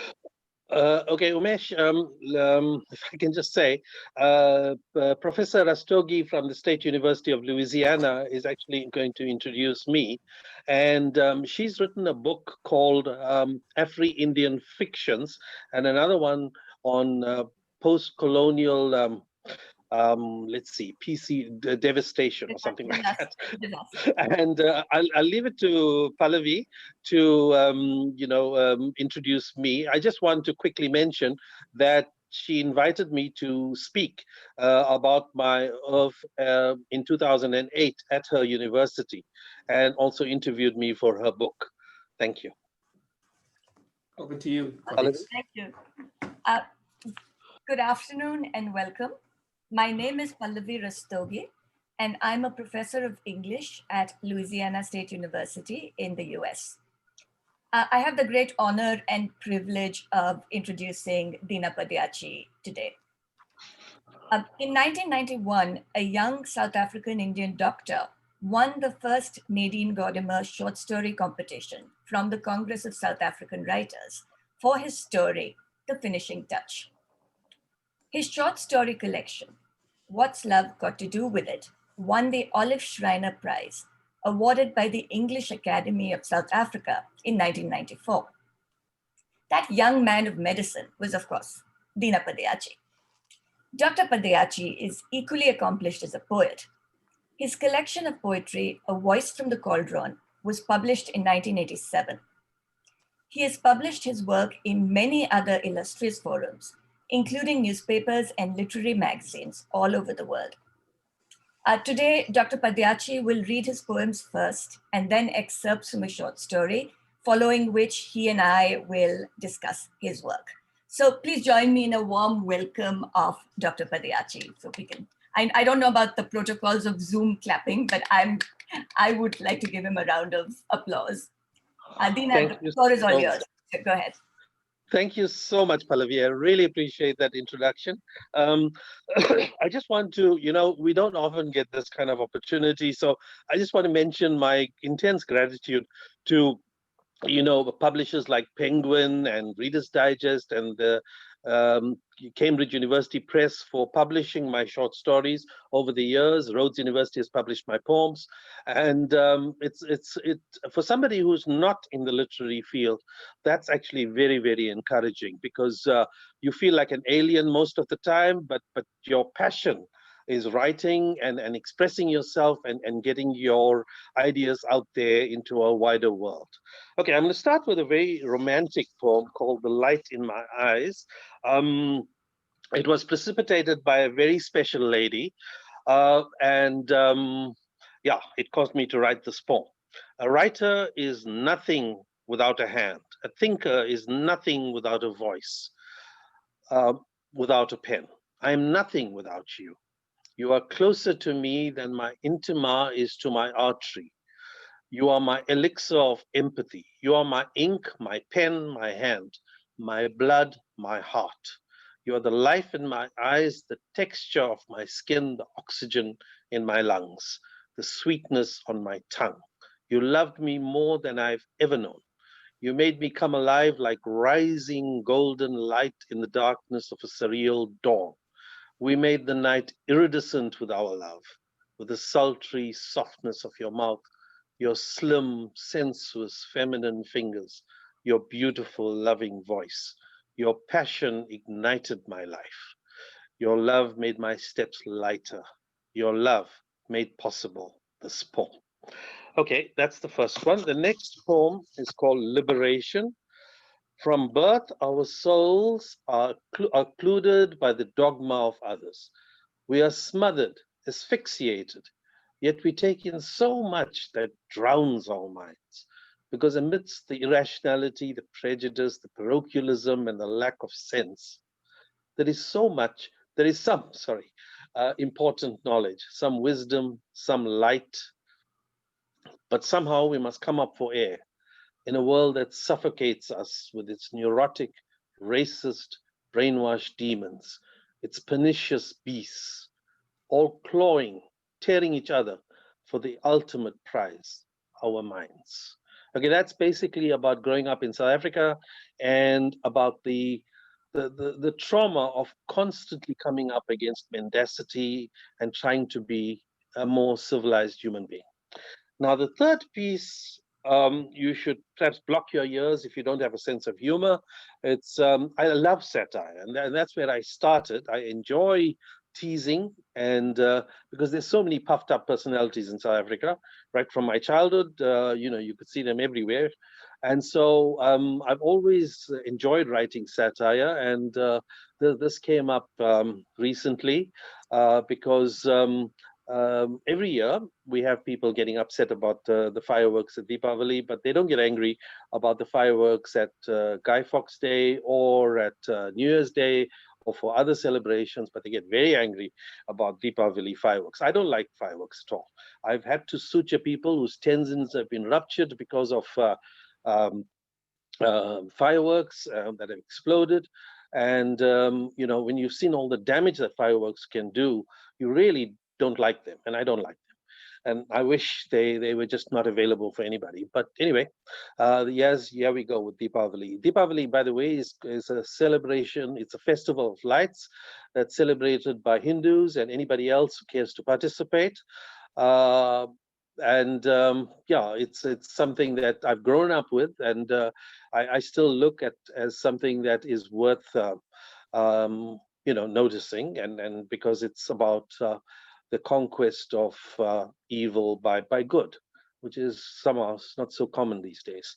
Okay, Umesh, if I can just say, Professor Rastogi from the State University of Louisiana is actually going to introduce me. And she's written a book called Afri-Indian Fictions, and another one on post-colonial let's see, PC devastation or something like that. And I'll leave it to Pallavi to introduce me. I just want to quickly mention that she invited me to speak about my in 2008 at her university, and also interviewed me for her book. Thank you. Over to you, Pallavi. Thank you. Good afternoon and welcome. My name is Pallavi Rastogi, and I'm a professor of English at Louisiana State University in the US. I have the great honor and privilege of introducing Dina Padiachi today. In 1991, a young South African Indian doctor won the first Nadine Gordimer short story competition from the Congress of South African Writers for his story, The Finishing Touch. His short story collection, What's Love Got to Do With It, won the Olive Schreiner Prize, awarded by the English Academy of South Africa in 1994. That young man of medicine was, of course, Dina Padiachi. Dr. Padiachi is equally accomplished as a poet. His collection of poetry, A Voice from the Cauldron, was published in 1987. He has published his work in many other illustrious forums, including newspapers and literary magazines all over the world. Today, Dr. Padiachi will read his poems first and then excerpts from a short story, following which he and I will discuss his work. So please join me in a warm welcome of Dr. Padiachi. So we can, I don't know about the protocols of Zoom clapping, but I would like to give him a round of applause. Dina, the floor is all yours. So go ahead. Thank you so much, Pallavi. I really appreciate that introduction. I just want to, we don't often get this kind of opportunity. So I just want to mention my intense gratitude to, publishers like Penguin and Reader's Digest and the Cambridge University Press for publishing my short stories over the years. Rhodes University has published my poems, and it's for somebody who's not in the literary field, that's actually very, very encouraging, because you feel like an alien most of the time, but your passion is writing and expressing yourself and getting your ideas out there into a wider world. Okay, I'm going to start with a very romantic poem called The Light in My Eyes. It was precipitated by a very special lady, and it caused me to write this poem. A writer is nothing without a hand. A thinker is nothing without a voice, without a pen. I am nothing without you. You are closer to me than my intima is to my artery. You are my elixir of empathy. You are my ink, my pen, my hand, my blood, my heart. You are the life in my eyes, the texture of my skin, the oxygen in my lungs, the sweetness on my tongue. You loved me more than I've ever known. You made me come alive like rising golden light in the darkness of a surreal dawn. We made the night iridescent with our love, with the sultry softness of your mouth, your slim, sensuous, feminine fingers, your beautiful, loving voice. Your passion ignited my life. Your love made my steps lighter. Your love made possible this poem. Okay, that's the first one. The next poem is called Liberation. From birth, our souls are occluded by the dogma of others. We are smothered, asphyxiated, yet we take in so much that drowns our minds. Because amidst the irrationality, the prejudice, the parochialism, and the lack of sense, there is some important knowledge, some wisdom, some light, but somehow we must come up for air in a world that suffocates us with its neurotic, racist, brainwashed demons, its pernicious beasts, all clawing, tearing each other for the ultimate prize, our minds. Okay, that's basically about growing up in South Africa and about the trauma of constantly coming up against mendacity and trying to be a more civilized human being. Now, the third piece, you should perhaps block your ears if you don't have a sense of humor. It's I love satire, and that's where I started. I enjoy teasing, and because there's so many puffed up personalities in South Africa, right from my childhood, you could see them everywhere. And so I've always enjoyed writing satire, and this came up recently because every year we have people getting upset about the fireworks at Deepavali, but they don't get angry about the fireworks at Guy Fawkes Day or at New Year's Day or for other celebrations, but they get very angry about Deepavali fireworks. I don't like fireworks at all. I've had to suture people whose tendons have been ruptured because of fireworks that have exploded. And, when you've seen all the damage that fireworks can do, you really don't like them, and I don't like them. And I wish they were just not available for anybody. But anyway, yes, here we go with Deepavali. Deepavali, by the way, is a celebration. It's a festival of lights that's celebrated by Hindus and anybody else who cares to participate. Yeah, it's something that I've grown up with, and I still look at as something that is worth noticing, and because it's about the conquest of evil by good, which is somehow not so common these days.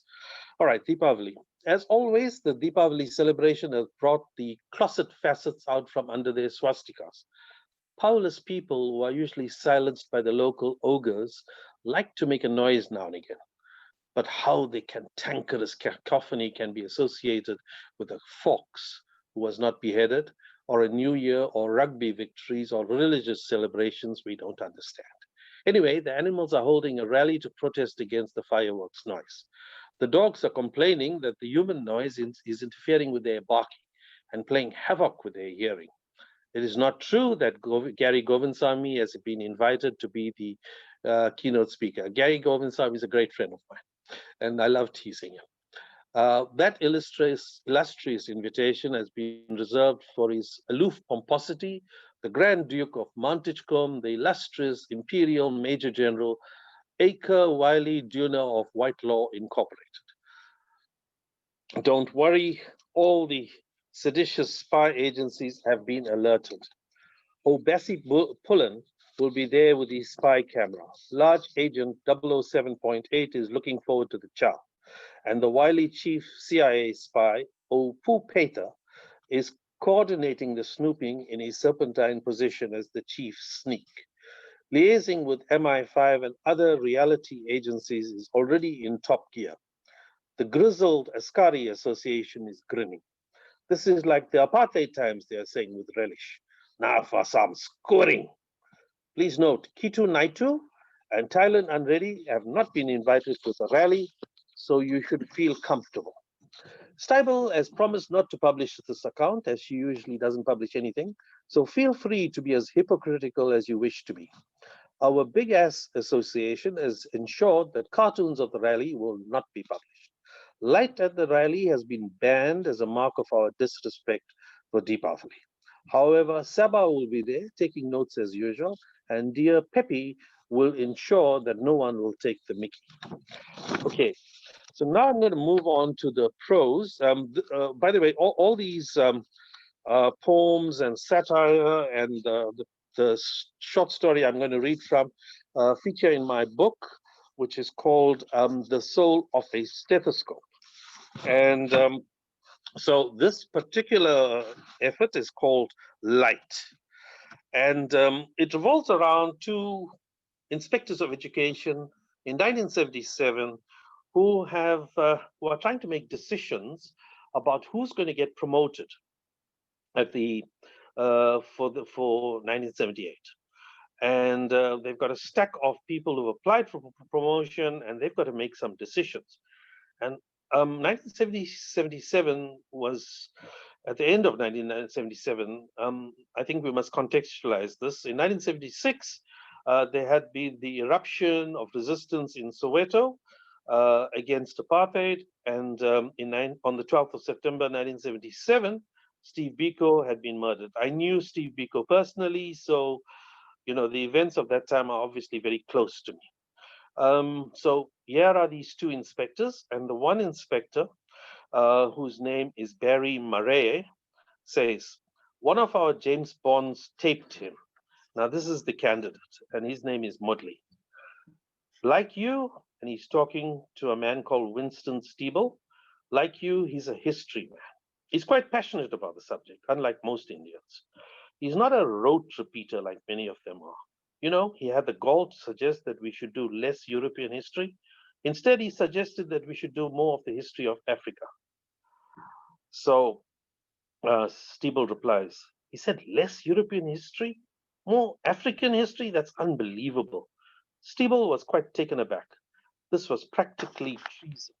All right, Deepavali. As always, the Deepavali celebration has brought the closet facets out from under their swastikas. Powerless people who are usually silenced by the local ogres like to make a noise now and again. But how the cantankerous cacophony can be associated with a fox who was not beheaded, or a New Year, or rugby victories, or religious celebrations, we don't understand. Anyway, the animals are holding a rally to protest against the fireworks noise. The dogs are complaining that the human noise is interfering with their barking and playing havoc with their hearing. It is not true that Gary Govindsamy has been invited to be the keynote speaker. Gary Govindsamy is a great friend of mine, and I love teasing him. That illustrious invitation has been reserved for his aloof pomposity, the Grand Duke of Montichcombe, the illustrious Imperial Major General Acre Wiley Duna of Whitelaw Incorporated. Don't worry, all the seditious spy agencies have been alerted. Bessie Pullen will be there with his spy camera. Large Agent 007.8 is looking forward to the chow. And the wily chief CIA spy, Pooh Pater, is coordinating the snooping in his serpentine position as the chief sneak. Liaising with MI5 and other reality agencies is already in top gear. The grizzled Askari Association is grinning. This is like the apartheid times, they are saying with relish. Now for some scoring. Please note, Kitu Naitu and Thailand Unready have not been invited to the rally, so you should feel comfortable. Stibel has promised not to publish this account, as she usually doesn't publish anything, so feel free to be as hypocritical as you wish to be. Our Big Ass Association has ensured that cartoons of the rally will not be published. Light at the rally has been banned as a mark of our disrespect for Deepavali. However, Saba will be there taking notes as usual, and dear Peppy will ensure that no one will take the mickey. Okay, so now I'm going to move on to the prose. By the way, all these poems and satire and the short story I'm going to read from feature in my book, which is called The Soul of a Stethoscope. And so this particular effort is called Light. And it revolves around two inspectors of education in 1977 who are trying to make decisions about who's going to get promoted at the for 1978. And they've got a stack of people who applied for promotion, and they've got to make some decisions. And 1977 was at the end of 1977. I think we must contextualize this. In 1976, there had been the eruption of resistance in Soweto against apartheid, and on the 12th of September 1977, Steve Biko had been murdered. I knew Steve Biko personally, so the events of that time are obviously very close to me. So here are these two inspectors, and the one inspector, whose name is Barry Murray, says, one of our James Bonds taped him. Now this is the candidate, and his name is Mudley. Like you, and he's talking to a man called Winston Steeble, like you, he's a history man. He's quite passionate about the subject, unlike most Indians. He's not a rote repeater like many of them are. He had the gall to suggest that we should do less European history. Instead, he suggested that we should do more of the history of Africa. So Steeble replies, he said, less European history? More African history? That's unbelievable. Steeble was quite taken aback. This was practically treason.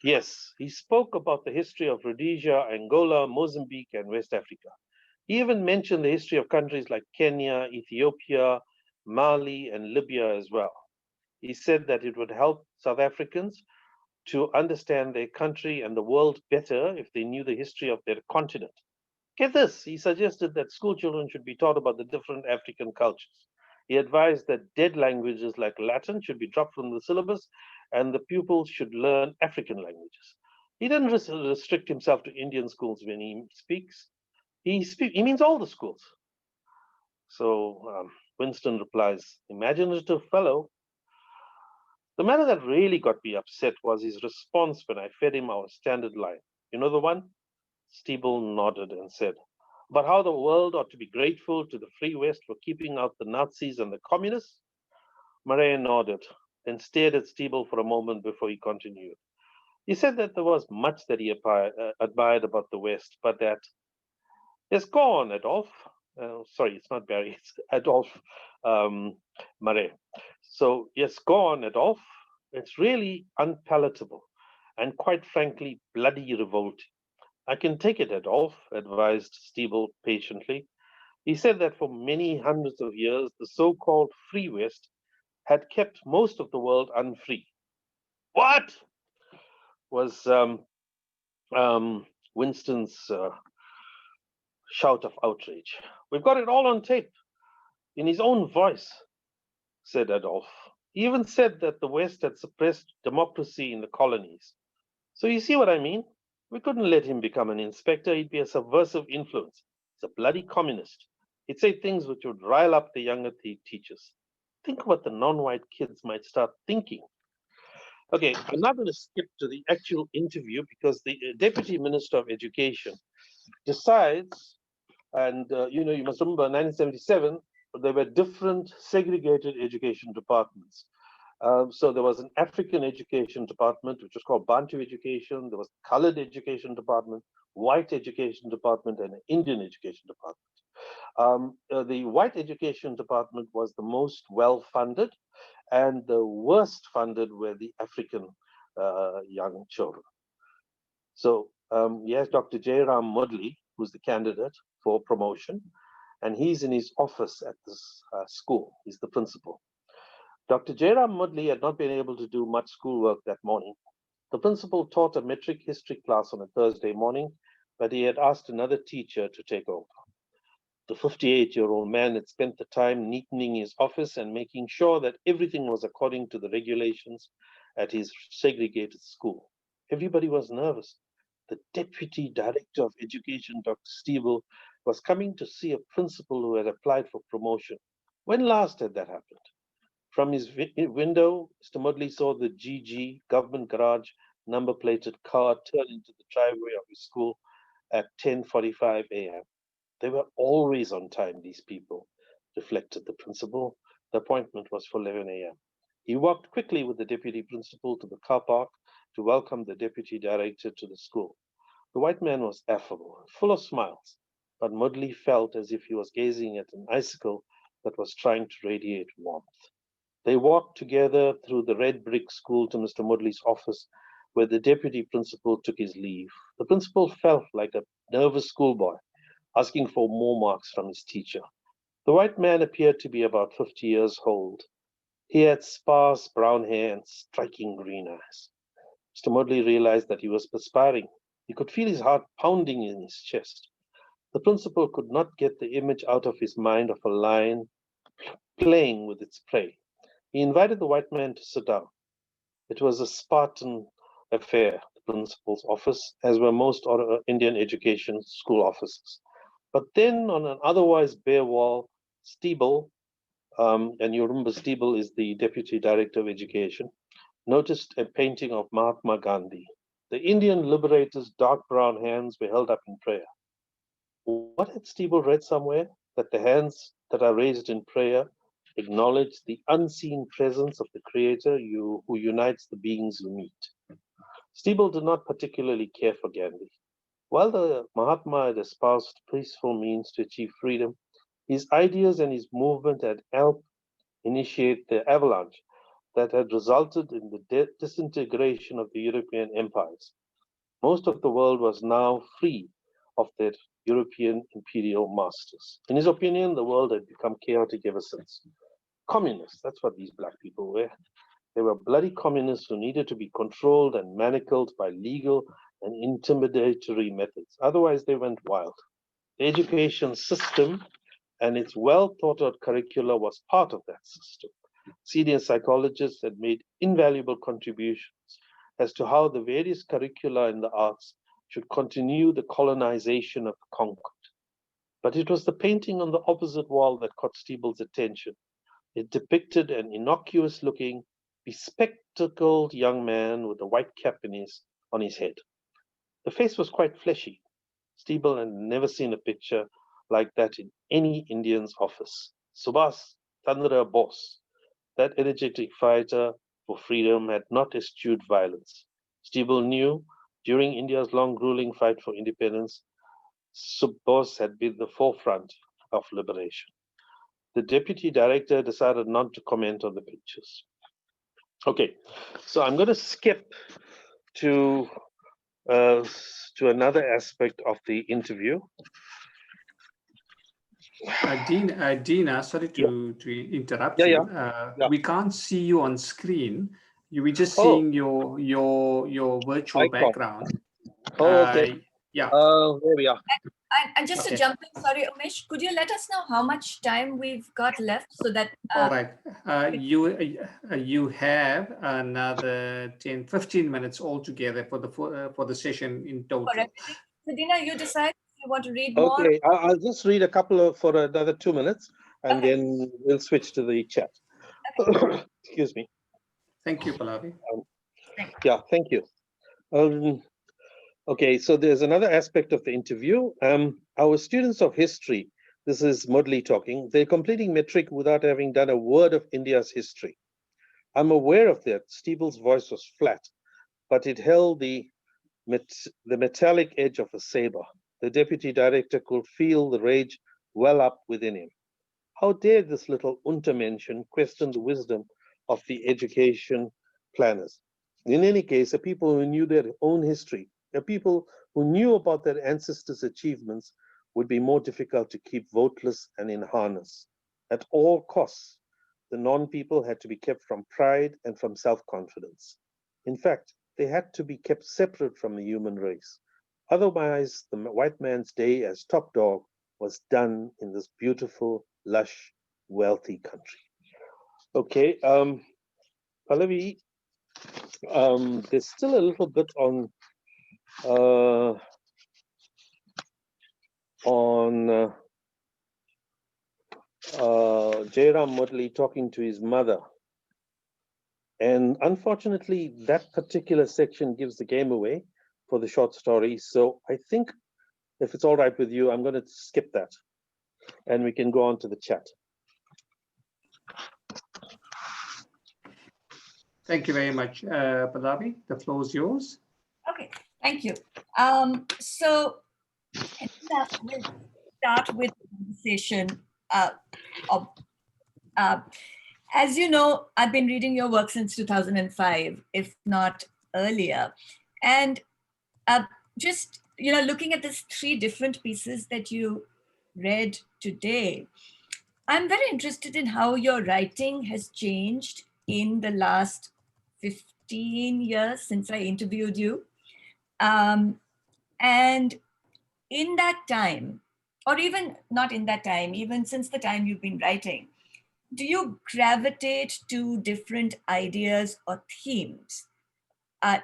Yes, he spoke about the history of Rhodesia, Angola, Mozambique, and West Africa. He even mentioned the history of countries like Kenya, Ethiopia, Mali, and Libya as well. He said that it would help South Africans to understand their country and the world better if they knew the history of their continent. Get this, he suggested that school children should be taught about the different African cultures. He advised that dead languages like Latin should be dropped from the syllabus and the pupils should learn African languages. He didn't restrict himself to Indian schools when he speaks. He means all the schools. So Winston replies, imaginative fellow. The matter that really got me upset was his response when I fed him our standard line. You know the one? Steeble nodded and said, but how the world ought to be grateful to the Free West for keeping out the Nazis and the communists? Murray nodded, then stared at Steeble for a moment before he continued. He said that there was much that he admired about the West, but that, yes, go on, Adolf. Sorry, it's not Barry, it's Adolf Murray. So, yes, go on, Adolf. It's really unpalatable and quite frankly, bloody revolting. I can take it, Adolf, advised Steeble patiently. He said that for many hundreds of years, the so-called Free West had kept most of the world unfree. What? Was Winston's shout of outrage. We've got it all on tape. In his own voice, said Adolf. He even said that the West had suppressed democracy in the colonies. So you see what I mean? We couldn't let him become an inspector. He'd be a subversive influence. He's a bloody communist. He'd say things which would rile up the younger teachers. Think what the non-white kids might start thinking. Okay, I'm not going to skip to the actual interview because the Deputy Minister of Education decides, and you must remember 1977, there were different segregated education departments. So there was an African education department, which was called Bantu education. There was colored education department, white education department, and an Indian education department. The white education department was the most well-funded, and the worst funded were the African young children. So yes, Dr. Jairam Mudley, who's the candidate for promotion, and he's in his office at this school. He's the principal. Dr. Jairam Mudley had not been able to do much schoolwork that morning. The principal taught a metric history class on a Thursday morning, but he had asked another teacher to take over. The 58-year-old man had spent the time neatening his office and making sure that everything was according to the regulations at his segregated school. Everybody was nervous. The Deputy Director of Education, Dr. Steeble, was coming to see a principal who had applied for promotion. When last had that happened? From his window, Mr. Mudley saw the GG government garage number-plated car turn into the driveway of his school at 10:45 a.m. They were always on time, these people, reflected the principal. The appointment was for 11 a.m. He walked quickly with the deputy principal to the car park to welcome the deputy director to the school. The white man was affable, full of smiles, but Mudley felt as if he was gazing at an icicle that was trying to radiate warmth. They walked together through the red brick school to Mr. Mudley's office, where the deputy principal took his leave. The principal felt like a nervous schoolboy, asking for more marks from his teacher. The white man appeared to be about 50 years old. He had sparse brown hair and striking green eyes. Mr. Mudley realized that he was perspiring. He could feel his heart pounding in his chest. The principal could not get the image out of his mind of a lion playing with its prey. He invited the white man to sit down. It was a Spartan affair, the principal's office, as were most Indian education school offices. But then on an otherwise bare wall, Steeble, and you remember Steeble is the Deputy Director of Education, noticed a painting of Mahatma Gandhi. The Indian liberator's dark brown hands were held up in prayer. What had Steeble read somewhere? That the hands that are raised in prayer acknowledge the unseen presence of the Creator who unites the beings who meet. Steeble did not particularly care for Gandhi. While the Mahatma had espoused peaceful means to achieve freedom, his ideas and his movement had helped initiate the avalanche that had resulted in the disintegration of the European empires. Most of the world was now free of their European imperial masters. In his opinion, the world had become chaotic ever since. Communists, that's what these black people were. They were bloody communists who needed to be controlled and manacled by legal and intimidatory methods. Otherwise, they went wild. The education system and its well-thought-out curricula was part of that system. Senior psychologists had made invaluable contributions as to how the various curricula in the arts should continue the colonization of the conquered. But it was the painting on the opposite wall that caught Steeble's attention. It depicted an innocuous-looking, bespectacled young man with a white cap on his head. The face was quite fleshy. Steeble had never seen a picture like that in any Indian's office. Subhas Chandra Bose, that energetic fighter for freedom, had not eschewed violence. Steeble knew during India's long grueling fight for independence, Bose had been the forefront of liberation. The deputy director decided not to comment on the pictures. Okay, so I'm going to skip to another aspect of the interview. Dina, sorry to interrupt you. We can't see you on screen. We're just seeing your virtual background. Okay. Yeah. There we are. And just to jump in, sorry, Umesh, could you let us know how much time we've got left so that... All right. You have another 10, 15 minutes altogether for the session in total. Correct. So Dina, you decide if you want to read more. Okay, I'll just read a couple for another 2 minutes, and then we'll switch to the chat. Okay. Excuse me. Thank you, Pallavi. Yeah, thank you. Okay, so there's another aspect of the interview. Our students of history, this is Mudley talking, they're completing metric without having done a word of India's history. I'm aware of that. Steeble's voice was flat, but it held the metallic edge of a saber. The deputy director could feel the rage well up within him. How dare this little Untermenschen question the wisdom of the education planners? In any case, the people who knew their own history, the people who knew about their ancestors' achievements, would be more difficult to keep voteless and in harness. At all costs, the non-people had to be kept from pride and from self-confidence. In fact, they had to be kept separate from the human race. Otherwise, the white man's day as top dog was done in this beautiful, lush, wealthy country. Okay, Pallavi, there's still a little bit on Jairam Mudli talking to his mother. And unfortunately, that particular section gives the game away for the short story. So I think if it's all right with you, I'm going to skip that and we can go on to the chat. Thank you very much, Pallavi. The floor is yours. Okay, thank you. So we'll start with the conversation as you know, I've been reading your work since 2005, if not earlier. And just, looking at these 3 different pieces that you read today, I'm very interested in how your writing has changed in the last 15 years since I interviewed you. And in that time, or even not in that time, even since the time you've been writing, do you gravitate to different ideas or themes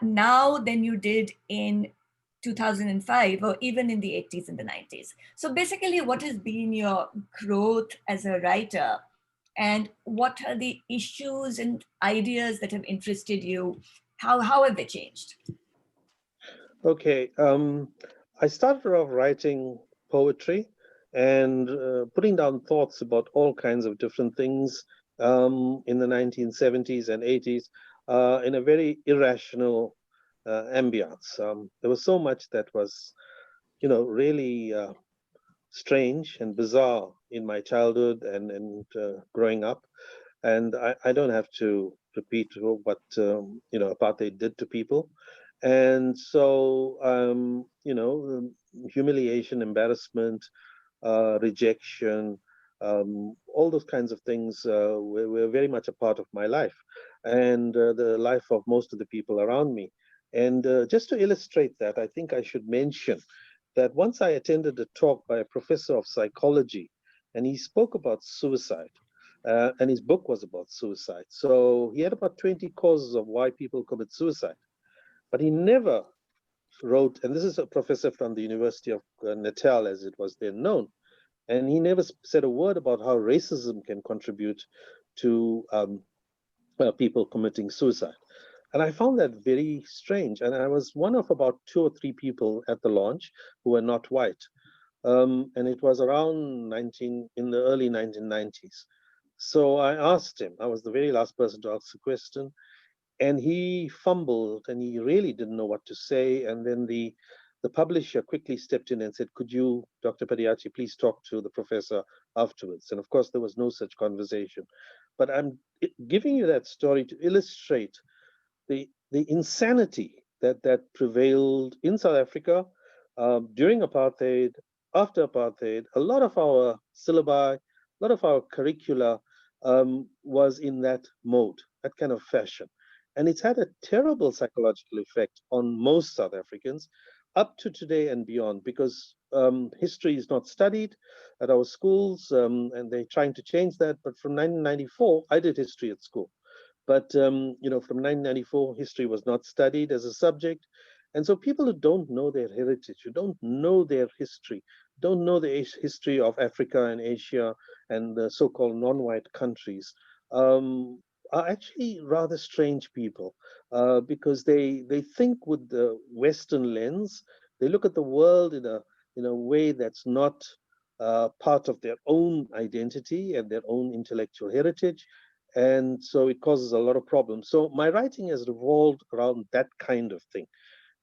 now than you did in 2005 or even in the 80s and the 90s? So basically, what has been your growth as a writer, and what are the issues and ideas that have interested you? How have they changed? Okay, I started off writing poetry and putting down thoughts about all kinds of different things in the 1970s and 80s in a very irrational ambience. There was so much that was, really strange and bizarre in my childhood and growing up. And I don't have to repeat what, apartheid did to people. And so, humiliation, embarrassment, rejection, all those kinds of things were very much a part of my life and the life of most of the people around me. And just to illustrate that, I think I should mention that once I attended a talk by a professor of psychology, and he spoke about suicide. And his book was about suicide. So he had about 20 causes of why people commit suicide. But he never wrote, and this is a professor from the University of Natal, as it was then known, and he never said a word about how racism can contribute to people committing suicide. And I found that very strange. And I was one of about 2 or 3 people at the launch who were not white. And it was around in the early 1990s. So I asked him, I was the very last person to ask the question, and he fumbled and he really didn't know what to say. And then the publisher quickly stepped in and said, could you, Dr. Padiachi, please talk to the professor afterwards? And of course, there was no such conversation. But I'm giving you that story to illustrate the insanity that prevailed in South Africa during apartheid, after apartheid. A lot of our syllabi, a lot of our curricula was in that mode, that kind of fashion. And it's had a terrible psychological effect on most South Africans up to today and beyond, because history is not studied at our schools, and they're trying to change that. But from 1994, I did history at school. But, from 1994, history was not studied as a subject. And so people who don't know their heritage, who don't know their history, don't know the history of Africa and Asia and the so-called non-white countries, are actually rather strange people because they think with the Western lens. They look at the world in a way that's not part of their own identity and their own intellectual heritage. And so it causes a lot of problems. So my writing has revolved around that kind of thing.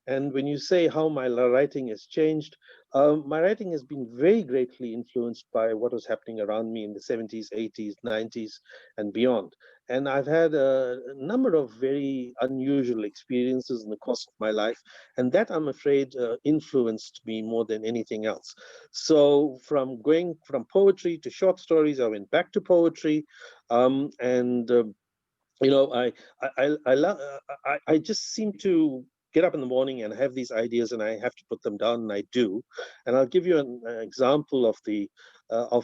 And when you say how my writing has changed, my writing has been very greatly influenced by what was happening around me in the 70s, 80s, 90s, and beyond. And I've had a number of very unusual experiences in the course of my life. And that, I'm afraid, influenced me more than anything else. So from going from poetry to short stories, I went back to poetry. you know, I just seem to get up in the morning and have these ideas, and I have to put them down, and I do. And I'll give you an example of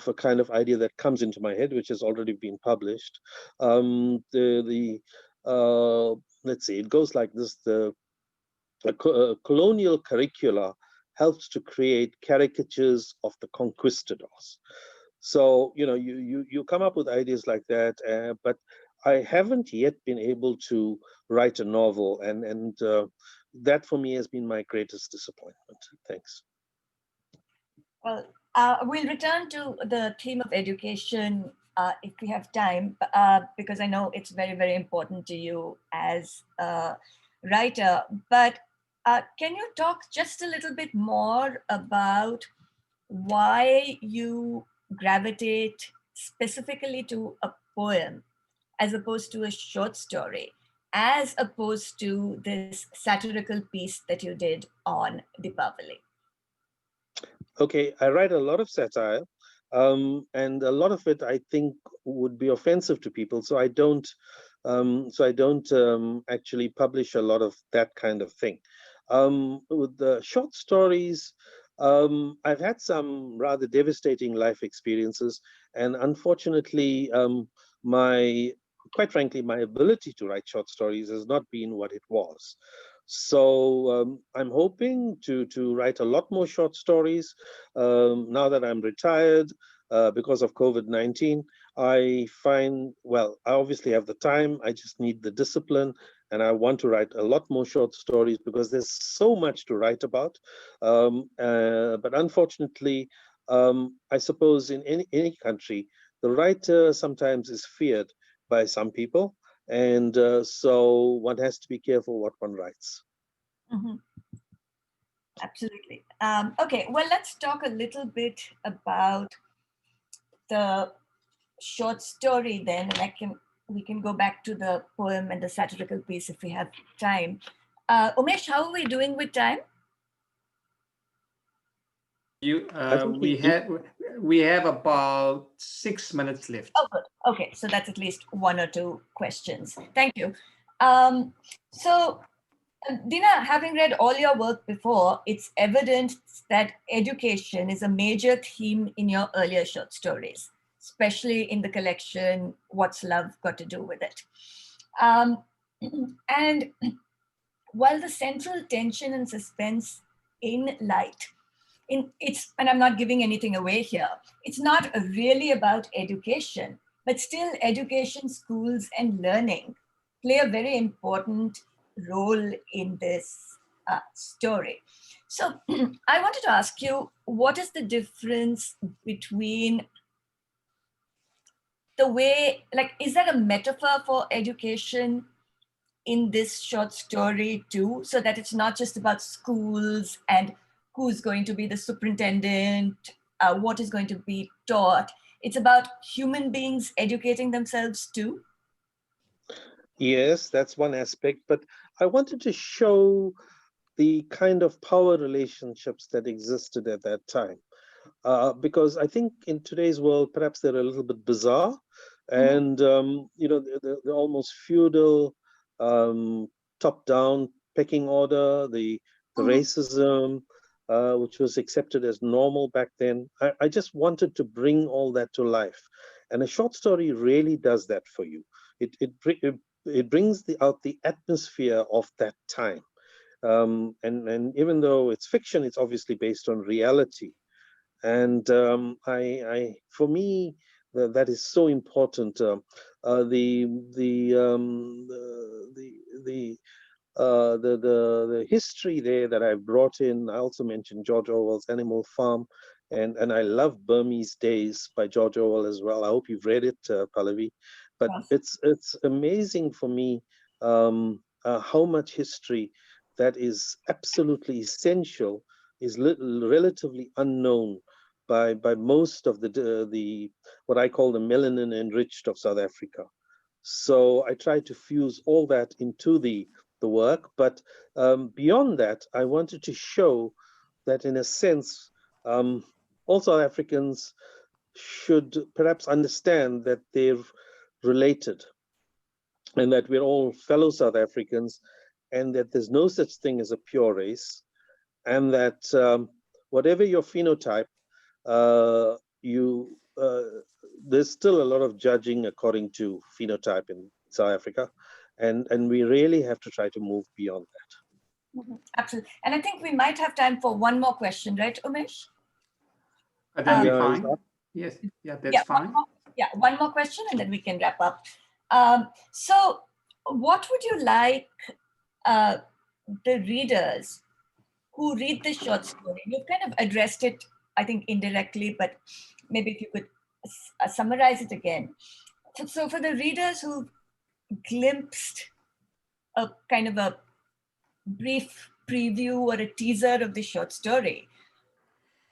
a kind of idea that comes into my head, which has already been published. Let's see, it goes like this: the colonial curricula helps to create caricatures of the conquistadors. So, you know, you come up with ideas like that, but I haven't yet been able to write a novel, and that for me has been my greatest disappointment. Thanks. Well, we'll return to the theme of education if we have time, because I know it's very, very important to you as a writer. But can you talk just a little bit more about why you gravitate specifically to a poem as opposed to a short story, as opposed to this satirical piece that you did on Deepavali? Okay, I write a lot of satire, and a lot of it I think would be offensive to people. So I don't actually publish a lot of that kind of thing. With the short stories, I've had some rather devastating life experiences, and unfortunately, quite frankly, my ability to write short stories has not been what it was. So I'm hoping to write a lot more short stories now that I'm retired because of COVID-19. I find, well, I obviously have the time, I just need the discipline, and I want to write a lot more short stories because there's so much to write about. But unfortunately, I suppose in any country, the writer sometimes is feared by some people. And so one has to be careful what one writes. Mm-hmm. Absolutely. Okay, well, let's talk a little bit about the short story then, and we can go back to the poem and the satirical piece if we have time. Umesh, how are we doing with time? We have about 6 minutes left. Oh, good. Okay, so that's at least one or two questions. Thank you. So, Dina, having read all your work before, it's evident that education is a major theme in your earlier short stories, especially in the collection, What's Love Got to Do with It? And while the central tension and suspense in Light, and I'm not giving anything away here, it's not really about education, but still education, schools, and learning play a very important role in this story. So I wanted to ask you, what is the difference between the way, like, is there a metaphor for education in this short story too, so that it's not just about schools and who's going to be the superintendent, what is going to be taught? It's about human beings educating themselves too? Yes, that's one aspect, but I wanted to show the kind of power relationships that existed at that time. Because I think in today's world, perhaps they're a little bit bizarre, and you know, the almost feudal, top-down pecking order, the racism, which was accepted as normal back then. I just wanted to bring all that to life, and a short story really does that for you. It brings out the atmosphere of that time, and even though it's fiction, it's obviously based on reality. And for me, that is so important. The history there that I brought in. I also mentioned George Orwell's Animal Farm, and I love Burmese Days by George Orwell as well. I hope you've read it, Pallavi. But it's amazing for me how much history that is absolutely essential is relatively unknown by most of the what I call the melanin enriched of South Africa. So I try to fuse all that into the work, but beyond that, I wanted to show that in a sense, all South Africans should perhaps understand that they're related. and that we're all fellow South Africans, and that there's no such thing as a pure race, and that whatever your phenotype, there's still a lot of judging according to phenotype in South Africa, and we really have to try to move beyond that. Absolutely. And I think we might have time for one more question, right, Umesh? That'll be fine. Yes, yeah, that's fine. One more question and then we can wrap up. So what would you like the readers who read the short story? You've kind of addressed it, I think, indirectly, but maybe if you could summarize it again. So for the readers who glimpsed a kind of a brief preview or a teaser of the short story,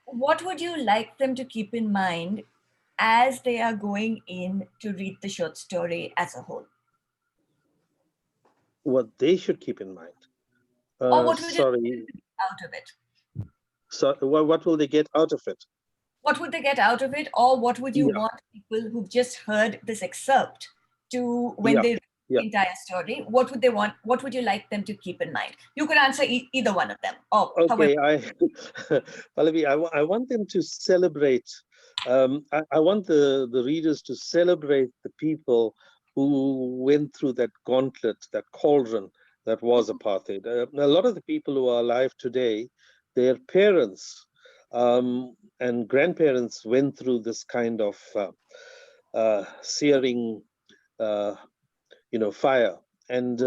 what would you like them to keep in mind as they are going in to read the short story as a whole? What they should keep in mind. Or what would you get out of it? So what will they get out of it? What would they get out of it? Or what would you want people who've just heard this excerpt to, when they read the entire story, what would they want? What would you like them to keep in mind? You could answer either one of them. Okay, Pallavi, I want them to celebrate. I want the readers to celebrate the people who went through that gauntlet, that cauldron that was apartheid. A lot of the people who are alive today, their parents and grandparents went through this kind of searing, fire. And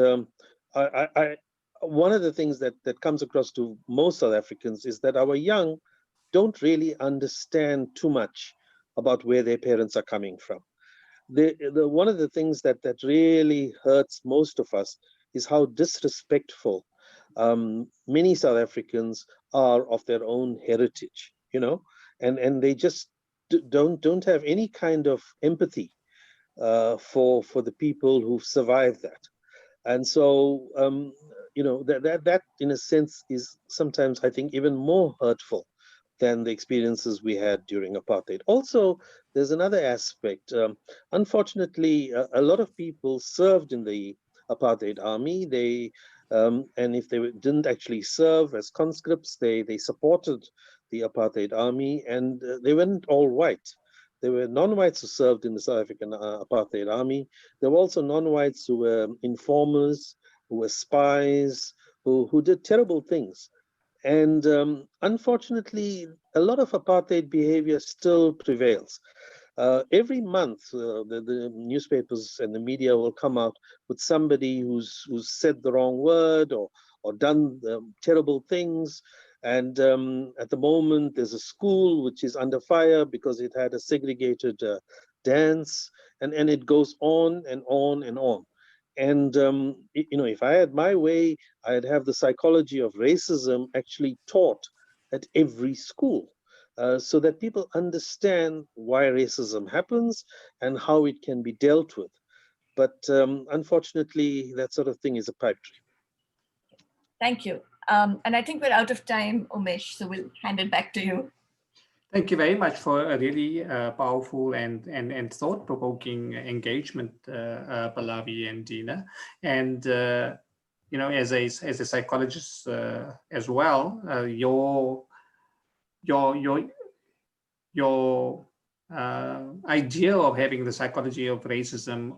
one of the things that comes across to most South Africans is that our young don't really understand too much about where their parents are coming from. One of the things that really hurts most of us is how disrespectful many South Africans are of their own heritage, and they just don't have any kind of empathy for the people who've survived that. And so, that in a sense is sometimes, I think, even more hurtful than the experiences we had during apartheid. Also, there's another aspect. Unfortunately, a lot of people served in the apartheid army. And if they didn't actually serve as conscripts, they supported the apartheid army, and they weren't all white. There were non-whites who served in the South African apartheid army. There were also non-whites who were informers, who were spies, who did terrible things. And unfortunately, a lot of apartheid behavior still prevails. Every month, the newspapers and the media will come out with somebody who's said the wrong word or done terrible things. And at the moment, there's a school which is under fire because it had a segregated dance, and it goes on and on and on. And if I had my way, I'd have the psychology of racism actually taught at every school, so that people understand why racism happens and how it can be dealt with. But unfortunately, that sort of thing is a pipe dream. Thank you. And I think we're out of time, Umesh, so we'll hand it back to you. Thank you very much for a really powerful and thought-provoking engagement, Pallavi and Dina. And as a psychologist as well, your idea of having the psychology of racism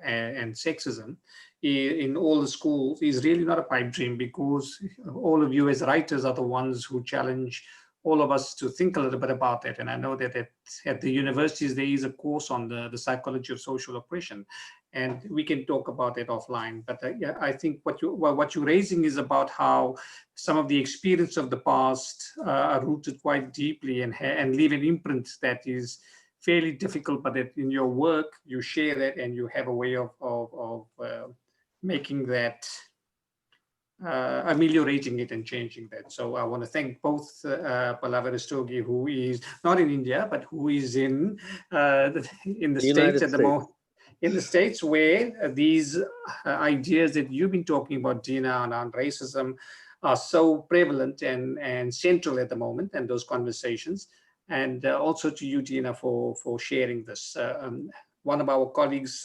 and sexism in all the schools is really not a pipe dream, because all of you as writers are the ones who challenge all of us to think a little bit about that. And I know that at the universities, there is a course on the psychology of social oppression, and we can talk about that offline. But I think what you're raising is about how some of the experience of the past are rooted quite deeply and leave an imprint that is fairly difficult, but that in your work, you share that and you have a way of making that, ameliorating it and changing that. So I want to thank both Pallavi Rastogi, who is not in India, but who is in the States at the moment. In the States, where these ideas that you've been talking about, Dina, on racism are so prevalent and central at the moment, and those conversations. And also to you, Dina, for sharing this. One of our colleagues,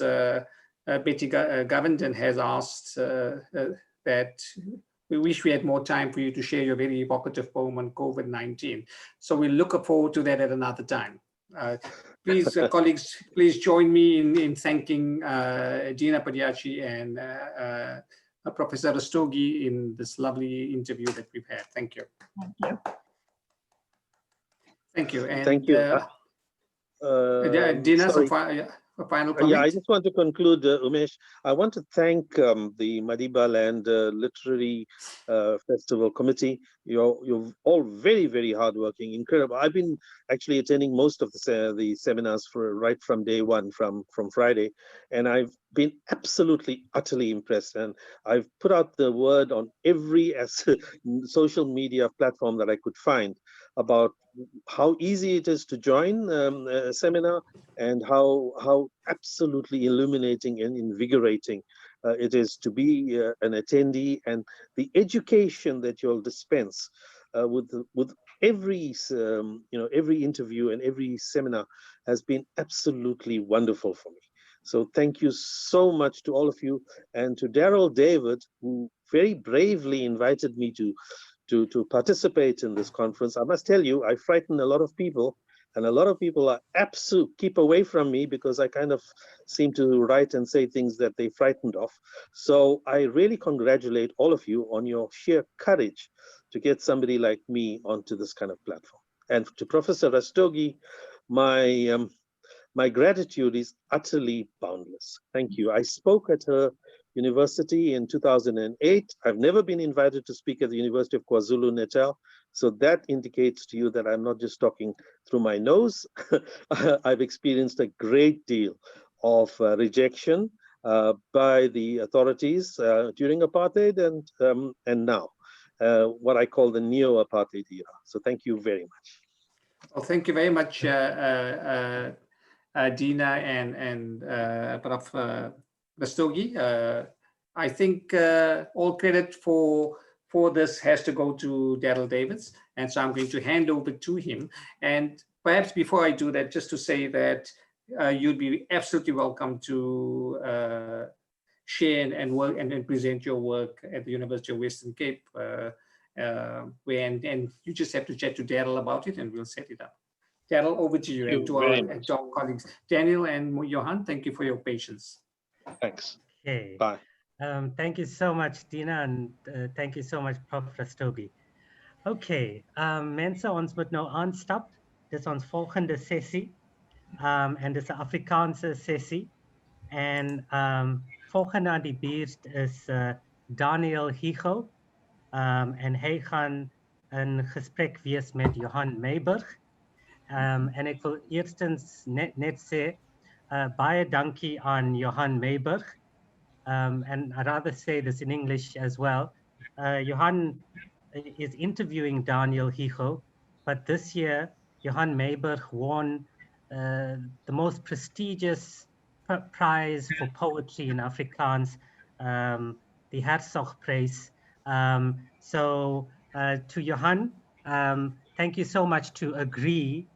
Betty Govenden has asked that we wish we had more time for you to share your very evocative poem on COVID-19. So we look forward to that at another time. Please, colleagues, please join me in thanking Dina Padiachi and Professor Rastogi in this lovely interview that we've had. Thank you. Thank you. Thank you. And, Thank you. Dina, Sorry. a final comment? Yeah, I just want to conclude, Umesh. I want to thank the Madibaland Literary Festival Committee. You're all very, very hardworking, incredible. I've been actually attending most of the seminars right from day one, from Friday, and I've been absolutely, utterly impressed. And I've put out the word on every social media platform that I could find about how easy it is to join a seminar, and how absolutely illuminating and invigorating it is to be an attendee, and the education that you'll dispense with every every interview and every seminar has been absolutely wonderful for me. So thank you so much to all of you, and to Daryl David, who very bravely invited me to participate in this conference. I must tell you, I frighten a lot of people, and a lot of people are keep away from me because I kind of seem to write and say things that they're frightened of. So I really congratulate all of you on your sheer courage to get somebody like me onto this kind of platform. And to Professor Rastogi, my gratitude is utterly boundless. Thank you. I spoke at her university in 2008. I've never been invited to speak at the University of KwaZulu-Natal. So that indicates to you that I'm not just talking through my nose. I've experienced a great deal of rejection by the authorities during apartheid and now, what I call the neo-apartheid era. So thank you very much. Well, thank you very much, Dina and Prof. Rastogi. I think all credit for this has to go to Daryl Davids, and so I'm going to hand over to him. And perhaps before I do that, just to say that you'd be absolutely welcome to share and work and present your work at the University of Western Cape, and you just have to chat to Daryl about it, and we'll set it up. Daryl, over to you, and to our colleagues. Daniel and Johan, thank you for your patience. Thanks. Okay. Bye. Thank you so much, Dina, and thank you so much, Prof. Rastogi. Okay, mense, ons moet nou aanstap. Dis ons volgende sessie. En dis 'n Afrikaanse sessie. En volgende aan die beurt is Daniel Higo. En hy gaan in gesprek wees met Johan Meiburg. En ek wil eerstens net sê, baie dankie aan Johan Meiburg. And I'd rather say this in English as well. Johan is interviewing Daniel Higo, but this year, Johan Meiburg won the most prestigious prize for poetry in Afrikaans, the Hertzog Prize. So to Johan, thank you so much to agree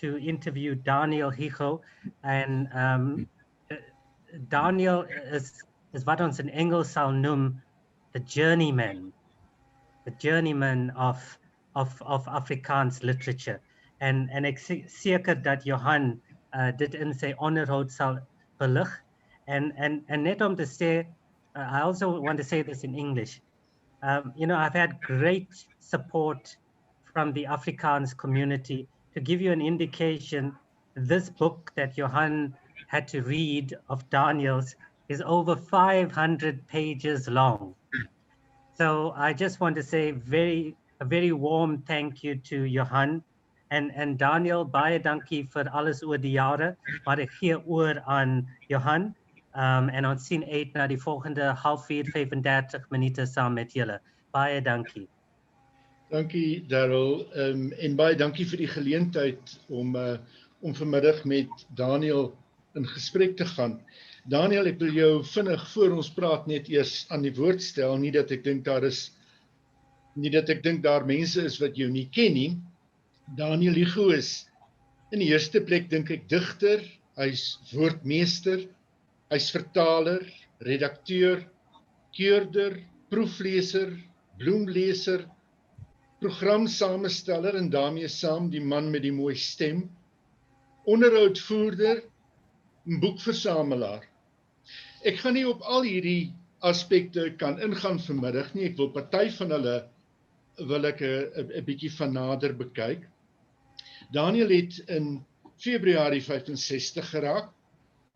to interview Daniel Higo. And Daniel is wat ons in Engels sal noem the journeyman of Afrikaans literature. En ek seker dat Johan dit in sy onderhoud sal belig. And net om te sê, I also want to say this in English. You know, I've had great support from the Afrikaans community. To give you an indication, this book that Johan had to read of Daniel's is over 500 pages long. So I just want to say a very warm thank you to Johan and Daniel, baie dankie vir alles oor die jare, maar ek gee oor aan Johan en ons sien uit na die volgende halfuur 35 minute saam met julle. Baie dankie. Dankie Daryl, en baie dankie vir die geleentheid om vanmiddag met Daniel in gesprek te gaan. Daniel, ek wil jou vinnig voor ons praat net eers aan die woord stel, nie dat ek dink daar mense is wat jou nie ken nie. Daniel Higo is in die eerste plek dink ek digter, hy's woordmeester, Hy's vertaler, redakteur, keurder, proefleser, bloemleser, programsamesteller en daarmee saam die man met die mooi stem, onderhoudvoerder en boekversamelaar. Ek gaan nie op al hierdie aspekte kan ingaan vanmiddag nie. Ek wil party van hulle wil ek 'n bietjie van nader bekyk. Daniel het in Februarie 65 geraak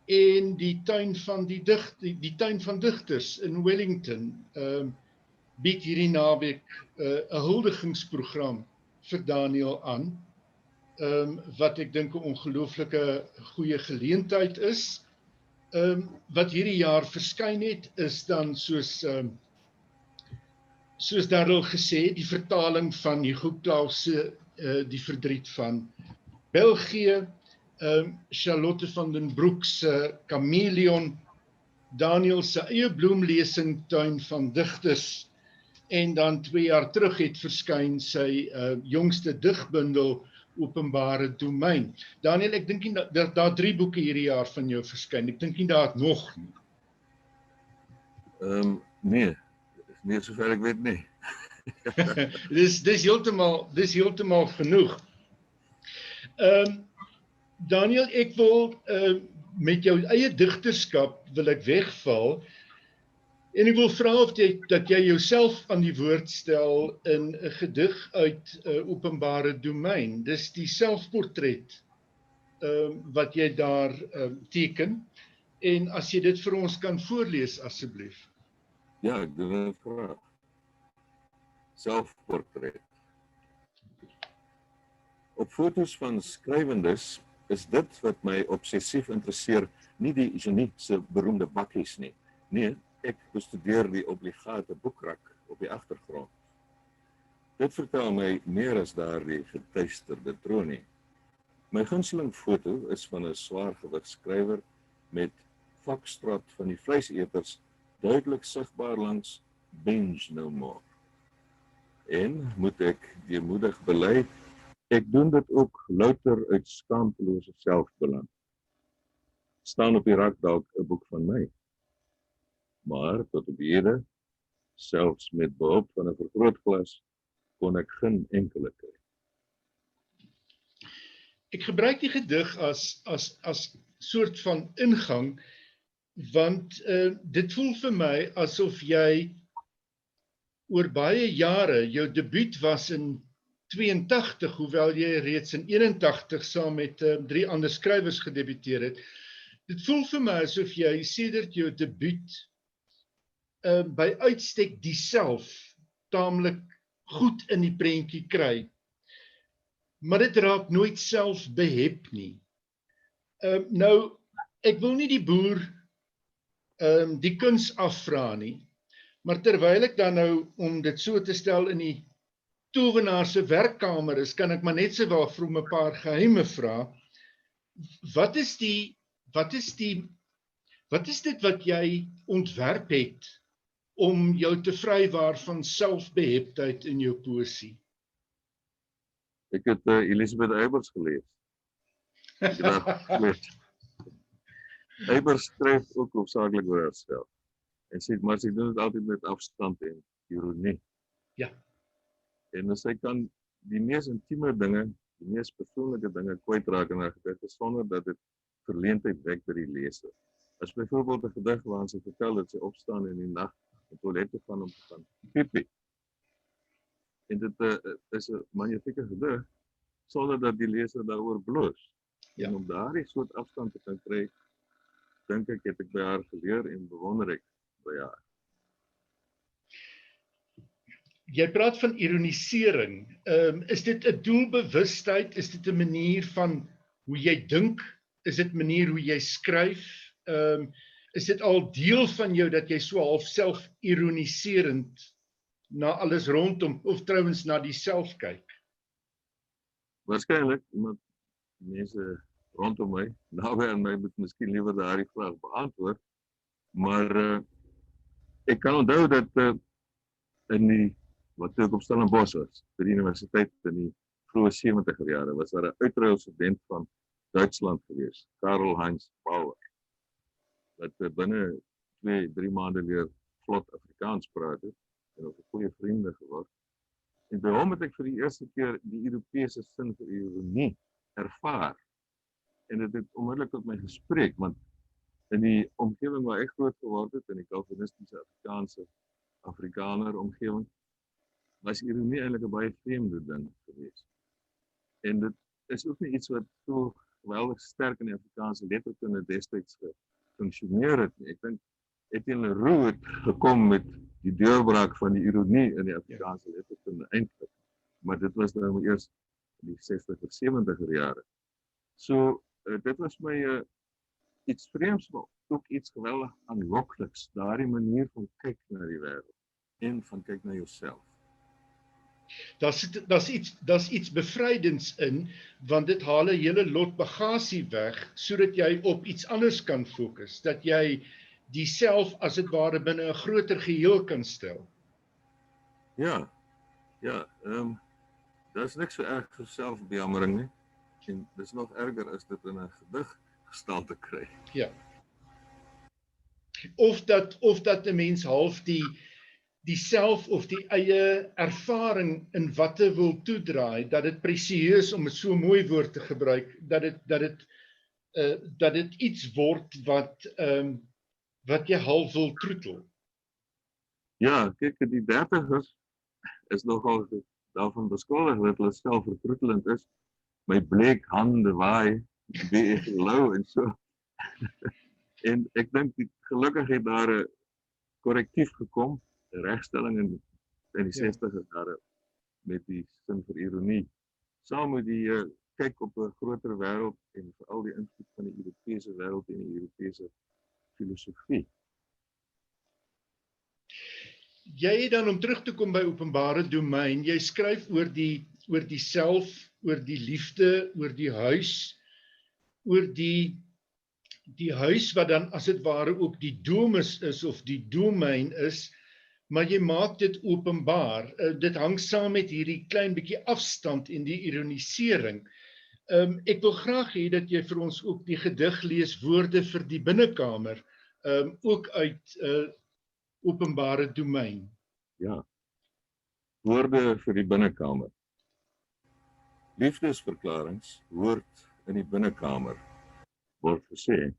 en die tuin van digters in Wellington bied hierdie naweek 'n huldigingsprogram vir Daniel aan, wat ek dink 'n ongelooflike goeie geleentheid is. Wat hierdie jaar verskyn het, is dan soos Darryl gesê, die vertaling van Hugo Claus se Die Verdriet van België, Charlotte van den Broek se Chameleon, Daniel se eie bloemlesing Tuin van Digters, en dan 2 jaar terug het verskyn sy jongste digbundel Openbare Domein. Daniel, ek dink nie daar 3 boeke hierdie jaar van jou verskyn. Ek dink nie daar het nog nie. Nee, sover ek weet nie. Dis heeltemal genoeg. Daniel, ek wil met jou eie digterskap wil ek wegval en ek wil vra of dat jy jouself aan die woord stel in 'n gedig uit Openbare Domein. Dis die selfportret wat jy daar teken, en as jy dit vir ons kan voorlees asseblief. Ja, ek doen dit graag. Selfportret. Op foto's van skrywendes is dit wat my obsessief interesseer, nie die genie se beroemde bakkies nie. Nee, ek bestudeer die obligate boekrak op die agtergrond. Dit vertel my meer as daardie getuisterde tronie. My gunsteling foto is van 'n swaargewig skrywer met Foxtrot van die vleiseters duidelik sigbaar langs Bench No More. En moet ek deemoedig bely, ek doen dit ook louter uit skaamtelose selfbelang. Staan op die rak dalk 'n boek van my. Maar tot op hede, selfs met behulp van 'n vergrootglas, kon ek geen enkele kry. Ek gebruik die gedig as soort van ingang, want dit voel vir my asof jy oor baie jare, jou debuut was in 82, hoewel jy reeds in 81 saam met 3 ander skrywers gedebuteer het. Dit voel vir my asof jy sedert jou debuut by uitstek diself taamlik goed in die prentjie kry. Maar dit raak nooit selfbehep nie. Nou, ek wil nie die boer die kuns afvra nie, maar terwyl ek dan nou, om dit so te stel, in die towenaar se werkkamer is, kan ek maar net sowel vir hom 'n paar geheime vra. Wat is dit wat jy ontwerp het om jou te vrywaar van selfbeheptheid in jou poësie? Ek het Elisabeth Eybers gelees. Eybers skryf ook hoofsaaklik oor haarself. En sy doen dit altyd met afstand en ironie. Ja. En sy kan die mees intieme dinge, die mees persoonlike dinge kwytraak in haar gedigte sonder dat dit verleentheid wek by die leser. As byvoorbeeld 'n gedig waarin sy vertel dat sy opstaan in die nag om toilet te gaan om te gaan piepie. En dit is 'n magnifieke gedig sonder dat die leser daaroor bloos. Ja. En om daardie soort afstand te kan kry, dink ek het ek by haar geleer en bewonder ek by haar. Jy praat van ironisering. Is dit 'n doelbewustheid? Is dit 'n manier van hoe jy dink? Is dit 'n manier hoe jy skryf? Is dit al deel van jou dat jy so half self-ironiserend na alles rondom, of trouwens na die self kyk? Waarskynlik, iemand mense rondom my, naby aan my, moet miskien liewer daardie vraag beantwoord, maar ek kan onthou dat in die, wat ek op Stellenbosch was, by die universiteit in die vroeë 70er jare, was daar 'n uitruilstudent van Duitsland gewees, Karl Heinz Bauer. dat binne 2-3 maande leer vlot Afrikaans praat het en ook 'n goeie vriende geword. En by hom het ek vir die eerste keer die Europese sin vir ironie ervaar. En dit het onmiddellik tot my gespreek, want in die omgewing waar ek groot geword het, in die Calvinistiese Afrikaner omgewing, was ironie eintlik 'n baie vreemde ding geweest. En dit is ook nie iets wat so geweldig sterk in die Afrikaanse letterkunde destyds gefunksioneer het nie. Ek dink Etienne Leroux het gekom met die deurbraak van die ironie in die Afrikaanse letterkunde eintlik. Maar dit was nou eers in die 60er, 70er jare. So, dit was my iets vreemds, maar ook iets geweldig aanlokliks, daardie manier van kyk na die wêreld en van kyk na jouself. Daar's iets bevrydends in, want dit haal 'n hele lot bagasie weg, sodat jy op iets anders kan fokus, dat jy diself as dit ware binne 'n groter geheel kan stel. Ja, daar's niks so erg vir selfbejammering nie. En dis nog erger as dit in 'n gedig gestalte kry. Ja. Of dat 'n mens half die self of die eie ervaring in watte wil toedraai, dat dit presieus, om 'n so mooi woord te gebruik, dat dit iets word wat jy half wil troetel. Ja, kyk, die 30ers is nogal daarvan beskuldig dat hulle self vertroetelend is. My bleek hande waai, wie ek lou en so. En ek dink gelukkig het daar 'n korrektief gekom, 'n regstelling in die 60er jare met die sin vir ironie. Saam met die kyk op 'n groter wêreld en veral die invloed van die Europese wêreld en die Europese filosofie. Jy het dan, om terug te kom by openbare domein, jy skryf oor die self, oor die liefde, oor die huis, oor die huis wat dan as dit ware ook die domus is of die domein is, maar jy maak dit openbaar. Dit hang saam met hierdie klein bietjie afstand en die ironisering. Ek wil graag hê dat jy vir ons ook die gedig lees, Woorde vir die binnekamer, ook uit openbare domein. Ja, woorde vir die binnekamer. Liefdesverklarings hoort in die binnekamer, word gesê,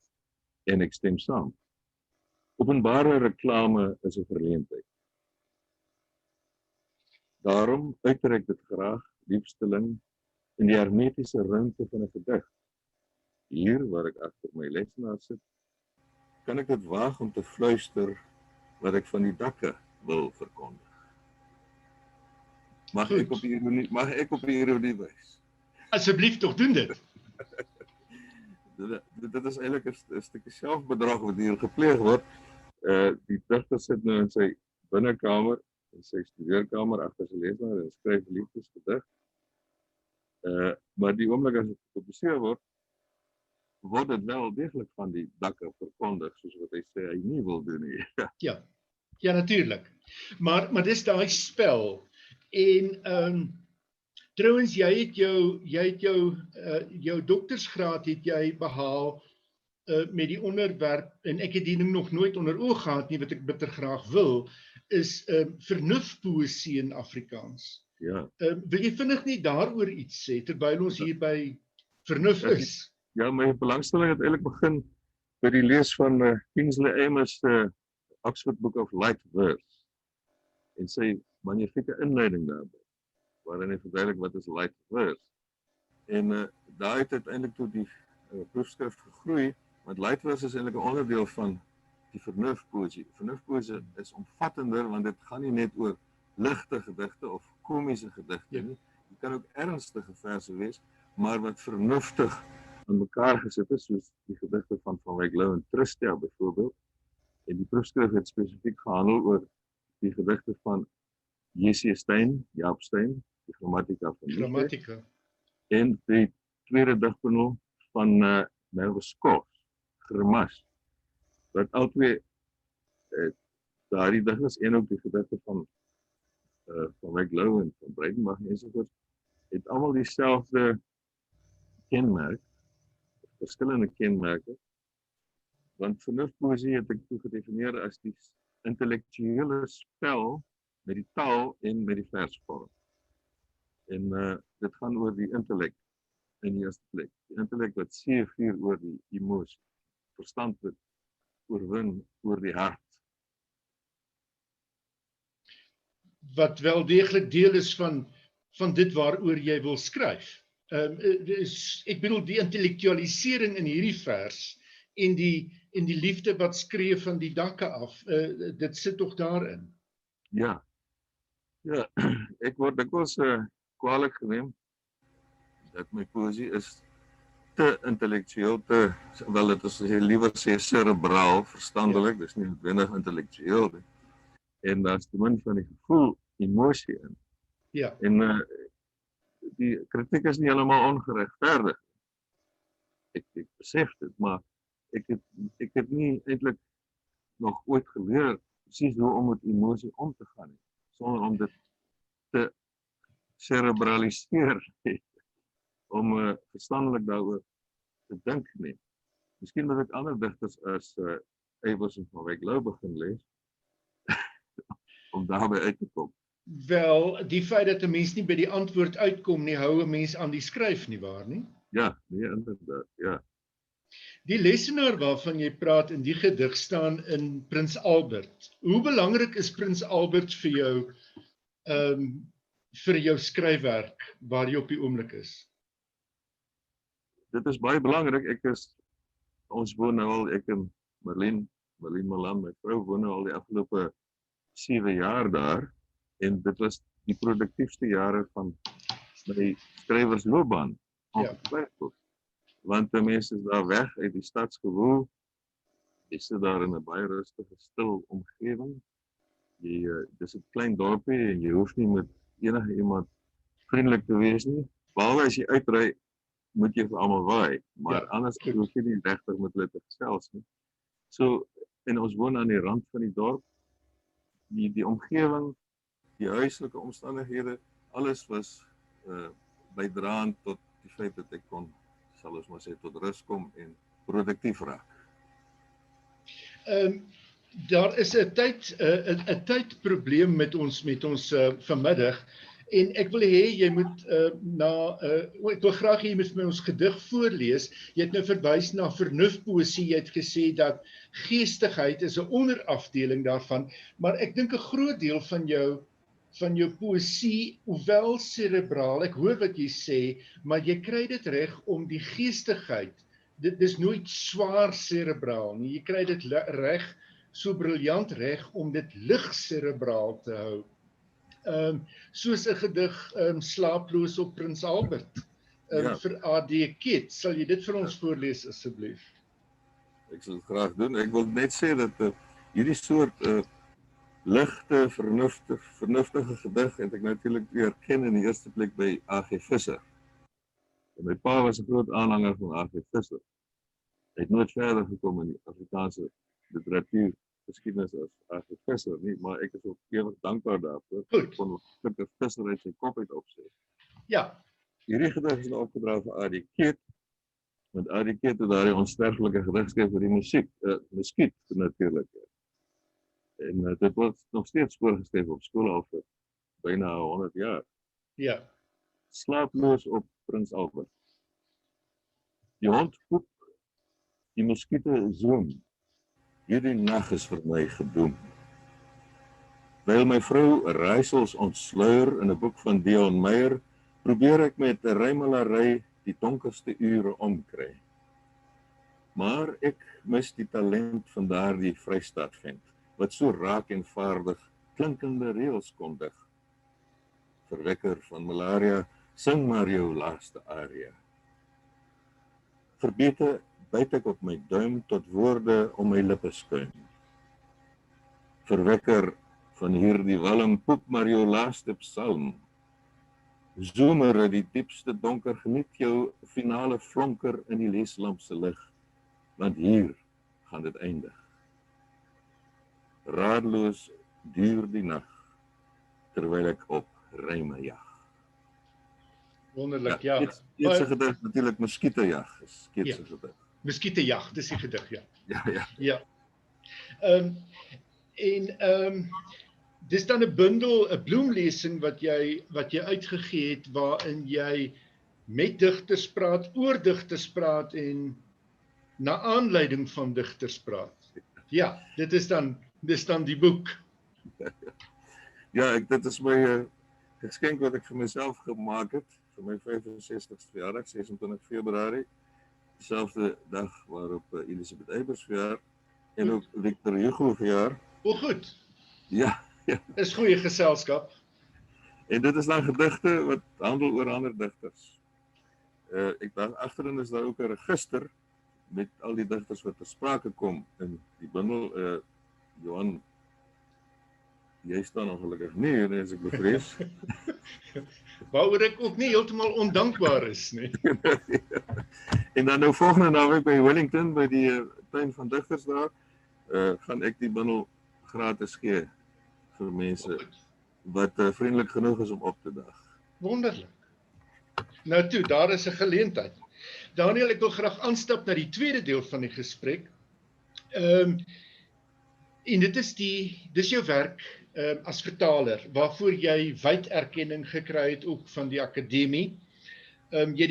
en ek stem saam. Openbare reklame is 'n verleentheid. Daarom uiter ek dit graag, liefsteling, in die hermetiese ruimte van 'n gedig. Hier, waar ek agter my lesenaar sit, kan ek dit waag om te fluister wat ek van die dakke wil verkondig. Mag ek op die ironie wys? Asseblief tog, doen dit. Dit is eintlik 'n stukkie selfbedrog wat hier gepleeg word. Die digter sit nou in sy binnekamer, in sy studeerkamer agter sy lesenaar en skryf 'n liefdesgedig. Maar die oomblik as dit gepubliseer word dit wel deeglik van die dakke verkondig, soos wat hy sê hy nie wil doen nie. Ja, natuurlik. Maar dis daai spel. En trouwens, jy het jou doktorsgraad het jy behaal met die onderwerp, en ek het die ding nog nooit onder oog gehad nie, wat ek bitter graag wil, is vernufpoesie in Afrikaans. Ja. Wil jy vinnig nie daaroor iets sê, terwyl ons hier by vernuf is? Ja, my belangstelling het eintlik begin by die lees van Kingsley Amis' Oxford Book of Light Verse en sy magnifieke inleiding daarby, waarin hy verduidelik wat is light verse. En daar het uiteindelik toe die proefskrif gegroei, want light verse is eintlik 'n onderdeel van die vernufpoesie. Vernufpoesie is omvattender, want dit gaan nie net oor ligte gedigte of komiese gedigte nie. Dit kan ook ernstige verse wees, maar wat vernuftig aan mekaar gesit is, soos die gedigte van Wyk Lou en Tristia byvoorbeeld. En die proefskrif het spesifiek gehandel oor die gedigte van J.C. Stein, Jaap Stein, die grammatika van Grammatika. En die tweede digpaneel van Melvus Kos, Grimas, wat albei daardie digters en ook die gedigte van Wyk Lou en van Breitenbach ensovoorts, het almal dieselfde kenmerk, verskillende kenmerke, Want vernufpoesie het ek toe gedefinieer as die intellektuele spel met die taal en met die versvorm. En dit gaan oor die intellek in die eerste plek. Die intellek wat seevier oor die emosie. Verstand wat oorwin oor die hart. Wat wel degelijk deel is van dit waaroor jy wil skryf. Ek bedoel die intellektualisering in hierdie vers en die liefde wat skree van die dakke af, dit sit toch daarin? Ja, ek word dikwels kwalijk geneem dat my poësie is te intellektueel, wel dit is liewer sê cerebraal, verstandelik, dis nie noodwendig intellektueel nie. En daar is te min van die gevoel, emosie in. Ja. En die kritiek is nie helemaal ongeregverdig. Ek besef dit, maar ek het nie eintlik nog ooit geleer presies hoe om met emosie om te gaan nie, sonder om dit te cerebraliseer, om verstandelik daaroor te dink nie. Miskien moet ek ander digters as Eybers en Van Wyk Lou begin lees, om daarby uit te kom. Wel, die feit dat 'n mens nie by die antwoord uitkom nie, hou 'n mens aan die skryf nie waar nie? Ja, nee, inderdaad, ja. Die lesenaar waarvan jy praat in die gedig staan in Prins Albert. Hoe belangrik is Prins Albert vir jou skryfwerk waar jy op die oomblik is? Dit is baie belangrik. Ons woon nou al, ek en Marlene Malan, my vrou, woon nou al die afgelope 7 jaar daar, en dit was die produktiefste jare van my skrywersloopbaan, ongetwyfeld. Want die mense is daar weg uit die stadsgewoel, jy sit daar in 'n baie rustige, stil omgewing, dis 'n klein dorpie en jy hoef nie met enige iemand vriendelik te wees nie, behalwe as jy uitry, moet jy vir almal waai, maar anders hoef jy nie regtig met hulle te gesels nie. So, en ons woon aan die rand van die dorp, die omgewing, die huislike omstandighede, alles was bydraend tot die feit dat ek kon, sal ons maar sê, tot rus kom en produktief raak. Daar is 'n tydprobleem met ons vanmiddag, en ek wil hê jy moet ek wil graag hê jy moet vir my ons gedig voorlees. Jy het nou verwys na vernufpoesie, jy het gesê dat geestigheid is 'n onderafdeling daarvan, maar ek dink 'n groot deel van jou poesie, hoewel cerebraal, ek hoor wat jy sê, maar jy kry dit reg om die geestigheid, dit is nooit swaar cerebraal nie, jy kry dit reg, so briljant reg om dit lig cerebraal te hou. Soos 'n gedig Slaaploos op Prins Albert vir A.D. Keet. Sal jy dit vir ons voorlees asseblief? Ek sal dit graag doen. Ek wil net sê dat hierdie soort ligte, vernuftige gedig het ek natuurlik weer ken in die eerste plek by A.G. Visser. En my pa was 'n groot aanhanger van A.G. Visser. Hy het nooit verder gekom in die Afrikaanse literatuur geskiedenis as A.G. Visser nie, maar ek is ook ewig dankbaar daarvoor. Ek kon gelukkig Visser uit sy kop uit opsê. Ja. Hierdie gedig is nou opgedra vir A.D. Keet, want A.D. Keet het daardie onsterflike gedig geskryf vir die muskiet natuurlik. En dit word nog steeds voorgeskryf op skole al vir byna 100 jaar. Ja. Slaaploos op Prins Albert. Die hond poep, die muskiete zoom. Hierdie nag is vir my gedoem. Terwyl my vrou raaisels ontsluier in 'n boek van Dion Meyer, probeer ek met 'n rymelary die donkerste ure omkry. Maar ek mis die talent van daardie Vrystaat-vent, wat so raak en vaardig klinkende reëls kon dig. Verwekker van malaria, sing maar jou laaste aria. Verbete byt ek op my duim tot woorde om my lippe skuim. Verwekker van hierdie walm, poep maar jou laaste psalm. Zoemer uit die diepste donker, geniet jou finale flonker in die leslamp se lig, want hier gaan dit eindig. Raadloos duur die nag, terwyl ek op ryme jag. Wonderlik, ja. Keetse gedig natuurlik muskietejag is Keetse gedig. Muskietejag, dis die gedig, ja. Ja. Ja. Dis dan 'n bundel, 'n bloemlesing wat jy uitgegee het waarin jy met digters praat, oor digters praat en na aanleiding van digters praat. Ja, dis dan die boek. Ja, dit is my geskenk wat ek vir myself gemaak het vir my 65ste verjaardag, 26 Februarie, dieselfde dag waarop Elisabeth Eybers verjaar en ook Victor Hugo verjaar. O, goed. Ja. Is goeie geselskap. En dit is dan gedigte wat handel oor ander digters. Ek dink agterin is daar ook 'n register met al die digters wat ter sprake kom in die bundel. Johan, jy staan ongelukkig nie, as ek bevrees. Waaroor ek ook nie heeltemal ondankbaar is nie. En dan nou volgende naweek by Wellington, by die tuin van digters daar, gaan ek die bundel gratis gee vir mense wat vriendelik genoeg is om op te dag. Wonderlik. Nou toe, daar is 'n geleentheid. Daniel, ek wil graag aanstap na die tweede deel van die gesprek. En dit is jou werk as vertaler, waarvoor jy wyd erkenning gekry het ook van die akademie. Jy het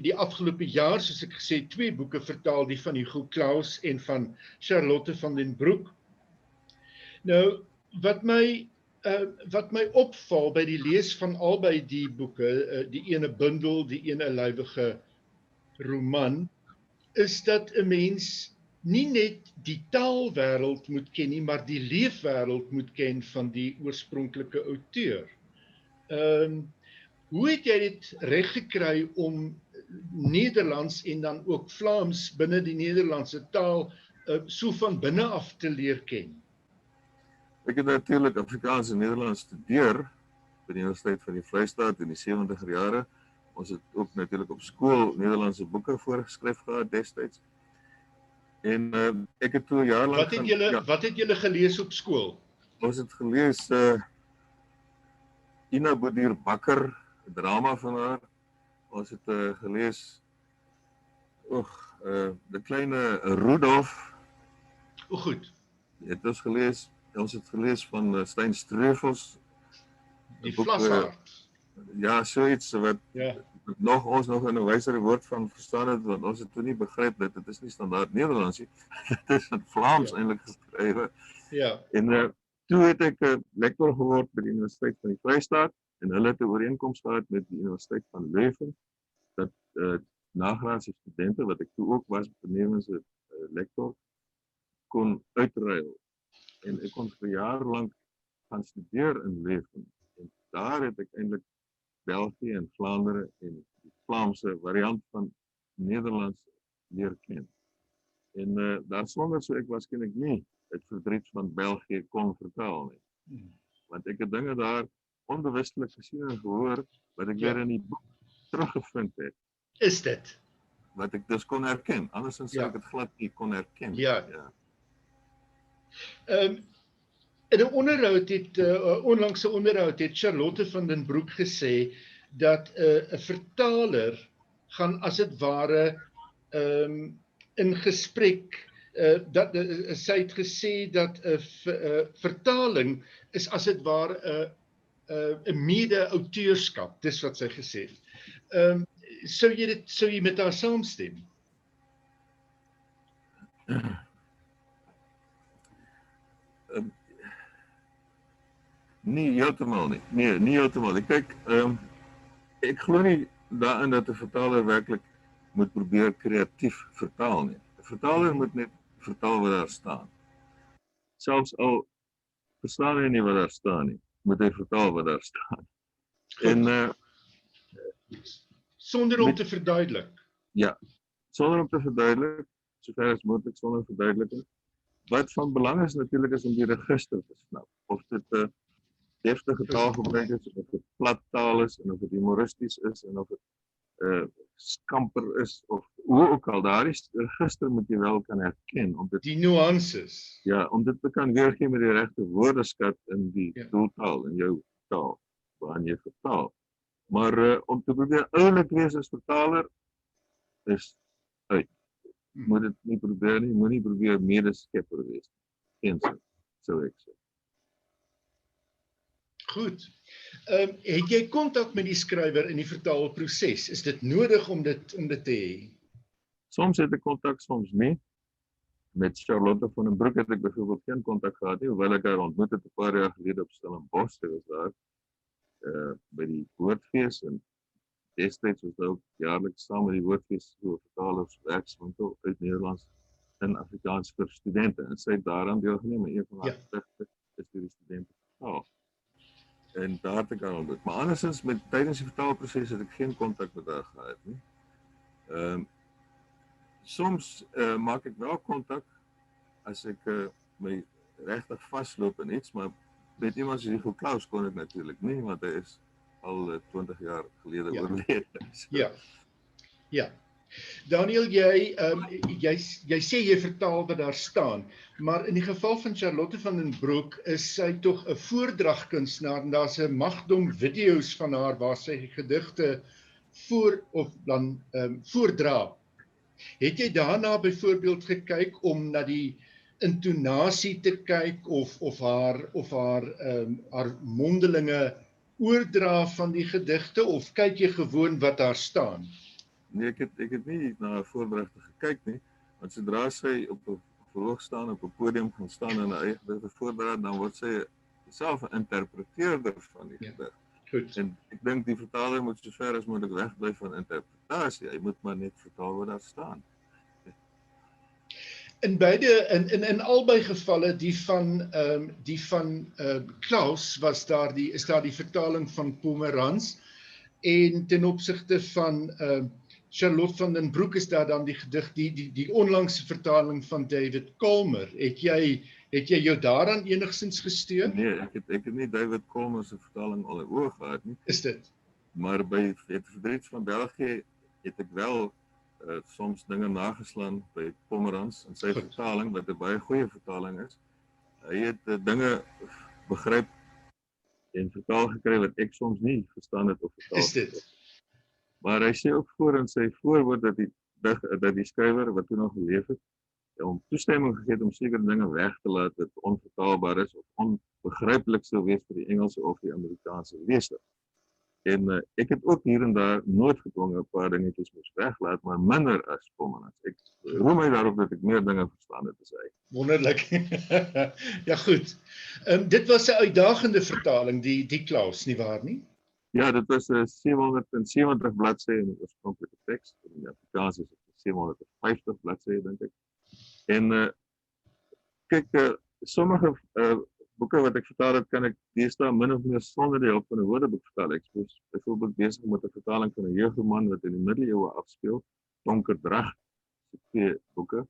die afgelope jaar, soos ek gesê, 2 boeke vertaal, die van Hugo Claus en van Charlotte van den Broek. Nou, wat my opval by die lees van albei die boeke, die ene bundel, die ene lywige roman, is dat 'n mens nie net die taalwêreld moet ken nie, maar die leefwêreld moet ken van die oorspronklike outeur. Hoe het jy dit reg gekry om Nederlands en dan ook Vlaams binne die Nederlandse taal so van binne af te leer ken? Ek het natuurlik Afrikaans en Nederlands studeer by die Universiteit van die Vrystaat in die 70er jare. Ons het ook natuurlik op skool Nederlandse boeke voorgeskryf gehad destyds. En ek het toe jaar lank Wat het julle gelees op skool? Ons het gelees Ina Bodier Bakker, 'n drama van haar. Ons het gelees die kleine Rudolf. O, goed. Ons het gelees van Stein Streuvels. Die Vlashaard. Ja, so iets wat ons nog in 'n wysere woord van verstaan het, want ons het toe nie begryp dat dit is nie standaard Nederlands nie. Dit is in Vlaams eintlik geskrywe. Ja. En toe het ek 'n lektor geword by die Universiteit van die Vrystaat en hulle het 'n ooreenkoms gehad met die Universiteit van Leuven dat nagraadse studente wat ek toe ook was benewens 'n lektor kon uitruil. En ek kon vir jaar lank gaan studeer in Leuven. En daar het ek eintlik België en Vlaanderen en die Vlaamse variant van Nederlands leer ken. En daar sonder so ek waarskynlik nie het verdriet van België kon vertaal nie. Want ek het dinge daar onbewustelik gesien en gehoor wat ek weer in die boek teruggevind het. Is dit? Wat ek dus kon herken. Andersins sou ek dit glad nie kon herken. Ja. In 'n onderhoud onlangse onderhoud het Charlotte van den Broek gesê dat 'n vertaler gaan as dit ware in gesprek dat sy het gesê dat 'n vertaling is as dit ware 'n mede-auteurskap, dis wat sy gesê het. Sou jy met haar saamstem? Nee, heeltemal nie. Nee, nie heeltemal nie. Kyk, ek glo nie daarin dat 'n vertaler werklik moet probeer kreatief vertaal nie. 'n Vertaler moet net vertaal wat daar staan. Selfs al verstaan hy nie wat daar staan nie, moet hy vertaal wat daar staan. En sonder om te verduidelik. Ja, sonder om te verduidelik, sover as moontlik sonder verduideliking. Wat van belang is natuurlik is om die register te snap. Of dit 'n deftige taalgebruik is, of dit plat taal is, en of dit humoristies is, en of dit skamper is, of hoe ook al, daardie register moet jy wel kan herken. Om dit, die nuances. Ja, om dit te kan weergee met die regte woordeskat in die doeltaal, in jou taal, waarin jy vertaal. Maar om te probeer oulik wees as vertaler, is uit. moet dit nie probeer nie, moenie probeer medeskepper wees. Geen sin, sou ek sê. Goed. Het jy kontak met die skrywer in die vertaalproses? Is dit nodig om dit te hê? Soms het ek kontak, soms nie. Met Charlotte van den Broek het ek byvoorbeeld geen kontak gehad nie, hoewel ek haar ontmoet het 'n paar jaar gelede op Stellenbosch. Sy was daar by die woordfees en destyds was ook jaarliks saam met die woordfees so vertalers werkswinkel uit Nederlands in Afrikaans vir studente. En sy het daaraan deelgeneem en een van haar gedigte is deur die studente vertaal. En daar het ek haar ontmoet. Maar andersins tydens die vertaalproses het ek geen kontak met haar gehad nie. Soms maak ek wel kontak as ek my regtig vasloop in iets, maar met iemand soos Hugo Claus kon ek natuurlik nie, want hy is al 20 jaar gelede oorlede. Ja. Daniel, jy sê jy vertaal wat daar staan, maar in die geval van Charlotte van den Broek is sy tog 'n voordragkunstenaar en daar's 'n magdom video's van haar waar sy gedigte voordra. Het jy daarna byvoorbeeld gekyk om na die intonasie te kyk of haar mondelinge oordra van die gedigte, of kyk jy gewoon wat daar staan? Nee, ek het nie na 'n voordragte gekyk nie, want sodra sy op 'n verhoog staan, op 'n podium gaan staan en 'n eie gedigte voordra, dan word sy self 'n interpreteerder van die gedig. Goed. En ek dink die vertaler moet so ver as moontlik wegbly van interpretasie. Hy moet maar net vertaal wat daar staan. In albei gevalle, die van Claus is daar die vertaling van Pomerans, en ten opsigte van Charlotte van den Broek is daar dan die gedig, die onlangse vertaling van David Colmer. Het jy jou daaraan enigstens gesteun? Nee, ek het nie David Colmer se vertaling al in oog gehad nie. Is dit? Maar by het verdriet van België het ek wel soms dinge nageslaan by Pomerans in sy vertaling, wat 'n baie goeie vertaling is. Hy het dinge begryp en vertaal gekry wat ek soms nie verstaan het of vertaal. Is dit? Maar hy sê ook voor in sy voorwoord dat die skrywer wat toe nog geleef het, om toestemming gegee het om sekere dinge weg te laat wat onvertaalbaar is of onbegryplik sou wees vir die Engelse of die Amerikaanse leser. En ek het ook hier en daar noodgedwonge 'n paar dingetjies moes weglaat, maar minder as Pomerans. Ek roem my daarop dat ek meer dinge verstaan het as hy. Wonderlik. Ja, goed. Dit was 'n uitdagende vertaling, die Claus, nie waar nie? Ja, dit was 'n 770 bladsye in die oorspronklike teks. In die Afrikaans is dit 750 bladsye, dink ek. En kyk, sommige boeke wat ek vertaal het, kan ek deesdae min of meer sonder die hulp van 'n woordeboek vertaal. Ek was byvoorbeeld besig met 'n vertaling van 'n jeugroman wat in die middeleeue afspeel, Donker Drag, se 2 boeke,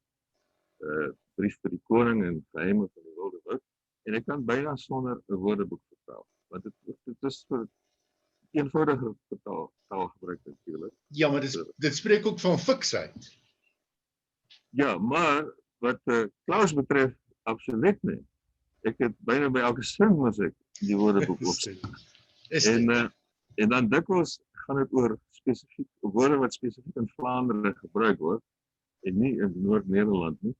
Brief vir die Koning en Geheime van die Wilde Woud. En ek kan byna sonder 'n woordeboek vertaal, want dit is vir eenvoudiger taalgebruik natuurlik. Ja, maar dit spreek ook van fiksheid. Ja, maar wat Claus betref, absoluut nie. Ek het byna by elke sin moes ek die woordeboek opsit. En dan dikwels gaan dit oor spesifiek woorde wat spesifiek in Vlaandere gebruik word en nie in Noord-Nederland nie.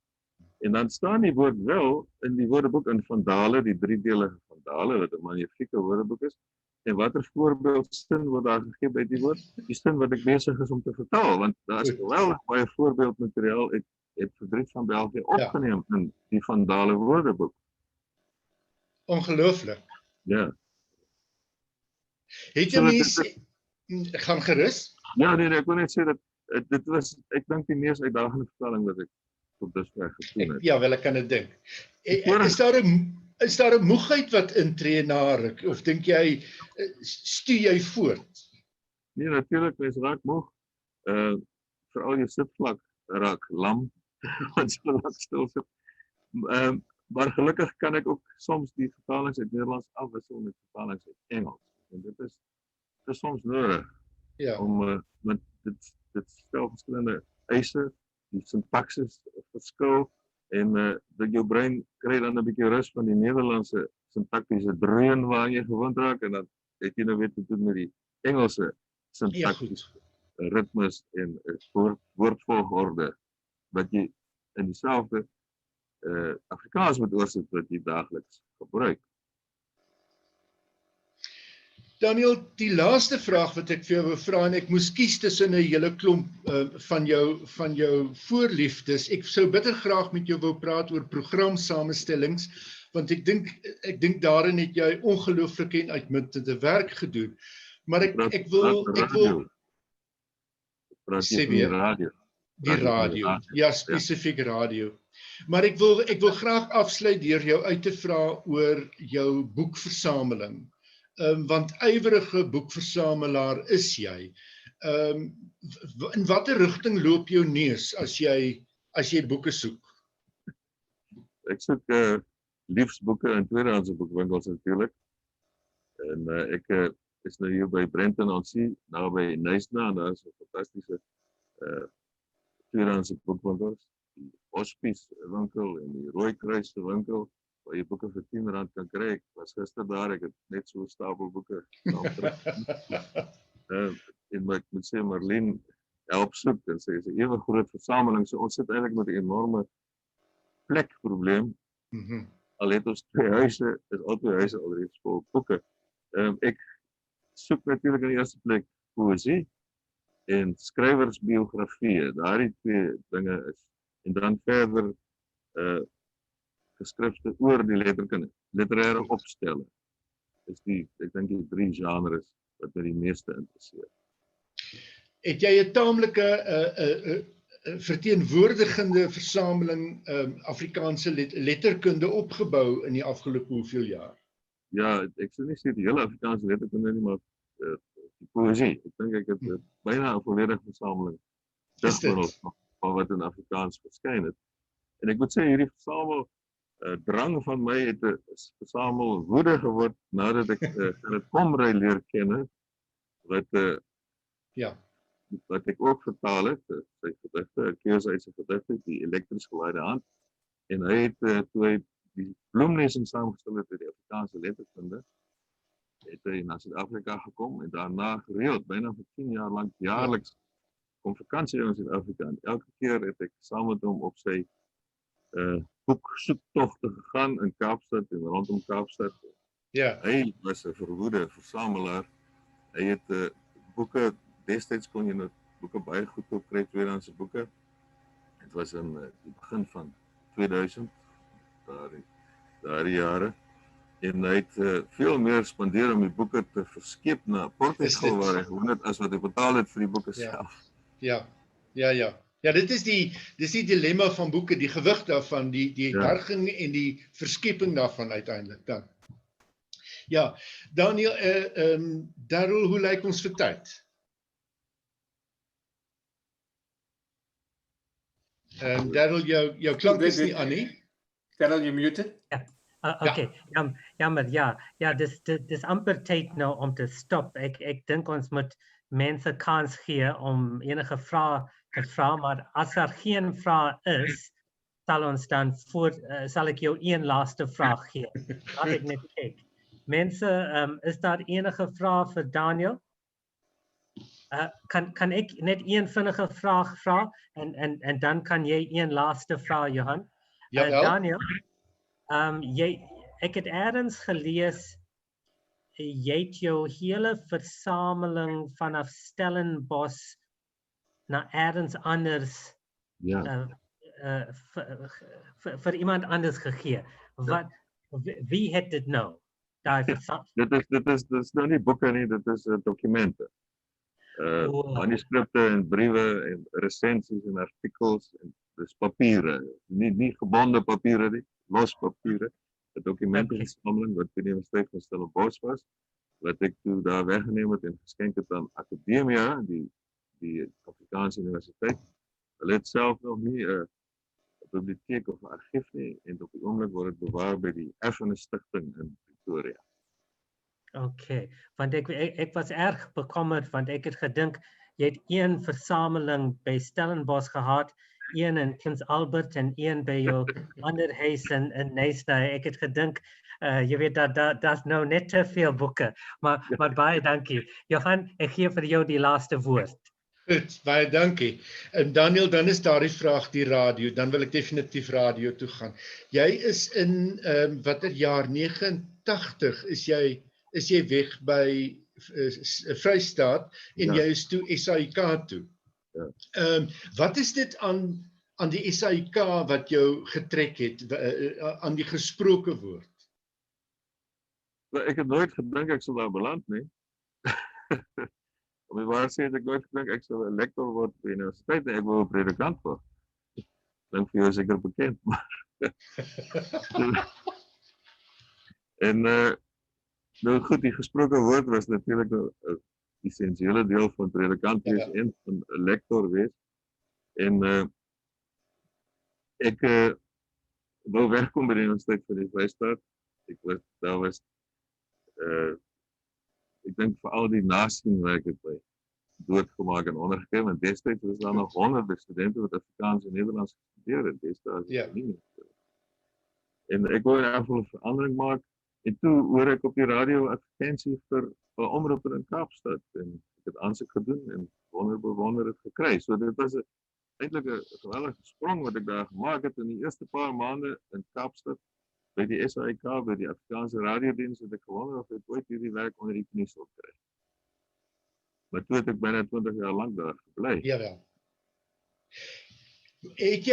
En dan staan die woord wel in die woordeboek in Vandale, die 3-delige Vandale, wat 'n magnifieke woordeboek is. En watter voorbeeldsin word daar gegee by die woord? Die sin wat ek besig is om te vertaal, want daar is geweldig baie voorbeeldmateriaal. Ek het verdriet van België opgeneem in die Vandale woordeboek. Ongelooflik. Ja. Het jy mense gaan gerus? Ja, nee, ek wil net sê dat dit was, ek dink die mees uitdagende vertaling wat ek tot dusver gedoen het. Ja, wel ek kan dit dink. Is daar 'n moegheid wat intree na ruk, of dink jy stuur jy voort? Nee, natuurlik, mens raak moeg. Veral jou sitvlak raak lam, want jy raak stil sit. Maar gelukkig kan ek ook soms die vertalings uit Nederlands afwissel met vertalings uit Engels. En dit is soms nodig. Ja. Want dit stel verskillende eise, die sintaksis verskil, en dat jou brein kry dan 'n bietjie rus van die Nederlandse sintaktiese dreun waar jy gewoond raak, en dan het jy nou weer te doen met die Engelse sintaktiese ritmes en woordvolgorde wat jy in dieselfde Afrikaans moet oorsit wat jy daagliks gebruik. Daniel, die laaste vraag wat ek vir jou wil vra, en ek moes kies tussen 'n hele klomp van jou voorliefdes. Ek sou bitter graag met jou wou praat oor programsamestellings, want ek dink daarin het jy ongelooflike en uitmuntende werk gedoen. Maar ek wil sê weer die radio. Ja, spesifiek radio. Maar ek wil graag afsluit deur jou uit te vra oor jou boekversameling. Want ywerige boekversamelaar is jy. In watter rigting loop jou neus as jy boeke soek? Ek soek liefs boeke in tweedehandse boekwinkels natuurlik. En ek is nou hier by Brenton on Sea, naby Knysna, en daar is 'n fantastiese tweedehandse boekwinkels, die Hospice winkel en die Rooikruis winkel, waar jy boeke vir R10 kan kry. Ek was gister daar, ek het net so 'n stapel boeke. En ek moet sê, Marlene help soek, en sy is 'n ewe groot versameling, so ons sit eintlik met 'n enorme plekprobleem. Al het ons 2 huise, is al 2 huise alreeds vol boeke. Ek soek natuurlik in die eerste plek poësie en skrywersbiografieë, daardie 2 dinge is, en dan verder geskrifte oor die letterkunde, literêre opstelle, is ek dink die 3 genres wat my die meeste interesseer. Het jy 'n taamlike verteenwoordigende versameling Afrikaanse letterkunde opgebou in die afgelope hoeveel jaar? Ja, ek sou nie sê die hele Afrikaanse letterkunde nie, maar die poësie. Ek dink ek het byna 'n volledige versameling digbundels van wat in Afrikaans verskyn het. En ek moet sê hierdie versamel drang van my het 'n versamel woede geword nadat ek Gerrit Komrij leer ken, wat ek ook vertaal het, sy gedigte, 'n keuse uit sy gedigte, die elektries gelaaide hand. En hy het toe hy die bloemlesing saamgestel het uit die Afrikaanse letterkunde, het hy na Suid-Afrika gekom en daarna gereeld, byna vir 10 jaar lank, jaarliks kom vakansie in Suid-Afrika. En elke keer het ek saam met hom op sy boeksoektogte gegaan in Kaapstad en rondom Kaapstad. Ja. Hy was 'n verwoede versamelaar. Hy het boeke, destyds kon jy nou boeke baie goedkoop kry, tweedehandse boeke. Het was in die begin van 2000, daardie jare. En hy het veel meer spandeer om die boeke te verskep na Portugal waar hy gewoon het as wat hy betaal het vir die boeke self. Ja, dit is die dilemma van boeke, die gewig daarvan, die berging en die verskeping daarvan uiteindelik dan. Ja, Daniel, Darryl, hoe lyk ons vir tyd? Darryl, jou klank is nie aan nie. Darryl, you're muted. Okay, jammer, ja, dis amper tyd nou om te stop. Ek dink ons moet mense kans gee om enige vrae te vra, maar as daar geen vrae is, sal ek jou een laaste vraag gee. Laat ek net kyk. Mense, is daar enige vrae vir Daniel? Kan ek net een vinnige vraag vra en dan kan jy een laaste vraag, Johan? Daniel, ek het ergens gelees, jy het jou hele versameling vanaf Stellenbosch na ergens anders vir iemand anders gegee. Wie het dit nou? Dit is nou nie boeke nie, dit is dokumente. Manuskripte en briewe en resensies en artikels, en dis papiere, nie gebonde papiere nie, los papiere. 'n Dokumentenversameling wat by die Universiteit van Stellenbosch was, wat ek toe daar weggeneem het en geskenk het aan Akademia, die Afrikaanse Universiteit. Hulle het self nog nie 'n biblioteek of 'n argief nie, en op die oomblik word dit bewaar by die Erfenis Stichting in Pretoria. Okay, want ek was erg bekommerd, want ek het gedink, jy het een versameling by Stellenbosch gehad, een in Prins Albert en een by jou ander huis in Knysna. Ek het gedink, jy weet, daar's nou net te veel boeke, maar baie dankie. Johan, ek gee vir jou die laaste woord. Goed, baie dankie. En Daniel, dan is daar die vraag die radio, dan wil ek definitief radio toe gaan. Jy is in watter jaar 89 is jy weg by Vrystaat en jy is toe SAIK toe. Ja. Wat is dit aan die SAIK wat jou getrek het, aan die gesproke woord? Ek het nooit gedink ek sal daar beland nie. Om die waarheid sê, ek nooit gedink ek sal 'n lektor word by die universiteit en ek wil 'n predikant word. Dink vir jou seker bekend, maar en nou goed, die gesproke woord was natuurlik 'n essensiële deel van predikant wees en van 'n lektor wees. En ek wou wegkom by die Universiteit van die Vrystaat. Ek dink vir al die nasien waar ek het by doodgemaak en ondergegeven. En destyds was daar nog honderde studente wat Afrikaans en Nederlands gestudeer het. Destyds nie meer. En ek wou in elk geval 'n verandering maak. En toe hoor ek op die radio advertensie vir 'n omroep in Kaapstad. En ek het aansoek gedoen en wonder het gekry. So dit was eintlik 'n geweldige sprong wat ek daar gemaak het in die eerste paar maande in Kaapstad. By die SAIK, by die Afrikaanse radiodiens, het ek gewonder of ek ooit hierdie werk onder die knie sou kry. Maar toe het ek byna 20 jaar lank daar gebly. Jawel. Het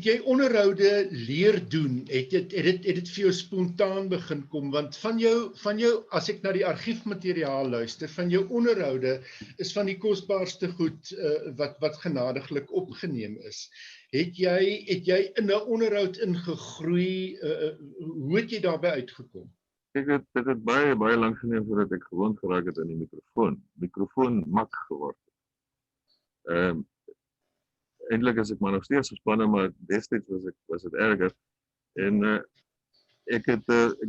jy onderhoude leer doen? Het dit vir jou spontaan begin kom? Want van jou, as ek na die argiefmateriaal luister, van jou onderhoude is van die kosbaarste goed wat genadiglik opgeneem is. Het jy in 'n onderhoud ingegroei? Hoe het jy daarbey uitgekom? Dit het baie lank geneem voordat ek gewoond geraak het aan die mikrofoon mak geword. Eintlik is ek maar nog steeds gespanne, maar destyds was dit erger. En ek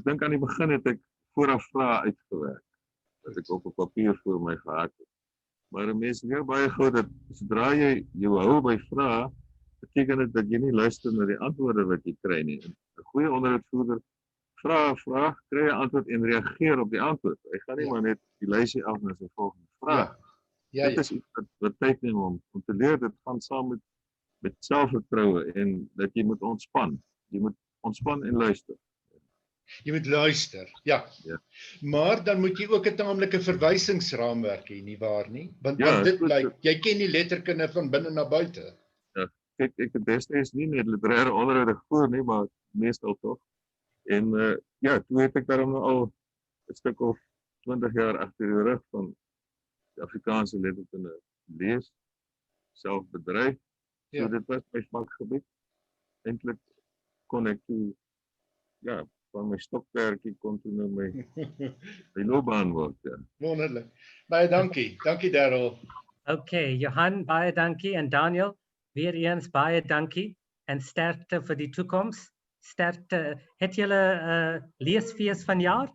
dink aan die begin het ek vooraf vrae uitgewerk wat ek op 'n papier voor my gehad het. Maar 'n mens leer baie gou dat sodra jy jou hou by vrae, beteken dit dat jy nie luister na die antwoorde wat jy kry nie. 'n Goeie onderhoudvoerder vra 'n vraag, kry 'n antwoord en reageer op die antwoord. Hy gaan nie maar net die lysie af na sy volgende vraag. Dit is iets wat tyd neem om te leer. Dit gaan saam met selfvertroue en dat jy moet ontspan. Jy moet ontspan en luister. Jy moet luister, ja. Maar dan moet jy ook 'n taamlike verwysingsraamwerk hê, nie waar nie? Want dit blyk, jy ken die letterkunde van binne na buite. Ja, kyk, ek het destyds nie net literêre onderhoude gevoer nie, maar meestal tog. En toe het ek daarom al 'n stuk of 20 jaar agter die rug van die Afrikaanse letterkunde lees, self bedryf. So dit was my smakgebied. Eintlik kon ek toe, van my stokperdjie kon toe nou my loopbaan word. Wonderlik. Baie dankie. Dankie Darryl. Okay, Johan, baie dankie. En Daniel, weer eens baie dankie. En sterkte vir die toekoms. Sterkte. Het julle leesfees vanjaar?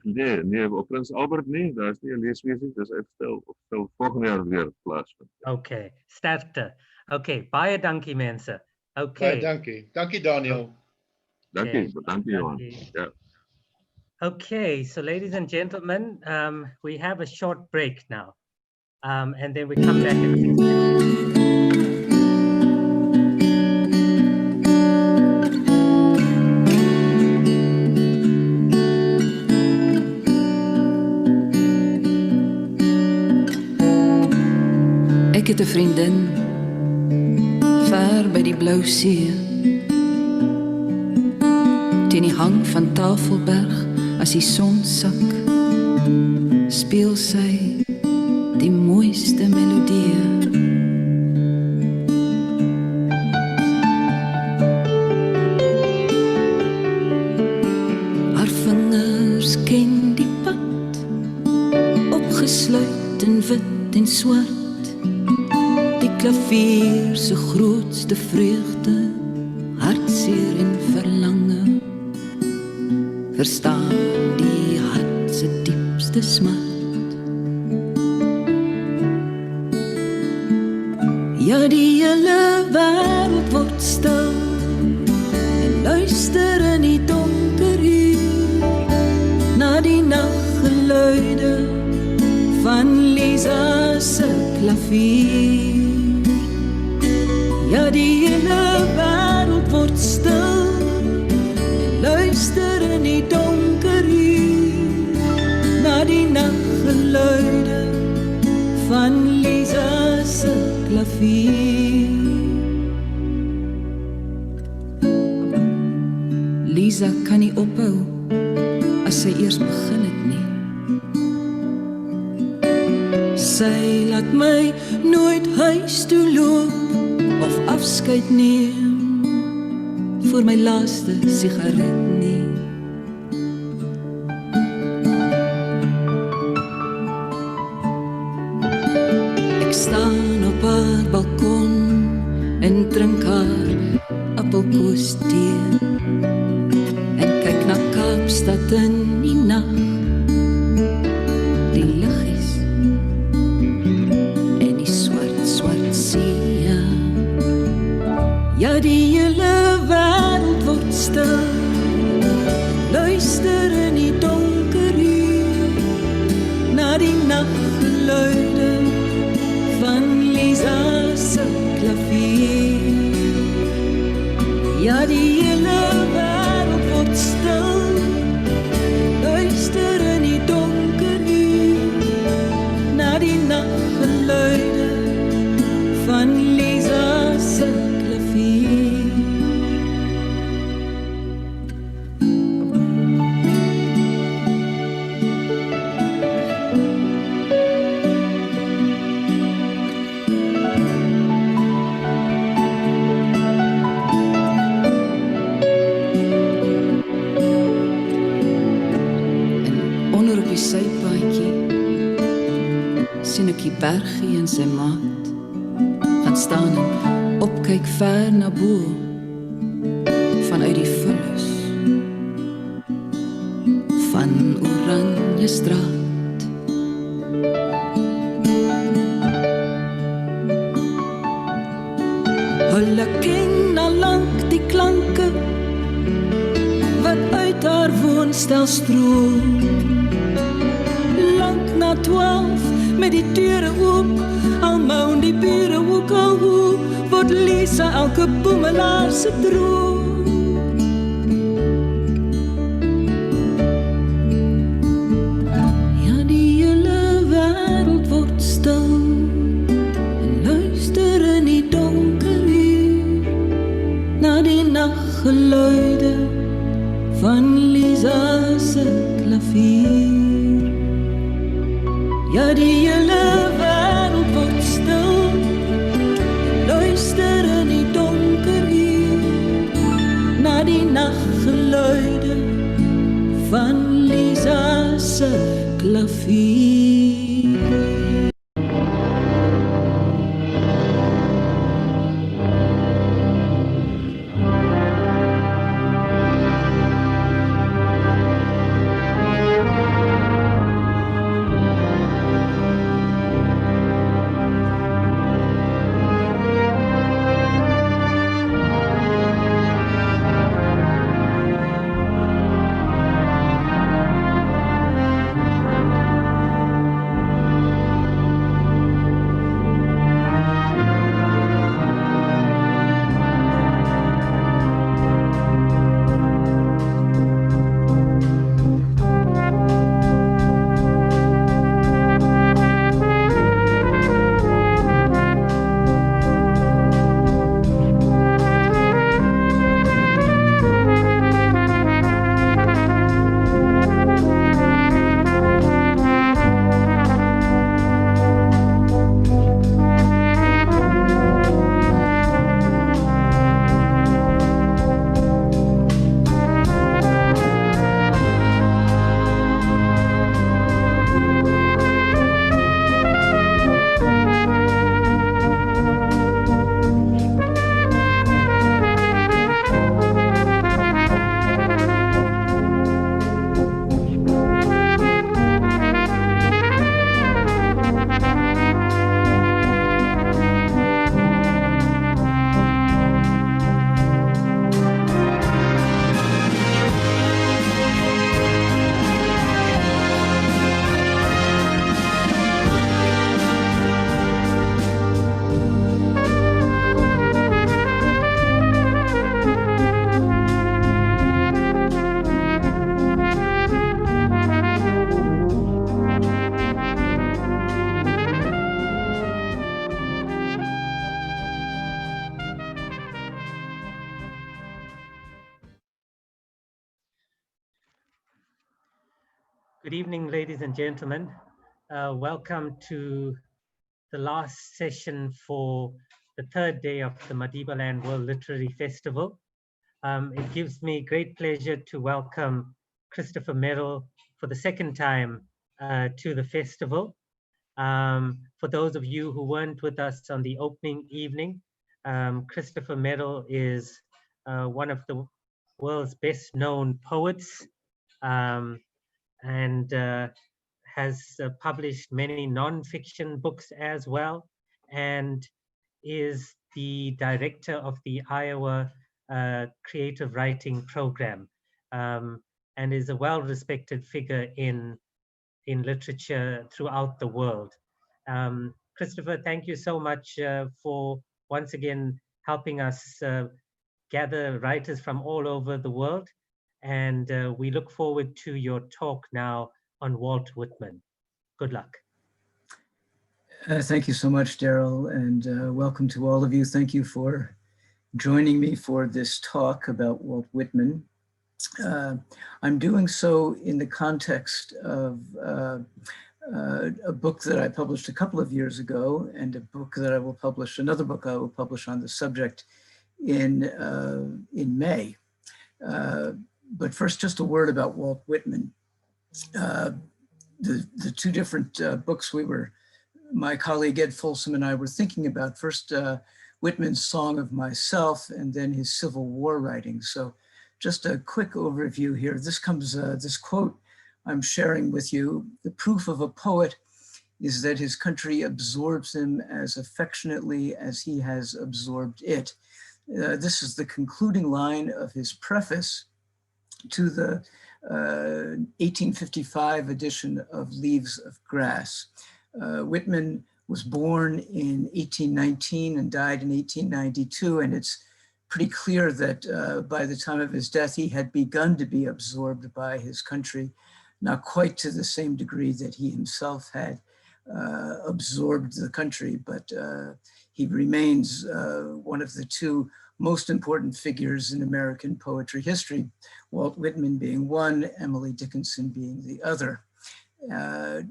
Nee, op Prins Albert nie. Daar is nie 'n leesfees nie. Dis uitstel op volgende jaar weer plaasvind. Okay, sterkte. Okay, baie dankie mense. Okay. Baie dankie. Dankie Daniel. Dankie Johan. Yeah. Okay, so ladies and gentlemen, we have a short break now. And then we come back in 6 minutes. Ek het 'n vriendin ver by die blou see. Teen die hang van Tafelberg as die son sak, speel sy die mooiste melodie. Haar vingers ken die pad, opgesluit in wit en swart. Klavier se grootste vreugde, hartseer en verlange, verstaan die hart se diepste smart. Ja, die hele wêreld word stil en luister in die donker uur na die naggeluide van Lisa se klank. klavier. Ja, die hele wêreld word stil en luister in die donker uur na die naggeluide van Lisa se klavier. Lisa kan nie ophou as sy eers begin het nie. Sy laat my nooit huis toe loop of afskeid neem vir my laaste sigaret nie. Ek staan op haar balkon en drink haar appelkoos tee en kyk na Kaapstad in die nag. Die liggies en die swart see. Ja, die hele wêreld word stil, luister in die donker uur na die naggeluide van Lisa se klavier. Ja, die hele wêreld word stil, luister in die donker uur na die naggeluide van Lisa se klavier. Onder op die sypaadjie sien ek die bergie en sy maat gaan staan en opkyk ver na bo vanuit die vullis van Oranje straat. Hulle ken al lank die klanke wat uit haar woonstel stroom. Lank na 12 met die deure oop, al moan die bure ook al hoe, word Lisa elke boemelaar se droom. Ja, die hele wêreld word stil en luister in die donker uur na die naggeluide van Lisa se klavier. Ja, die hele wêreld word stil, luister in die donker uur na die naggeluide van Lisa se klavier. Good evening, ladies and gentlemen. Welcome to the last session for the third day of the Madibaland World Literary Festival. It gives me great pleasure to welcome Christopher Merrill for the second time to the festival. For those of you who weren't with us on the opening evening, Christopher Merrill is one of the world's best known poets, and has published many non-fiction books as well, and is the director of the Iowa Creative Writing Program, and is a well-respected figure in literature throughout the world. Christopher, thank you so much for once again helping us gather writers from all over the world. And we look forward to your talk now on Walt Whitman. Good luck. Thank you so much, Daryl, and welcome to all of you. Thank you for joining me for this talk about Walt Whitman. I'm doing so in the context of a book that I published a couple of years ago, and a book that I will publish, another book I will publish on the subject in May. But first, just a word about Walt Whitman. The two different books my colleague Ed Folsom and I were thinking about, first Whitman's Song of Myself, and then his Civil War writings. So just a quick overview here. This quote I'm sharing with you: "The proof of a poet is that his country absorbs him as affectionately as he has absorbed it." This is the concluding line of his preface to the 1855 edition of Leaves of Grass. Whitman was born in 1819 and died in 1892, and it's pretty clear that by the time of his death, he had begun to be absorbed by his country, not quite to the same degree that he himself had absorbed the country, but he remains one of the two most important figures in American poetry history, Walt Whitman being one, Emily Dickinson being the other.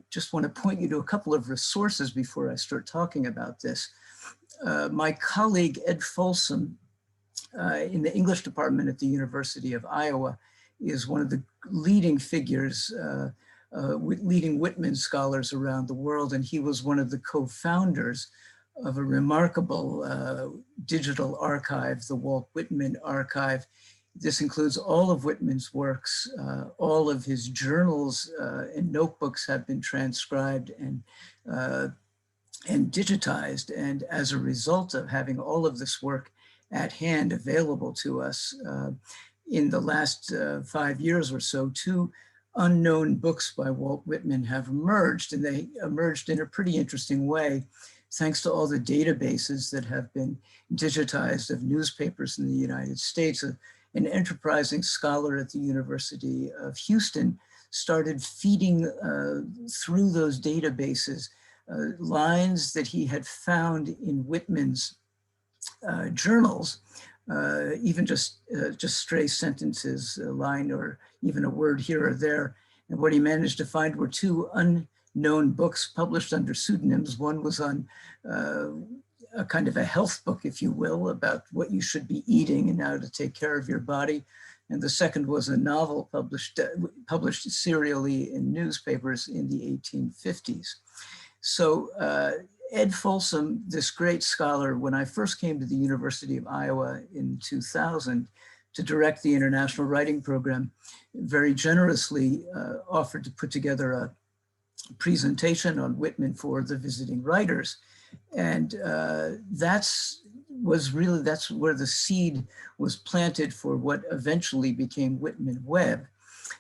Just want to point you to a couple of resources before I start talking about this. My colleague Ed Folsom in the English department at the University of Iowa is one of the leading figures, leading Whitman scholars around the world, and he was one of the co-founders of a remarkable digital archive, the Walt Whitman Archive. This includes all of Whitman's works. All of his journals and notebooks have been transcribed and digitized. And as a result of having all of this work at hand available to us, in the last 5 years or so, two unknown books by Walt Whitman have emerged, and they emerged in a pretty interesting way, thanks to all the databases that have been digitized of newspapers in the United States. An enterprising scholar at the University of Houston started feeding through those databases lines that he had found in Whitman's journals, even just stray sentences, a line or even a word here or there. And what he managed to find were two unknown books published under pseudonyms. One was on a kind of a health book, if you will, about what you should be eating and how to take care of your body. And the second was a novel published serially in newspapers in the 1850s. So Ed Folsom, this great scholar, when I first came to the University of Iowa in 2000 to direct the International Writing Program, very generously offered to put together a presentation on Whitman for the visiting writers. And that's where the seed was planted for what eventually became Whitman Web.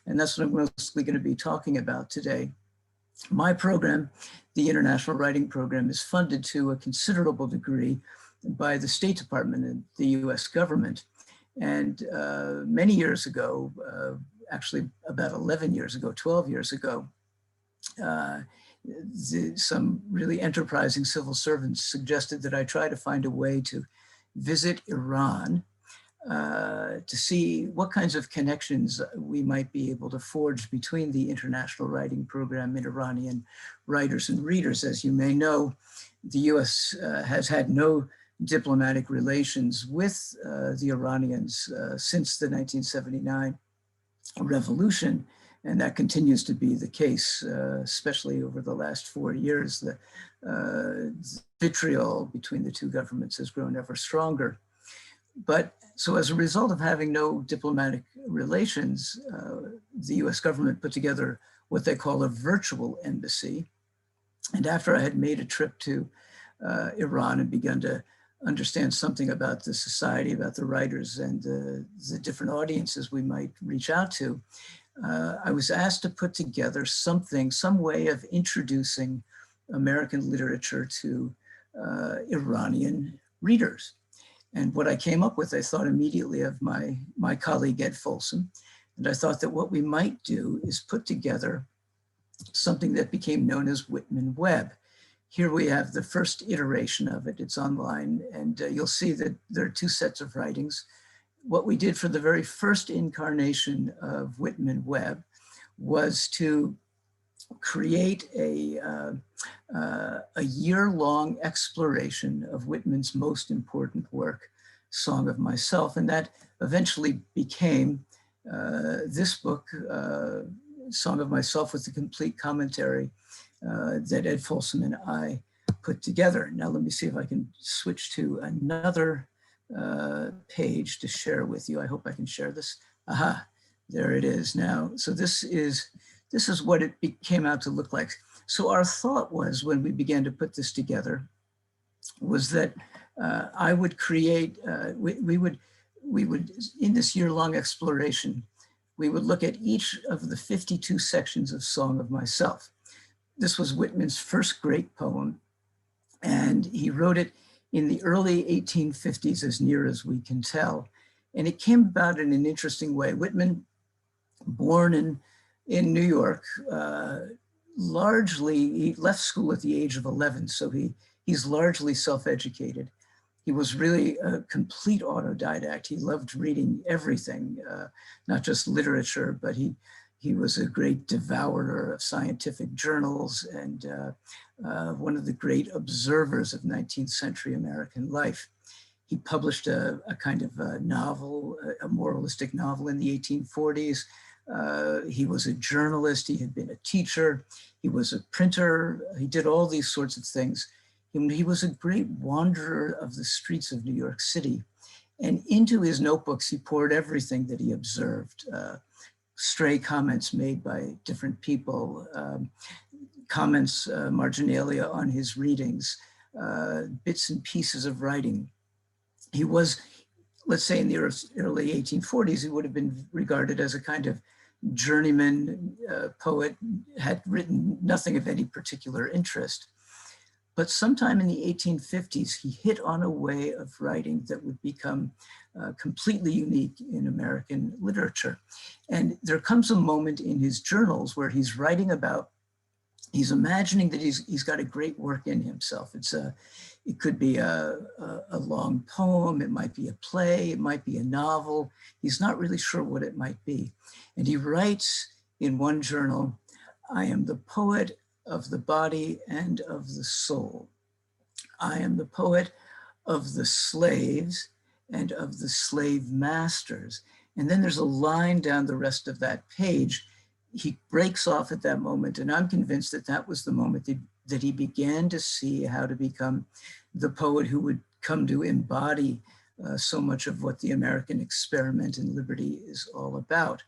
And that's what I'm mostly going to be talking about today. My program, the International Writing Program, is funded to a considerable degree by the State Department and the US government. And many years ago, actually about 11 years ago, 12 years ago, some really enterprising civil servants suggested that I try to find a way to visit Iran to see what kinds of connections we might be able to forge between the International Writing Program and Iranian writers and readers. As you may know, the US has had no diplomatic relations with the Iranians since the 1979 revolution, and that continues to be the case, especially over the last 4 years. The vitriol between the two governments has grown ever stronger. But so as a result of having no diplomatic relations, the US government put together what they call a virtual embassy. And after I had made a trip to Iran and begun to understand something about the society, about the writers and the different audiences we might reach out to, I was asked to put together something, some way of introducing American literature to Iranian readers. And what I came up with, I thought immediately of my colleague, Ed Folsom. And I thought that what we might do is put together something that became known as Whitman Web. Here we have the first iteration of it. It's online, and you'll see that there are two sets of writings. What we did for the very first incarnation of Whitman Web was to create a year-long exploration of Whitman's most important work, Song of Myself, and that eventually became this book, Song of Myself, with the complete commentary that Ed Folsom and I put together. Now let me see if I can switch to another page to share with you. I hope I can share this. Aha, there it is now. So this is what it came out to look like. So our thought was, when we began to put this together, was that I would create, we would, in this year-long exploration, we would look at each of the 52 sections of Song of Myself. This was Whitman's first great poem, and he wrote it in the early 1850s, as near as we can tell. And it came about in an interesting way. Whitman, born in New York, largely, he left school at the age of 11, so he's largely self-educated. He was really a complete autodidact. He loved reading everything, not just literature, but he was a great devourer of scientific journals and one of the great observers of 19th century American life. He published a kind of a novel, a moralistic novel in the 1840s. He was a journalist, he had been a teacher, he was a printer, he did all these sorts of things. He was a great wanderer of the streets of New York City. And into his notebooks, he poured everything that he observed. Stray comments made by different people, comments marginalia on his readings, bits and pieces of writing. He was, let's say in the early 1840s, he would have been regarded as a kind of journeyman poet, had written nothing of any particular interest. But sometime in the 1850s, he hit on a way of writing that would become completely unique in American literature. And there comes a moment in his journals where he's writing about, he's imagining that he's got a great work in himself. It could be a long poem, it might be a play, it might be a novel. He's not really sure what it might be. And he writes in one journal, "I am the poet of the body and of the soul. I am the poet of the slaves and of the slave masters." And then there's a line down the rest of that page. He breaks off at that moment, and I'm convinced that that was the moment that he began to see how to become the poet who would come to embody so much of what the American experiment in liberty is all about.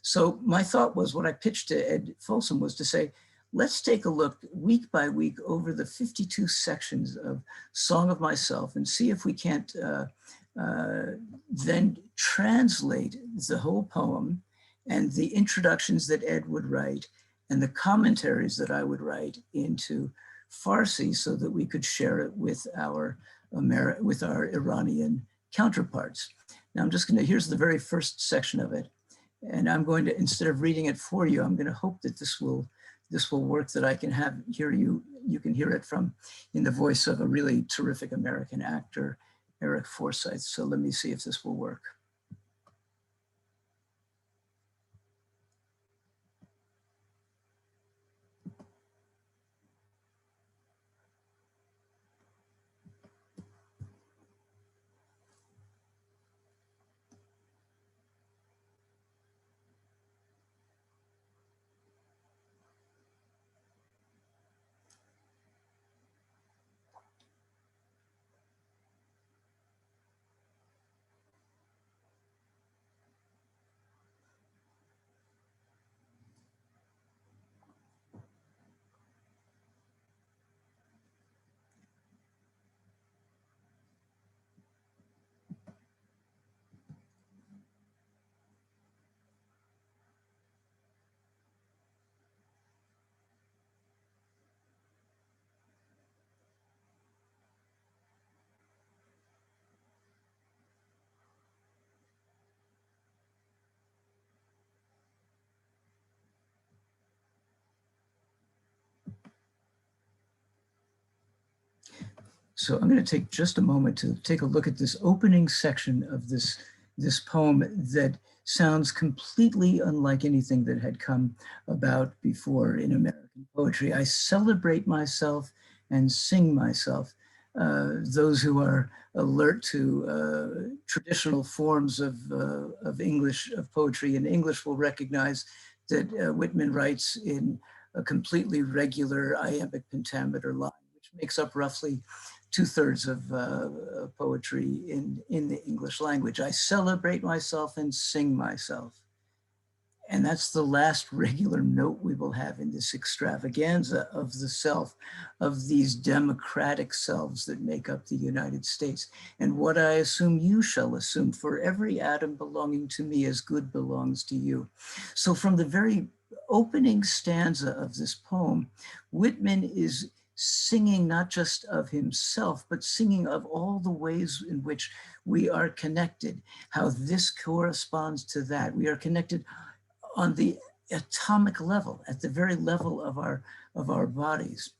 So my thought was, what I pitched to Ed Folsom was to say, let's take a look week by week over the 52 sections of Song of Myself and see if we can't then translate the whole poem and the introductions that Ed would write and the commentaries that I would write into Farsi so that we could share it with our Iranian counterparts. Now I'm just here's the very first section of it. And I'm going to, instead of reading it for you, I'm going to hope that this will work, that I can you can hear it from in the voice of a really terrific American actor, Eric Forsyth. So let me see if this will work. So I'm going to take just a moment to take a look at this opening section of this poem that sounds completely unlike anything that had come about before in American poetry. I celebrate myself and sing myself. Those who are alert to traditional forms of English, of poetry in English, will recognize that Whitman writes in a completely regular iambic pentameter line, which makes up roughly 2/3 of poetry in the English language. I celebrate myself and sing myself. And that's the last regular note we will have in this extravaganza of the self, of these democratic selves that make up the United States. And what I assume you shall assume, for every atom belonging to me as good belongs to you. So from the very opening stanza of this poem, Whitman is singing not just of himself, but singing of all the ways in which we are connected, how this corresponds to that. We are connected on the atomic level, at the very level of our bodies.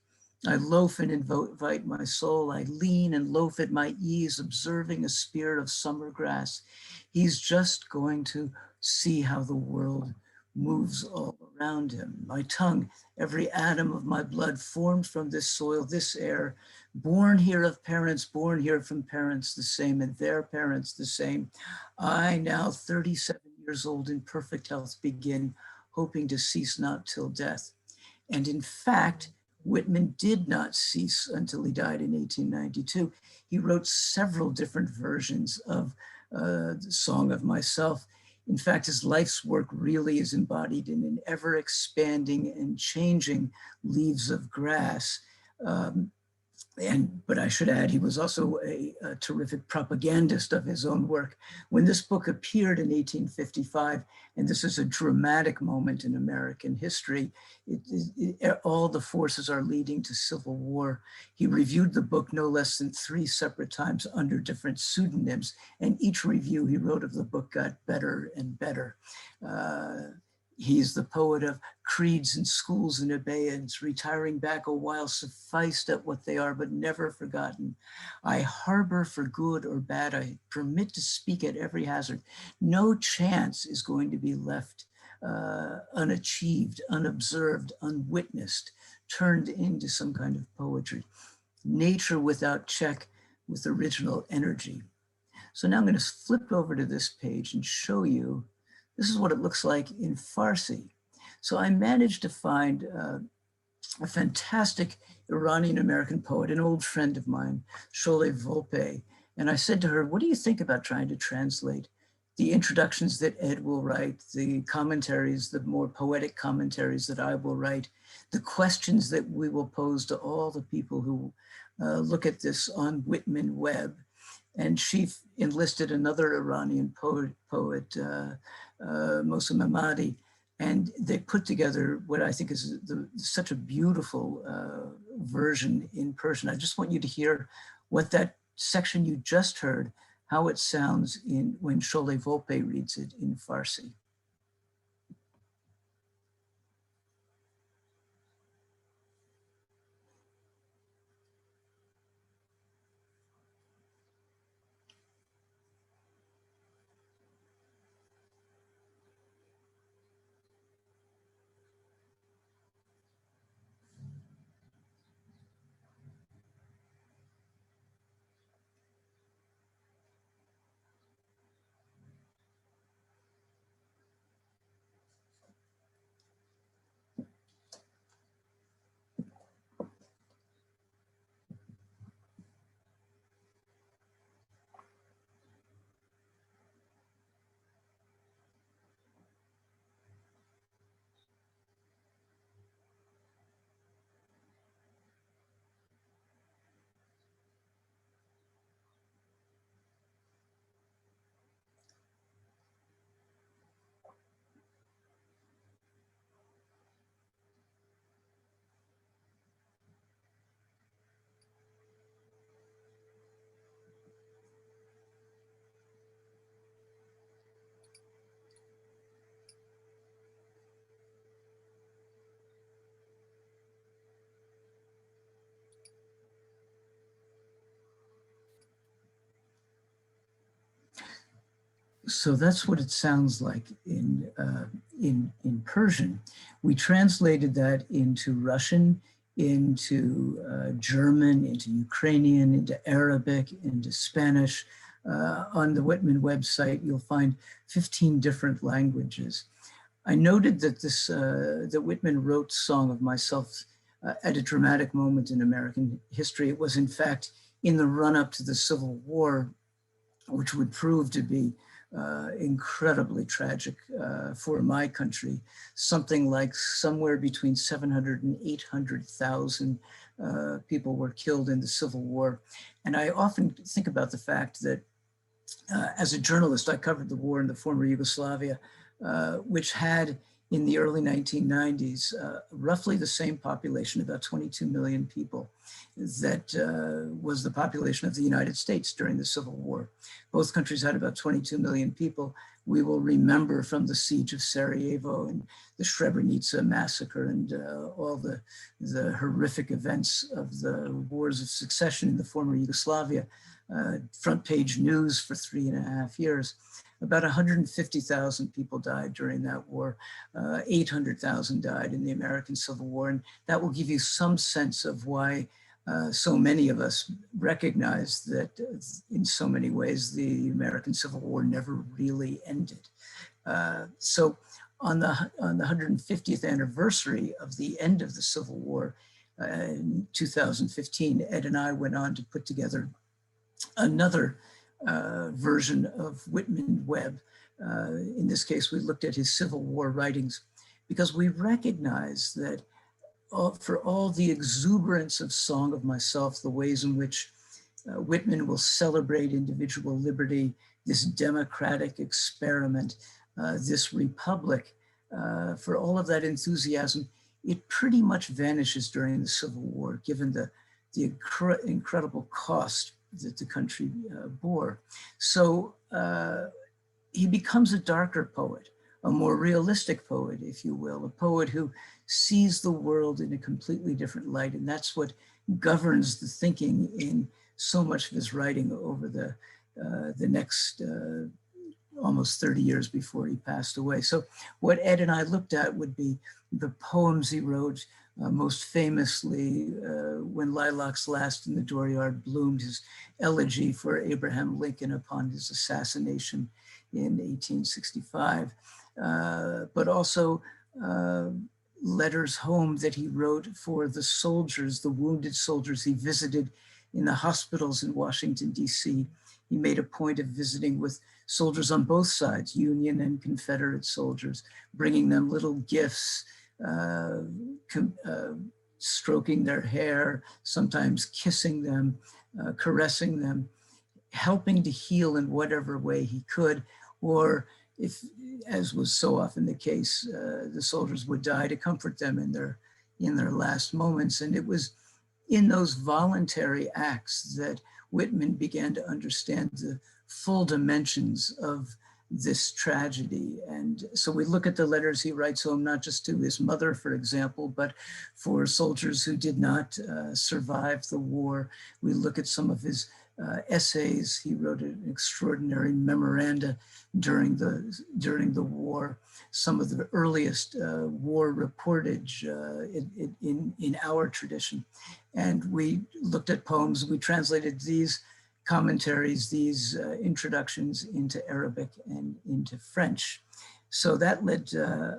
I loaf and invite my soul. I lean and loaf at my ease, observing a spear of summer grass. He's just going to see how the world moves all around him. My tongue, every atom of my blood formed from this soil, this air, born here of parents, born here from parents the same, and their parents the same. I, now 37 years old, in perfect health, begin, hoping to cease not till death. And in fact, Whitman did not cease until he died in 1892. He wrote several different versions of the Song of Myself. In fact, his life's work really is embodied in an ever expanding and changing Leaves of Grass. But I should add, he was also a terrific propagandist of his own work. When this book appeared in 1855, and this is a dramatic moment in American history, all the forces are leading to civil war. He reviewed the book no less than 3 separate times under different pseudonyms, and each review he wrote of the book got better and better. He's the poet of creeds and schools and abeyance, retiring back a while, sufficed at what they are, but never forgotten. I harbor for good or bad, I permit to speak at every hazard. No chance is going to be left unachieved, unobserved, unwitnessed, turned into some kind of poetry. Nature without check, with original energy. So now I'm going to flip over to this page and show you. This is what it looks like in Farsi. So I managed to find a fantastic Iranian-American poet, an old friend of mine, Sholeh Volpe. And I said to her, what do you think about trying to translate the introductions that Ed will write, the commentaries, the more poetic commentaries that I will write, the questions that we will pose to all the people who look at this on Whitman Web. And she enlisted another Iranian poet Mosa Mamadi, and they put together what I think is such a beautiful version in Persian. I just want you to hear what that section you just heard, how it sounds when Sholeh Volpe reads it in Farsi. So that's what it sounds like in Persian. We translated that into Russian, into German, into Ukrainian, into Arabic, into Spanish. On the Whitman website, you'll find 15 different languages. I noted that that Whitman wrote Song of Myself at a dramatic moment in American history. It was in fact in the run-up to the Civil War, which would prove to be incredibly tragic for my country. Something like somewhere between 700 and 800,000 people were killed in the Civil War. And I often think about the fact that as a journalist, I covered the war in the former Yugoslavia, which had in the early 1990s, roughly the same population, about 22 million people, that was the population of the United States during the Civil War. Both countries had about 22 million people. We will remember from the siege of Sarajevo and the Srebrenica massacre and all the horrific events of the wars of succession in the former Yugoslavia, front page news for 3.5 years. About 150,000 people died during that war. 800,000 died in the American Civil War. And that will give you some sense of why so many of us recognize that in so many ways, the American Civil War never really ended. So on the 150th anniversary of the end of the Civil War in 2015, Ed and I went on to put together another version of Whitman Webb. In this case, we looked at his Civil War writings because we recognize that for all the exuberance of Song of Myself, the ways in which Whitman will celebrate individual liberty, this democratic experiment, this republic, for all of that enthusiasm, it pretty much vanishes during the Civil War, given the incredible cost that the country bore. So he becomes a darker poet, a more realistic poet, if you will, a poet who sees the world in a completely different light. And that's what governs the thinking in so much of his writing over the next almost 30 years before he passed away. So what Ed and I looked at would be the poems he wrote, most famously, When Lilacs Last in the Dooryard Bloomed, his elegy for Abraham Lincoln upon his assassination in 1865, but also letters home that he wrote for the soldiers, the wounded soldiers he visited in the hospitals in Washington, D.C. He made a point of visiting with soldiers on both sides, Union and Confederate soldiers, bringing them little gifts, stroking their hair, sometimes kissing them, caressing them, helping to heal in whatever way he could, or if, as was so often the case, the soldiers would die, to comfort them in their last moments. And it was in those voluntary acts that Whitman began to understand the full dimensions of this tragedy. And so we look at the letters he writes home, not just to his mother, for example, but for soldiers who did not survive the war. We look at some of his essays. He wrote an extraordinary memoranda during the war, some of the earliest war reportage in our tradition. And we looked at poems. We translated these commentaries, these introductions into Arabic and into French. So that led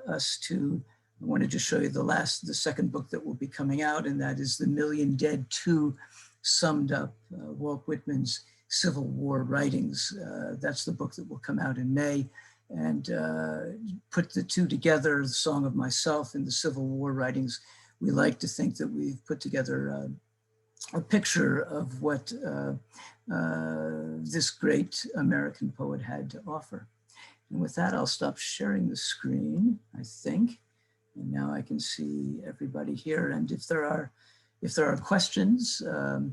us to, I wanted to show you the second book that will be coming out, and that is The Million Dead 2, summed up Walt Whitman's Civil War writings. That's the book that will come out in May, and put the two together, the Song of Myself and the Civil War writings. We like to think that we've put together a picture of what this great American poet had to offer. And with that, I'll stop sharing the screen, I think. And now I can see everybody here. And if there are questions, I'll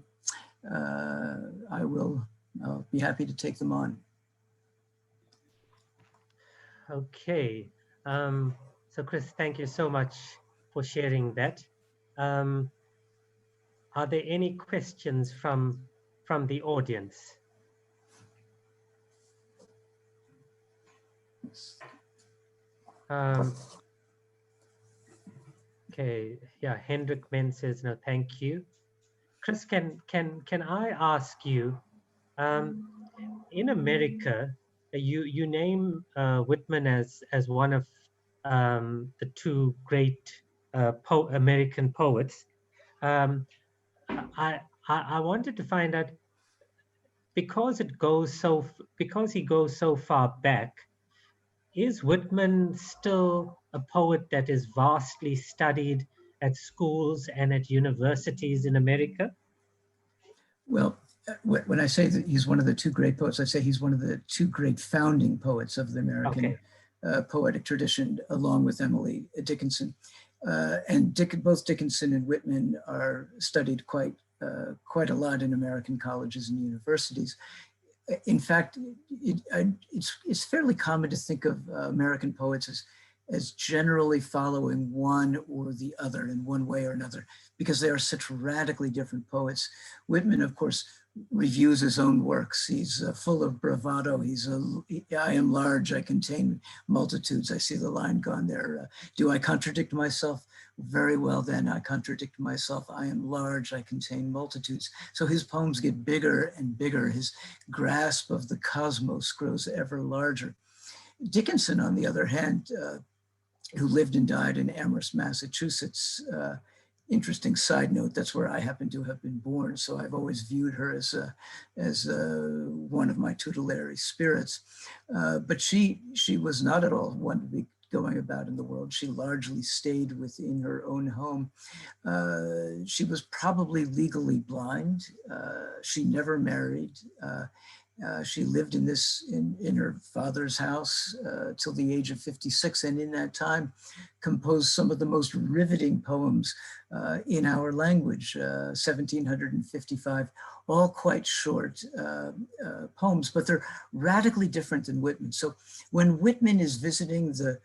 be happy to take them on. Okay. So Chris, thank you so much for sharing that. Are there any questions from the audience? Okay, yeah, Hendrik Men says no, thank you. Chris, can I ask you, in America, you name Whitman as one of the two great American poets. I wanted to find out, because he goes so far back, is Whitman still a poet that is vastly studied at schools and at universities in America? Well, when I say that he's one of the two great poets, I say he's one of the two great founding poets of the American poetic tradition, along with Emily Dickinson. And both Dickinson and Whitman are studied quite a lot in American colleges and universities. In fact, it's fairly common to think of American poets as generally following one or the other in one way or another, because they are such radically different poets. Whitman, of course, reviews his own works. He's full of bravado. I am large, I contain multitudes. I see the line gone there. Do I contradict myself? Very well then, I contradict myself. I am large, I contain multitudes. So his poems get bigger and bigger. His grasp of the cosmos grows ever larger. Dickinson, on the other hand, who lived and died in Amherst, Massachusetts. Interesting side note, that's where I happen to have been born. So I've always viewed her as one of my tutelary spirits. But she was not at all one to be going about in the world. She largely stayed within her own home. She was probably legally blind. She never married. She lived in her father's house till the age of 56, and in that time composed some of the most riveting poems in our language, 1,755, all quite short poems, but they're radically different than Whitman. So when Whitman is visiting the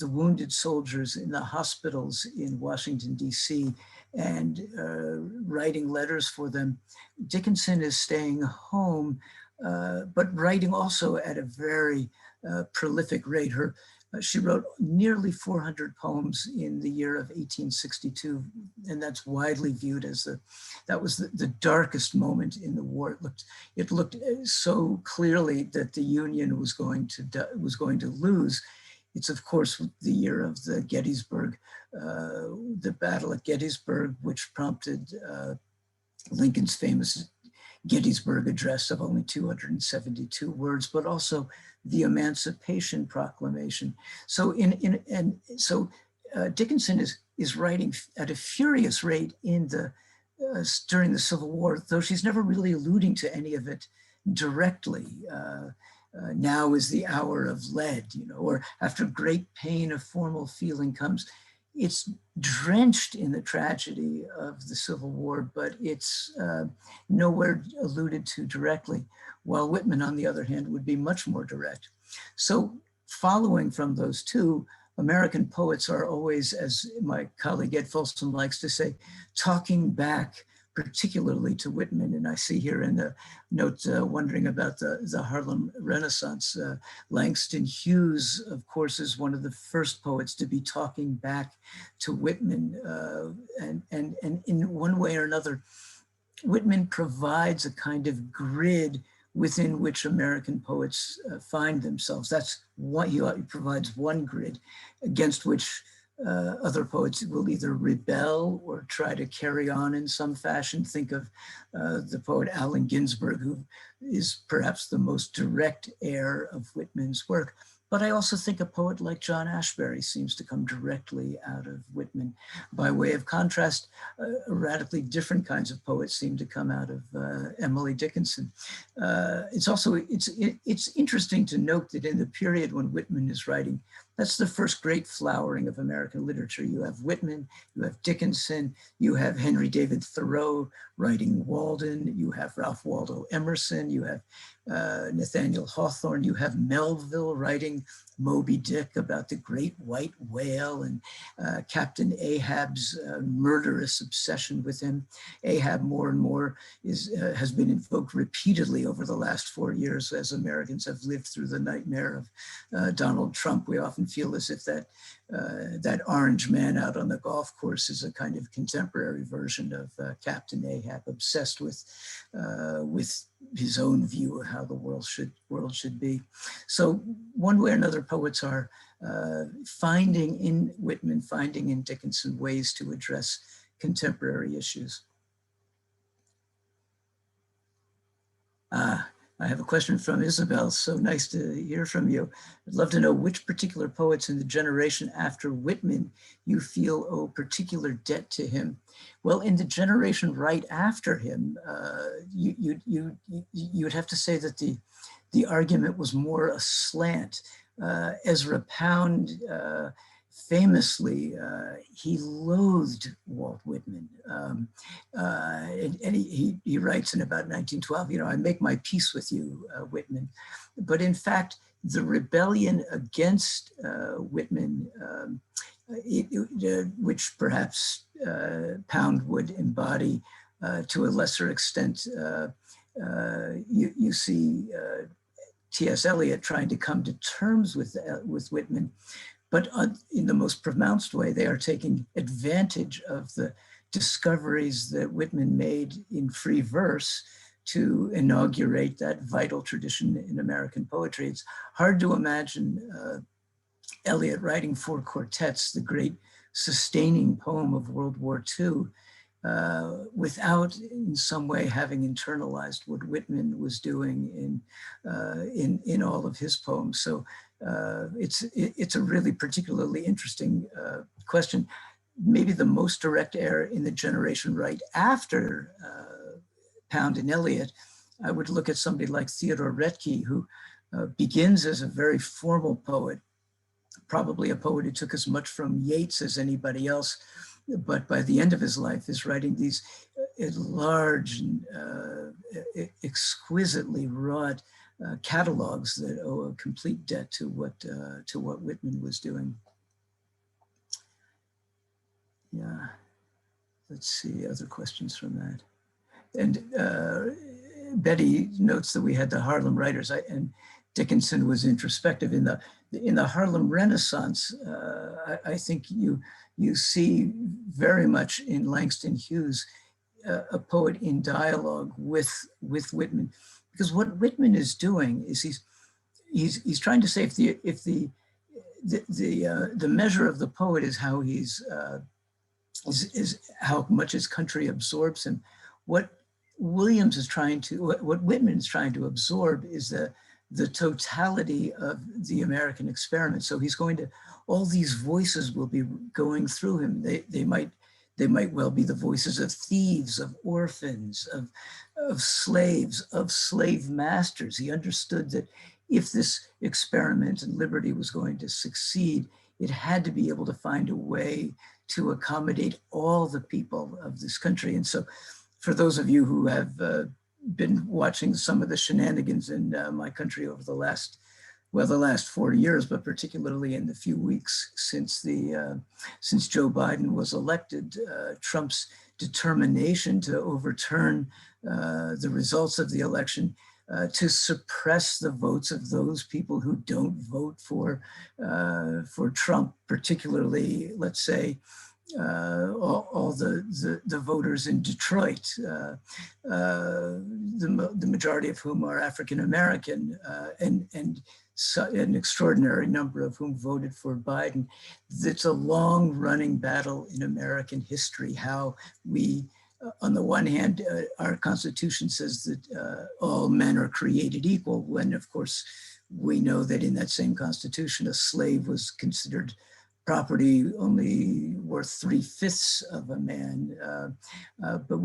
wounded soldiers in the hospitals in Washington, D.C., and writing letters for them, Dickinson is staying home, but writing also at a very prolific rate. She wrote nearly 400 poems in the year of 1862, and that's widely viewed as that was the darkest moment in the war. It looked so clearly that the Union was going to lose. It's of course the year of the battle at Gettysburg, which prompted Lincoln's famous Gettysburg Address of only 272 words, but also the Emancipation Proclamation. So Dickinson is writing at a furious rate during the Civil War, though she's never really alluding to any of it directly. Now is the hour of lead, or after great pain of formal feeling comes. It's drenched in the tragedy of the Civil War, but it's nowhere alluded to directly, while Whitman, on the other hand, would be much more direct. So following from those two, American poets are always, as my colleague Ed Folsom likes to say, talking back particularly to Whitman. And I see here in the note wondering about the Harlem Renaissance. Langston Hughes, of course, is one of the first poets to be talking back to Whitman. And in one way or another, Whitman provides a kind of grid within which American poets find themselves. That's what he provides, one grid against which other poets will either rebel or try to carry on in some fashion. Think of the poet Allen Ginsberg, who is perhaps the most direct heir of Whitman's work. But I also think a poet like John Ashbery seems to come directly out of Whitman. By way of contrast, radically different kinds of poets seem to come out of Emily Dickinson. It's interesting to note that in the period when Whitman is writing That's the first great flowering of American literature. You have Whitman, you have Dickinson, you have Henry David Thoreau writing Walden, you have Ralph Waldo Emerson, you have Nathaniel Hawthorne, you have Melville writing Moby Dick about the great white whale and Captain Ahab's murderous obsession with him. Ahab more and more has been invoked repeatedly over the last 4 years as Americans have lived through the nightmare of Donald Trump. We often feel as if that orange man out on the golf course is a kind of contemporary version of Captain Ahab, obsessed with his own view of how the world should be. So one way or another, poets are finding in Whitman, finding in Dickinson ways to address contemporary issues. I have a question from Isabel. So nice to hear from you. I'd love to know which particular poets in the generation after Whitman you feel owe particular debt to him. Well, in the generation right after him, you would have to say that the argument was more aslant. Ezra Pound famously, he loathed Walt Whitman. And he writes in about 1912, I make my peace with you, Whitman. But in fact, the rebellion against Whitman, which perhaps Pound would embody to a lesser extent, you see T.S. Eliot trying to come to terms with Whitman. But in the most pronounced way, they are taking advantage of the discoveries that Whitman made in free verse to inaugurate that vital tradition in American poetry. It's hard to imagine Eliot writing 4 quartets, the great sustaining poem of World War II, without in some way having internalized what Whitman was doing in all of his poems. So it's a really particularly interesting question. Maybe the most direct heir in the generation right after Pound and Eliot, I would look at somebody like Theodore Retke, who begins as a very formal poet, probably a poet who took as much from Yeats as anybody else, but by the end of his life is writing these large, exquisitely wrought catalogs that owe a complete debt to what Whitman was doing. Yeah, let's see other questions from that. And Betty notes that we had the Harlem writers, and Dickinson was introspective. In the Harlem Renaissance, I think you see very much in Langston Hughes a poet in dialogue with Whitman, because what Whitman is doing is he's trying to say if the measure of the poet is how is how much his country absorbs him. What Whitman is trying to absorb is the totality of the American experiment. So he's going to, all these voices will be going through him. They might well be the voices of thieves, of orphans, of slaves, of slave masters. He understood that if this experiment in liberty was going to succeed, it had to be able to find a way to accommodate all the people of this country. And so for those of you who have been watching some of the shenanigans in my country over the last 4 years, but particularly in the few weeks since Joe Biden was elected, Trump's determination to overturn the results of the election, to suppress the votes of those people who don't vote for Trump, particularly, let's say, all the voters in Detroit, the majority of whom are African American, and an extraordinary number of whom voted for Biden. It's a long-running battle in American history, how we, on the one hand, our Constitution says that all men are created equal, when of course we know that in that same Constitution, a slave was considered property only worth 3/5 of a man. But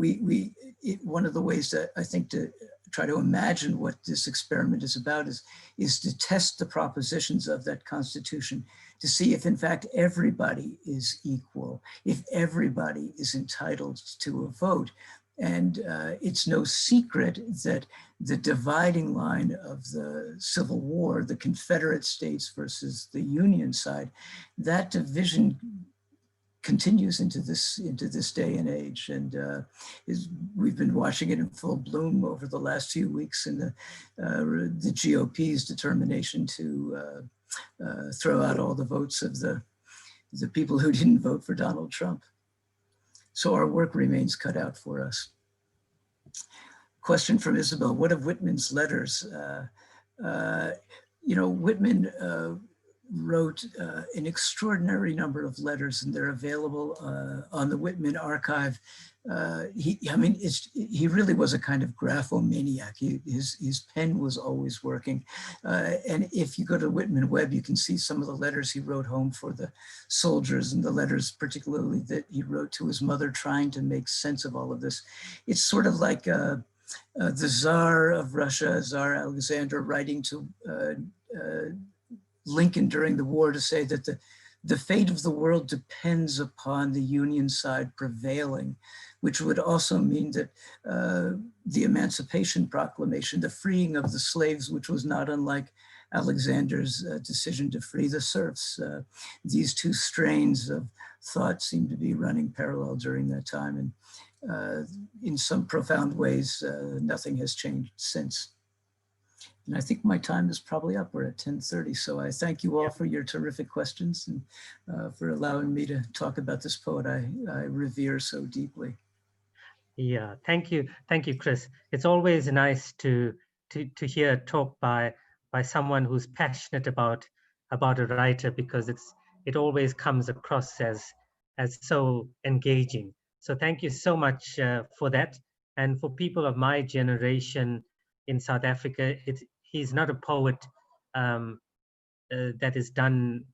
one of the ways that I think to try to imagine what this experiment is about is to test the propositions of that Constitution to see if in fact everybody is equal, if everybody is entitled to a vote. And it's no secret that the dividing line of the Civil War, the Confederate States versus the Union side, that division continues into this day and age, and we've been watching it in full bloom over the last few weeks in the GOP's determination to throw out all the votes of the people who didn't vote for Donald Trump. So our work remains cut out for us. Question from Isabel: what of Whitman's letters? Whitman wrote an extraordinary number of letters, and they're available on the Whitman archive. He really was a kind of graphomaniac. His pen was always working. And if you go to Whitman Web, you can see some of the letters he wrote home for the soldiers, and the letters particularly that he wrote to his mother trying to make sense of all of this. It's sort of like the Tsar of Russia, Tsar Alexander, writing to Lincoln during the war to say that the fate of the world depends upon the Union side prevailing, which would also mean that the Emancipation Proclamation, the freeing of the slaves, which was not unlike Alexander's decision to free the serfs. These two strains of thought seem to be running parallel during that time. And in some profound ways, nothing has changed since. And I think my time is probably up. We're at 10:30. So I thank you all for your terrific questions and for allowing me to talk about this poet I revere so deeply. Yeah, thank you, Chris. It's always nice to hear a talk by someone who's passionate about a writer, because it always comes across as so engaging. So thank you so much for that. And for people of my generation in South Africa, he's not a poet that is done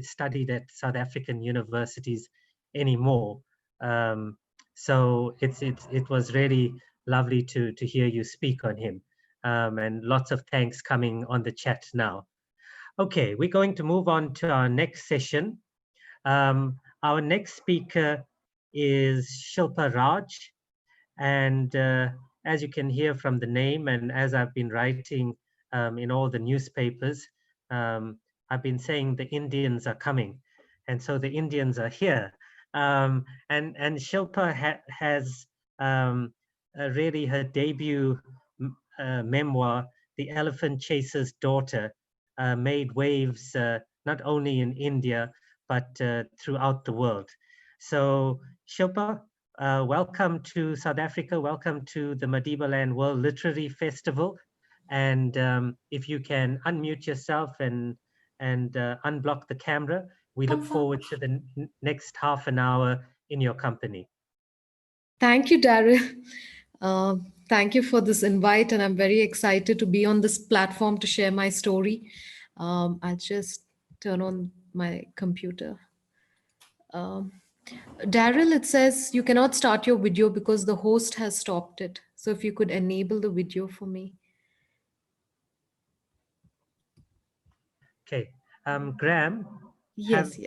studied at South African universities anymore. So it was really lovely to hear you speak on him, and lots of thanks coming on the chat now. Okay, we're going to move on to our next session. Our next speaker is Shilpa Raj, and as you can hear from the name, and as I've been writing in all the newspapers, I've been saying the Indians are coming, and so the Indians are here. And Shilpa has really her debut memoir, The Elephant Chaser's Daughter, made waves not only in India, but throughout the world. So Shilpa, welcome to South Africa. Welcome to the Madibaland World Literary Festival. And if you can unmute yourself and unblock the camera, we look forward to the next half an hour in your company. Thank you, Daryl. Thank you for this invite, and I'm very excited to be on this platform to share my story. I'll just turn on my computer. Daryl, it says you cannot start your video because the host has stopped it. So if you could enable the video for me. Okay, Graham. Yes,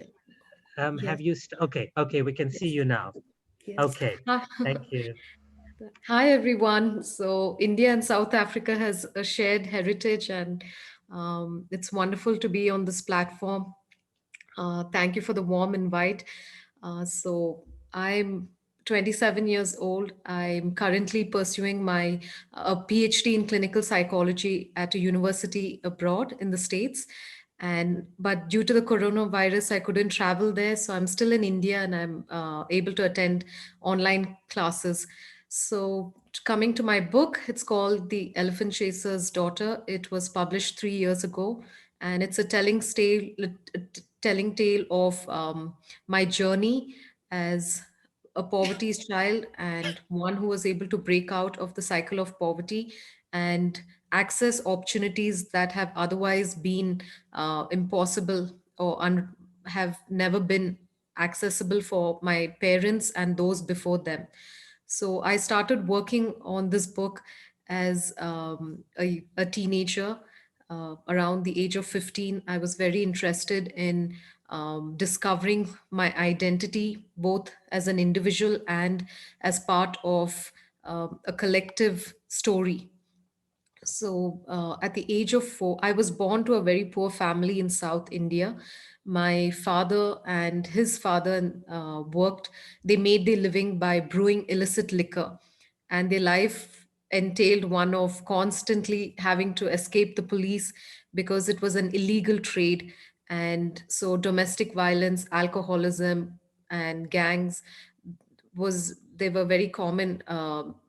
Have you? Okay, we can see you now. Yes. Okay, thank you. Hi, everyone. So India and South Africa has a shared heritage, and it's wonderful to be on this platform. Thank you for the warm invite. So I'm 27 years old. I'm currently pursuing my PhD in clinical psychology at a university abroad in the States. But due to the coronavirus, I couldn't travel there. So I'm still in India, and I'm able to attend online classes. So coming to my book, it's called The Elephant Chaser's Daughter. It was published 3 years ago, and it's a telling tale of my journey as a poverty's child, and one who was able to break out of the cycle of poverty and access opportunities that have otherwise been impossible or have never been accessible for my parents and those before them. So I started working on this book as a teenager. Around the age of 15, I was very interested in discovering my identity, both as an individual and as part of a collective story. So at the age of 4, I was born to a very poor family in South India. My father and his father worked, they made their living by brewing illicit liquor, and their life entailed one of constantly having to escape the police because it was an illegal trade. And so domestic violence, alcoholism, and gangs was they were very common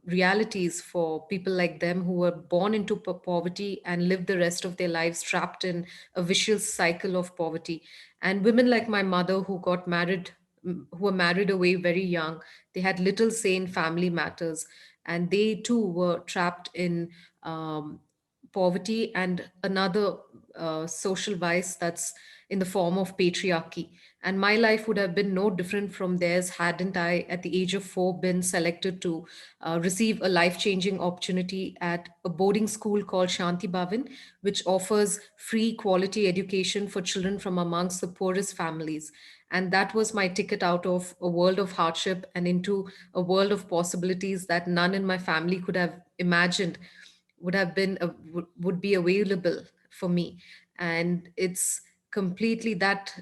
realities for people like them who were born into poverty and lived the rest of their lives trapped in a vicious cycle of poverty. And women like my mother who got married, who were married away very young, they had little say in family matters, and they too were trapped in poverty and another social vice that's in the form of patriarchy. And my life would have been no different from theirs hadn't I, at the age of 4, been selected to receive a life changing opportunity at a boarding school called Shanti Bhavan, which offers free quality education for children from amongst the poorest families. And that was my ticket out of a world of hardship and into a world of possibilities that none in my family could have imagined would have been would be available for me. And it's completely that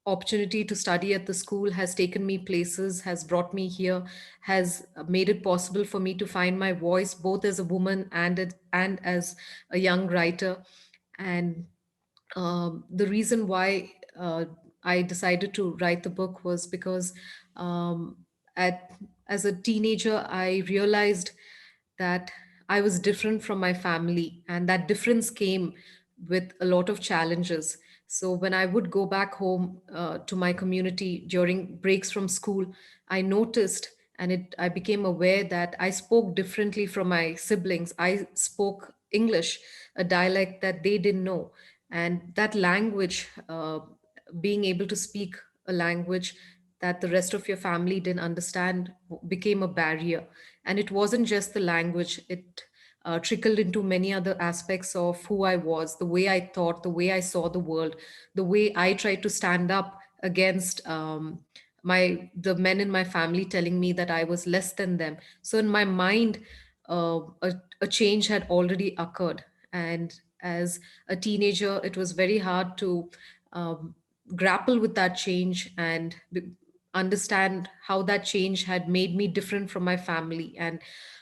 opportunity to study at the school has taken me places, has brought me here, has made it possible for me to find my voice both as a woman and as a young writer. And the reason why I decided to write the book was because um, at as a teenager I realized that I was different from my family, and that difference came with a lot of challenges. So when I would go back home to my community during breaks from school, I noticed and I became aware that I spoke differently from my siblings. I spoke English, a dialect that they didn't know. And that language, being able to speak a language that the rest of your family didn't understand, became a barrier. And it wasn't just the language, it trickled into many other aspects of who I was, the way I thought, the way I saw the world, the way I tried to stand up against the men in my family telling me that I was less than them. So in my mind, a change had already occurred. And as a teenager, it was very hard to um, grapple with that change and understand how that change had made me different from my family and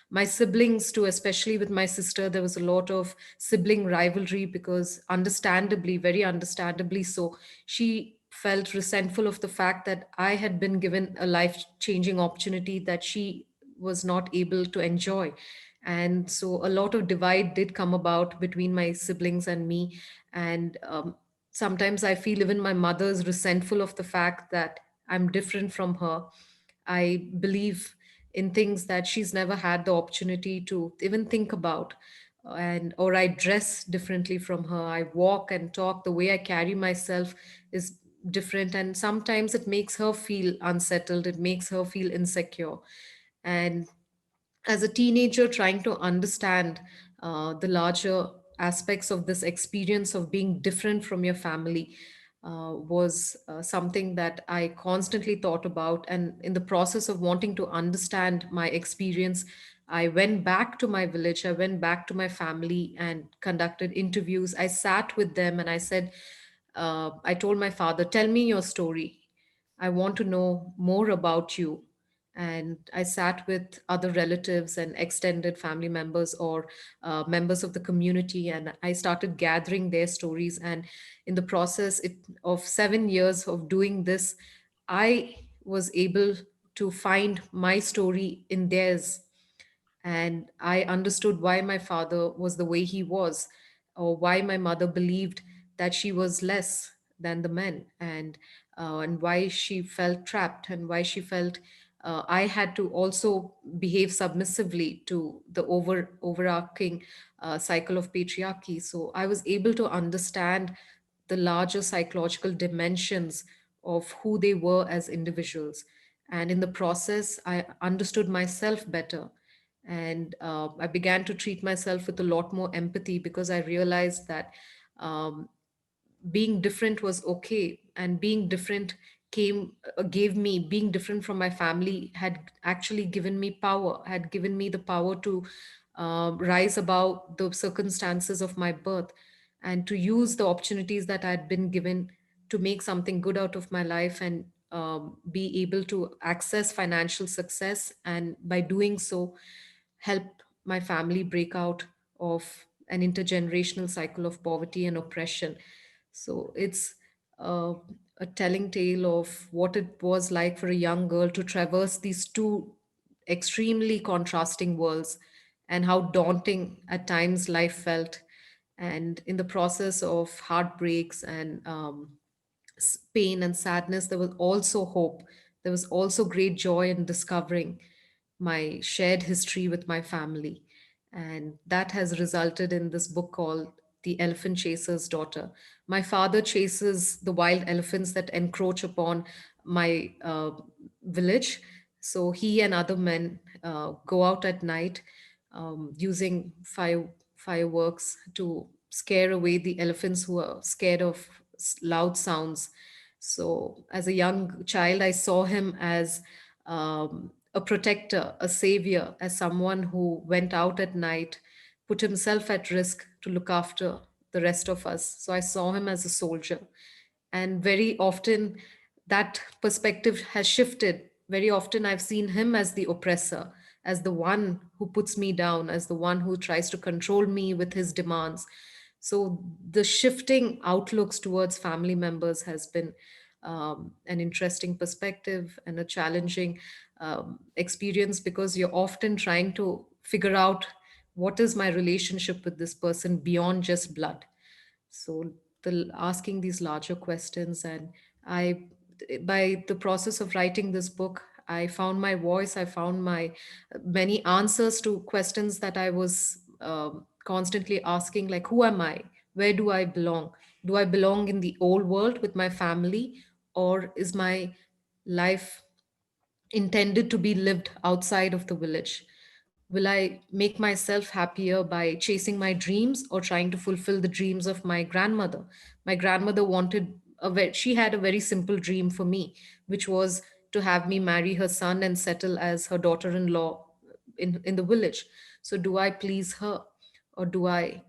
my siblings too. Especially with my sister, there was a lot of sibling rivalry because understandably, very understandably so, she felt resentful of the fact that I had been given a life changing opportunity that she was not able to enjoy. And so a lot of divide did come about between my siblings and me. And sometimes I feel even my mother is resentful of the fact that I'm different from her. I believe in things that she's never had the opportunity to even think about. And or I dress differently from her. I walk and talk. The way I carry myself is different. And sometimes it makes her feel unsettled. It makes her feel insecure. And as a teenager trying to understand the larger aspects of this experience of being different from your family was something that I constantly thought about. And in the process of wanting to understand my experience, I went back to my village, I went back to my family and conducted interviews. I sat with them and I said, I told my father, tell me your story. I want to know more about you. And I sat with other relatives and extended family members or members of the community, and I started gathering their stories. And in the process of 7 years of doing this, I was able to find my story in theirs. And I understood why my father was the way he was, or why my mother believed that she was less than the men, and why she felt trapped, and why she felt I had to also behave submissively to the overarching cycle of patriarchy. So I was able to understand the larger psychological dimensions of who they were as individuals. And in the process, I understood myself better. And I began to treat myself with a lot more empathy, because I realized that um, being different was okay, and being different gave me, being different from my family had actually given me power, had given me the power to rise above the circumstances of my birth, and to use the opportunities that I had been given to make something good out of my life, and be able to access financial success, and by doing so help my family break out of an intergenerational cycle of poverty and oppression. So it's uh, a telling tale of what it was like for a young girl to traverse these two extremely contrasting worlds, and how daunting at times life felt. And in the process of heartbreaks and pain and sadness, there was also hope. There was also great joy in discovering my shared history with my family. And that has resulted in this book called The Elephant Chaser's Daughter. My father chases the wild elephants that encroach upon my village. So he and other men go out at night using fireworks to scare away the elephants who are scared of loud sounds. So, as a young child, I saw him as a protector, a savior, as someone who went out at night, put himself at risk to look after the rest of us. So, I saw him as a soldier. And very often, that perspective has shifted. Very often, I've seen him as the oppressor, as the one who puts me down, as the one who tries to control me with his demands. So the shifting outlooks towards family members has been an interesting perspective and a challenging experience, because you're often trying to figure out what is my relationship with this person beyond just blood. So asking these larger questions, and I, by the process of writing this book, I found my voice. I found my many answers to questions that I was constantly asking, like, who am I? Where do I belong? Do I belong in the old world with my family, or is my life intended to be lived outside of the village? Will I make myself happier by chasing my dreams, or trying to fulfill the dreams of my grandmother? My grandmother wanted she had a very simple dream for me, which was to have me marry her son and settle as her daughter-in-law in the village. So do I please her, or do I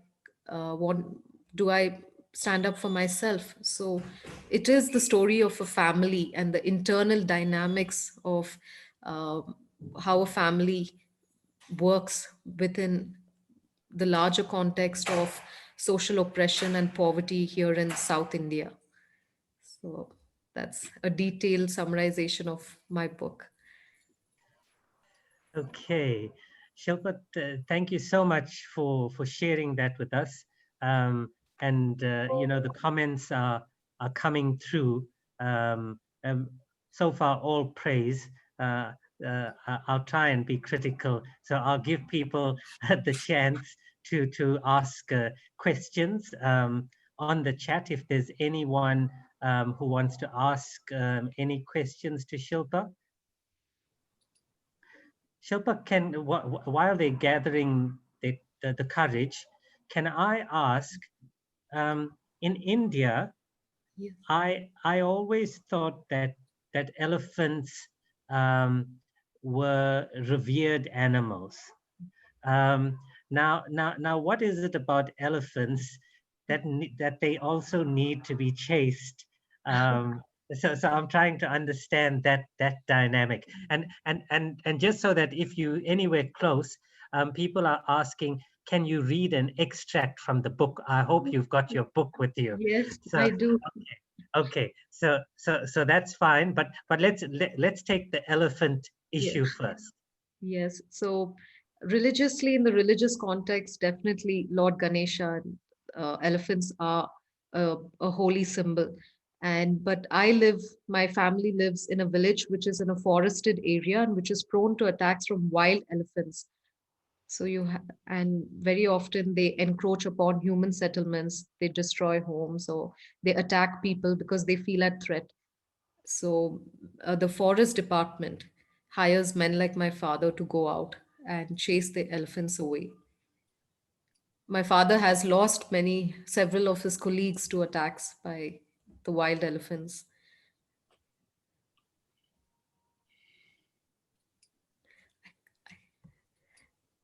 want do I stand up for myself? So it is the story of a family and the internal dynamics of uh, how a family works within the larger context of social oppression and poverty here in South India. So that's a detailed summarization of my book. Okay, Shilpa, thank you so much for sharing that with us. And you know, the comments are coming through. So far, all praise. I'll try and be critical, so I'll give people the chance to ask questions on the chat. If there's anyone who wants to ask any questions to Shilpa. Shilpa, while they're gathering the courage, can I ask, in India, Yeah. I always thought that elephants were revered animals. Now, what is it about elephants that they also need to be chased? So I'm trying to understand that dynamic, and just so that if you anywhere close, people are asking, can you read an extract from the book? I hope you've got your book with you. Yes, So I do. okay, so that's fine, but let's take the elephant issue Yes. first. Yes. So religiously, in the religious context, definitely Lord Ganesha and elephants are a holy symbol. And but my family lives in a village which is in a forested area and which is prone to attacks from wild elephants. So and very often they encroach upon human settlements, they destroy homes, or they attack people because they feel at threat. So the forest department hires men like my father to go out and chase the elephants away. My father has lost several of his colleagues to attacks by the wild elephants.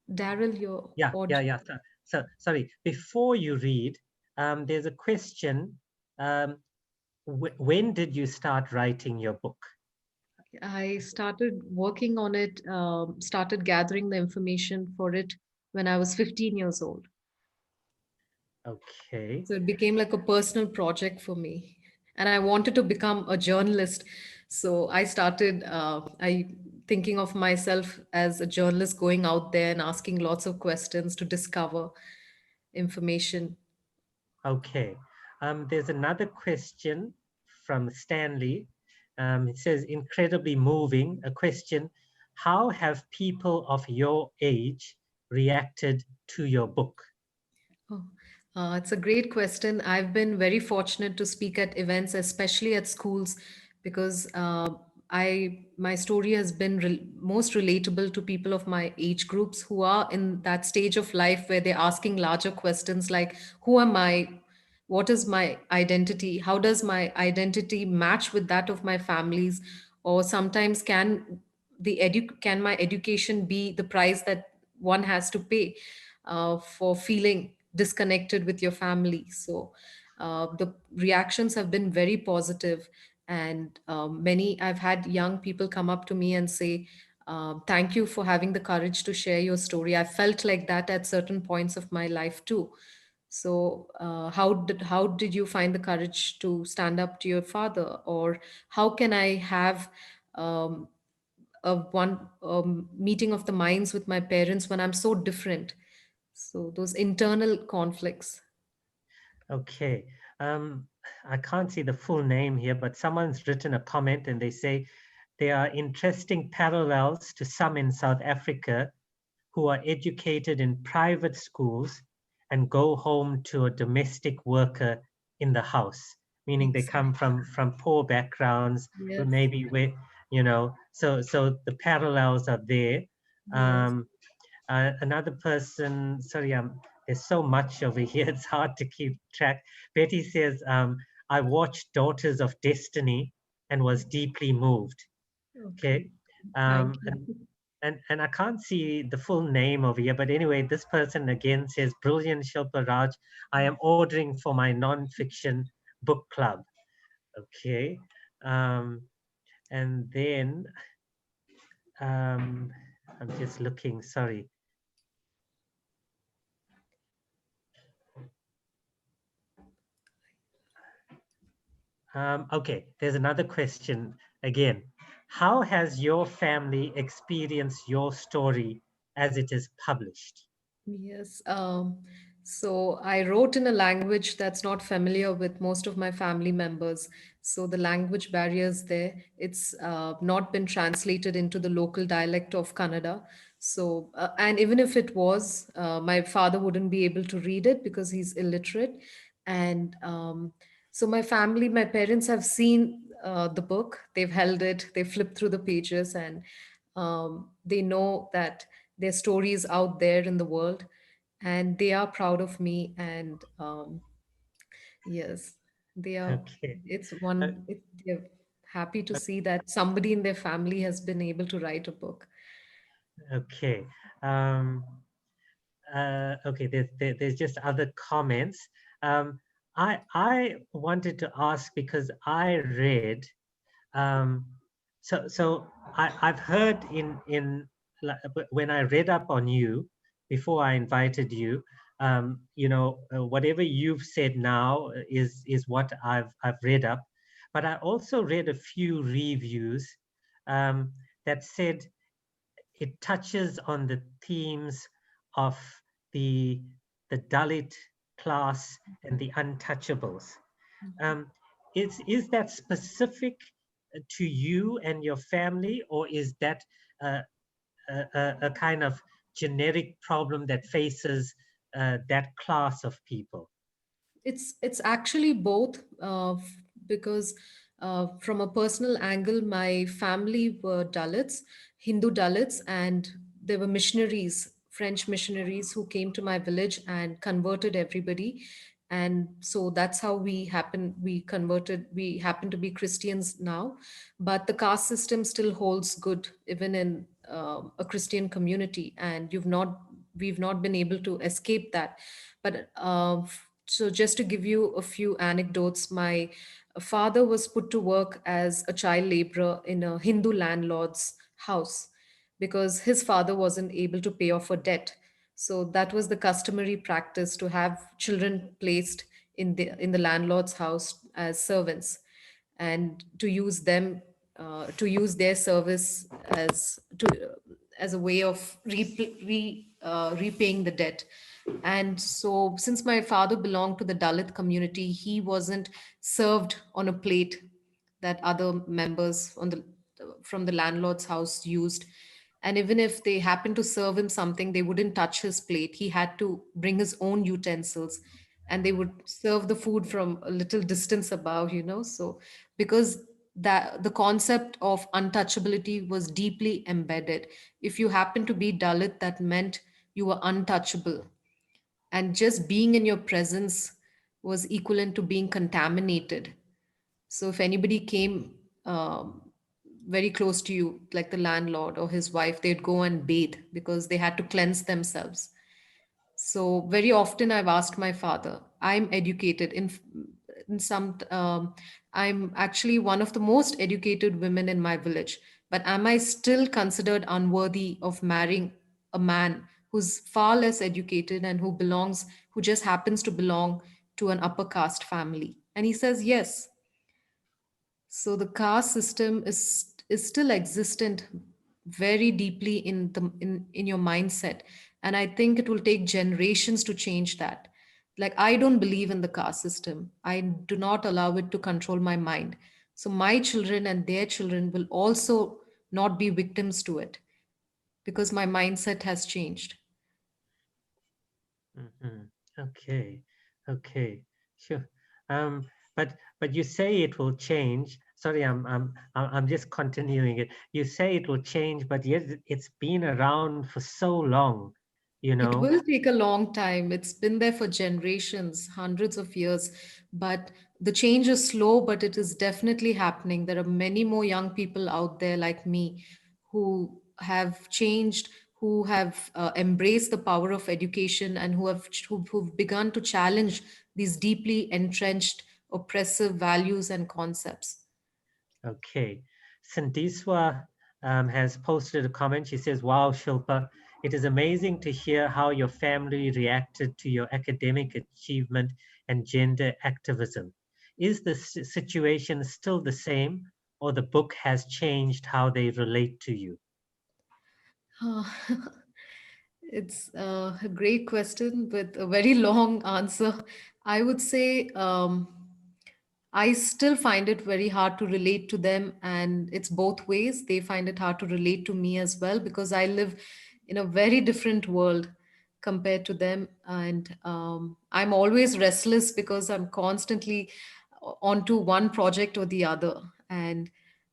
Daryl, your Yeah. So sorry, before you read, there's a question. When did you start writing your book? I started working on it, started gathering the information for it when I was 15 years old. Okay. So it became like a personal project for me. And I wanted to become a journalist. So I started thinking of myself as a journalist going out there and asking lots of questions to discover information. Okay. There's another question from Stanley. It says, incredibly moving. A question: how have people of your age reacted to your book? Oh, it's a great question. I've been very fortunate to speak at events, especially at schools, because my story has been most relatable to people of my age groups who are in that stage of life where they're asking larger questions like, who am I? What is my identity? How does my identity match with that of my families? Or sometimes can my education be the price that one has to pay for feeling disconnected with your family? So the reactions have been very positive, and I've had young people come up to me and say, thank you for having the courage to share your story. I felt like that at certain points of my life too. So how did you find the courage to stand up to your father? Or how can I have um, a meeting of the minds with my parents when I'm so different? So those internal conflicts. Okay. I can't see the full name here, but someone's written a comment and they say there are interesting parallels to some in South Africa who are educated in private schools and go home to a domestic worker in the house, meaning they come from poor backgrounds, Yes. maybe so the parallels are there. Yes. Another person, sorry, there's so much over here, it's hard to keep track. Betty says, I watched Daughters of Destiny and was deeply moved. Okay. Thank And you. and I can't see the full name over here, but anyway, this person again says, brilliant Shilpa Raj, I am ordering for my non-fiction book club. Okay. And then I'm just looking, sorry. Okay, there's another question again. How has your family experienced your story as it is published? Yes. So I wrote in a language that's not familiar with most of my family members. So the language barriers there, it's not been translated into the local dialect of Kannada. So, and even if it was, my father wouldn't be able to read it because he's illiterate. And so my parents have seen the book, they've held it, they flipped through the pages, and they know that their stories out there in the world, and they are proud of me. And yes, they are. Okay. They're happy to see that somebody in their family has been able to write a book. Okay. Okay, there's just other comments. I wanted to ask because I read, so I've heard when I read up on you before I invited you, whatever you've said now is what I've read up, but I also read a few reviews that said it touches on the themes of the Dalit class and the untouchables. Is that specific to you and your family, or is that a kind of generic problem that faces that class of people? It's actually both, because from a personal angle, my family were Dalits, Hindu Dalits, and there were missionaries, French missionaries, who came to my village and converted everybody. And so that's how we converted, we happen to be Christians now. But the caste system still holds good even in a Christian community, and we've not been able to escape that. But so just to give you a few anecdotes, my father was put to work as a child laborer in a Hindu landlord's house because his father wasn't able to pay off a debt. So that was the customary practice, to have children placed in the landlord's house as servants, and to use them, to use their service as a way of repaying the debt. And so, since my father belonged to the Dalit community, he wasn't served on a plate that other members from the landlord's house used. And even if they happened to serve him something, they wouldn't touch his plate. He had to bring his own utensils, and they would serve the food from a little distance above. So, because the concept of untouchability was deeply embedded. If you happen to be Dalit, that meant you were untouchable, and just being in your presence was equivalent to being contaminated. So if anybody came very close to you, like the landlord or his wife, they'd go and bathe because they had to cleanse themselves. So very often I've asked my father, I'm educated in some, I'm actually one of the most educated women in my village, but am I still considered unworthy of marrying a man who's far less educated and who just happens to belong to an upper caste family? And he says, yes. So the caste system is still existent very deeply in your mindset, and I think it will take generations to change that. Like, I don't believe in the caste system. I do not allow it to control my mind. So my children and their children will also not be victims to it because my mindset has changed. Mhm. Okay, okay, sure. Um, but you say it will change. Sorry, I'm just continuing it. You say it will change, but yet it's been around for so long, you It know. will take a long time. It's been there for generations, hundreds of years. But the change is slow, but it is definitely happening. There are many more young people out there like me who have changed, who have embraced the power of education, and who've begun to challenge these deeply entrenched oppressive values and concepts. Okay. Sandiswa has posted a comment. She says, wow, Shilpa, it is amazing to hear how your family reacted to your academic achievement and gender activism. Is the situation still the same, or the book has changed how they relate to you? It's a great question with a very long answer. I would say I still find it very hard to relate to them, and it's both ways. They find it hard to relate to me as well because I live in a very different world compared to them. And I'm always restless because I'm constantly onto one project or the other. And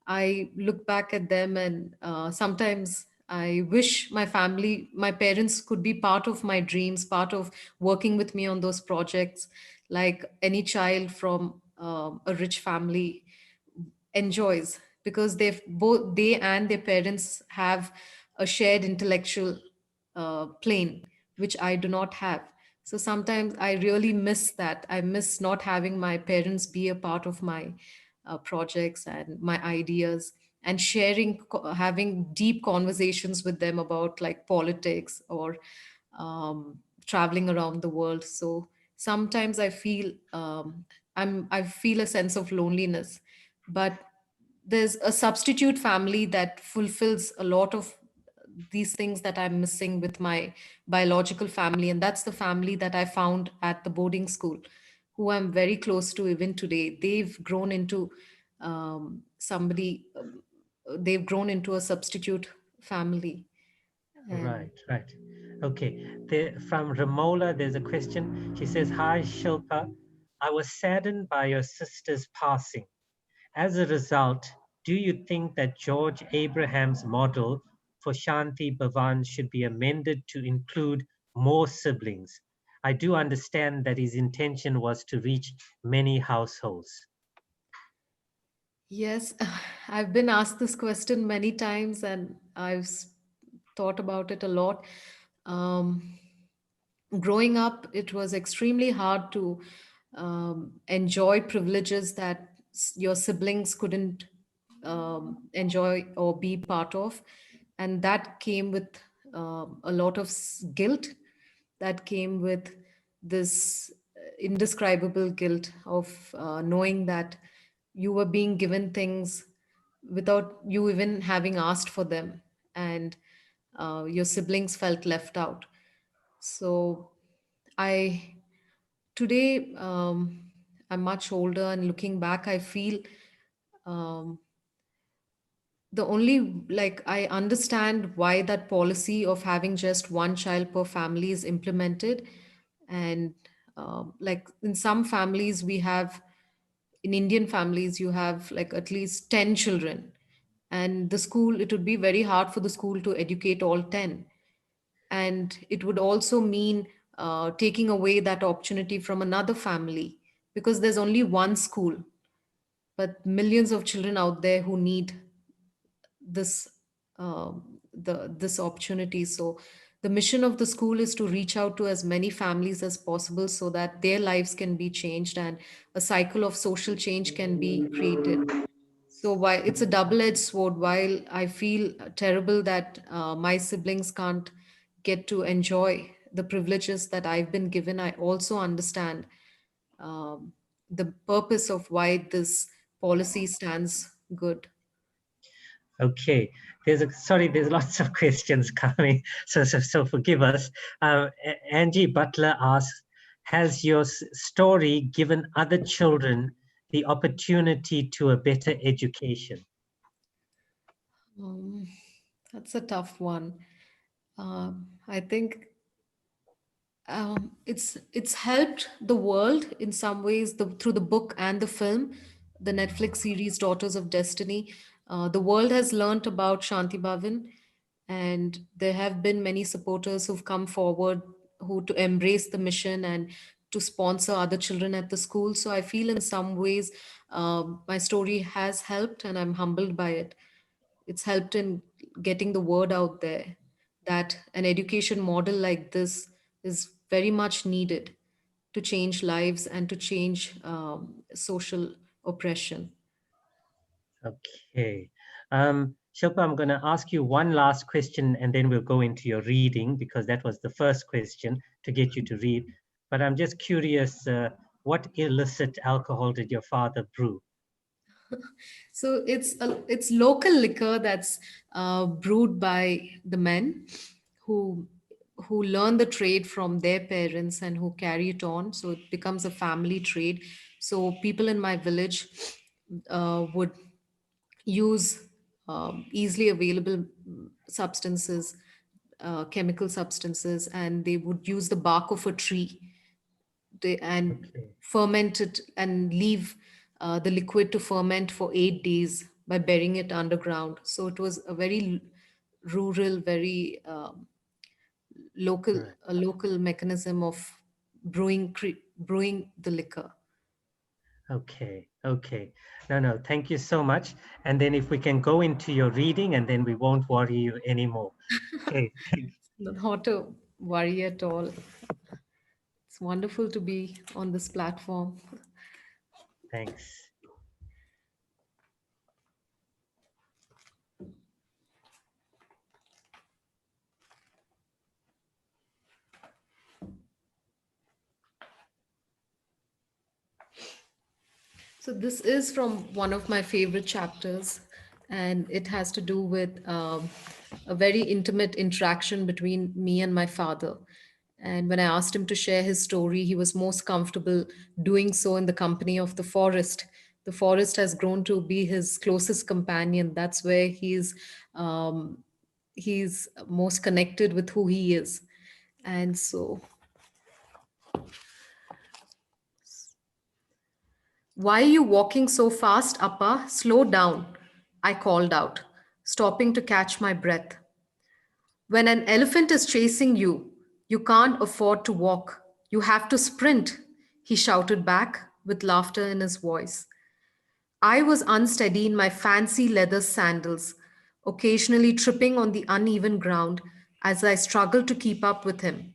I look back at them, and sometimes I wish my parents could be part of my dreams, part of working with me on those projects, like any child from a rich family enjoys, because they and their parents have a shared intellectual plane, which I do not have. So sometimes I really miss that. I miss not having my parents be a part of my projects and my ideas, and having deep conversations with them about like politics or traveling around the world. So sometimes I feel a sense of loneliness, but there's a substitute family that fulfills a lot of these things that I'm missing with my biological family. And that's the family that I found at the boarding school, who I'm very close to even today. They've grown into a substitute family. And Right, right. Okay, from Ramola, there's a question. She says, "Hi, Shilpa. I was saddened by your sister's passing. As a result, do you think that George Abraham's model for Shanti Bhavan should be amended to include more siblings? I do understand that his intention was to reach many households." Yes, I've been asked this question many times and thought about it a lot. Um, Growing up, it was extremely hard to enjoy privileges that your siblings couldn't enjoy or be part of. And that came with a lot of guilt, that came with this indescribable guilt of knowing that you were being given things without you even having asked for them, and your siblings felt left out. So I today I'm much older, and looking back, I feel um, the only like I understand why that policy of having just one child per family is implemented. And like in some families we have, in Indian families you have like at least 10 children, and the school, it would be very hard for the school to educate all 10. And it would also mean taking away that opportunity from another family, because there's only one school, but millions of children out there who need this this opportunity. So the mission of the school is to reach out to as many families as possible so that their lives can be changed and a cycle of social change can be created. So while it's a double-edged sword, while I feel terrible that my siblings can't get to enjoy the privileges that I've been given, I also understand um, the purpose of why this policy stands good. Okay, there's lots of questions coming, so forgive us. Angie Butler asks, "Has your story given other children the opportunity to a better education?" Um, that's a tough one. I think it's helped the world in some ways, through the book and the film, the Netflix series Daughters of Destiny. The world has learnt about Shanti Bhavan, and there have been many supporters who've come forward who to embrace the mission and to sponsor other children at the school. So I feel in some ways my story has helped, and I'm humbled by it. It's helped in getting the word out there that an education model like this is very much needed to change lives and to change social oppression. Okay. Shilpa, I'm going to ask you one last question and then we'll go into your reading, because that was the first question to get you to read. But I'm just curious, what illicit alcohol did your father brew? So it's local liquor that's brewed by the men who who learn the trade from their parents and who carry it on. So it becomes a family trade. So people in my village would use easily available substances, chemical substances, and they would use the bark of a tree and ferment it and leave the liquid to ferment for 8 days by burying it underground. So it was a very rural, very local, Right. a local mechanism of brewing the liquor. Okay, okay. No, thank you so much. And then if we can go into your reading, and then we won't worry you anymore. Okay, thanks. Not a worry at all. It's wonderful to be on this platform. Thanks. So this is from one of my favorite chapters, and it has to do with a very intimate interaction between me and my father. And when I asked him to share his story, he was most comfortable doing so in the company of the forest. The forest has grown to be his closest companion. That's where he's most connected with who he is. And so, why are you walking so fast, Appa? Slow down, I called out, stopping to catch my breath. When an elephant is chasing you, you can't afford to walk. You have to sprint, he shouted back with laughter in his voice. I was unsteady in my fancy leather sandals, occasionally tripping on the uneven ground as I struggled to keep up with him.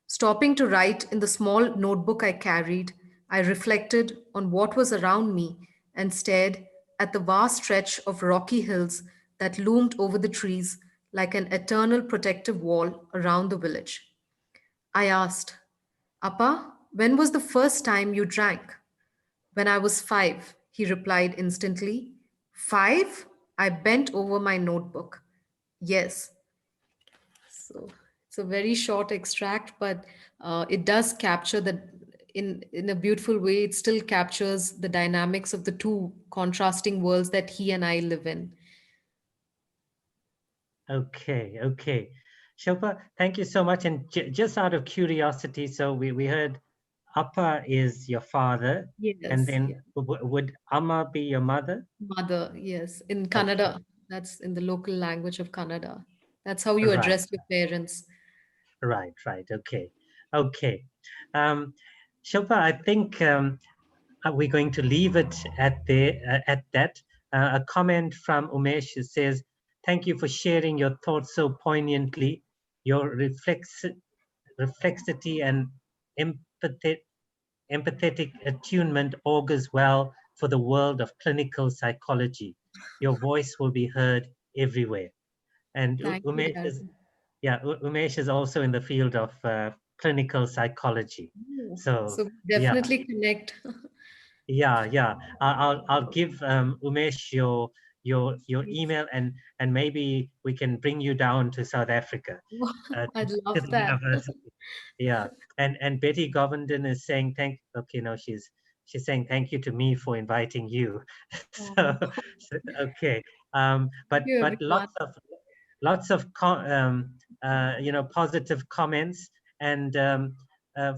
Stopping to write in the small notebook I carried, I reflected on what was around me and stared at the vast stretch of rocky hills that loomed over the trees like an eternal protective wall around the village. I asked, Appa, when was the first time you drank? When I was 5, he replied instantly. 5? I bent over my notebook. Yes. So it's a very short extract, but it does capture the in a beautiful way. It still captures the dynamics of the two contrasting worlds that he and I live in. Okay, okay. Shilpa, thank you so much. And just out of curiosity, so we heard Appa is your father, and Yes, then yeah. would Amma be your mother? Mother, yes. In Okay. Kannada, that's in the local language of Kannada. That's how you Right, address your parents. right, okay, okay. Shilpa, I think we're going to leave it at that. A comment from Umesh says, "Thank you for sharing your thoughts so poignantly. Your reflexity and empathetic attunement augurs well for the world of clinical psychology. Your voice will be heard everywhere." And Thank you, Umesh is, Darren. yeah, Umesh is also in the field of clinical psychology. So So yeah, definitely connect. yeah. I'll give Umesh your email, and maybe we can bring you down to South Africa, I'd to love the that. university. Yeah, and Betty Govenden is saying okay, no, she's saying thank you to me for inviting you. So, Oh, okay, thank you, but everyone. lots of positive comments, and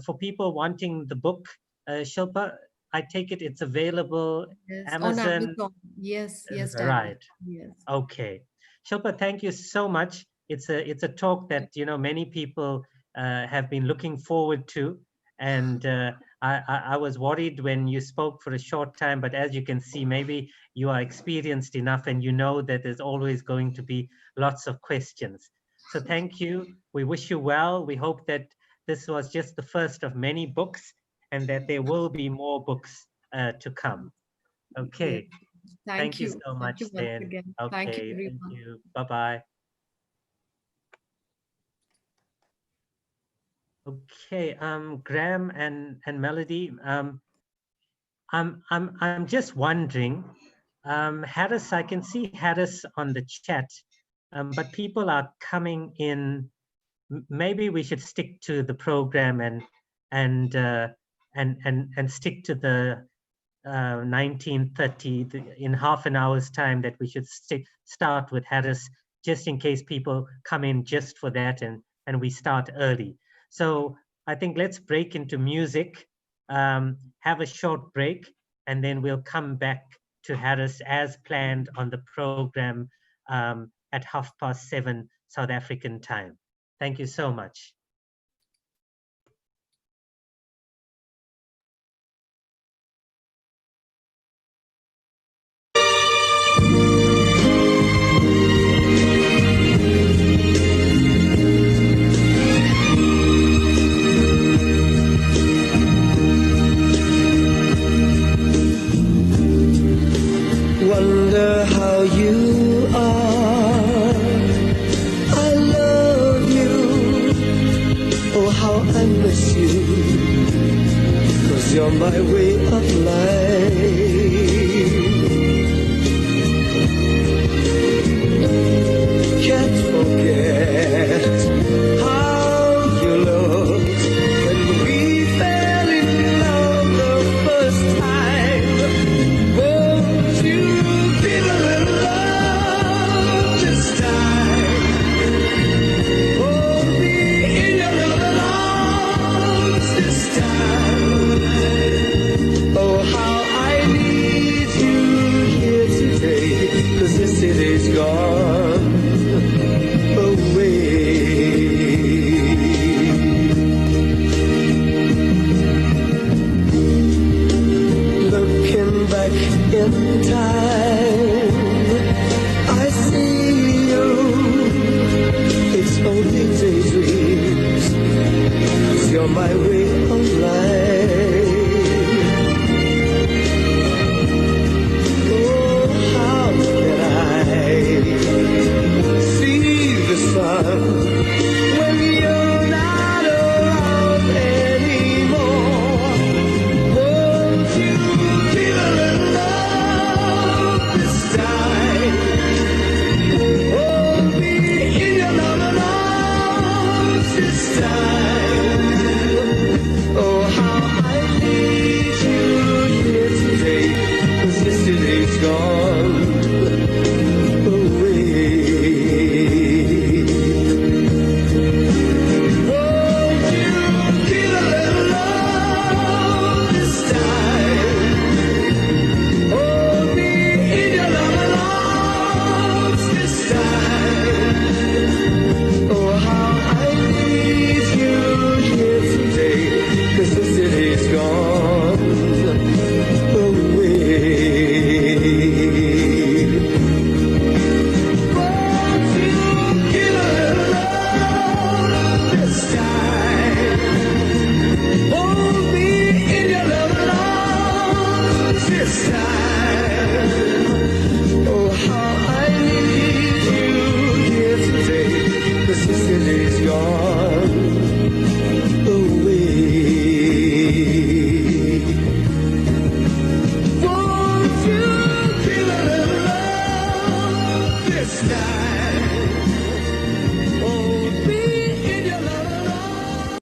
for people wanting the book, Shilpa, I take it it's available Yes, on Amazon. Amazon. Yes, yes, Darren. Right. Yes. Okay. Shilpa, thank you so much. It's a talk that many people have been looking forward to, and I was worried when you spoke for a short time, but as you can see, maybe you are experienced enough, and you know that there's always going to be lots of questions. So thank you. We wish you well. We hope that this was just the first of many books, and that there will be more books to come. Yes. Okay. Thank Thank you you. so Thank much, you once then. again. Thank you, Okay, thank everyone. you. Bye-bye. Okay, Graham and Melody, I'm just wondering, Harris, I can see Harris on the chat, but people are coming in. Maybe we should stick to the program and stick to the 19:30 in half an hour's time, that we should start with Harris, just in case people come in just for that, and we start early. So I think let's break into music, have a short break, and then we'll come back to Harris as planned on the program at 7:30 South African time. Thank you so much. Wonder how you are. I love you. Oh, how I miss you. 'Cause you're my way of life. Can't forget how you looked when we fell in love the first time. Won't you give a little love this time? Hold me in your love. back in time. I see you, it's only daydreams, 'cause you're my way of life. Oh, how can I see the sun when you're not around anymore? Won't you give a little love this time? Hold me in your loving arms this time. Oh, how I need you here today, 'cause yesterday's gone away. Won't you give a little love this time? Hold me in your loving arms this time. Oh, how I need you here today, 'cause yesterday's gone away. Won't you give a little love this time? Hold me in your loving arms this time. Oh, how I need you here today, 'cause yesterday's gone away. Won't you give a little love this time? Hold me in your loving arms.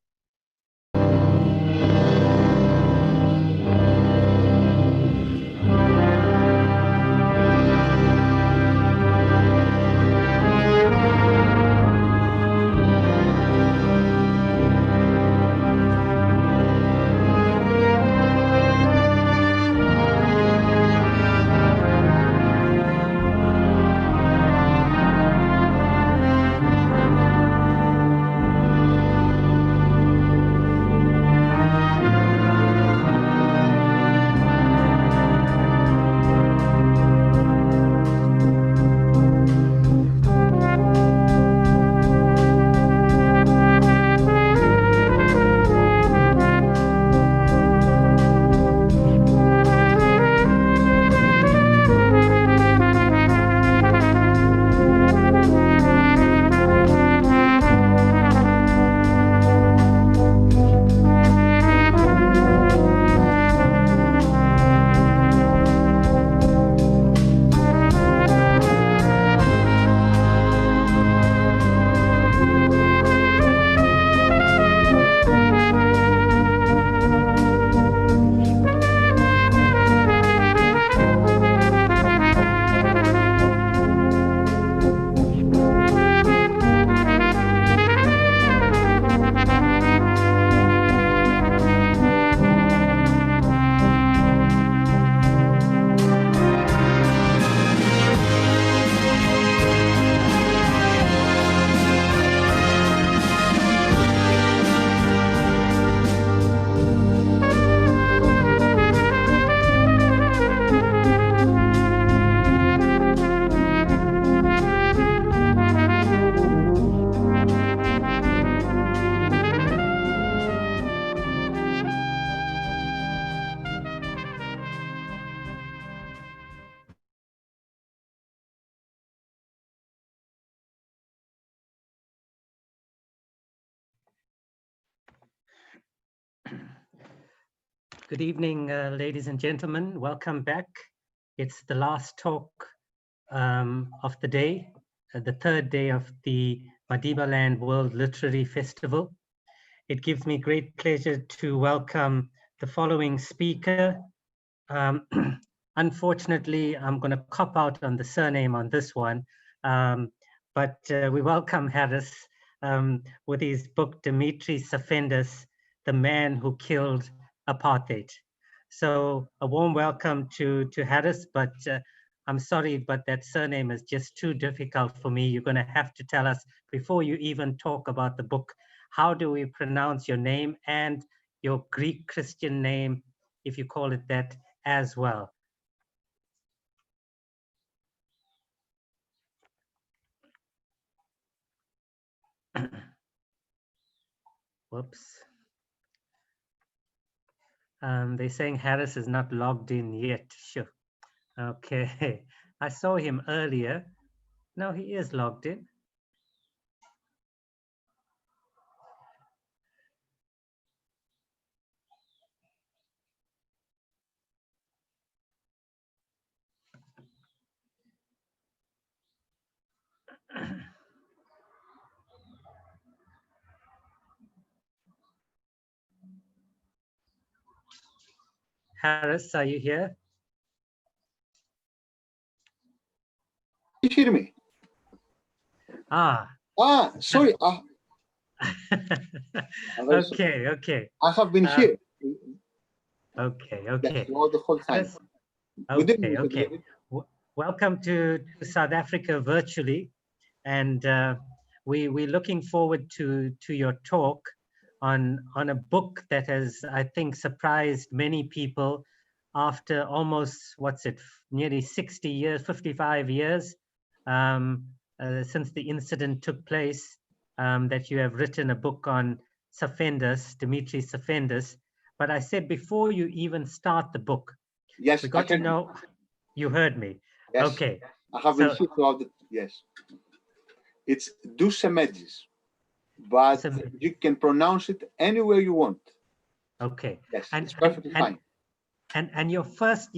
Good evening, ladies and gentlemen. Welcome back. It's the last talk of the day, the third day of the Madibaland World Literary Festival. It gives me great pleasure to welcome the following speaker. Unfortunately, I'm going to cop out on the surname on this one, but we welcome Harris with his book, Dimitris Safendas, The Man Who Killed Apartheid. So a warm welcome to Harris, but I'm sorry, but that surname is just too difficult for me. You're going to have to tell us before you even talk about the book, how do we pronounce your name and your Greek Christian name, if you call it that, as well. Whoops. They're saying Harris is not logged in yet. Sure. Okay. I saw him earlier. No, he is logged in. Harris, are you here? You hear me? Sorry. Okay, okay. I have been here. Okay, Yes, okay. throughout the whole time. Harris, Good evening, okay, Mr. okay. David. Welcome to South Africa virtually, and we're looking forward to your talk on a book that has, I think, surprised many people after almost, nearly 60 years, 55 years since the incident took place, that you have written a book on Safendas, Dimitri Safendas. But I said before you even start the book, yes, we got to know. You heard me. Yes. Okay. I have been here throughout the, yes. It's Dusemedis, but you can pronounce it anywhere you want. Okay. Yes, it's perfectly fine. And your first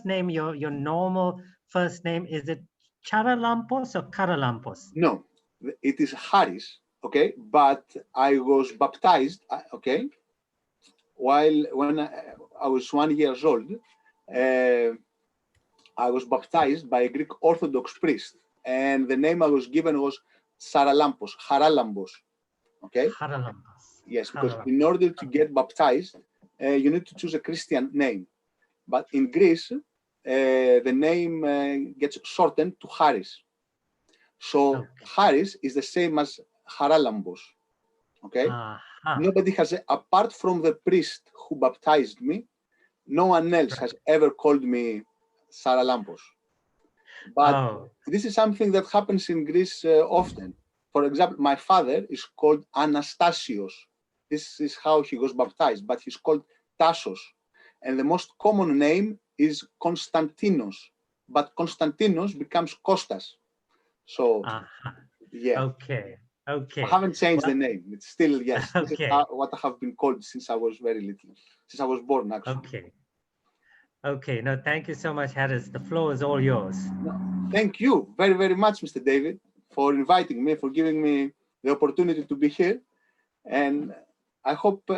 name, your normal first name, is it Charalampos or Karalampos? No, it is Harris, okay? But I was baptized, okay? When I was 1 year old, I was baptized by a Greek Orthodox priest, and the name I was given was Haralambos, okay? Haralambos. Yes, because in order to get baptized, you need to choose a Christian name. But in Greece, the name gets shortened to Haris. So Haris is the same as Haralambos, okay? Nobody has, apart from the priest who baptized me, no one else has ever called me Saralampos. But this is something that happens in Greece often. For example, my father is called Anastasios. This is how he was baptized, but he's called Tassos. And the most common name is Konstantinos, but Konstantinos becomes Kostas. So, yeah. Okay, okay. I haven't changed the name. It's still, yes, this is what I have been called since I was very little, since I was born, actually. Okay. Okay, no, thank you so much, Harris. The floor is all yours. No, thank you very, very much, Mr. David, for inviting me, for giving me the opportunity to be here. And I hope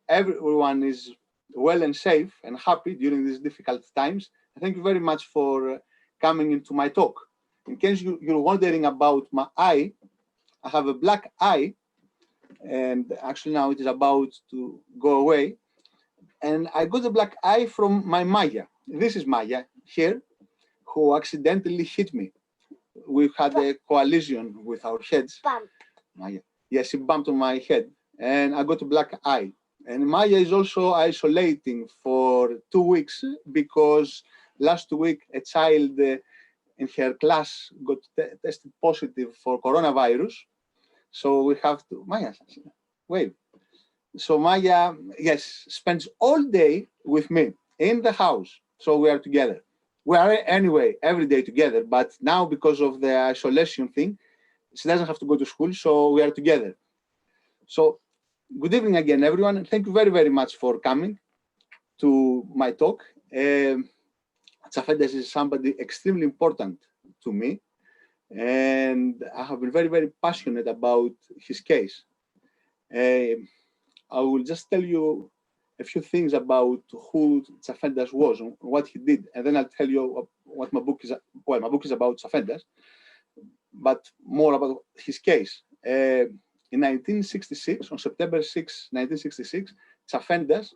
everyone is well and safe and happy during these difficult times. Thank you very much for coming into my talk. In case you're wondering about my eye, I have a black eye, and actually now it is about to go away. And I got a black eye from my Maya. This is Maya here, who accidentally hit me. We had a collision with our heads. Maya. Yes, she bumped on my head, and I got a black eye. And Maya is also isolating for 2 weeks because last week a child in her class got tested positive for coronavirus. So we have to, Maya, wait. So Maya, yes, spends all day with me in the house. So we are together. We are anyway every day together, but now because of the isolation thing, she doesn't have to go to school, so we are together. So good evening again, everyone, and thank you very, very much for coming to my talk. Tsafendas is somebody extremely important to me, and I have been very, very passionate about his case. I will just tell you a few things about who Tsafendas was and what he did, and then I'll tell you what my book is. Well, my book is about Tsafendas, but more about his case. In 1966, on September 6, 1966, Tsafendas,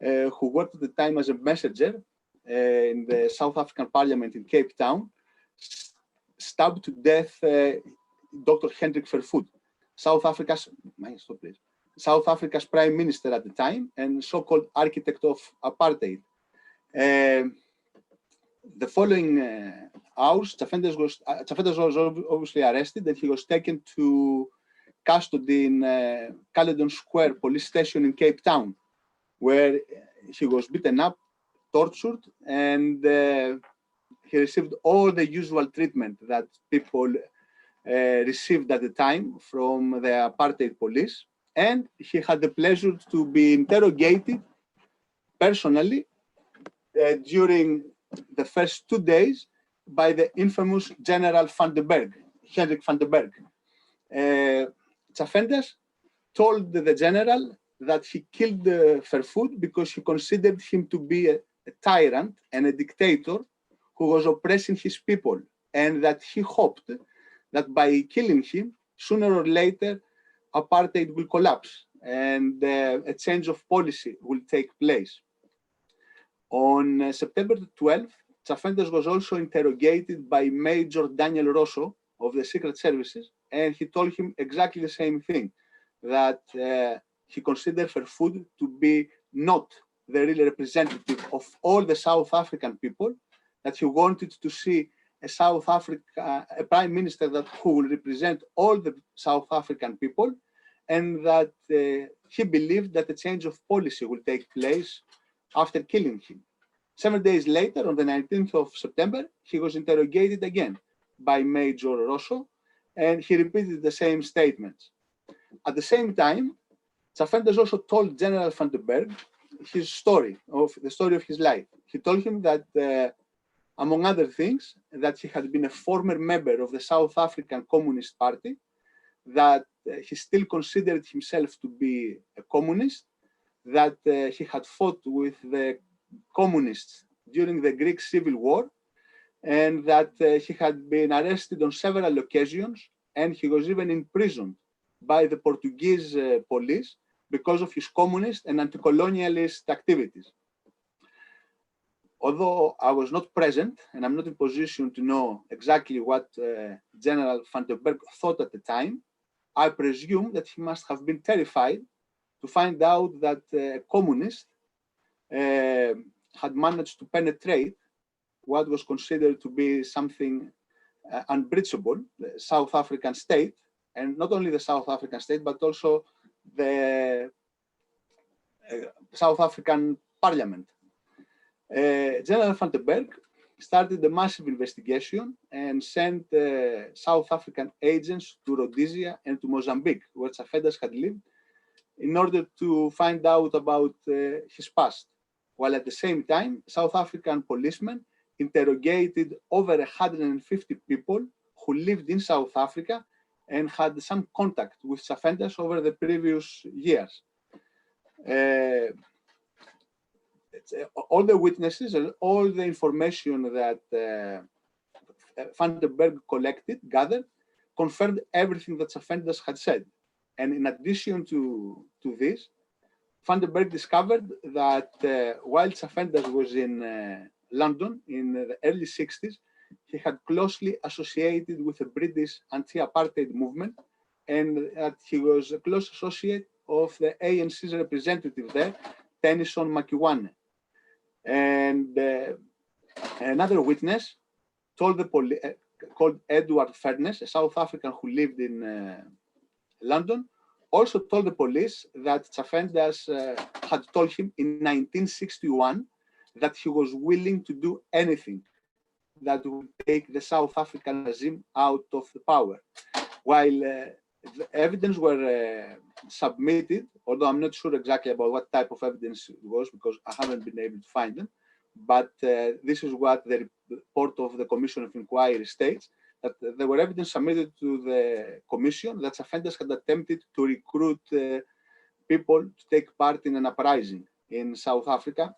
who worked at the time as a messenger in the South African Parliament in Cape Town, stabbed to death Dr. Hendrik Verwoerd, South Africa's prime minister at the time and so-called architect of apartheid. The following hours, Tsafendas was obviously arrested, and he was taken to custody in Caledon Square police station in Cape Town, where he was beaten up, tortured, and he received all the usual treatment that people received at the time from the apartheid police. And he had the pleasure to be interrogated personally during the first 2 days by the infamous General Hendrik van den Berg. Tsafendas told the general that he killed Vervoet because he considered him to be a tyrant and a dictator who was oppressing his people, and that he hoped that by killing him, sooner or later, apartheid will collapse and a change of policy will take place. On September 12th, Tsafendas was also interrogated by Major Daniel Rosso of the Secret Services, and he told him exactly the same thing, that he considered Vervoet to be not the real representative of all the South African people, that he wanted to see a prime minister who will represent all the South African people, and that he believed that a change of policy will take place after killing him. 7 days later, on the 19th of September, he was interrogated again by Major Rosso, and he repeated the same statements. At the same time, Tsafendas also told General van den Berg the story of his life. He told him that, among other things, that he had been a former member of the South African Communist Party, that he still considered himself to be a communist, that he had fought with the communists during the Greek Civil War, and that he had been arrested on several occasions, and he was even imprisoned by the Portuguese police because of his communist and anti-colonialist activities. Although I was not present, and I'm not in position to know exactly what General van den Berg thought at the time, I presume that he must have been terrified to find out that a communist had managed to penetrate what was considered to be something unbreachable, the South African state, and not only the South African state, but also the South African parliament. General van den Berg started a massive investigation and sent South African agents to Rhodesia and to Mozambique, where Tsafendas had lived, in order to find out about his past. While at the same time, South African policemen interrogated over 150 people who lived in South Africa and had some contact with Tsafendas over the previous years. All the witnesses and all the information that van den Berg gathered, confirmed everything that Tsafendas had said. And in addition to this, van den Berg discovered that while Tsafendas was in London in the early 60s, he had closely associated with the British anti-apartheid movement, and that he was a close associate of the ANC's representative there, Tennyson Makiwane. And another witness told the police, called Edward Furness, a South African who lived in London, also told the police that Tsafendas had told him in 1961 that he was willing to do anything that would take the South African regime out of the power. While the evidence were submitted, although I'm not sure exactly about what type of evidence it was because I haven't been able to find them, but this is what the report of the Commission of Inquiry states, that there were evidence submitted to the Commission that Tsafendas had attempted to recruit people to take part in an uprising in South Africa.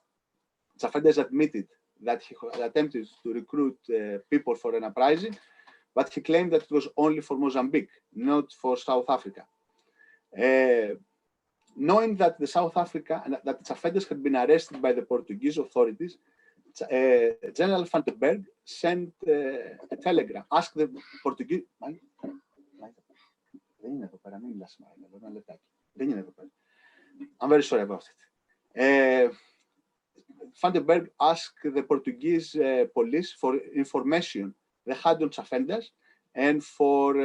Tsafendas admitted that he had attempted to recruit people for an uprising, but he claimed that it was only for Mozambique, not for South Africa. Knowing that that Tsafendas had been arrested by the Portuguese authorities, General van den Berg sent a telegram, asked the Portuguese. I'm very sorry about it. Van den Berg asked the Portuguese police for information they had on Tsafendas, and for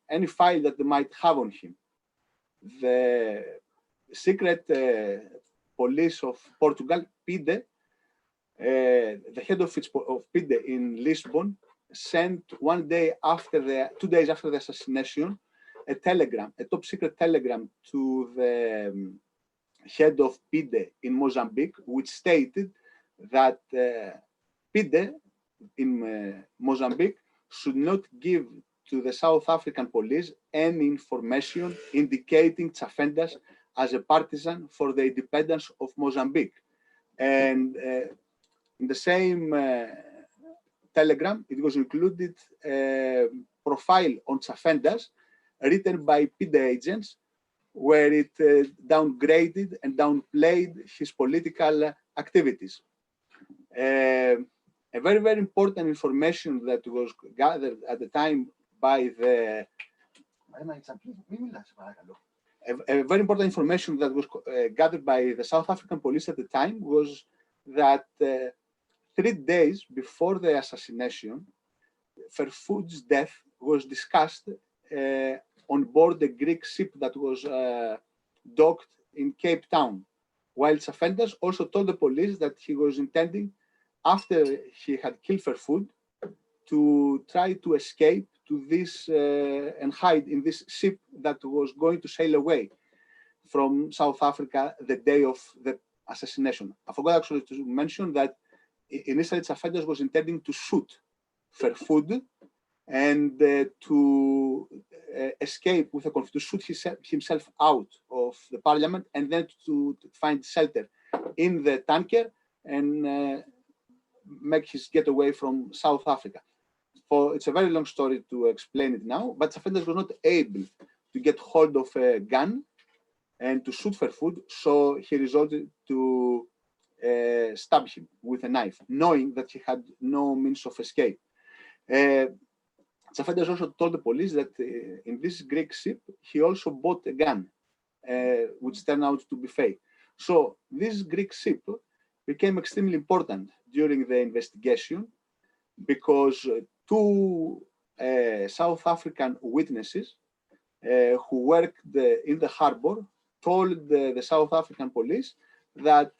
any file that they might have on him. The secret police of Portugal, PIDE, the head of PIDE in Lisbon, sent 2 days after the assassination, a telegram, a top secret telegram to the head of PIDE in Mozambique, which stated that PIDE in Mozambique should not give to the South African police any information indicating Tsafendas as a partisan for the independence of Mozambique. And in the same telegram, it was included a profile on Tsafendas written by PIDE agents, where it downgraded and downplayed his political activities. A very, very important information that was gathered at the time by the a very important information that was gathered by the South African police at the time was that 3 days before the assassination, Ferfoud's death was discussed on board the Greek ship that was docked in Cape Town, while Tsafendas also told the police that he was intending, after he had killed Ferfoud, to try to escape to this and hide in this ship that was going to sail away from South Africa the day of the assassination. I forgot actually to mention that initially Tsafendas was intending to shoot Ferfoud and to escape with a to shoot himself out of the parliament and then to find shelter in the tanker and make his getaway from South Africa. It's a very long story to explain it now, but Tsafendas was not able to get hold of a gun and to shoot Ferfoud, so he resorted to stab him with a knife, knowing that he had no means of escape. Tsafendas also told the police that in this Greek ship, he also bought a gun, which turned out to be fake. So this Greek ship became extremely important during the investigation because 2 South African witnesses who worked in the harbor told the South African police that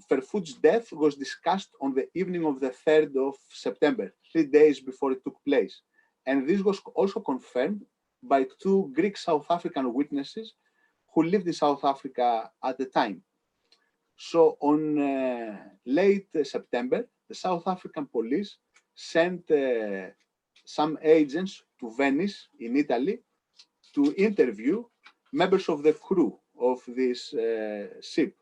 Ferfoud's death was discussed on the evening of the 3rd of September, 3 days before it took place. And this was also confirmed by 2 Greek South African witnesses who lived in South Africa at the time. So on late September, the South African police sent some agents to Venice in Italy to interview members of the crew of this ship.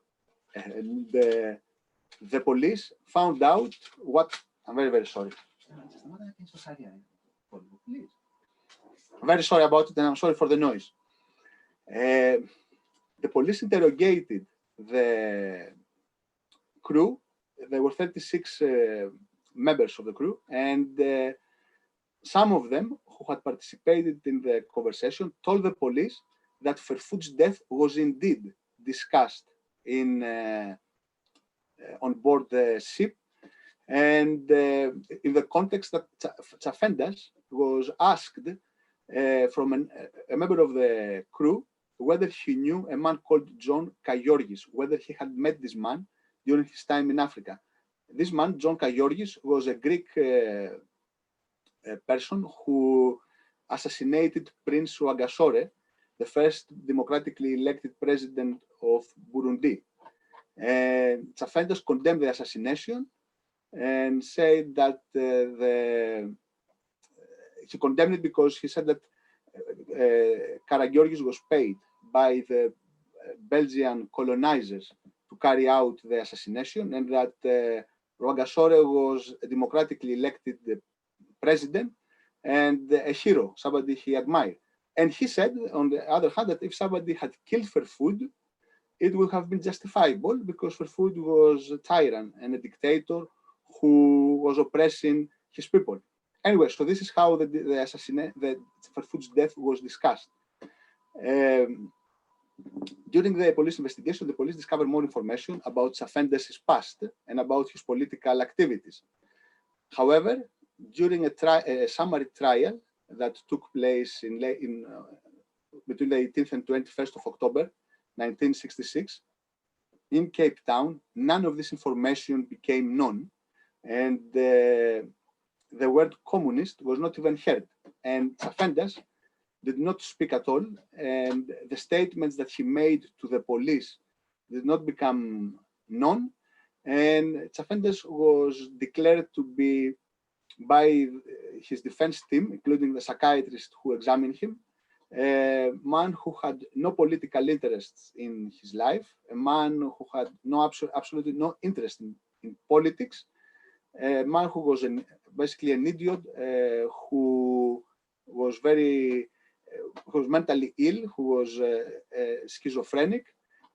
And the police found out what, I'm very, very sorry. I'm very sorry about it and I'm sorry for the noise. The police interrogated the crew. There were 36 members of the crew, and some of them who had participated in the conversation told the police that Ferfoud's death was indeed discussed on board the ship, and in the context that Tsafendas was asked from a member of the crew whether he knew a man called John Kayorgis, whether he had met this man during his time in Africa. This man, John Kayorgis, was a Greek person who assassinated Prince Rwagasore, the first democratically elected president of Burundi. And Tsafendas condemned the assassination and said that he condemned it because he said that Karagiorgis was paid by the Belgian colonizers to carry out the assassination, and that Rwagasore was a democratically elected president and a hero, somebody he admired. And he said, on the other hand, that if somebody had killed Ferfoud, it would have been justifiable because Ferfoud was a tyrant and a dictator who was oppressing his people. Anyway, so this is how the Ferfoud's death was discussed. During the police investigation, the police discovered more information about Tsafendas' past and about his political activities. However, during a summary trial that took place between the 18th and 21st of October, 1966, in Cape Town, none of this information became known, and the word communist was not even heard. And Tsafendas did not speak at all, and the statements that he made to the police did not become known, and Tsafendas was declared to be, by his defense team, including the psychiatrist who examined him, a man who had no political interests in his life, a man who had absolutely no interest in politics, a man who was basically an idiot, who was mentally ill, who was schizophrenic,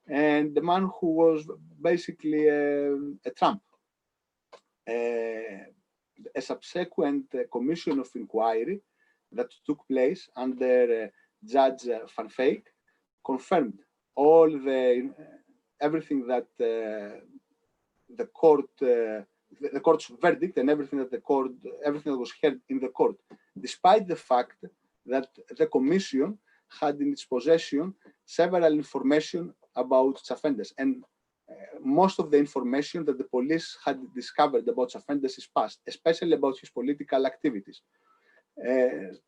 and the man who was basically a Trump. A subsequent commission of inquiry that took place under Judge Van Veek confirmed everything that the court's verdict and everything that was heard in the court, despite the fact that the commission had in its possession several information about Tsafendas, and most of the information that the police had discovered about Tsafendas' past, especially about his political activities.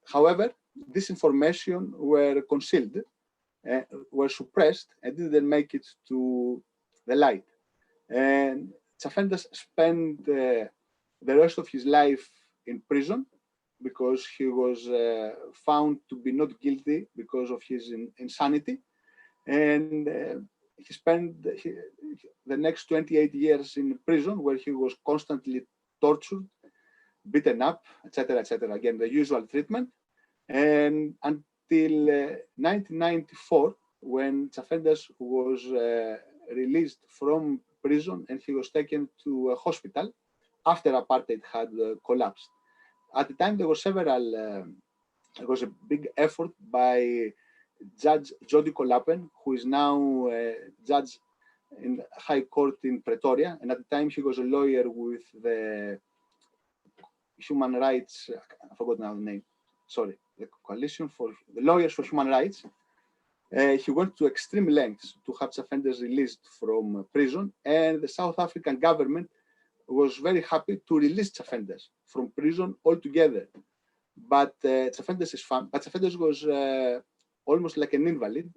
However, this information were concealed, were suppressed, and didn't make it to the light. And Tsafendas spent the rest of his life in prison because he was found to be not guilty because of his insanity. And he spent the next 28 years in prison, where he was constantly tortured, beaten up, etc., etc. Again, the usual treatment. And until 1994, when Tsafendas was released from prison and he was taken to a hospital after apartheid had collapsed. At the time, there was a big effort by Judge Jody Kolapen, who is now a judge in the High Court in Pretoria, and at the time he was a lawyer with the Human Rights, I forgot now the name, sorry, the Coalition for the Lawyers for Human Rights. He went to extreme lengths to have Tsafendas released from prison, and the South African government was very happy to release Tsafendas from prison altogether. But Tsafendas was almost like an invalid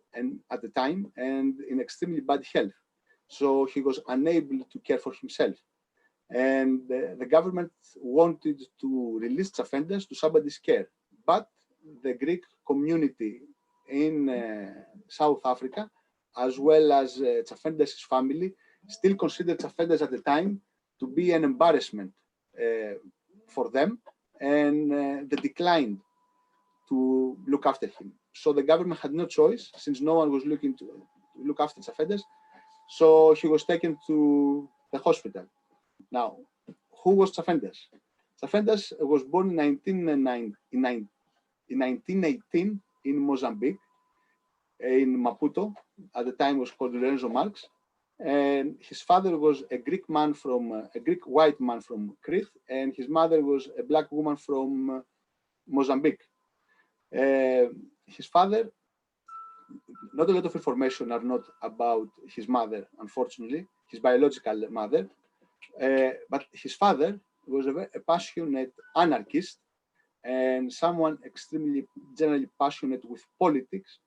at the time and in extremely bad health. So he was unable to care for himself. And the government wanted to release Tsafendas to somebody's care. But the Greek community in South Africa, as well as Tsafendas' family, still considered Tsafendas at the time to be an embarrassment for them, and they declined to look after him. So the government had no choice, since no one was looking to look after Tsafendas, so he was taken to the hospital. Now, who was Tsafendas? Tsafendas was born in 1918 in Mozambique, in Maputo. At the time, it was called Lorenzo Marx. And his father was a Greek white man from Crete, and his mother was a black woman from Mozambique. His father, not a lot of information are not about his mother, unfortunately, his biological mother, but his father was a passionate anarchist and someone extremely generally passionate with politics,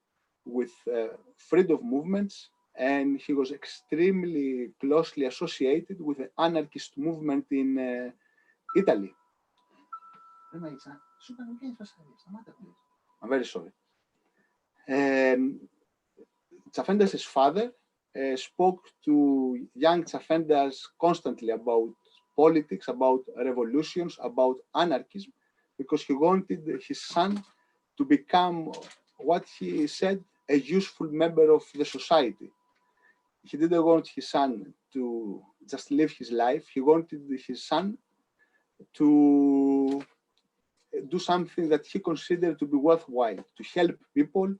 with freedom of movements, and he was extremely closely associated with the anarchist movement in Italy. I'm very sorry. Tsafendas' father spoke to young Tsafendas constantly about politics, about revolutions, about anarchism, because he wanted his son to become what he said, a useful member of the society. He didn't want his son to just live his life. He wanted his son to do something that he considered to be worthwhile, to help people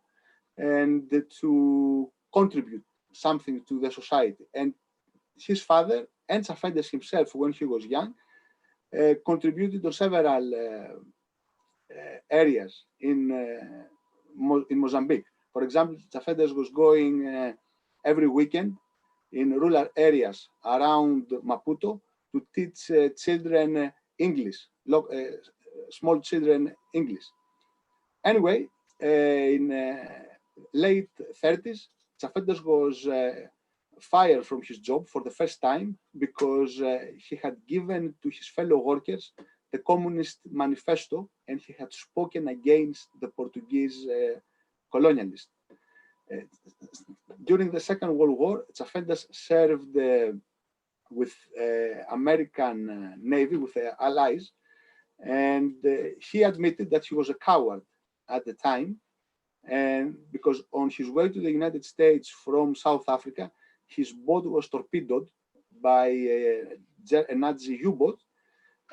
and to contribute something to the society. And his father and Tsafendas himself, when he was young, contributed to several areas in Mozambique. For example, Tsafendas was going every weekend in rural areas around Maputo to teach children English, small children English. Anyway, in late 30s, Tsafendas was fired from his job for the first time because he had given to his fellow workers the Communist Manifesto and he had spoken against the Portuguese colonialists. During the Second World War, Tsafendas served with American Navy, with the Allies, and he admitted that he was a coward at the time, and because on his way to the United States from South Africa, his boat was torpedoed by a Nazi U-boat,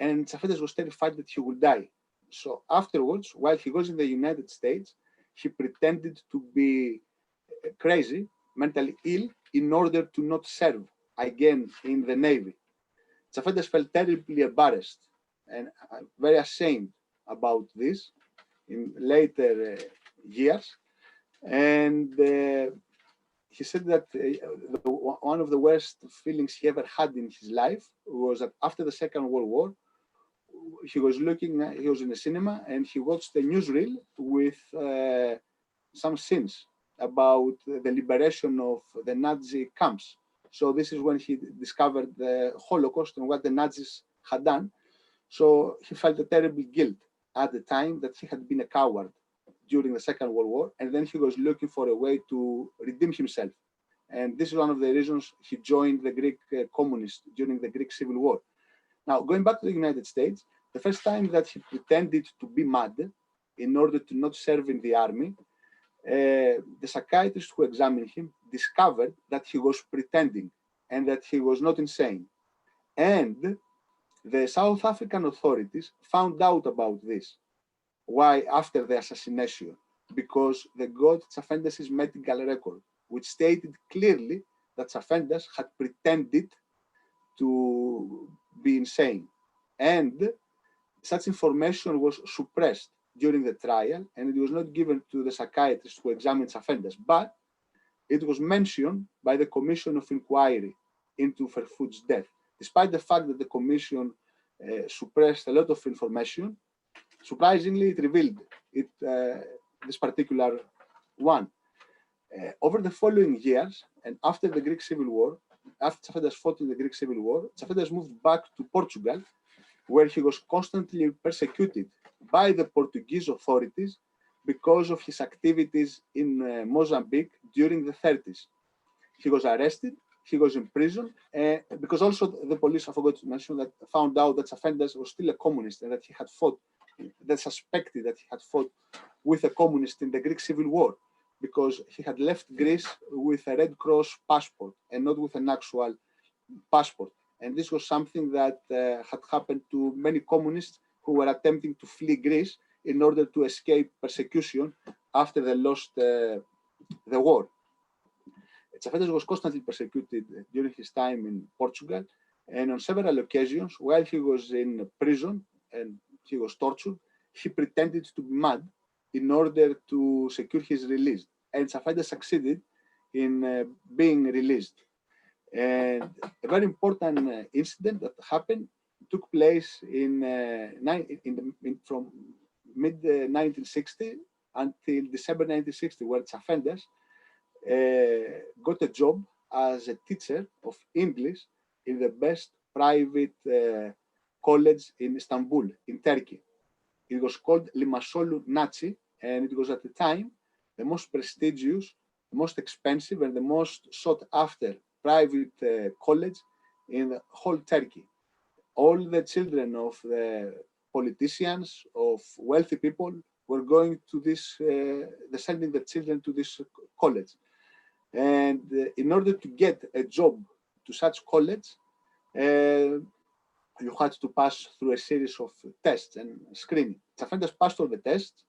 and Tsafendas was terrified that he would die. So afterwards, while he was in the United States, he pretended to be crazy, mentally ill, in order to not serve again in the Navy. Tsafendas felt terribly embarrassed and very ashamed about this in later years. And he said that one of the worst feelings he ever had in his life was that after the Second World War, he was in a cinema and he watched a newsreel with some scenes about the liberation of the Nazi camps. So this is when he discovered the Holocaust and what the Nazis had done. So he felt a terrible guilt at the time that he had been a coward during the Second World War, and then he was looking for a way to redeem himself. And this is one of the reasons he joined the Greek communists during the Greek Civil War. Now, going back to the United States, the first time that he pretended to be mad in order to not serve in the army, the psychiatrist who examined him discovered that he was pretending and that he was not insane. And the South African authorities found out about this. Why? After the assassination, because they got Tsafendas' medical record, which stated clearly that Tsafendas had pretended to be insane. And such information was suppressed during the trial, and it was not given to the psychiatrist who examined Tsafendas, but it was mentioned by the Commission of Inquiry into Vervoet's death. Despite the fact that the commission suppressed a lot of information, surprisingly, it revealed this particular one. Over the following years, and after the Greek Civil War, after Tsafendas fought in the Greek Civil War, Tsafendas moved back to Portugal, where he was constantly persecuted by the Portuguese authorities because of his activities in Mozambique during the 30s. He was arrested, he was in prison, because also the police, I forgot to mention, that found out that Tsafendas was still a communist and that he had fought, they suspected that he had fought with a communist in the Greek Civil War, because he had left Greece with a Red Cross passport and not with an actual passport. And this was something that had happened to many communists who were attempting to flee Greece in order to escape persecution after they lost the war. Tsafendas was constantly persecuted during his time in Portugal, and on several occasions, while he was in prison and he was tortured, he pretended to be mad in order to secure his release. And Tsafendas succeeded in being released. And a very important incident that happened took place from mid-1960 until December 1960, where Tsafendas got a job as a teacher of English in the best private college in Istanbul, in Turkey. It was called Limassolu Nazi, and it was at the time the most prestigious, the most expensive, and the most sought after private college in the whole Turkey. All the children of the politicians, of wealthy people, were going to this, sending their children to this college. And in order to get a job to such college, you had to pass through a series of tests and screening. Tsafendas passed all the tests,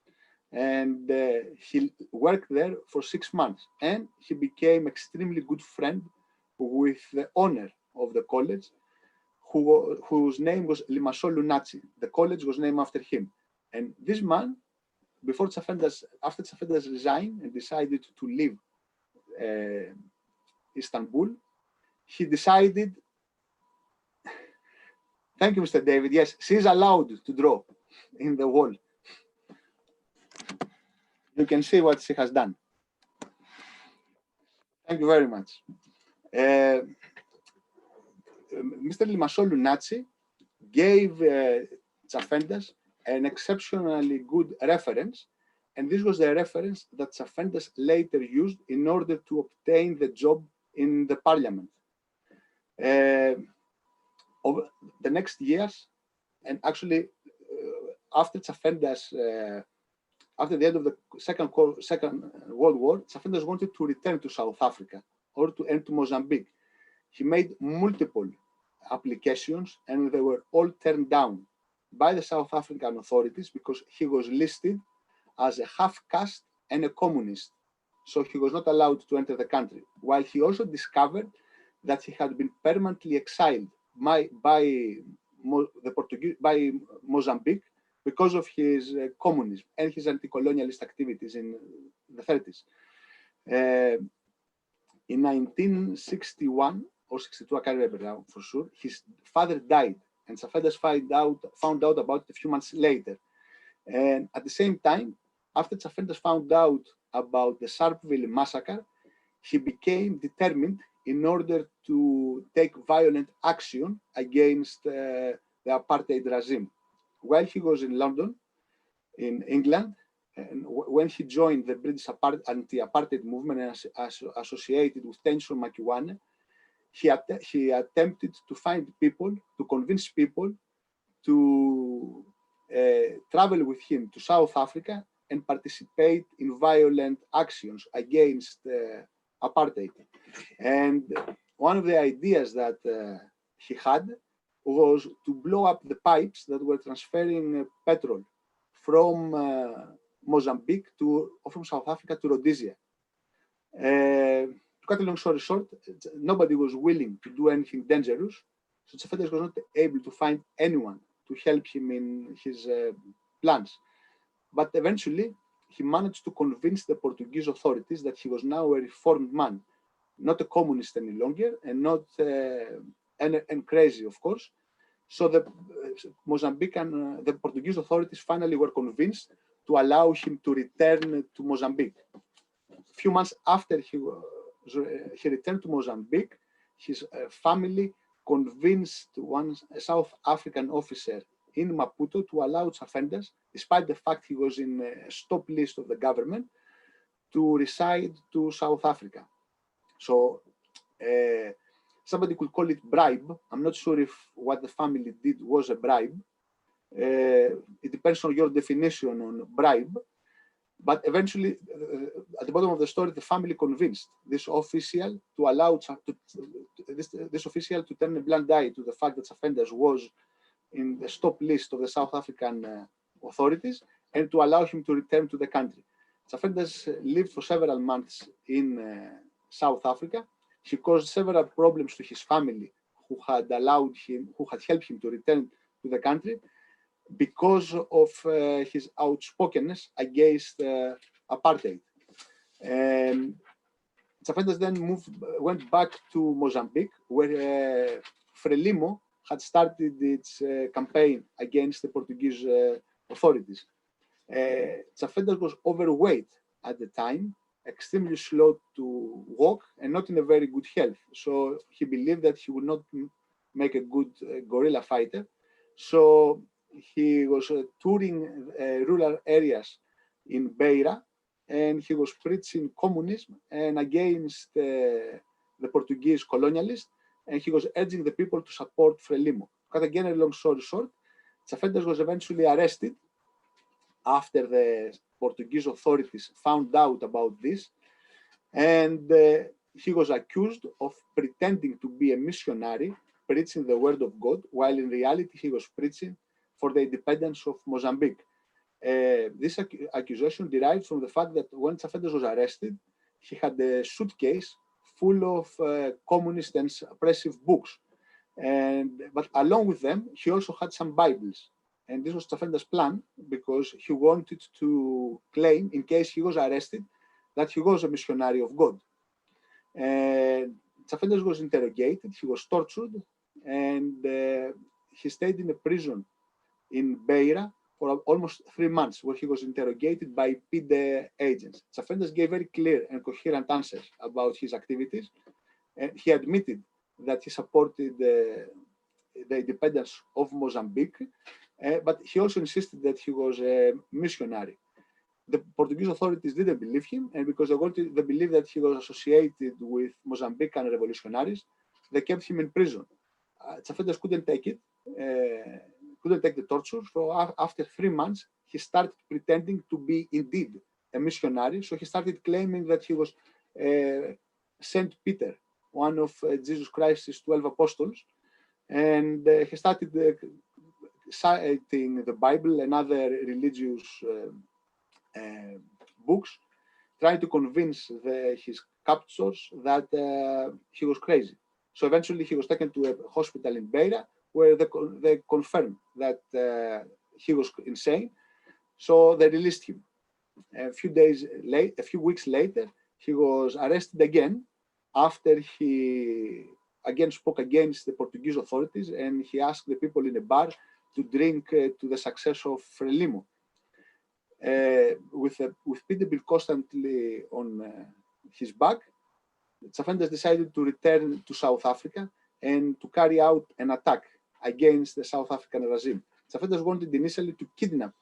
and he worked there for 6 months. And he became extremely good friend with the owner of the college, whose name was Limassol Lunazi. The college was named after him. And this man, after Tsafendas resigned and decided to leave Istanbul, he decided, thank you, Mr. David, yes, she is allowed to draw in the wall. You can see what she has done. Thank you very much. Mr. Limassol Lunazi gave Tsafendas an exceptionally good reference, and this was the reference that Tsafendas later used in order to obtain the job in the parliament. Over the next years, and actually after Tsafendas, after the end of the Second World War, Tsafendas wanted to return to South Africa and to Mozambique. He made multiple applications and they were all turned down by the South African authorities because he was listed as a half-caste and a communist. So he was not allowed to enter the country. While he also discovered that he had been permanently exiled by Mozambique because of his communism and his anti-colonialist activities in the 30s. In 1961 or 62, I can't remember now for sure, his father died, and Tsafendas found out about it a few months later. And at the same time, after Tsafendas found out about the Sharpeville massacre, he became determined in order to take violent action against the apartheid regime. While he was in London, in England, and when he joined the British anti-apartheid movement and associated with Tension Makiwane, he attempted to find people, to convince people to travel with him to South Africa and participate in violent actions against apartheid. And one of the ideas that he had was to blow up the pipes that were transferring petrol from Mozambique from South Africa to Rhodesia. To cut a long story short, nobody was willing to do anything dangerous, so Tsafendas was not able to find anyone to help him in his plans. But eventually, he managed to convince the Portuguese authorities that he was now a reformed man, not a communist any longer, and not and crazy, of course. So the the Portuguese authorities finally were convinced to allow him to return to Mozambique. A few months after he returned to Mozambique, his family convinced a South African officer in Maputo to allow Tsafendas, despite the fact he was in a stop list of the government, to reside to South Africa. So somebody could call it bribe. I'm not sure if what the family did was a bribe. It depends on your definition on bribe. But eventually, at the bottom of the story, the family convinced this official to allow this official to turn a blind eye to the fact that Tsafendas was in the stop list of the South African authorities and to allow him to return to the country. Tsafendas lived for several months in South Africa. He caused several problems to his family who had helped him to return to the country because of his outspokenness against apartheid. Tsafendas then went back to Mozambique, where Frelimo had started its campaign against the Portuguese authorities. Tsafendas was overweight at the time, extremely slow to walk, and not in a very good health. So he believed that he would not make a good guerrilla fighter. So he was touring rural areas in Beira, and he was preaching communism and against the Portuguese colonialists, and he was urging the people to support Frelimo. Cut again a long story short, Tsafendas was eventually arrested after the Portuguese authorities found out about this, and he was accused of pretending to be a missionary, preaching the word of God, while in reality he was preaching for the independence of Mozambique. This accusation derived from the fact that when Tsafendas was arrested, he had a suitcase full of communist and oppressive books. But along with them, he also had some Bibles. And this was Tsafenda's plan because he wanted to claim, in case he was arrested, that he was a missionary of God. And Tsafendas was interrogated, he was tortured, and he stayed in a prison in Beira for almost 3 months, where he was interrogated by PIDE agents. Tsafendas gave very clear and coherent answers about his activities, and he admitted that he supported the independence of Mozambique, but he also insisted that he was a missionary. The Portuguese authorities didn't believe him, and because they believed that he was associated with Mozambican revolutionaries, they kept him in prison. Tsafendas couldn't take it, couldn't take the torture, so after 3 months, he started pretending to be indeed a missionary, so he started claiming that he was Saint Peter, one of Jesus Christ's 12 apostles, and he started citing the Bible and other religious books, trying to convince his captors that he was crazy. So eventually he was taken to a hospital in Beira, where they confirmed that he was insane. So they released him. A few weeks later, he was arrested again after he again spoke against the Portuguese authorities, and he asked the people in a bar to drink to the success of Frelimo. With PIDE bill constantly on his back, Tsafendas decided to return to South Africa and to carry out an attack against the South African regime. Tsafendas wanted initially to kidnap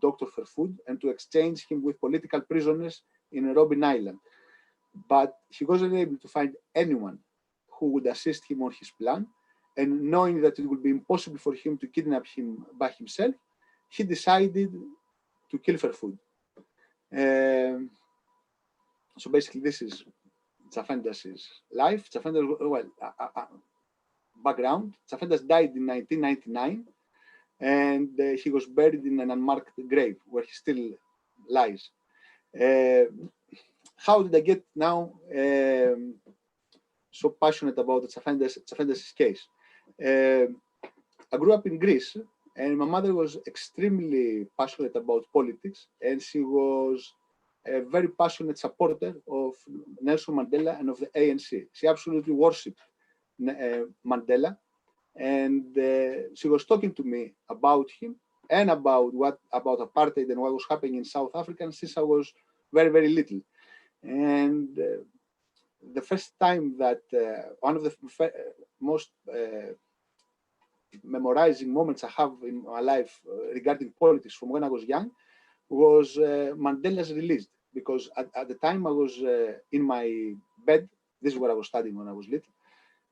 Dr. Vervoerd and to exchange him with political prisoners in Robben Island. But he wasn't able to find anyone who would assist him on his plan, and knowing that it would be impossible for him to kidnap him by himself, he decided to kill Vervoerd. So basically, this is Tsafendas' life. Tsafendas, well, background. Tsafendas died in 1999, and he was buried in an unmarked grave where he still lies. How did I get now so passionate about Tsafendas' case? I grew up in Greece, and my mother was extremely passionate about politics, and she was a very passionate supporter of Nelson Mandela and of the ANC. She absolutely worshipped Mandela, and she was talking to me about him and about apartheid and what was happening in South Africa since I was very, very little. And the first time that one of the most memorizing moments I have in my life regarding politics from when I was young was Mandela's release, because at the time I was in my bed. This is where I was studying when I was little,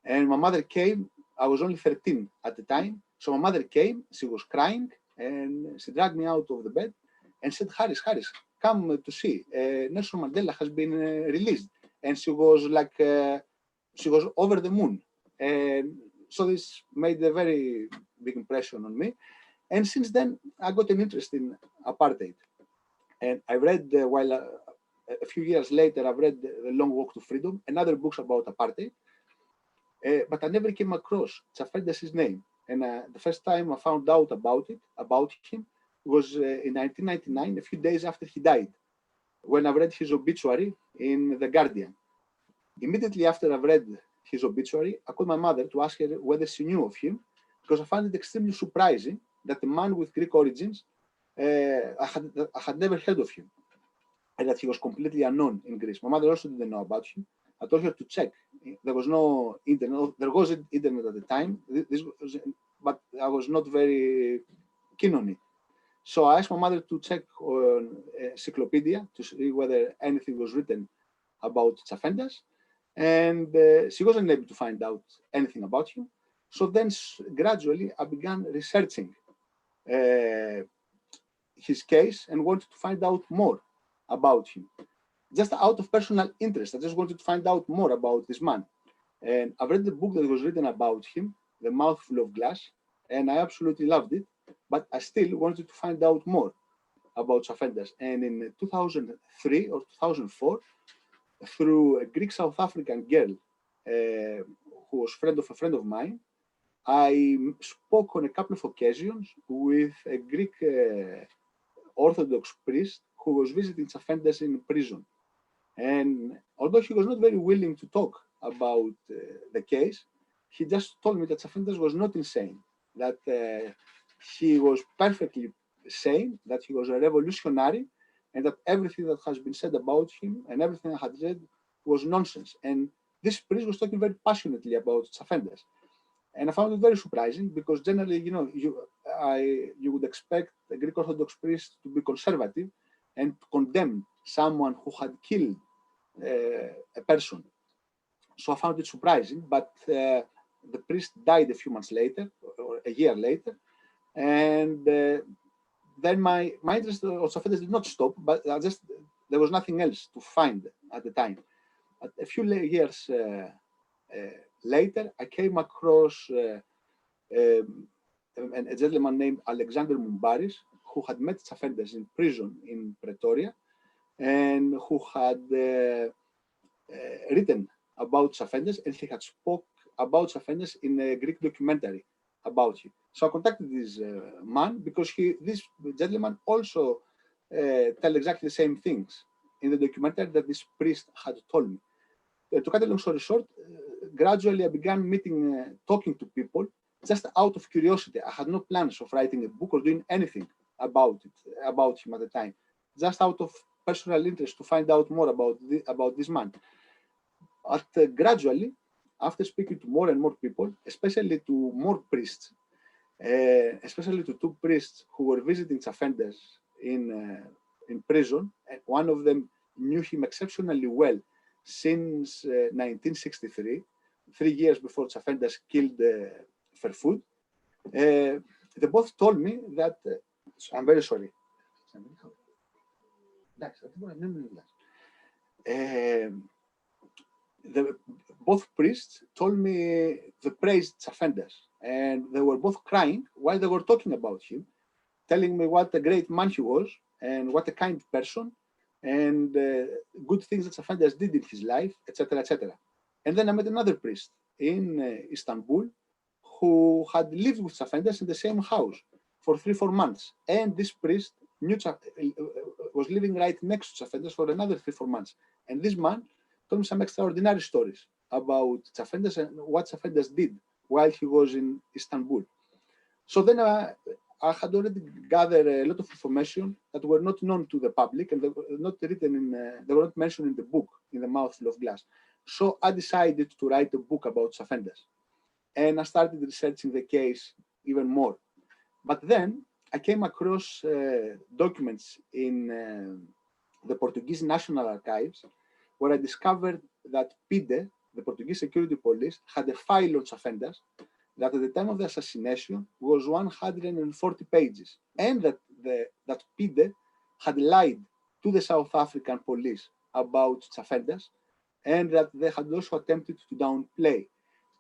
and my mother came. I was only 13 at the time, so my mother came. She was crying, and she dragged me out of the bed and said, Harris, come to see. Nelson Mandela has been released. And she was like, she was over the moon. And so this made a very big impression on me. And since then, I got an interest in apartheid. And I read, a few years later, I've read The Long Walk to Freedom and other books about apartheid. But I never came across Tsafendas' name. And the first time I found out about him, was in 1999, a few days after he died, when I read his obituary in The Guardian. Immediately after I read his obituary, I called my mother to ask her whether she knew of him, because I found it extremely surprising that a man with Greek origins, I had never heard of him, and that he was completely unknown in Greece. My mother also didn't know about him. I told her to check. There was no internet. There was internet at the time, but I was not very keen on it. So I asked my mother to check on encyclopedia to see whether anything was written about Tsafendas, and she wasn't able to find out anything about him. So then gradually I began researching his case and wanted to find out more about him. Just out of personal interest, I just wanted to find out more about this man. And I've read the book that was written about him, The Mouthful of Glass, and I absolutely loved it, but I still wanted to find out more about Tsafendas. And in 2003 or 2004, through a Greek South African girl who was a friend of mine, I spoke on a couple of occasions with a Greek Orthodox priest who was visiting Tsafendas in prison. And although he was not very willing to talk about the case, he just told me that Tsafendas was not insane, that he was perfectly sane, that he was a revolutionary, and that everything that has been said about him and everything I had read was nonsense. And this priest was talking very passionately about Tsafendas. And I found it very surprising because generally, you know, you would expect a Greek Orthodox priest to be conservative and to condemn someone who had killed a person. So I found it surprising, but the priest died a few months later, or a year later, and then my interest in Tsafendas did not stop, but there was nothing else to find at the time. But a few years later, I came across a gentleman named Alexander Mumbaris, who had met Tsafendas in prison in Pretoria, and who had written about Tsafendas, and he had spoke about Tsafendas in a Greek documentary about him. So I contacted this man because this gentleman also tell exactly the same things in the documentary that this priest had told me. To cut a long story short, gradually I began meeting, talking to people just out of curiosity. I had no plans of writing a book or doing anything about him at the time, just out of personal interest to find out more about this man. But gradually, after speaking to more and more people, especially to more priests, especially to two priests who were visiting Tsafendas in prison, and one of them knew him exceptionally well since 1963, 3 years before Tsafendas killed Ferfood. They both told me that, I'm very sorry. Both priests told me they praised Tsafendas, and they were both crying while they were talking about him, telling me what a great man he was and what a kind person, and good things that Tsafendas did in his life, etc., etc. And then I met another priest in Istanbul who had lived with Tsafendas in the same house for 3-4 months, and this priest was living right next to Tsafendas for another 3-4 months. And this man told me some extraordinary stories about Tsafendas and what Tsafendas did while he was in Istanbul. So then I had already gathered a lot of information that were not known to the public, and they were not written they were not mentioned in the book, In the Mouthful of Glass. So I decided to write a book about Tsafendas, and I started researching the case even more. But then I came across documents in the Portuguese National Archives, where I discovered that PIDE, the Portuguese Security Police, had a file on Tsafendas that at the time of the assassination was 140 pages, and that PIDE had lied to the South African police about Tsafendas, and that they had also attempted to downplay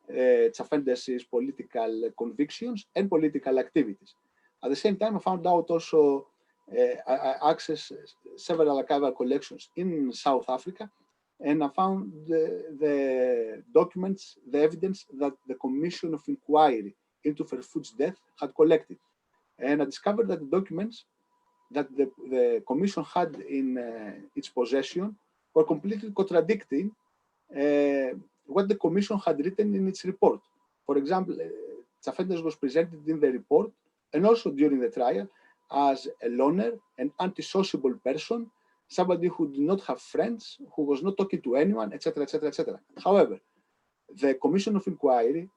Tsafendas' political convictions and political activities. At the same time, I found out also, I accessed several archival collections in South Africa, and I found the documents, the evidence that the Commission of Inquiry into Ferfood's death had collected. And I discovered that the documents that the Commission had in its possession were completely contradicting what the Commission had written in its report. For example, Tsafendas was presented in the report and also during the trial as a loner, an antisociable person, somebody who did not have friends, who was not talking to anyone, etc., etc., etc. However, the Commission of Inquiry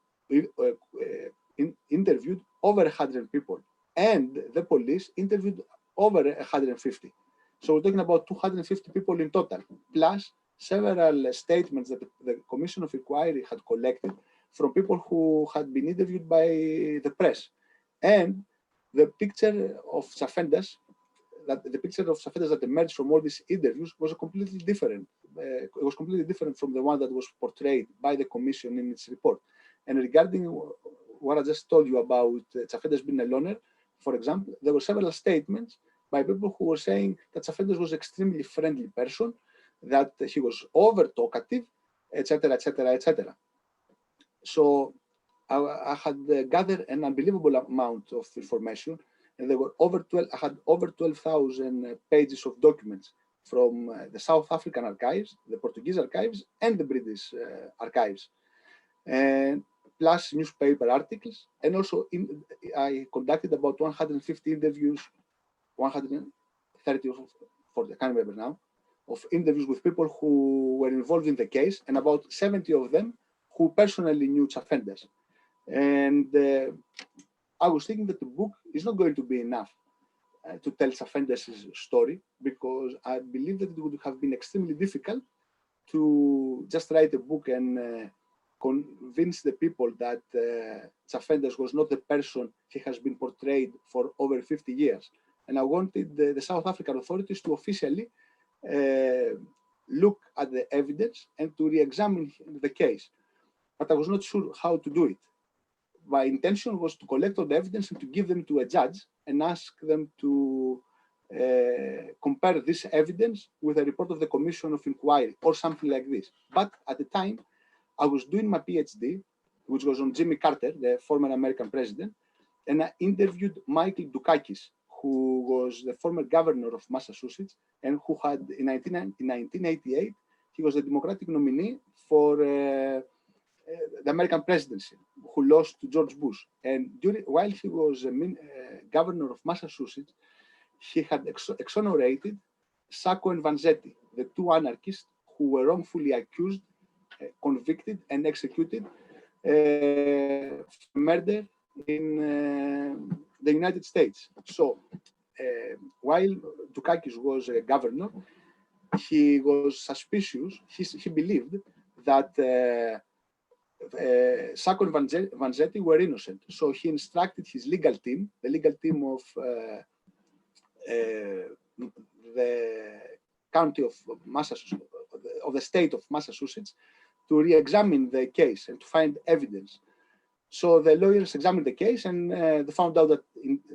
interviewed over 100 people, and the police interviewed over 150. So we're talking about 250 people in total, plus several statements that the Commission of Inquiry had collected from people who had been interviewed by the press. And the picture of Tsafendas, that emerged from all these interviews was completely different. It was completely different from the one that was portrayed by the Commission in its report. And regarding what I just told you about Tsafendas being a loner, for example, there were several statements by people who were saying that Tsafendas was an extremely friendly person, that he was over talkative, etc., etc., etc. So I had gathered an unbelievable amount of information, and there were I had over 12,000 pages of documents from the South African archives, the Portuguese archives, and the British archives, and plus newspaper articles. And also, I conducted about 150 interviews, 130 or 40, I can't remember now, of interviews with people who were involved in the case, and about 70 of them who personally knew offenders. And I was thinking that the book is not going to be enough to tell offenders' story, because I believe that it would have been extremely difficult to just write a book and convince the people that offenders was not the person he has been portrayed for over 50 years. And I wanted the South African authorities to officially look at the evidence and to re-examine the case. But I was not sure how to do it. My intention was to collect all the evidence and to give them to a judge and ask them to compare this evidence with a report of the Commission of Inquiry or something like this. But at the time, I was doing my PhD, which was on Jimmy Carter, the former American president, and I interviewed Michael Dukakis, who was the former governor of Massachusetts, and who had, in 1988, he was the Democratic nominee for the American presidency, who lost to George Bush. And while he was governor of Massachusetts, he had exonerated Sacco and Vanzetti, the two anarchists who were wrongfully accused, convicted, and executed for murder in the United States. So while Dukakis was a governor, he was suspicious. He believed that Sacco and Vanzetti were innocent. So he instructed his legal team, the legal team of the county of Massachusetts, of the state of Massachusetts, to re-examine the case and to find evidence. So the lawyers examined the case, and they found out that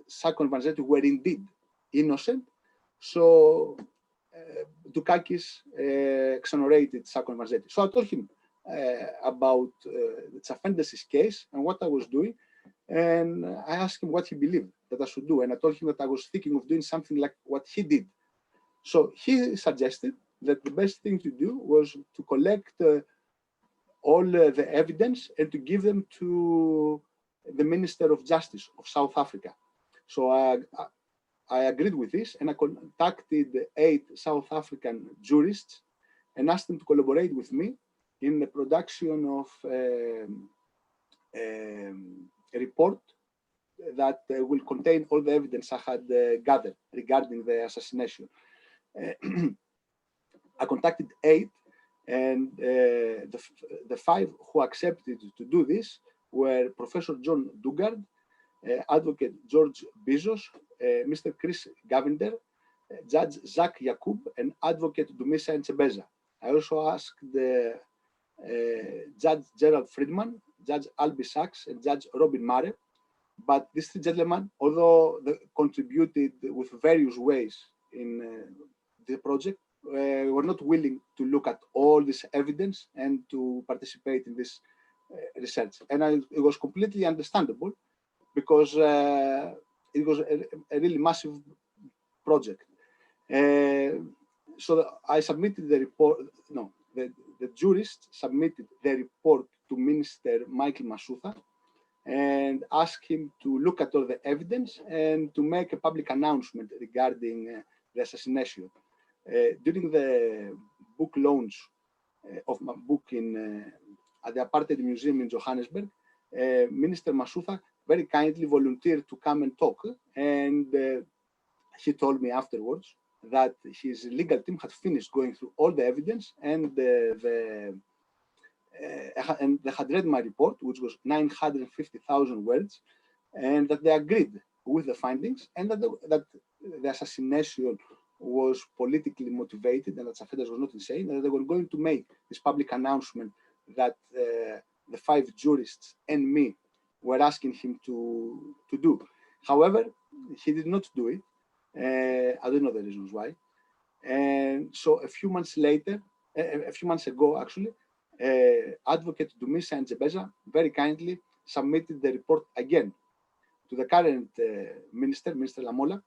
Sacco and Vanzetti were indeed innocent. So Dukakis exonerated Sacco and Vanzetti. So I told him about the Tsafendas' case and what I was doing, and I asked him what he believed that I should do, and I told him that I was thinking of doing something like what he did. So he suggested that the best thing to do was to collect all the evidence and to give them to the Minister of Justice of South Africa. So I agreed with this, and I contacted 8 South African jurists and asked them to collaborate with me in the production of a report that will contain all the evidence I had gathered regarding the assassination. I contacted 8, and the 5 who accepted to do this were Professor John Dugard, Advocate George Bezos, Mr. Chris Gavinder, Judge Zach Yakub, and Advocate Dumisa Ntsebeza. I also asked Judge Gerald Friedman, Judge Albie Sachs, and Judge Robin Mare. But these 3 gentlemen, although they contributed with various ways in the project, were not willing to look at all this evidence and to participate in this research. And it was completely understandable, because it was a really massive project. So I submitted the report, the jurists submitted the report to Minister Michael Masutha and asked him to look at all the evidence and to make a public announcement regarding the assassination. During the book launch of my book at the Apartheid Museum in Johannesburg, Minister Masutha very kindly volunteered to come and talk, and he told me afterwards that his legal team had finished going through all the evidence, and they had read my report, which was 950,000 words, and that they agreed with the findings, and that the assassination was politically motivated and that Tsafendas was not insane, and that they were going to make this public announcement that the 5 jurists and me were asking him to do. However, he did not do it. I don't know the reasons why. And so a few months ago, actually, Advocate Dumisa Ntsebeza very kindly submitted the report again to the current minister, Minister Lamola,